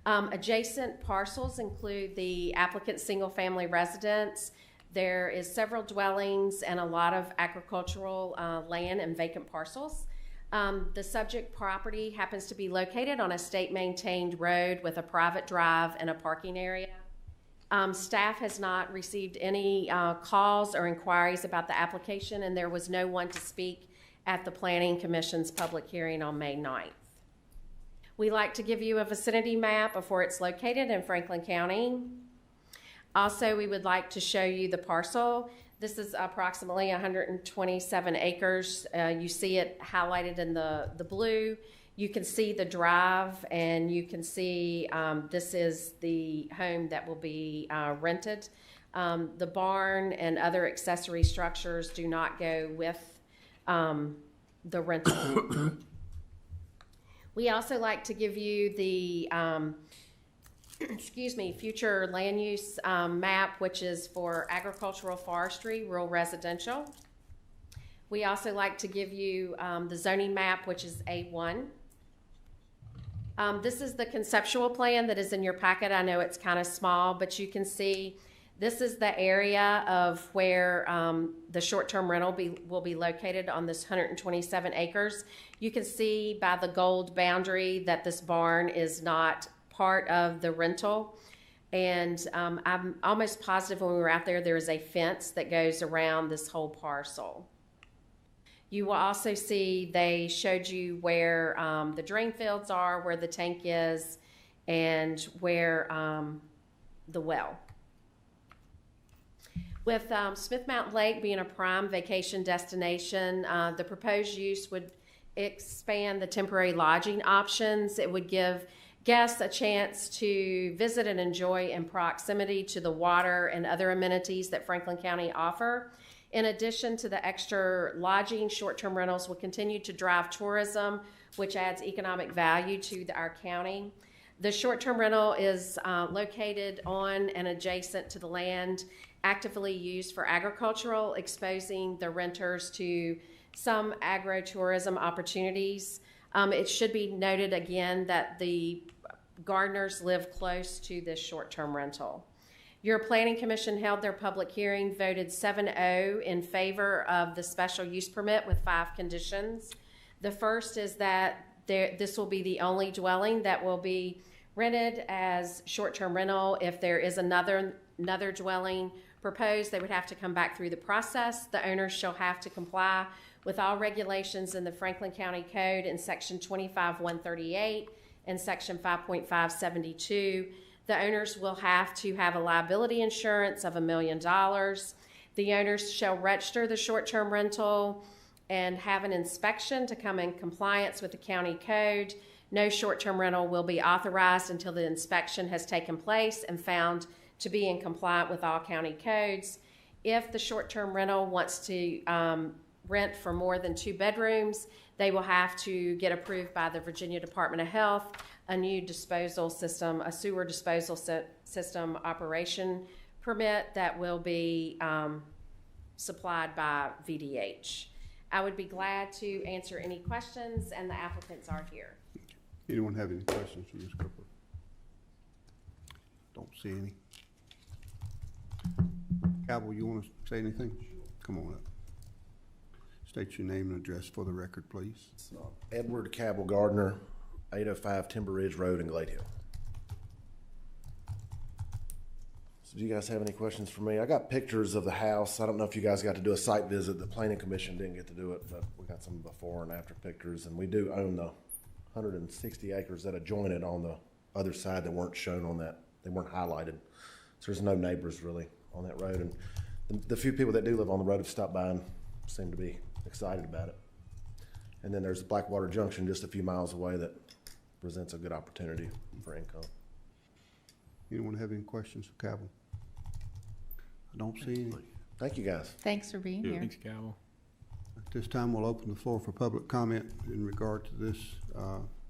K: Adjacent parcels include the applicant's single-family residence. There is several dwellings and a lot of agricultural land and vacant parcels. The subject property happens to be located on a state-maintained road with a private drive and a parking area. Staff has not received any calls or inquiries about the application, and there was no one to speak at the Planning Commission's public hearing on May 9th. We like to give you a vicinity map of where it's located in Franklin County. Also, we would like to show you the parcel. This is approximately 127 acres. You see it highlighted in the blue. You can see the drive, and you can see this is the home that will be rented. The barn and other accessory structures do not go with the rental. We also like to give you the future land use map, which is for agricultural forestry, rural residential. We also like to give you the zoning map, which is A1. This is the conceptual plan that is in your packet. I know it's kind of small, but you can see this is the area of where the short-term rental will be located on this 127 acres. You can see by the gold boundary that this barn is not part of the rental. And I'm almost positive when we were out there, there is a fence that goes around this whole parcel. You will also see they showed you where the drain fields are, where the tank is, and where the well. With Smith Mountain Lake being a prime vacation destination, the proposed use would expand the temporary lodging options. It would give guests a chance to visit and enjoy in proximity to the water and other amenities that Franklin County offer. In addition to the extra lodging, short-term rentals will continue to drive tourism, which adds economic value to our county. The short-term rental is located on and adjacent to the land actively used for agricultural, exposing the renters to some agro-tourism opportunities. It should be noted again that the gardeners live close to this short-term rental. Your Planning Commission held their public hearing, voted 7-0 in favor of the special use permit with 5 conditions. The first is that this will be the only dwelling that will be rented as short-term rental. If there is another dwelling proposed, they would have to come back through the process. The owners shall have to comply with all regulations in the Franklin County Code in Section 25-138 and Section 5.572. The owners will have to have a liability insurance of $1 million. The owners shall register the short-term rental and have an inspection to come in compliance with the county code. No short-term rental will be authorized until the inspection has taken place and found to be in compliance with all county codes. If the short-term rental wants to rent for more than 2 bedrooms, they will have to get approved by the Virginia Department of Health, a new disposal system, a sewer disposal system operation permit that will be supplied by VDH. I would be glad to answer any questions, and the applicants are here.
A: Anyone have any questions for Ms. Cooper? Don't see any. Cabell, you want to say anything? Come on up. State your name and address for the record, please.
F: Edward Cabell Gardner, 805 Timber Ridge Road in Glade Hill. So do you guys have any questions for me? I got pictures of the house. I don't know if you guys got to do a site visit. The Planning Commission didn't get to do it, but we got some before and after pictures. And we do own the 160 acres that adjoin it on the other side that weren't shown on that. They weren't highlighted. So there's no neighbors really on that road. And the few people that do live on the road have stopped by and seem to be excited about it. And then there's Blackwater Junction just a few miles away that presents a good opportunity for income.
A: Anyone have any questions for Calvin? I don't see any.
F: Thank you, guys.
E: Thanks for being here.
D: Thanks, Cal.
A: At this time, we'll open the floor for public comment in regard to this.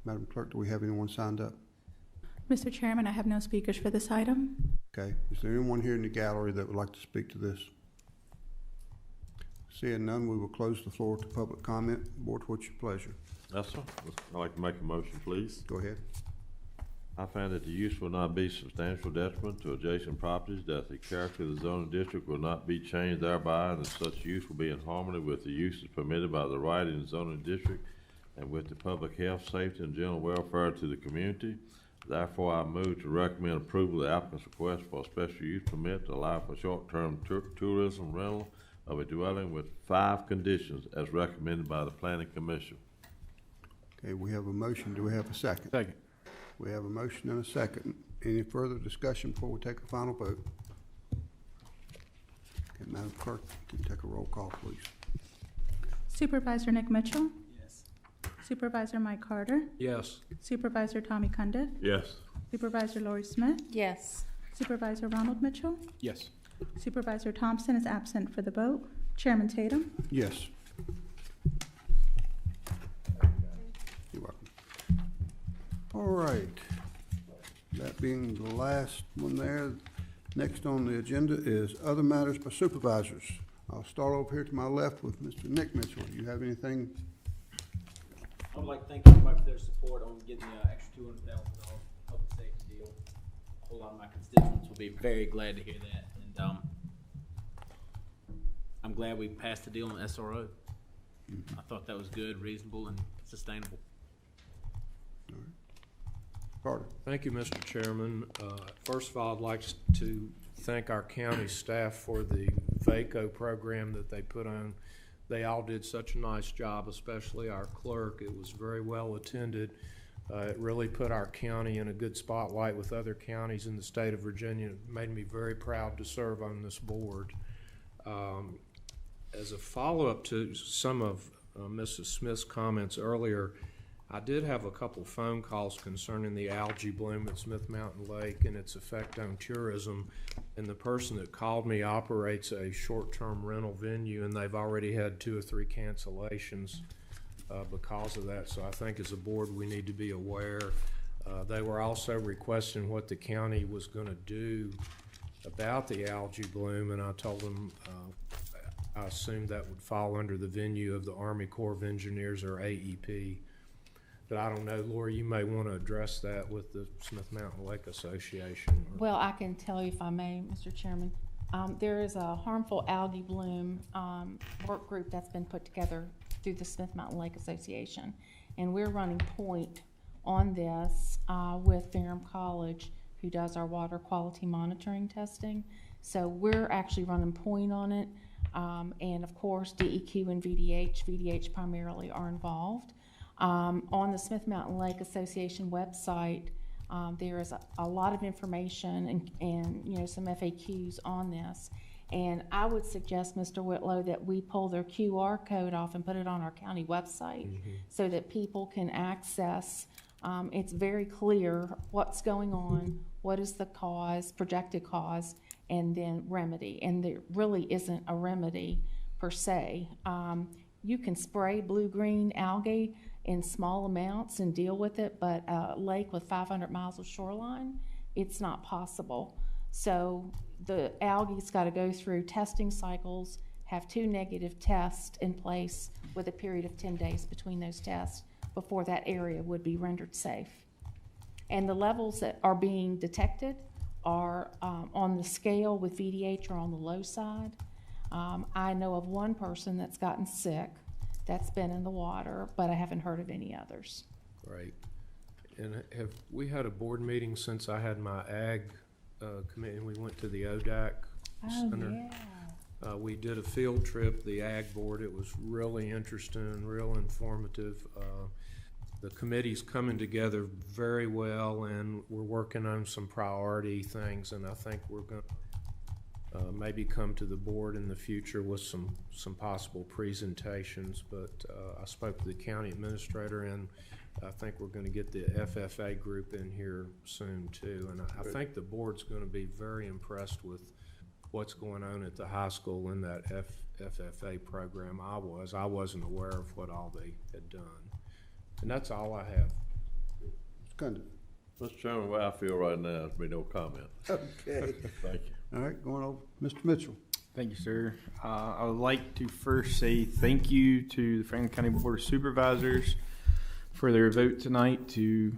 A: Madam Clerk, do we have anyone signed up?
V: Mr. Chairman, I have no speakers for this item.
A: Okay, is there anyone here in the gallery that would like to speak to this? Seeing none, we will close the floor to public comment. Board, what's your pleasure?
N: Yes, sir. I'd like to make a motion, please.
A: Go ahead.
N: I find that the use will not be substantial detriment to adjacent properties, that the character of the zoning district will not be changed thereby, and that such use will be in harmony with the uses permitted by the right in the zoning district and with the public health, safety, and general welfare to the community. Therefore, I move to recommend approval of the applicant's request for a special use permit to allow for short-term tourism rental of a dwelling with 5 conditions as recommended by the Planning Commission.
A: Okay, we have a motion. Do we have a second?
D: Second.
A: We have a motion and a second. Any further discussion before we take a final vote? Okay, Madam Clerk, can you take a roll call, please?
V: Supervisor Nick Mitchell,
H: Yes.
V: Supervisor Mike Carter,
B: Yes.
V: Supervisor Tommy Condit,
N: Yes.
V: Supervisor Lori Smith,
E: Yes.
V: Supervisor Ronald Mitchell,
D: Yes.
V: Supervisor Thompson is absent for the vote. Chairman Tatum.
A: Yes. You're welcome. All right. That being the last one there, next on the agenda is other matters by supervisors. I'll start over here to my left with Mr. Nick Mitchell. Do you have anything?
H: I would like to thank everybody for their support on getting the extra $200,000 public safety deal. A whole lot of my constituents will be very glad to hear that, and I'm glad we passed the deal on SRO. I thought that was good, reasonable, and sustainable.
A: Carter.
B: Thank you, Mr. Chairman. First of all, I'd like to thank our county staff for the VACO program that they put on. They all did such a nice job, especially our clerk. It was very well attended. It really put our county in a good spotlight with other counties in the state of Virginia. It made me very proud to serve on this board. As a follow-up to some of Mrs. Smith's comments earlier, I did have a couple phone calls concerning the algae bloom at Smith Mountain Lake and its effect on tourism. And the person that called me operates a short-term rental venue, and they've already had 2 or 3 cancellations because of that. So I think as a board we need to be aware. They were also requesting what the county was going to do about the algae bloom, and I told them I assumed that would fall under the venue of the Army Corps of Engineers, or AEP. But I don't know, Laura, you may want to address that with the Smith Mountain Lake Association.
E: Well, I can tell you if I may, Mr. Chairman. There is a harmful algae bloom work group that's been put together through the Smith Mountain Lake Association. And we're running point on this with Durham College, who does our water quality monitoring testing. So we're actually running point on it. And of course, DEQ and VDH primarily are involved. On the Smith Mountain Lake Association website, there is a lot of information and you know, some FAQs on this. And I would suggest, Mr. Whitlow, that we pull their QR code off and put it on our county website so that people can access. It's very clear what's going on, what is the cause, projected cause, and then remedy. And there really isn't a remedy per se. You can spray blue-green algae in small amounts and deal with it, but a lake with 500 miles of shoreline, it's not possible. So the algae's got to go through testing cycles, have 2 negative tests in place with a period of 10 days between those tests before that area would be rendered safe. And the levels that are being detected are on the scale with VDH are on the low side. I know of 1 person that's gotten sick that's been in the water, but I haven't heard of any others.
B: Great. And have we had a board meeting since I had my ag committee and we went to the ODAC Center?
E: Yeah.
B: We did a field trip, the ag board. It was really interesting, real informative. The committee's coming together very well, and we're working on some priority things, and I think we're going to maybe come to the board in the future with some possible presentations, but I spoke to the county administrator, and I think we're going to get the FFA group in here soon too, and I think the board's going to be very impressed with what's going on at the high school in that FFA program. I wasn't aware of what all they had done, and that's all I have.
A: It's kind of,
N: Mr. Chairman, the way I feel right now, there'll be no comment.
A: okay.
N: Thank you.
A: All right, going over, Mr. Mitchell.
D: Thank you, sir. I would like to first say thank you to the Franklin County Board of Supervisors for their vote tonight to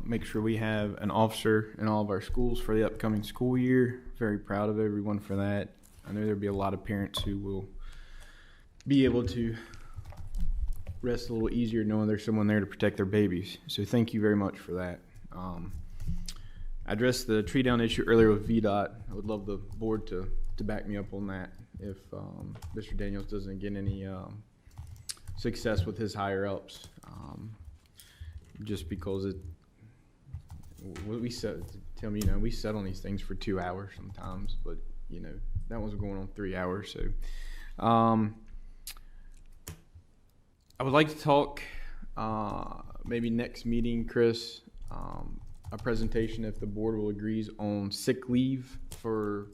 D: make sure we have an officer in all of our schools for the upcoming school year. Very proud of everyone for that. I know there'll be a lot of parents who will be able to rest a little easier knowing there's someone there to protect their babies. So thank you very much for that. I addressed the tree down issue earlier with VDOT. I would love the board to back me up on that if Mr. Daniels doesn't get any success with his higher ups. Just because we set, Tim, we set on these things for 2 hours sometimes, but that was going on 3 hours. So I would like to talk maybe next meeting, Chris, a presentation, if the board will agrees, on sick leave for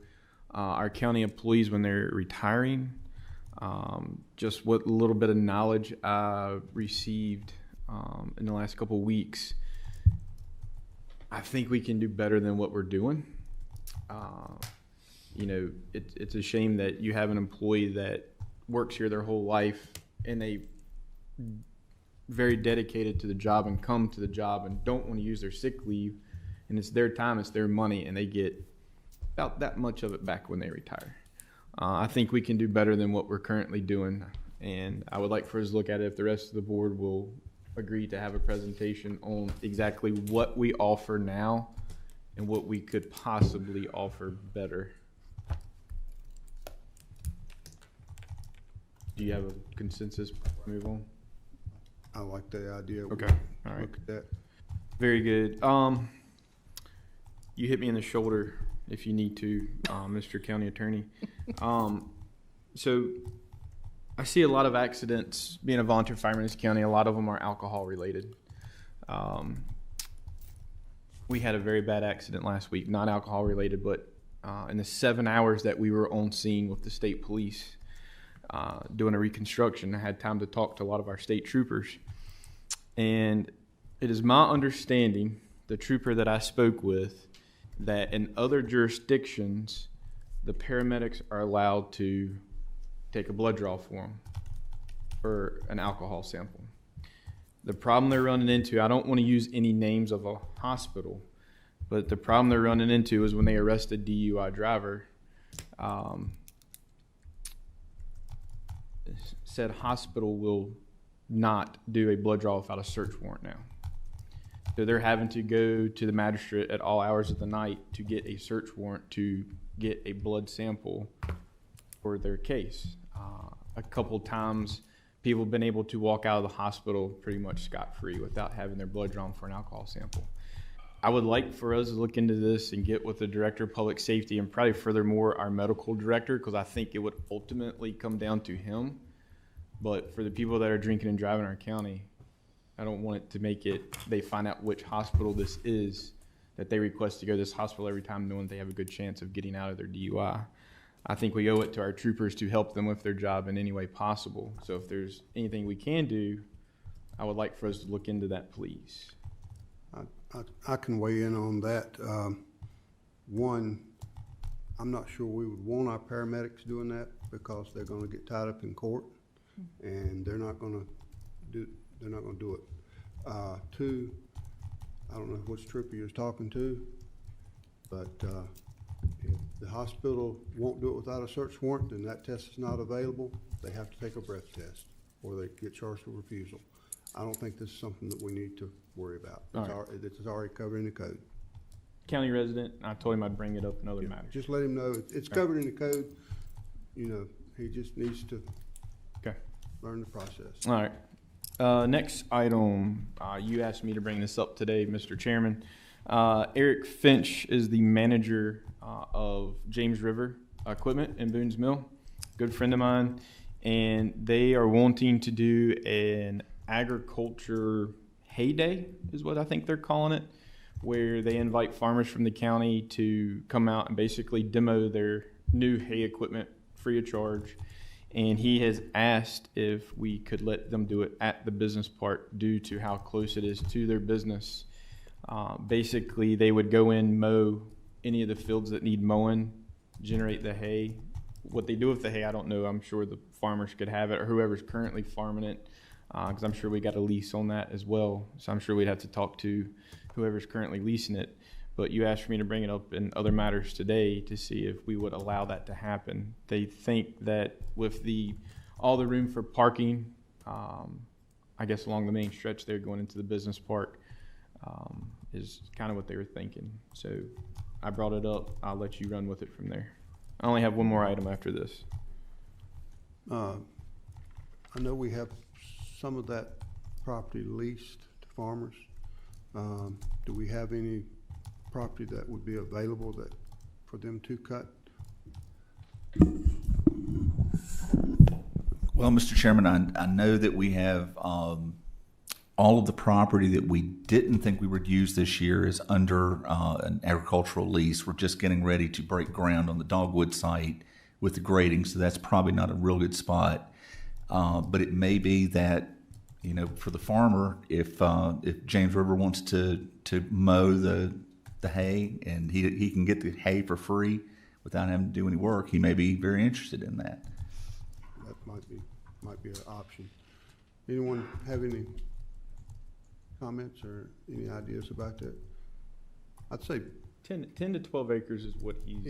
D: our county employees when they're retiring. Just what little bit of knowledge I received in the last couple of weeks, I think we can do better than what we're doing. It's a shame that you have an employee that works here their whole life and they very dedicated to the job and come to the job and don't want to use their sick leave, and it's their time, it's their money, and they get about that much of it back when they retire. I think we can do better than what we're currently doing, and I would like for us to look at it if the rest of the board will agree to have a presentation on exactly what we offer now and what we could possibly offer better. Do you have a consensus? Move on.
A: I like the idea.
D: Okay. All right.
A: Look at that.
D: Very good. You hit me in the shoulder if you need to, Mr. County Attorney. So I see a lot of accidents. Being a volunteer fireman in this county, a lot of them are alcohol related. We had a very bad accident last week, not alcohol related, but in the 7 hours that we were on scene with the state police doing a reconstruction, I had time to talk to a lot of our state troopers. And it is my understanding, the trooper that I spoke with, that in other jurisdictions, the paramedics are allowed to take a blood draw for them for an alcohol sample. The problem they're running into, I don't want to use any names of a hospital, but the problem they're running into is when they arrest a DUI driver, said hospital will not do a blood draw without a search warrant now. So they're having to go to the magistrate at all hours of the night to get a search warrant to get a blood sample for their case. A couple times people have been able to walk out of the hospital pretty much scot-free without having their blood drawn for an alcohol sample. I would like for us to look into this and get with the Director of Public Safety and probably furthermore our medical director, because I think it would ultimately come down to him. But for the people that are drinking and driving in our county, I don't want it to make it, they find out which hospital this is, that they request to go to this hospital every time knowing they have a good chance of getting out of their DUI. I think we owe it to our troopers to help them with their job in any way possible. So if there's anything we can do, I would like for us to look into that, please.
A: I can weigh in on that. One, I'm not sure we would want our paramedics doing that because they're going to get tied up in court, and they're not going to do it. Two, I don't know which trooper you're talking to, but if the hospital won't do it without a search warrant, then that test is not available. They have to take a breath test, or they get charged with refusal. I don't think this is something that we need to worry about. It's already covered in the code.
D: County resident, I told him I'd bring it up in other matters.
A: Just let him know it's covered in the code. He just needs to learn the process.
D: All right. Next item, you asked me to bring this up today, Mr. Chairman. Eric Finch is the manager of James River Equipment in Boone's Mill, good friend of mine, and they are wanting to do an agriculture heyday, is what I think they're calling it, where they invite farmers from the county to come out and basically demo their new hay equipment free of charge. And he has asked if we could let them do it at the business park due to how close it is to their business. Basically, they would go in, mow any of the fields that need mowing, generate the hay. What they do with the hay, I don't know. I'm sure the farmers could have it, or whoever's currently farming it, because I'm sure we got a lease on that as well. So I'm sure we'd have to talk to whoever's currently leasing it. But you asked for me to bring it up in other matters today to see if we would allow that to happen. They think that with all the room for parking, I guess along the main stretch there going into the business park, is kind of what they were thinking. So I brought it up. I'll let you run with it from there. I only have one more item after this.
A: I know we have some of that property leased to farmers. Do we have any property that would be available for them to cut?
G: Well, Mr. Chairman, I know that we have all of the property that we didn't think we would use this year is under an agricultural lease. We're just getting ready to break ground on the Dogwood site with the grading, so that's probably not a real good spot. But it may be that, for the farmer, if James River wants to mow the hay and he can get the hay for free without having to do any work, he may be very interested in that.
A: That might be an option. Anyone have any comments or any ideas about that? I'd say
D: 10 to 12 acres is what he's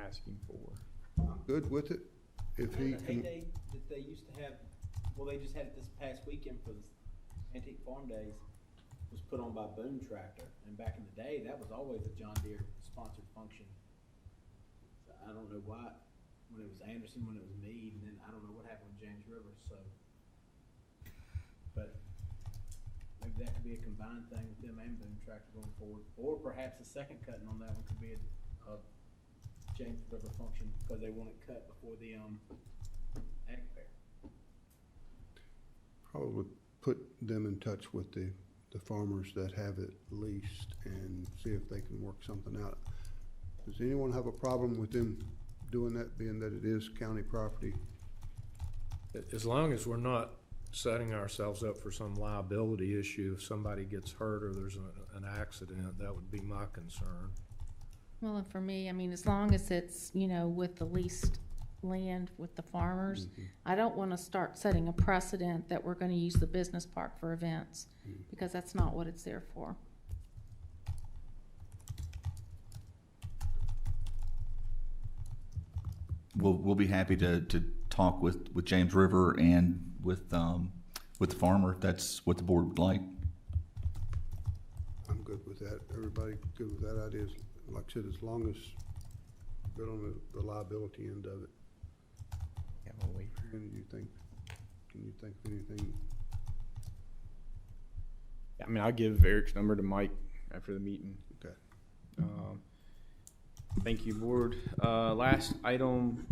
D: asking for.
A: I'm good with it. If he
H: The
A: can,
H: heyday that they used to have, well, they just had it this past weekend for the Antique Farm Days, was put on by Boom Tractor, and back in the day, that was always a John Deere sponsored function. So I don't know why, when it was Anderson, when it was Meade, and then I don't know what happened with James River, so. But maybe that could be a combined thing with them and Boom Tractor going forward, or perhaps the second cutting on that one could be a James River function, because they want it cut before the, ag fair.
A: probably put them in touch with the farmers that have it leased and see if they can work something out. Does anyone have a problem with them doing that, being that it is county property?
B: As long as we're not setting ourselves up for some liability issue, if somebody gets hurt or there's an accident, that would be my concern.
E: Well, and for me, I mean, as long as it's, with the leased land with the farmers, I don't want to start setting a precedent that we're going to use the business park for events, because that's not what it's there for.
G: We'll be happy to talk with James River and with the farmer if that's what the board would like.
A: I'm good with that. Everybody good with that idea? Like I said, as long as good on the liability end of it.
D: Yeah, we'll wait for
A: Can you think of anything?
D: I mean, I'll give Eric's number to Mike after the meeting.
A: Okay.
D: Thank you, board. Last item,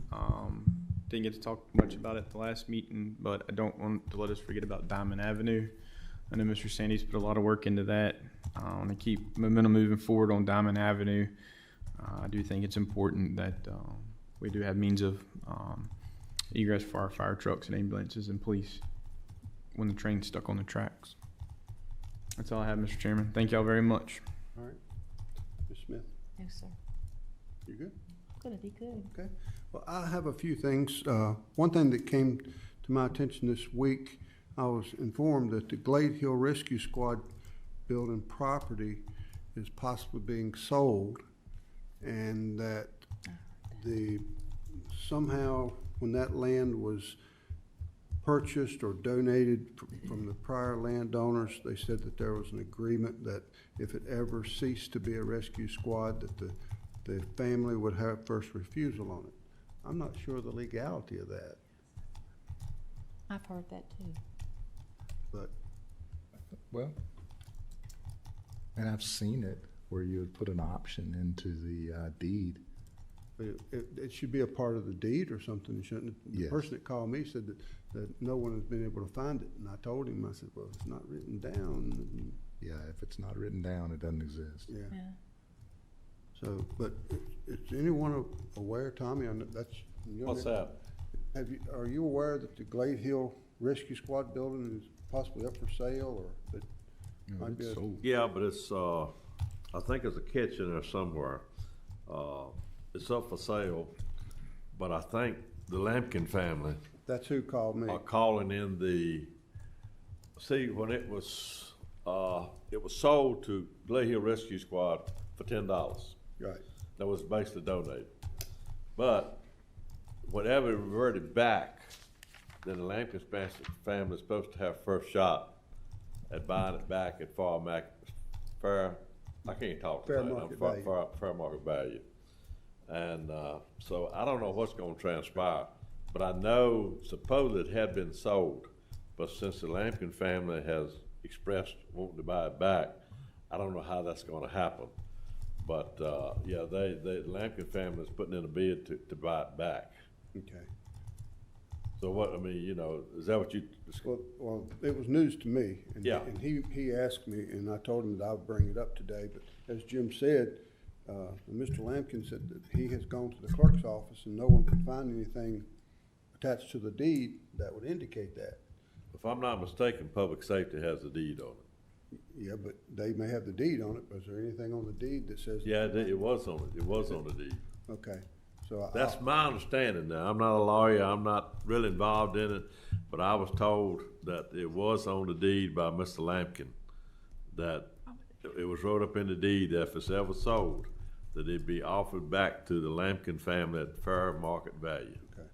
D: didn't get to talk much about it at the last meeting, but I don't want to let us forget about Diamond Avenue. I know Mr. Sandy's put a lot of work into that. I want to keep momentum moving forward on Diamond Avenue. I do think it's important that we do have means of egress for our fire trucks and ambulances and police when the train's stuck on the tracks. That's all I have, Mr. Chairman. Thank y'all very much.
A: All right. Ms. Smith,
E: No, sir.
A: you good?
E: Gonna be good.
A: Okay. Well, I have a few things. One thing that came to my attention this week, I was informed that the Glade Hill Rescue Squad building property is possibly being sold, and that somehow when that land was purchased or donated from the prior landowners, they said that there was an agreement that if it ever ceased to be a rescue squad, that the family would have first refusal on it. I'm not sure of the legality of that,
E: I've heard that too.
A: but
J: Well, and I've seen it where you would put an option into the deed
A: It should be a part of the deed or something, shouldn't it? The
J: Yes.
A: person that called me said that no one has been able to find it, and I told him, I said, well, it's not written down.
J: Yeah, if it's not written down, it doesn't exist.
A: Yeah. So, but is anyone aware, Tommy, I know that's.
N: What's that?
A: Are you aware that the Glade Hill Rescue Squad building is possibly up for sale, or that might be?
N: Yeah, but it's, I think there's a catch in there somewhere. It's up for sale, but I think the Lampkin family
A: That's who called me.
N: are calling in see, when it was sold to Glade Hill Rescue Squad for $10.
A: Right.
N: That was basically donated. But whatever reverted back, then the Lampkin family is supposed to have first shot at buying it back at I can't talk
A: Fair
N: tonight.
A: market value.
N: Fair market value. And so I don't know what's gonna transpire, but I know supposedly it had been sold, but since the Lampkin family has expressed wanting to buy it back, I don't know how that's gonna happen. But, yeah, the Lampkin family is putting in a bid to buy it back.
A: Okay.
N: So what, I mean, you know, is that what you?
A: Well, it was news to me. And
N: Yeah.
A: And he asked me, and I told him that I would bring it up today, but as Jim said, Mr. Lampkin said that he has gone to the clerk's office and no one could find anything attached to the deed that would indicate that.
N: If I'm not mistaken, public safety has the deed on it.
A: Yeah, but they may have the deed on it, but is there anything on the deed that says?
N: Yeah, it was on it. It was on the deed.
A: Okay, so
N: That's my understanding now. I'm not a lawyer. I'm not really involved in it, but I was told that it was on the deed by Mr. Lampkin, that it was wrote up in the deed that if it's ever sold, that it'd be offered back to the Lampkin family at fair market value.
A: Okay.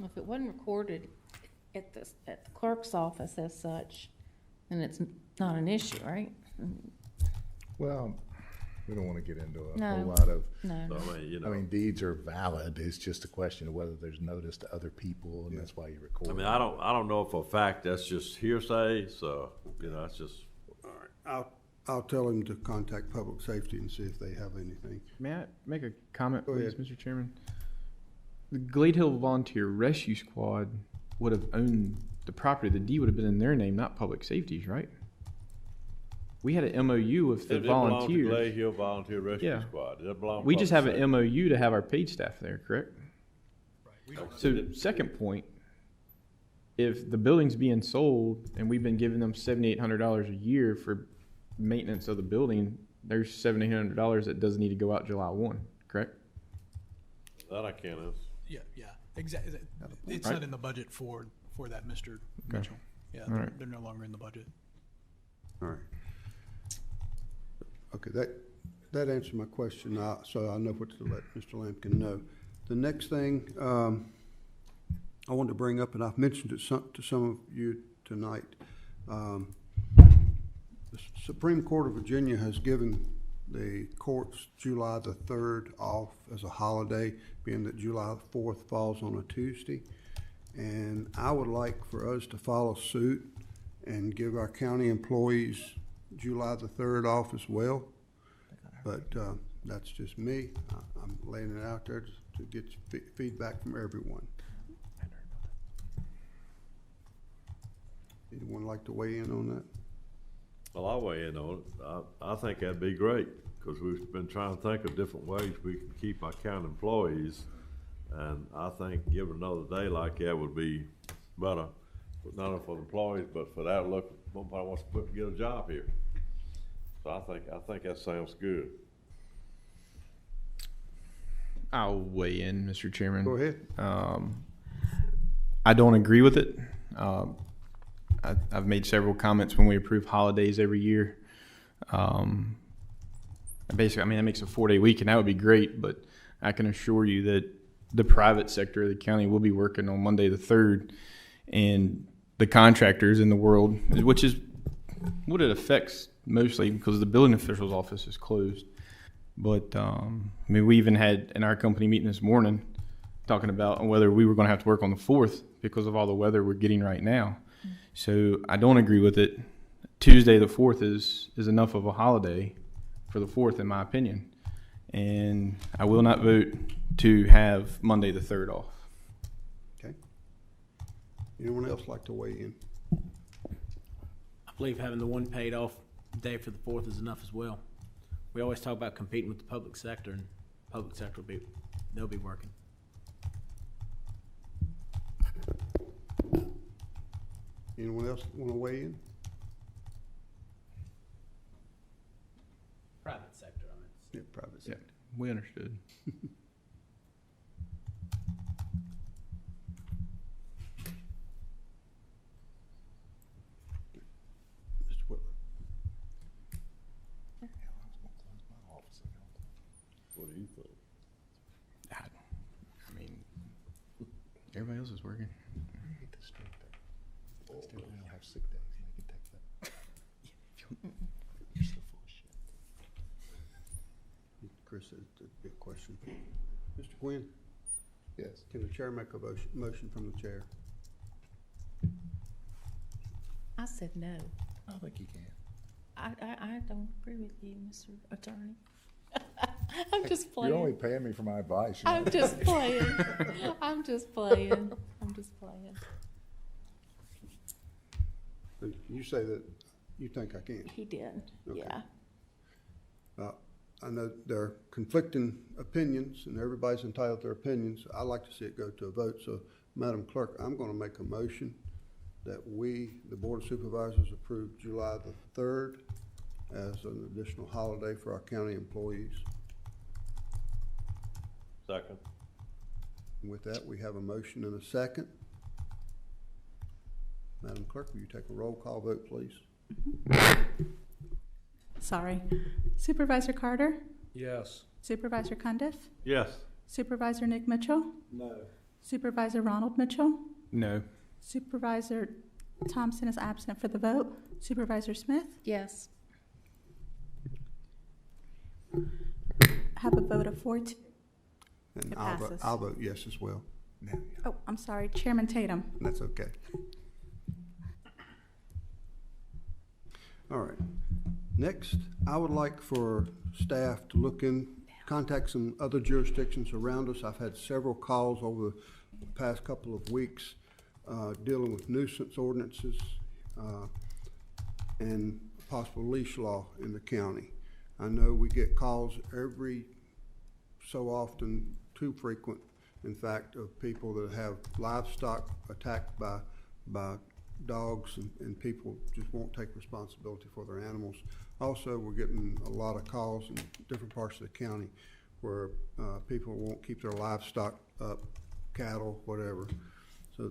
E: If it wasn't recorded at the clerk's office as such, then it's not an issue, right?
J: Well, we don't want to get into a
E: No.
J: whole lot of.
E: No.
N: So, I mean, you know.
J: I mean, deeds are valid. It's just a question of whether there's notice to other people, and that's why you record.
N: I mean, I don't know for a fact that's just hearsay, so, you know, that's just.
A: All right, I'll tell him to contact public safety and see if they have anything.
D: May I make a comment,
A: Go
D: please,
A: ahead.
D: Mr. Chairman? The Glade Hill Volunteer Rescue Squad would have owned the property. The deed would have been in their name, not public safety's, right? We had an MOU with the
N: It belonged to
D: volunteers.
N: Glade Hill Volunteer Rescue
D: Yeah.
N: Squad. It belonged to
D: We just have
N: public
D: an
N: safety.
D: MOU to have our paid staff there, correct? So, second point, if the building's being sold and we've been giving them $7,800 a year for maintenance of the building, there's $7,800 that doesn't need to go out July 1, correct?
N: That I can't answer.
M: Yeah, exactly. It's
D: Right.
M: not in the budget for that, Mr.
D: Okay.
M: Mitchell. Yeah,
D: All right.
M: they're no longer in the budget.
A: All right. Okay, that answered my question, so I know what to let Mr. Lampkin know. The next thing I wanted to bring up, and I've mentioned it to some of you tonight. The Supreme Court of Virginia has given the courts July the 3rd off as a holiday, being that July 4th falls on a Tuesday. And I would like for us to follow suit and give our county employees July the 3rd off as well. But that's just me. I'm laying it out there to get feedback from everyone. Anyone like to weigh in on that?
N: Well, I'll weigh in on it. I think that'd be great, because we've been trying to think of different ways we can keep our county employees. And I think giving another day like that would be better, not only for the employees, but for the outlook, nobody wants to get a job here. So I think that sounds good.
D: I'll weigh in, Mr. Chairman.
A: Go ahead.
D: I don't agree with it. I've made several comments when we approve holidays every year. Basically, I mean, that makes a 4-day week, and that would be great, but I can assure you that the private sector of the county will be working on Monday the 3rd, and the contractors in the world, which is what it affects mostly because the building official's office is closed. But, I mean, we even had in our company meeting this morning talking about whether we were going to have to work on the 4th because of all the weather we're getting right now. So I don't agree with it. Tuesday the 4th is enough of a holiday for the 4th, in my opinion. And I will not vote to have Monday the 3rd off.
A: Okay. Anyone else like to weigh in?
H: I believe having the one paid off day for the 4th is enough as well. We always talk about competing with the public sector, and public sector they'll be working.
A: Anyone else want to weigh in?
H: Private sector, I mean.
A: Yeah, private
D: Yeah,
A: sector.
D: we understood.
A: Mr. Whitler.
N: What do you think?
D: I mean, everybody else is working.
J: Still, they don't have sick days. They can take that.
A: Chris, it's a big question. Mr. Quinn,
J: Yes.
A: can the chair make a motion from the chair?
E: I said no.
J: I don't think you can.
E: I don't agree with you, Mr. Attorney. I'm just playing.
J: You're only paying me for my advice. You know?
E: I'm just playing. I'm just playing. I'm just playing.
A: You say that you think I can.
E: He did,
A: Okay.
E: yeah.
A: I know there are conflicting opinions, and everybody's entitled to their opinions. I like to see it go to a vote. So, Madam Clerk, I'm going to make a motion that we, the Board of Supervisors, approve July the 3rd as an additional holiday for our county employees.
N: Second.
A: And with that, we have a motion and a second. Madam Clerk, will you take a roll call vote, please?
V: Sorry. Supervisor Carter?
B: Yes.
V: Supervisor Cundiff?
N: Yes.
V: Supervisor Nick Mitchell?
H: No.
V: Supervisor Ronald Mitchell?
D: No.
V: Supervisor Thompson is absent for the vote. Supervisor Smith?
E: Yes.
V: Have a vote of 4-2.
A: And
V: It
A: I'll
V: passes.
A: vote yes as well.
V: Oh, I'm sorry, Chairman Tatum.
A: And that's okay. All right. Next, I would like for staff to contact some other jurisdictions around us. I've had several calls over the past couple of weeks dealing with nuisance ordinances and possible leash law in the county. I know we get calls every so often, too frequent, in fact, of people that have livestock attacked by dogs, and people just won't take responsibility for their animals. Also, we're getting a lot of calls in different parts of the county where people won't keep their livestock up, cattle, whatever. So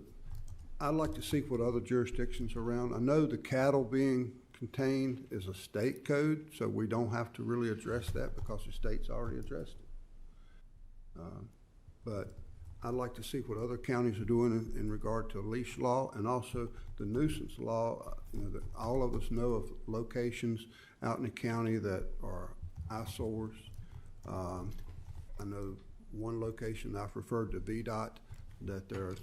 A: I'd like to see what other jurisdictions around. I know the cattle being contained is a state code, so we don't have to really address that because the state's already addressed it. But I'd like to see what other counties are doing in regard to leash law and also the nuisance law. You know, that all of us know of locations out in the county that are eyesores. I know one location I've referred to VDOT, that there are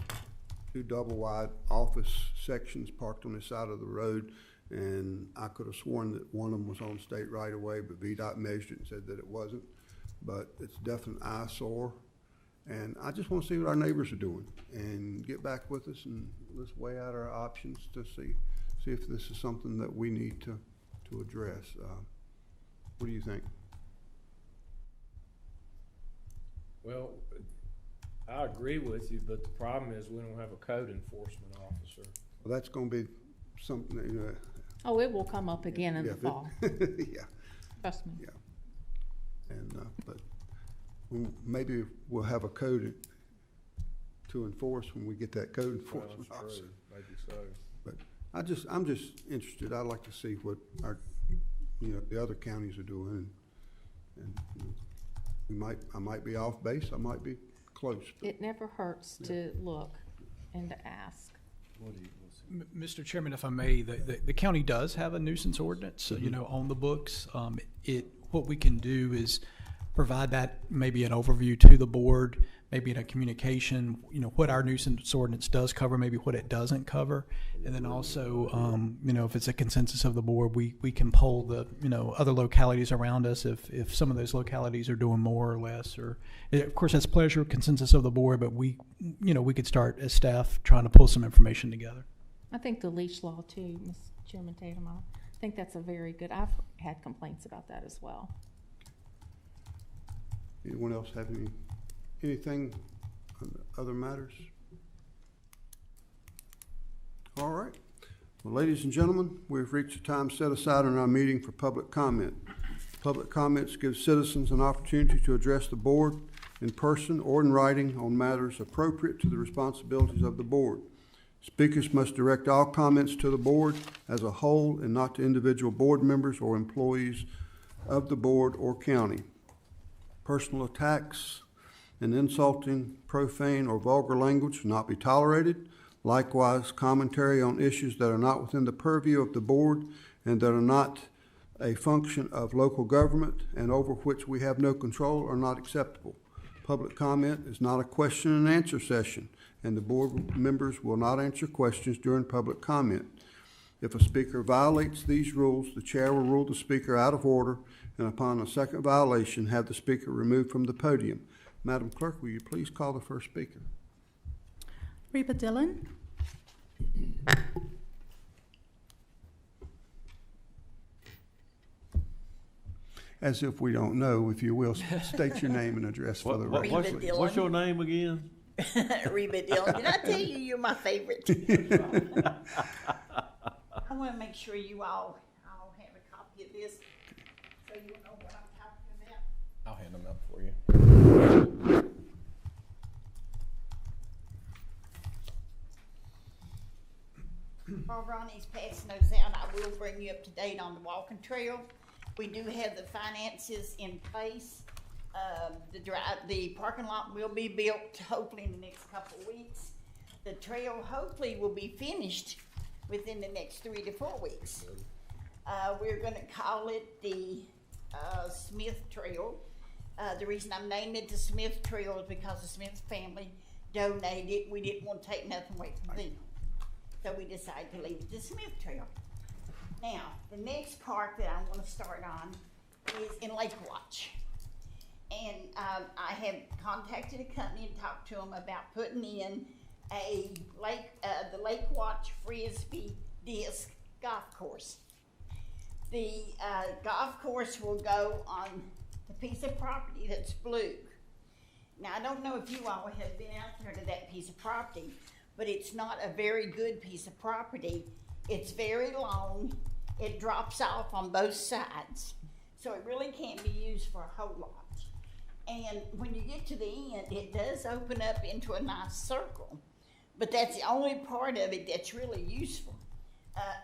A: 2 double-wide office sections parked on the side of the road, and I could have sworn that one of them was on state right away, but VDOT measured it and said that it wasn't. But it's definitely an eyesore. And I just want to see what our neighbors are doing and get back with us, and let's weigh out our options to see if this is something that we need to address. What do you think?
B: Well, I agree with you, but the problem is we don't have a code enforcement officer.
A: Well, that's going to be something that, you know.
E: Oh, it will come up again in the fall.
A: Yeah.
E: Trust me.
A: Yeah. And, but maybe we'll have a code to enforce when we get that code enforcement officer.
N: Maybe so.
A: But I'm just interested. I'd like to see what the other counties are doing, and I might be off base. I might be close. But
E: It never hurts to look and to ask.
M: Mr. Chairman, if I may, the county does have a nuisance ordinance, on the books. What we can do is provide that, maybe an overview to the board, maybe in a communication, what our nuisance ordinance does cover, maybe what it doesn't cover. And then also, if it's a consensus of the board, we can poll the, other localities around us if some of those localities are doing more or less. Or, of course, that's pleasure, consensus of the board, but we could start as staff trying to pull some information together.
E: I think the leash law too, Ms. Chairman Tatum, I think that's a very good, I've had complaints about that as well.
A: Anyone else have anything on other matters? All right. Well, ladies and gentlemen, we've reached the time set aside in our meeting for public comment. Public comments give citizens an opportunity to address the board in person or in writing on matters appropriate to the responsibilities of the board. Speakers must direct all comments to the board as a whole and not to individual board members or employees of the board or county. Personal attacks and insulting, profane, or vulgar language should not be tolerated. Likewise, commentary on issues that are not within the purview of the board and that are not a function of local government and over which we have no control are not acceptable. Public comment is not a question and answer session, and the board members will not answer questions during public comment. If a speaker violates these rules, the chair will rule the speaker out of order, and upon a second violation, have the speaker removed from the podium. Madam Clerk, will you please call the first speaker?
V: Reba Dillon.
A: As if we don't know, if you will, state your name and address for the record.
N: What's your name again?
L: Reba Dillon. Did I tell you you're my favorite? I want to make sure you all have a copy of this so you know what I'm talking about.
D: I'll hand them out for you.
L: While Ronnie's passing those out, I will bring you up to date on the walking trail. We do have the finances in place. The parking lot will be built hopefully in the next couple of weeks. The trail hopefully will be finished within the next 3 to 4 weeks. We're going to call it the Smith Trail. The reason I'm naming it the Smith Trail is because the Smith family donated. We didn't want to take nothing away from them. So we decided to leave it the Smith Trail. Now, the next part that I want to start on is in Lake Watch. And I have contacted a company and talked to them about putting in the Lake Watch Frisbee Disc Golf Course. The golf course will go on the piece of property that's blue. Now, I don't know if you all have been out there to that piece of property, but it's not a very good piece of property. It's very long. It drops off on both sides. So it really can't be used for a whole lot. And when you get to the end, it does open up into a nice circle. But that's the only part of it that's really useful,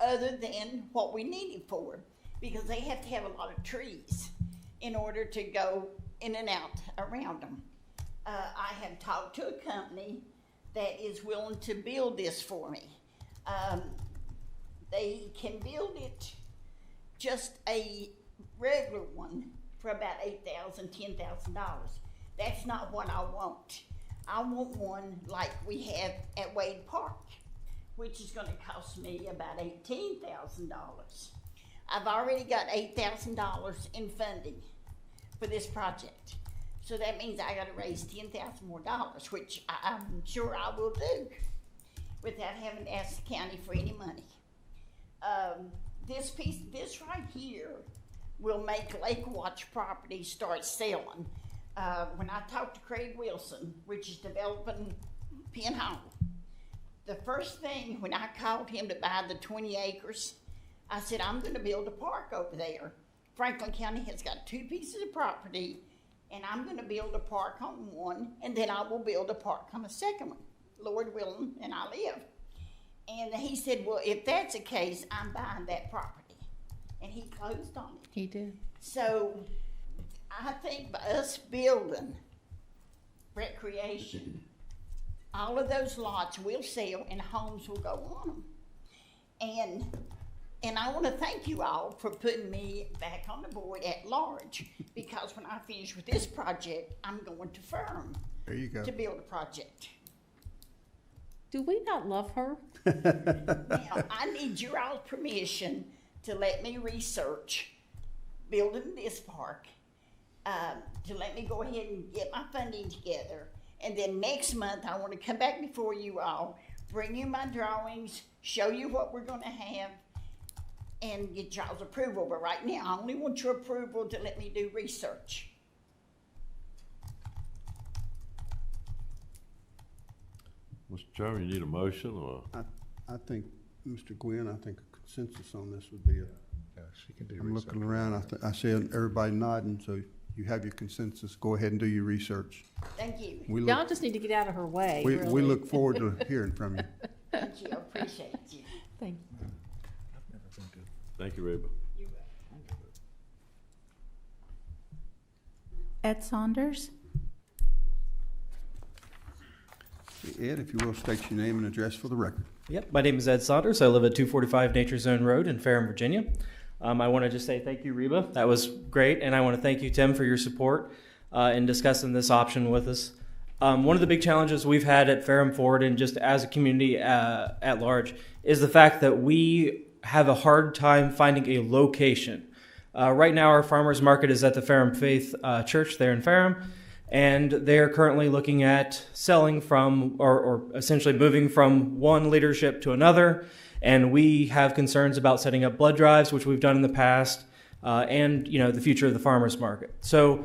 L: other than what we need it for, because they have to have a lot of trees in order to go in and out around them. I have talked to a company that is willing to build this for me. They can build it just a regular one for about $8,000, $10,000. That's not what I want. I want one like we have at Wade Park, which is going to cost me about $18,000. I've already got $8,000 in funding for this project. So that means I got to raise $10,000 more, which I'm sure I will do without having to ask the county for any money. This right here will make Lake Watch property start selling. When I talked to Craig Wilson, which is developing Penn Hall, the first thing when I called him to buy the 20 acres, I said, I'm going to build a park over there. Franklin County has got 2 pieces of property, and I'm going to build a park on one, and then I will build a park on the second one, Lord willing, and I live. And he said, well, if that's the case, I'm buying that property. And he closed on it.
E: He did.
L: So I think by us building recreation, all of those lots will sell and homes will go on them. And I want to thank you all for putting me back on the board at large, because when I finish with this project, I'm going to Ferrum
A: There you go.
L: to build a project.
E: Do we not love her?
L: Now, I need your all's permission to let me research building this park, to let me go ahead and get my funding together. And then next month, I want to come back before you all, bring you my drawings, show you what we're going to have, and get y'all's approval. But right now, I only want your approval to let me do research.
N: Mr. Chairman, you need a motion or?
A: I think, Mr. Gwynn, I think a consensus on this would be
J: She can do
A: I'm
J: research.
A: looking around, I see everybody nodding, so you have your consensus. Go ahead and do your research.
L: Thank you.
A: We
E: Y'all
A: look,
E: just need to get out of her way,
A: we
E: really.
A: look forward to hearing from you.
L: Thank you. I appreciate you.
E: Thank you.
N: Thank you, Reba.
V: Ed Saunders?
A: Ed, if you will, state your name and address for the record.
I: Yep, my name is Ed Saunders. I live at 245 Nature Zone Road in Ferrum, Virginia. I want to just say thank you, Reba. That was great. And I want to thank you, Tim, for your support in discussing this option with us. One of the big challenges we've had at Ferrum Forward and just as a community at large is the fact that we have a hard time finding a location. Right now, our farmers market is at the Ferrum Faith Church there in Ferrum, and they're currently looking at selling from or essentially moving from one leadership to another. And we have concerns about setting up blood drives, which we've done in the past, and the future of the farmers market. So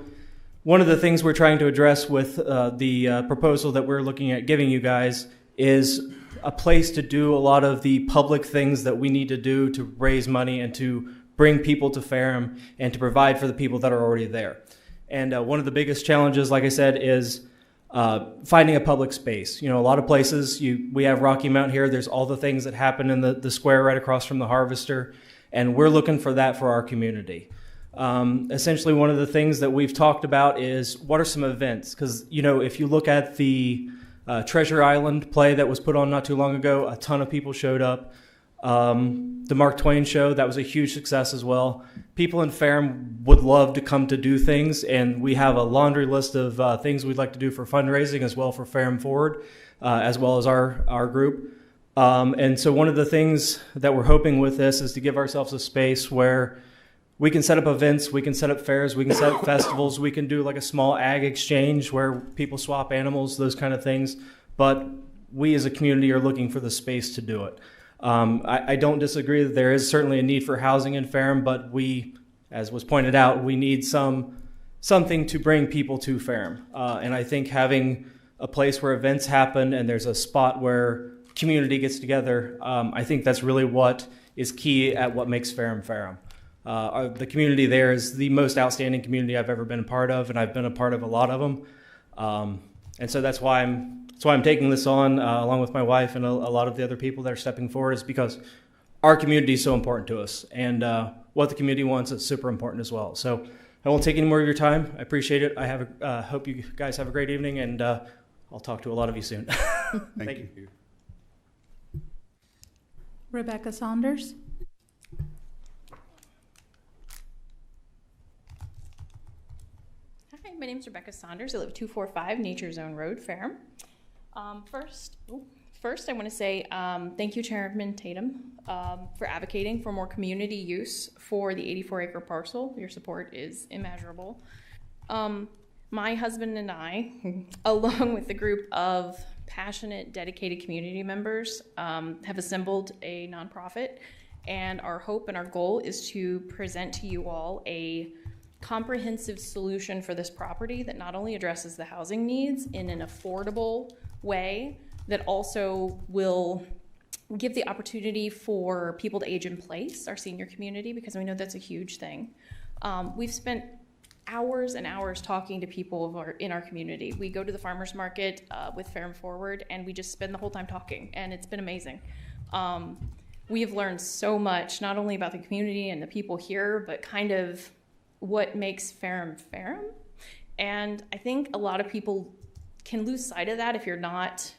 I: one of the things we're trying to address with the proposal that we're looking at giving you guys is a place to do a lot of the public things that we need to do to raise money and to bring people to Ferrum and to provide for the people that are already there. And one of the biggest challenges, like I said, is finding a public space. A lot of places, we have Rocky Mount here. There's all the things that happen in the square right across from the Harvester, and we're looking for that for our community. Essentially, one of the things that we've talked about is what are some events? Because, if you look at the Treasure Island play that was put on not too long ago, a ton of people showed up. The Mark Twain show, that was a huge success as well. People in Ferrum would love to come to do things, and we have a laundry list of things we'd like to do for fundraising as well for Ferrum Forward, as well as our group. And so one of the things that we're hoping with this is to give ourselves a space where we can set up events, we can set up fairs, we can set up festivals, we can do like a small ag exchange where people swap animals, those kind of things. But we as a community are looking for the space to do it. I don't disagree that there is certainly a need for housing in Ferrum, but we, as was pointed out, we need something to bring people to Ferrum. And I think having a place where events happen and there's a spot where community gets together, I think that's really what is key at what makes Ferrum Ferrum. The community there is the most outstanding community I've ever been a part of, and I've been a part of a lot of them. And so that's why I'm taking this on along with my wife and a lot of the other people that are stepping forward, is because our community is so important to us, and what the community wants is super important as well. So I won't take any more of your time. I appreciate it. I hope you guys have a great evening, and I'll talk to a lot of you soon. Thank you.
V: Rebecca Saunders?
R: Hi, my name is Rebecca Saunders. I live at 245 Nature Zone Road, Ferrum. First, I want to say thank you, Chairman Tatum, for advocating for more community use for the 84-acre parcel. Your support is immeasurable. My husband and I, along with a group of passionate, dedicated community members, have assembled a nonprofit, and our hope and our goal is to present to you all a comprehensive solution for this property that not only addresses the housing needs in an affordable way, that also will give the opportunity for people to age in place, our senior community, because we know that's a huge thing. We've spent hours and hours talking to people in our community. We go to the farmers market with Ferrum Forward, and we just spend the whole time talking, and it's been amazing. We have learned so much, not only about the community and the people here, but kind of what makes Ferrum Ferrum. And I think a lot of people can lose sight of that if you're not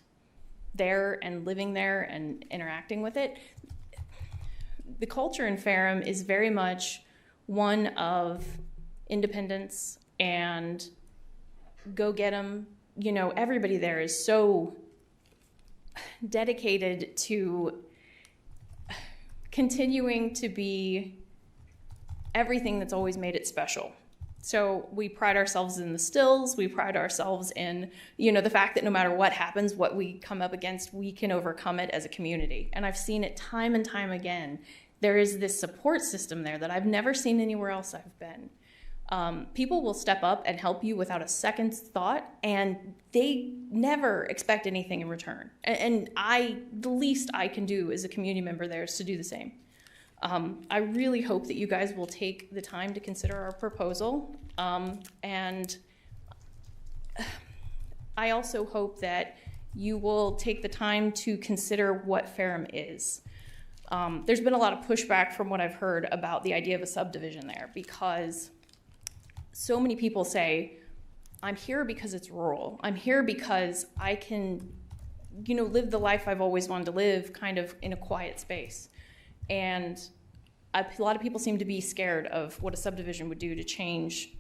R: there and living there and interacting with it. the culture in Ferrum is very much one of independence and go get 'em. You know, everybody there is so dedicated to continuing to be everything that's always made it special. So we pride ourselves in the stills, we pride ourselves in, you know, the fact that no matter what happens, what we come up against, we can overcome it as a community. And I've seen it time and time again. There is this support system there that I've never seen anywhere else I've been. People will step up and help you without a second's thought, and they never expect anything in return. And the least I can do as a community member there is to do the same. I really hope that you guys will take the time to consider our proposal. And I also hope that you will take the time to consider what Ferrum is. There's been a lot of pushback from what I've heard about the idea of a subdivision there, because so many people say, I'm here because it's rural. I'm here because I can, you know, live the life I've always wanted to live kind of in a quiet space. And a lot of people seem to be scared of what a subdivision would do to change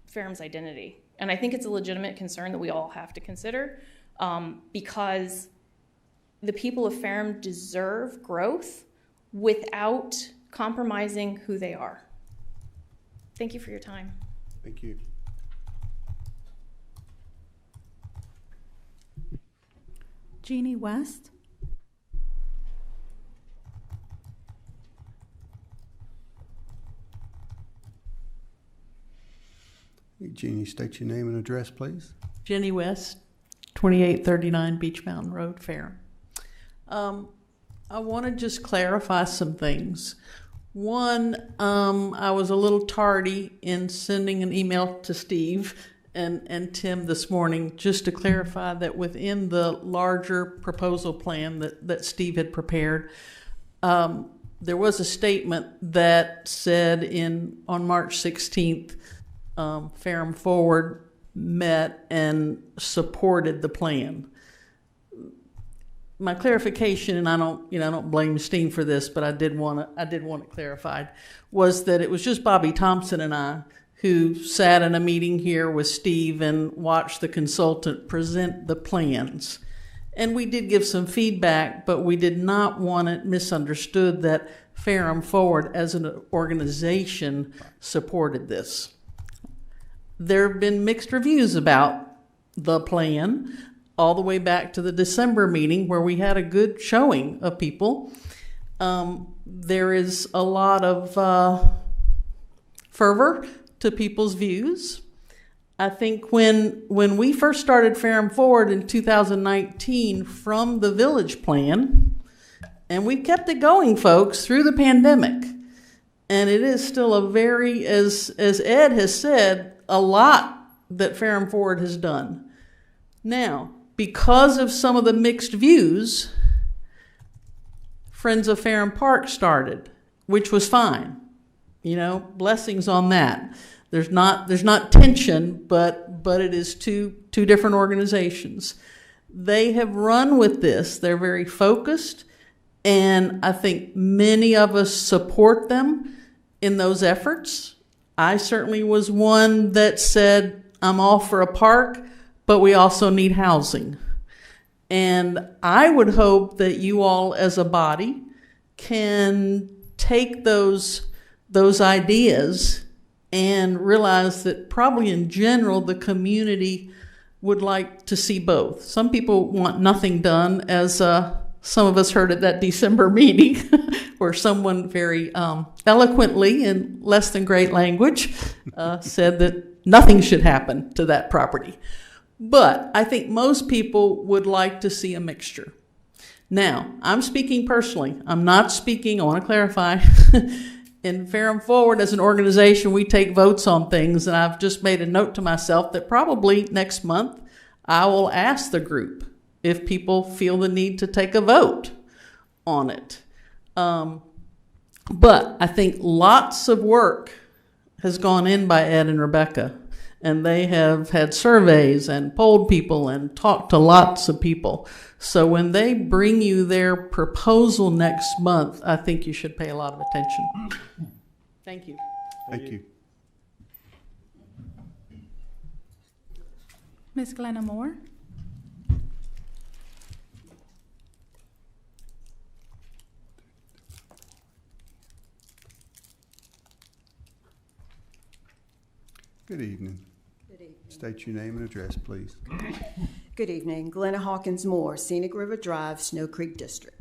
R: Ferrum's identity. And I think it's a legitimate concern that we all have to consider, because the people of Ferrum deserve growth without compromising who they are. Thank you for your time.
A: Thank you.
V: Jeannie West.
A: Hey, Jeannie, state your name and address, please.
C: Jenny West, 2839 Beach Mountain Road, Ferrum. I want to just clarify some things. One, I was a little tardy in sending an email to Steve and Tim this morning just to clarify that within the larger proposal plan that Steve had prepared, there was a statement that said on March 16th, Ferrum Forward met and supported the plan. My clarification, and I don't blame Steve for this, but I did want it clarified, was that it was just Bobby Thompson and I who sat in a meeting here with Steve and watched the consultant present the plans. And we did give some feedback, but we did not want it misunderstood that Ferrum Forward as an organization supported this. There have been mixed reviews about the plan, all the way back to the December meeting where we had a good showing of people. There is a lot of fervor to people's views. I think when we first started Ferrum Forward in 2019 from the village plan, and we kept it going, folks, through the pandemic. And it is still a very, as Ed has said, a lot that Ferrum Forward has done. Now, because of some of the mixed views, Friends of Ferrum Park started, which was fine. You know, blessings on that. There's not tension, but it is two different organizations. They have run with this. They're very focused, and I think many of us support them in those efforts. I certainly was one that said, I'm all for a park, but we also need housing. And I would hope that you all as a body can take those ideas and realize that probably in general the community would like to see both. Some people want nothing done, as some of us heard at that December meeting where someone very eloquently in less than great language said that nothing should happen to that property. But I think most people would like to see a mixture. Now, I'm speaking personally. I'm not speaking, I want to clarify, in Ferrum Forward as an organization, we take votes on things, and I've just made a note to myself that probably next month I will ask the group if people feel the need to take a vote on it. But I think lots of work has gone in by Ed and Rebecca. and they have had surveys and polled people and talked to lots of people. So when they bring you their proposal next month, I think you should pay a lot of attention. Thank you.
A: Thank you.
V: Ms. Glenna Moore?
A: Good evening.
O: Good evening.
A: State your name and address, please.
O: Good evening. Glenna Hawkins Moore, Scenic River Drive, Snow Creek District.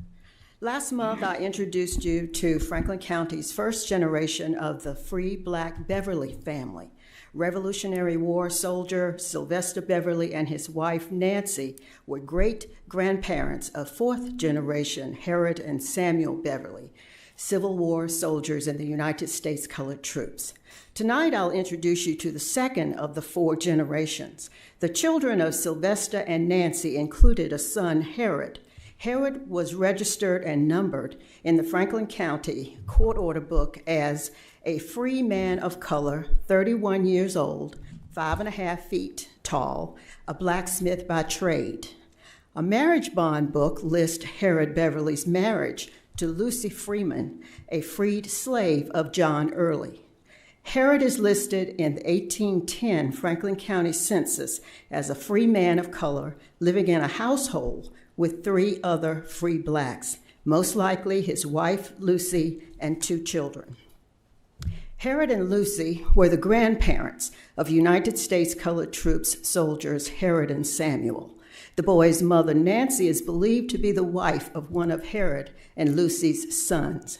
O: Last month, I introduced you to Franklin County's first generation of the free Black Beverly family. Revolutionary War soldier Sylvester Beverly and his wife Nancy were great-grandparents of fourth generation Herod and Samuel Beverly, Civil War soldiers in the United States Colored Troops. Tonight, I'll introduce you to the second of the four generations. The children of Sylvester and Nancy included a son, Herod. Herod was registered and numbered in the Franklin County Court Order Book as a free man of color, 31 years old, 5.5 feet tall, a blacksmith by trade. A marriage bond book lists Herod Beverly's marriage to Lucy Freeman, a freed slave of John Early. Herod is listed in the 1810 Franklin County Census as a free man of color living in a household with 3 other free blacks, most likely his wife, Lucy, and 2 children. Herod and Lucy were the grandparents of United States Colored Troops soldiers Herod and Samuel. The boy's mother, Nancy, is believed to be the wife of one of Herod and Lucy's sons.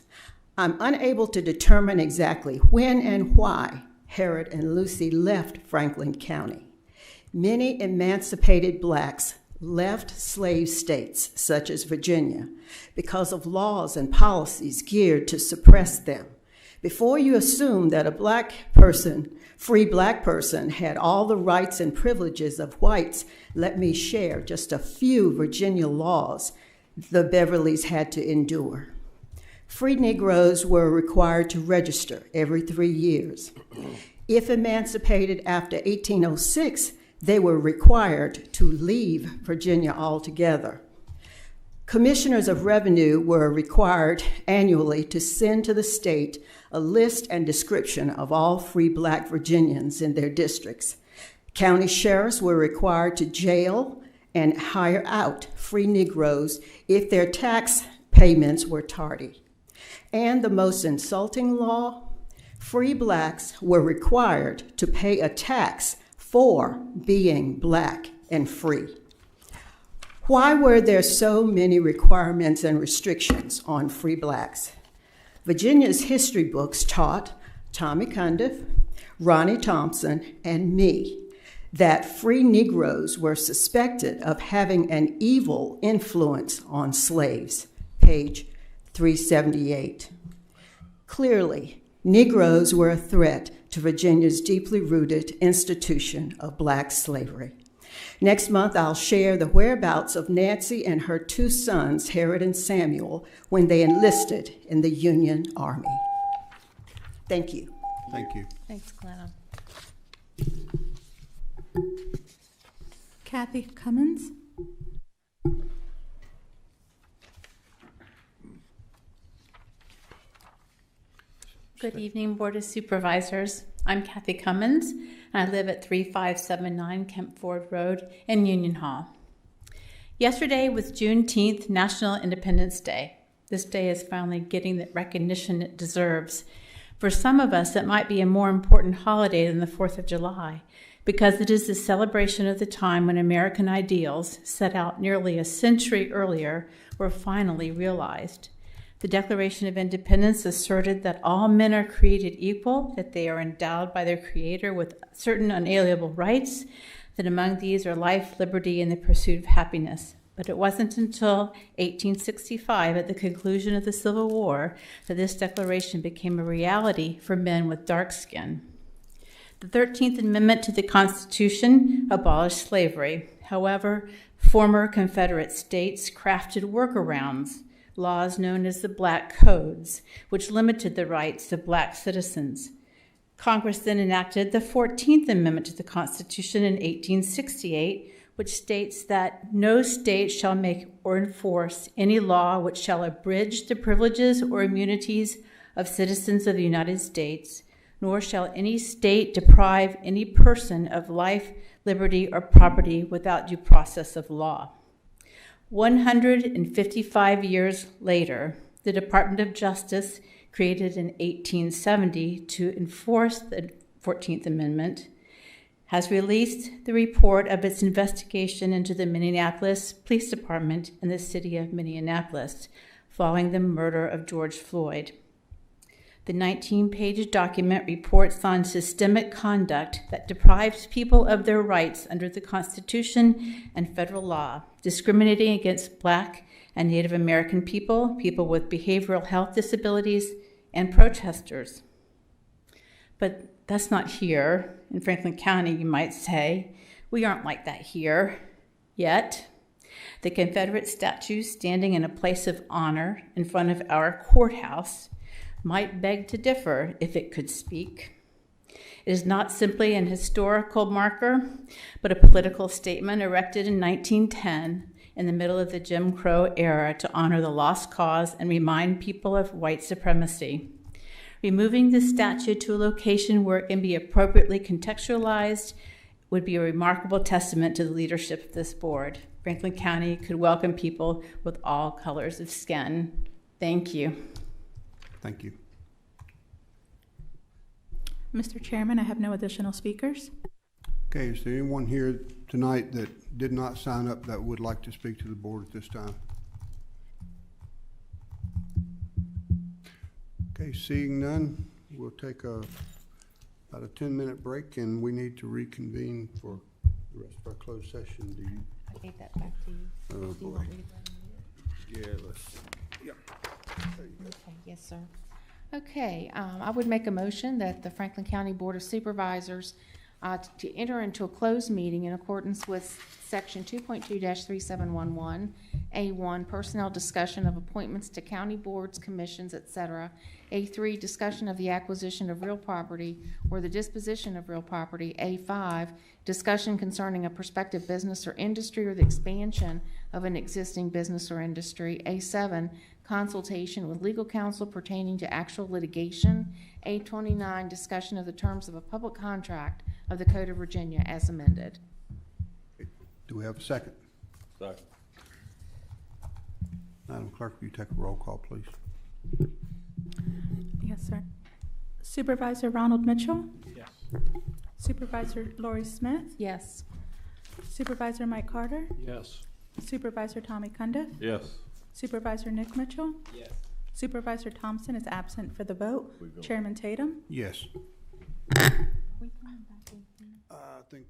O: I'm unable to determine exactly when and why Herod and Lucy left Franklin County. Many emancipated blacks left slave states, such as Virginia, because of laws and policies geared to suppress them. Before you assume that a free black person had all the rights and privileges of whites, let me share just a few Virginia laws the Beverlys had to endure. Free Negroes were required to register every 3 years. If emancipated after 1806, they were required to leave Virginia altogether. Commissioners of Revenue were required annually to send to the state a list and description of all free black Virginians in their districts. County sheriffs were required to jail and hire out free Negroes if their tax payments were tardy. And the most insulting law, free blacks were required to pay a tax for being black and free. Why were there so many requirements and restrictions on free blacks? Virginia's history books taught Tommy Cundiff, Ronnie Thompson, and me that free Negroes were suspected of having an evil influence on slaves, page 378. Clearly, Negroes were a threat to Virginia's deeply rooted institution of black slavery. Next month, I'll share the whereabouts of Nancy and her 2 sons, Herod and Samuel, when they enlisted in the Union Army. Thank you.
A: Thank you.
E: Thanks, Glenna.
V: Kathy Cummins?
U: Good evening, Board of Supervisors. I'm Kathy Cummins, and I live at 3579 Kemp Ford Road in Union Hall. Yesterday was Juneteenth, National Independence Day. This day is finally getting the recognition it deserves. For some of us, it might be a more important holiday than the 4th of July, because it is the celebration of the time when American ideals, set out nearly a century earlier, were finally realized. The Declaration of Independence asserted that all men are created equal, that they are endowed by their Creator with certain unalienable rights, that among these are life, liberty, and the pursuit of happiness. But it wasn't until 1865, at the conclusion of the Civil War, that this declaration became a reality for men with dark skin. The 13th Amendment to the Constitution abolished slavery. However, former Confederate states crafted workarounds, laws known as the Black Codes, which limited the rights of black citizens. Congress then enacted the 14th Amendment to the Constitution in 1868, which states that no state shall make or enforce any law which shall abridge the privileges or immunities of citizens of the United States, nor shall any state deprive any person of life, liberty, or property without due process of law. 155 years later, the Department of Justice, created in 1870 to enforce the 14th Amendment, has released the report of its investigation into the Minneapolis Police Department in the city of Minneapolis following the murder of George Floyd. The 19-page document reports on systemic conduct that deprives people of their rights under the Constitution and federal law, discriminating against Black and Native American people, people with behavioral health disabilities, and protesters. But that's not here. In Franklin County, you might say. We aren't like that here yet. The Confederate statue standing in a place of honor in front of our courthouse might beg to differ if it could speak. It is not simply an historical marker, but a political statement erected in 1910 in the middle of the Jim Crow era to honor the lost cause and remind people of white supremacy. Removing the statue to a location where it can be appropriately contextualized would be a remarkable testament to the leadership of this board. Franklin County could welcome people with all colors of skin. Thank you.
A: Thank you.
V: Mr. Chairman, I have no additional speakers.
A: Okay, is there anyone here tonight that did not sign up that would like to speak to the board at this time? Okay, seeing none, we'll take about a 10-minute break, and we need to reconvene for the rest of our closed session. Do you?
E: I gave that back to you.
A: Oh,
E: Do you
A: boy.
E: want me to bring it?
A: Yeah, let's. Yeah. There you go.
E: Okay, yes, sir. Okay, I would make a motion that the Franklin County Board of Supervisors to enter into a closed meeting in accordance with Section 2.2-3711, A1, personnel discussion of appointments to county boards, commissions, etc., A3, discussion of the acquisition of real property or the disposition of real property, A5, discussion concerning a prospective business or industry or the expansion of an existing business or industry, A7, consultation with legal counsel pertaining to actual litigation, A29, discussion of the terms of a public contract of the Code of Virginia as amended.
A: Do we have a second?
N: Second.
A: Madam Clerk, will you take a roll call, please?
V: Yes, sir. Supervisor Ronald Mitchell?
M: Yes.
V: Supervisor Lori Smith?
E: Yes.
V: Supervisor Mike Carter?
N: Yes.
V: Supervisor Tommy Cundiff?
N: Yes.
V: Supervisor Nick Mitchell?
H: Yes.
V: Supervisor Thompson is absent for the vote. Chairman Tatum?
A: Yes. I think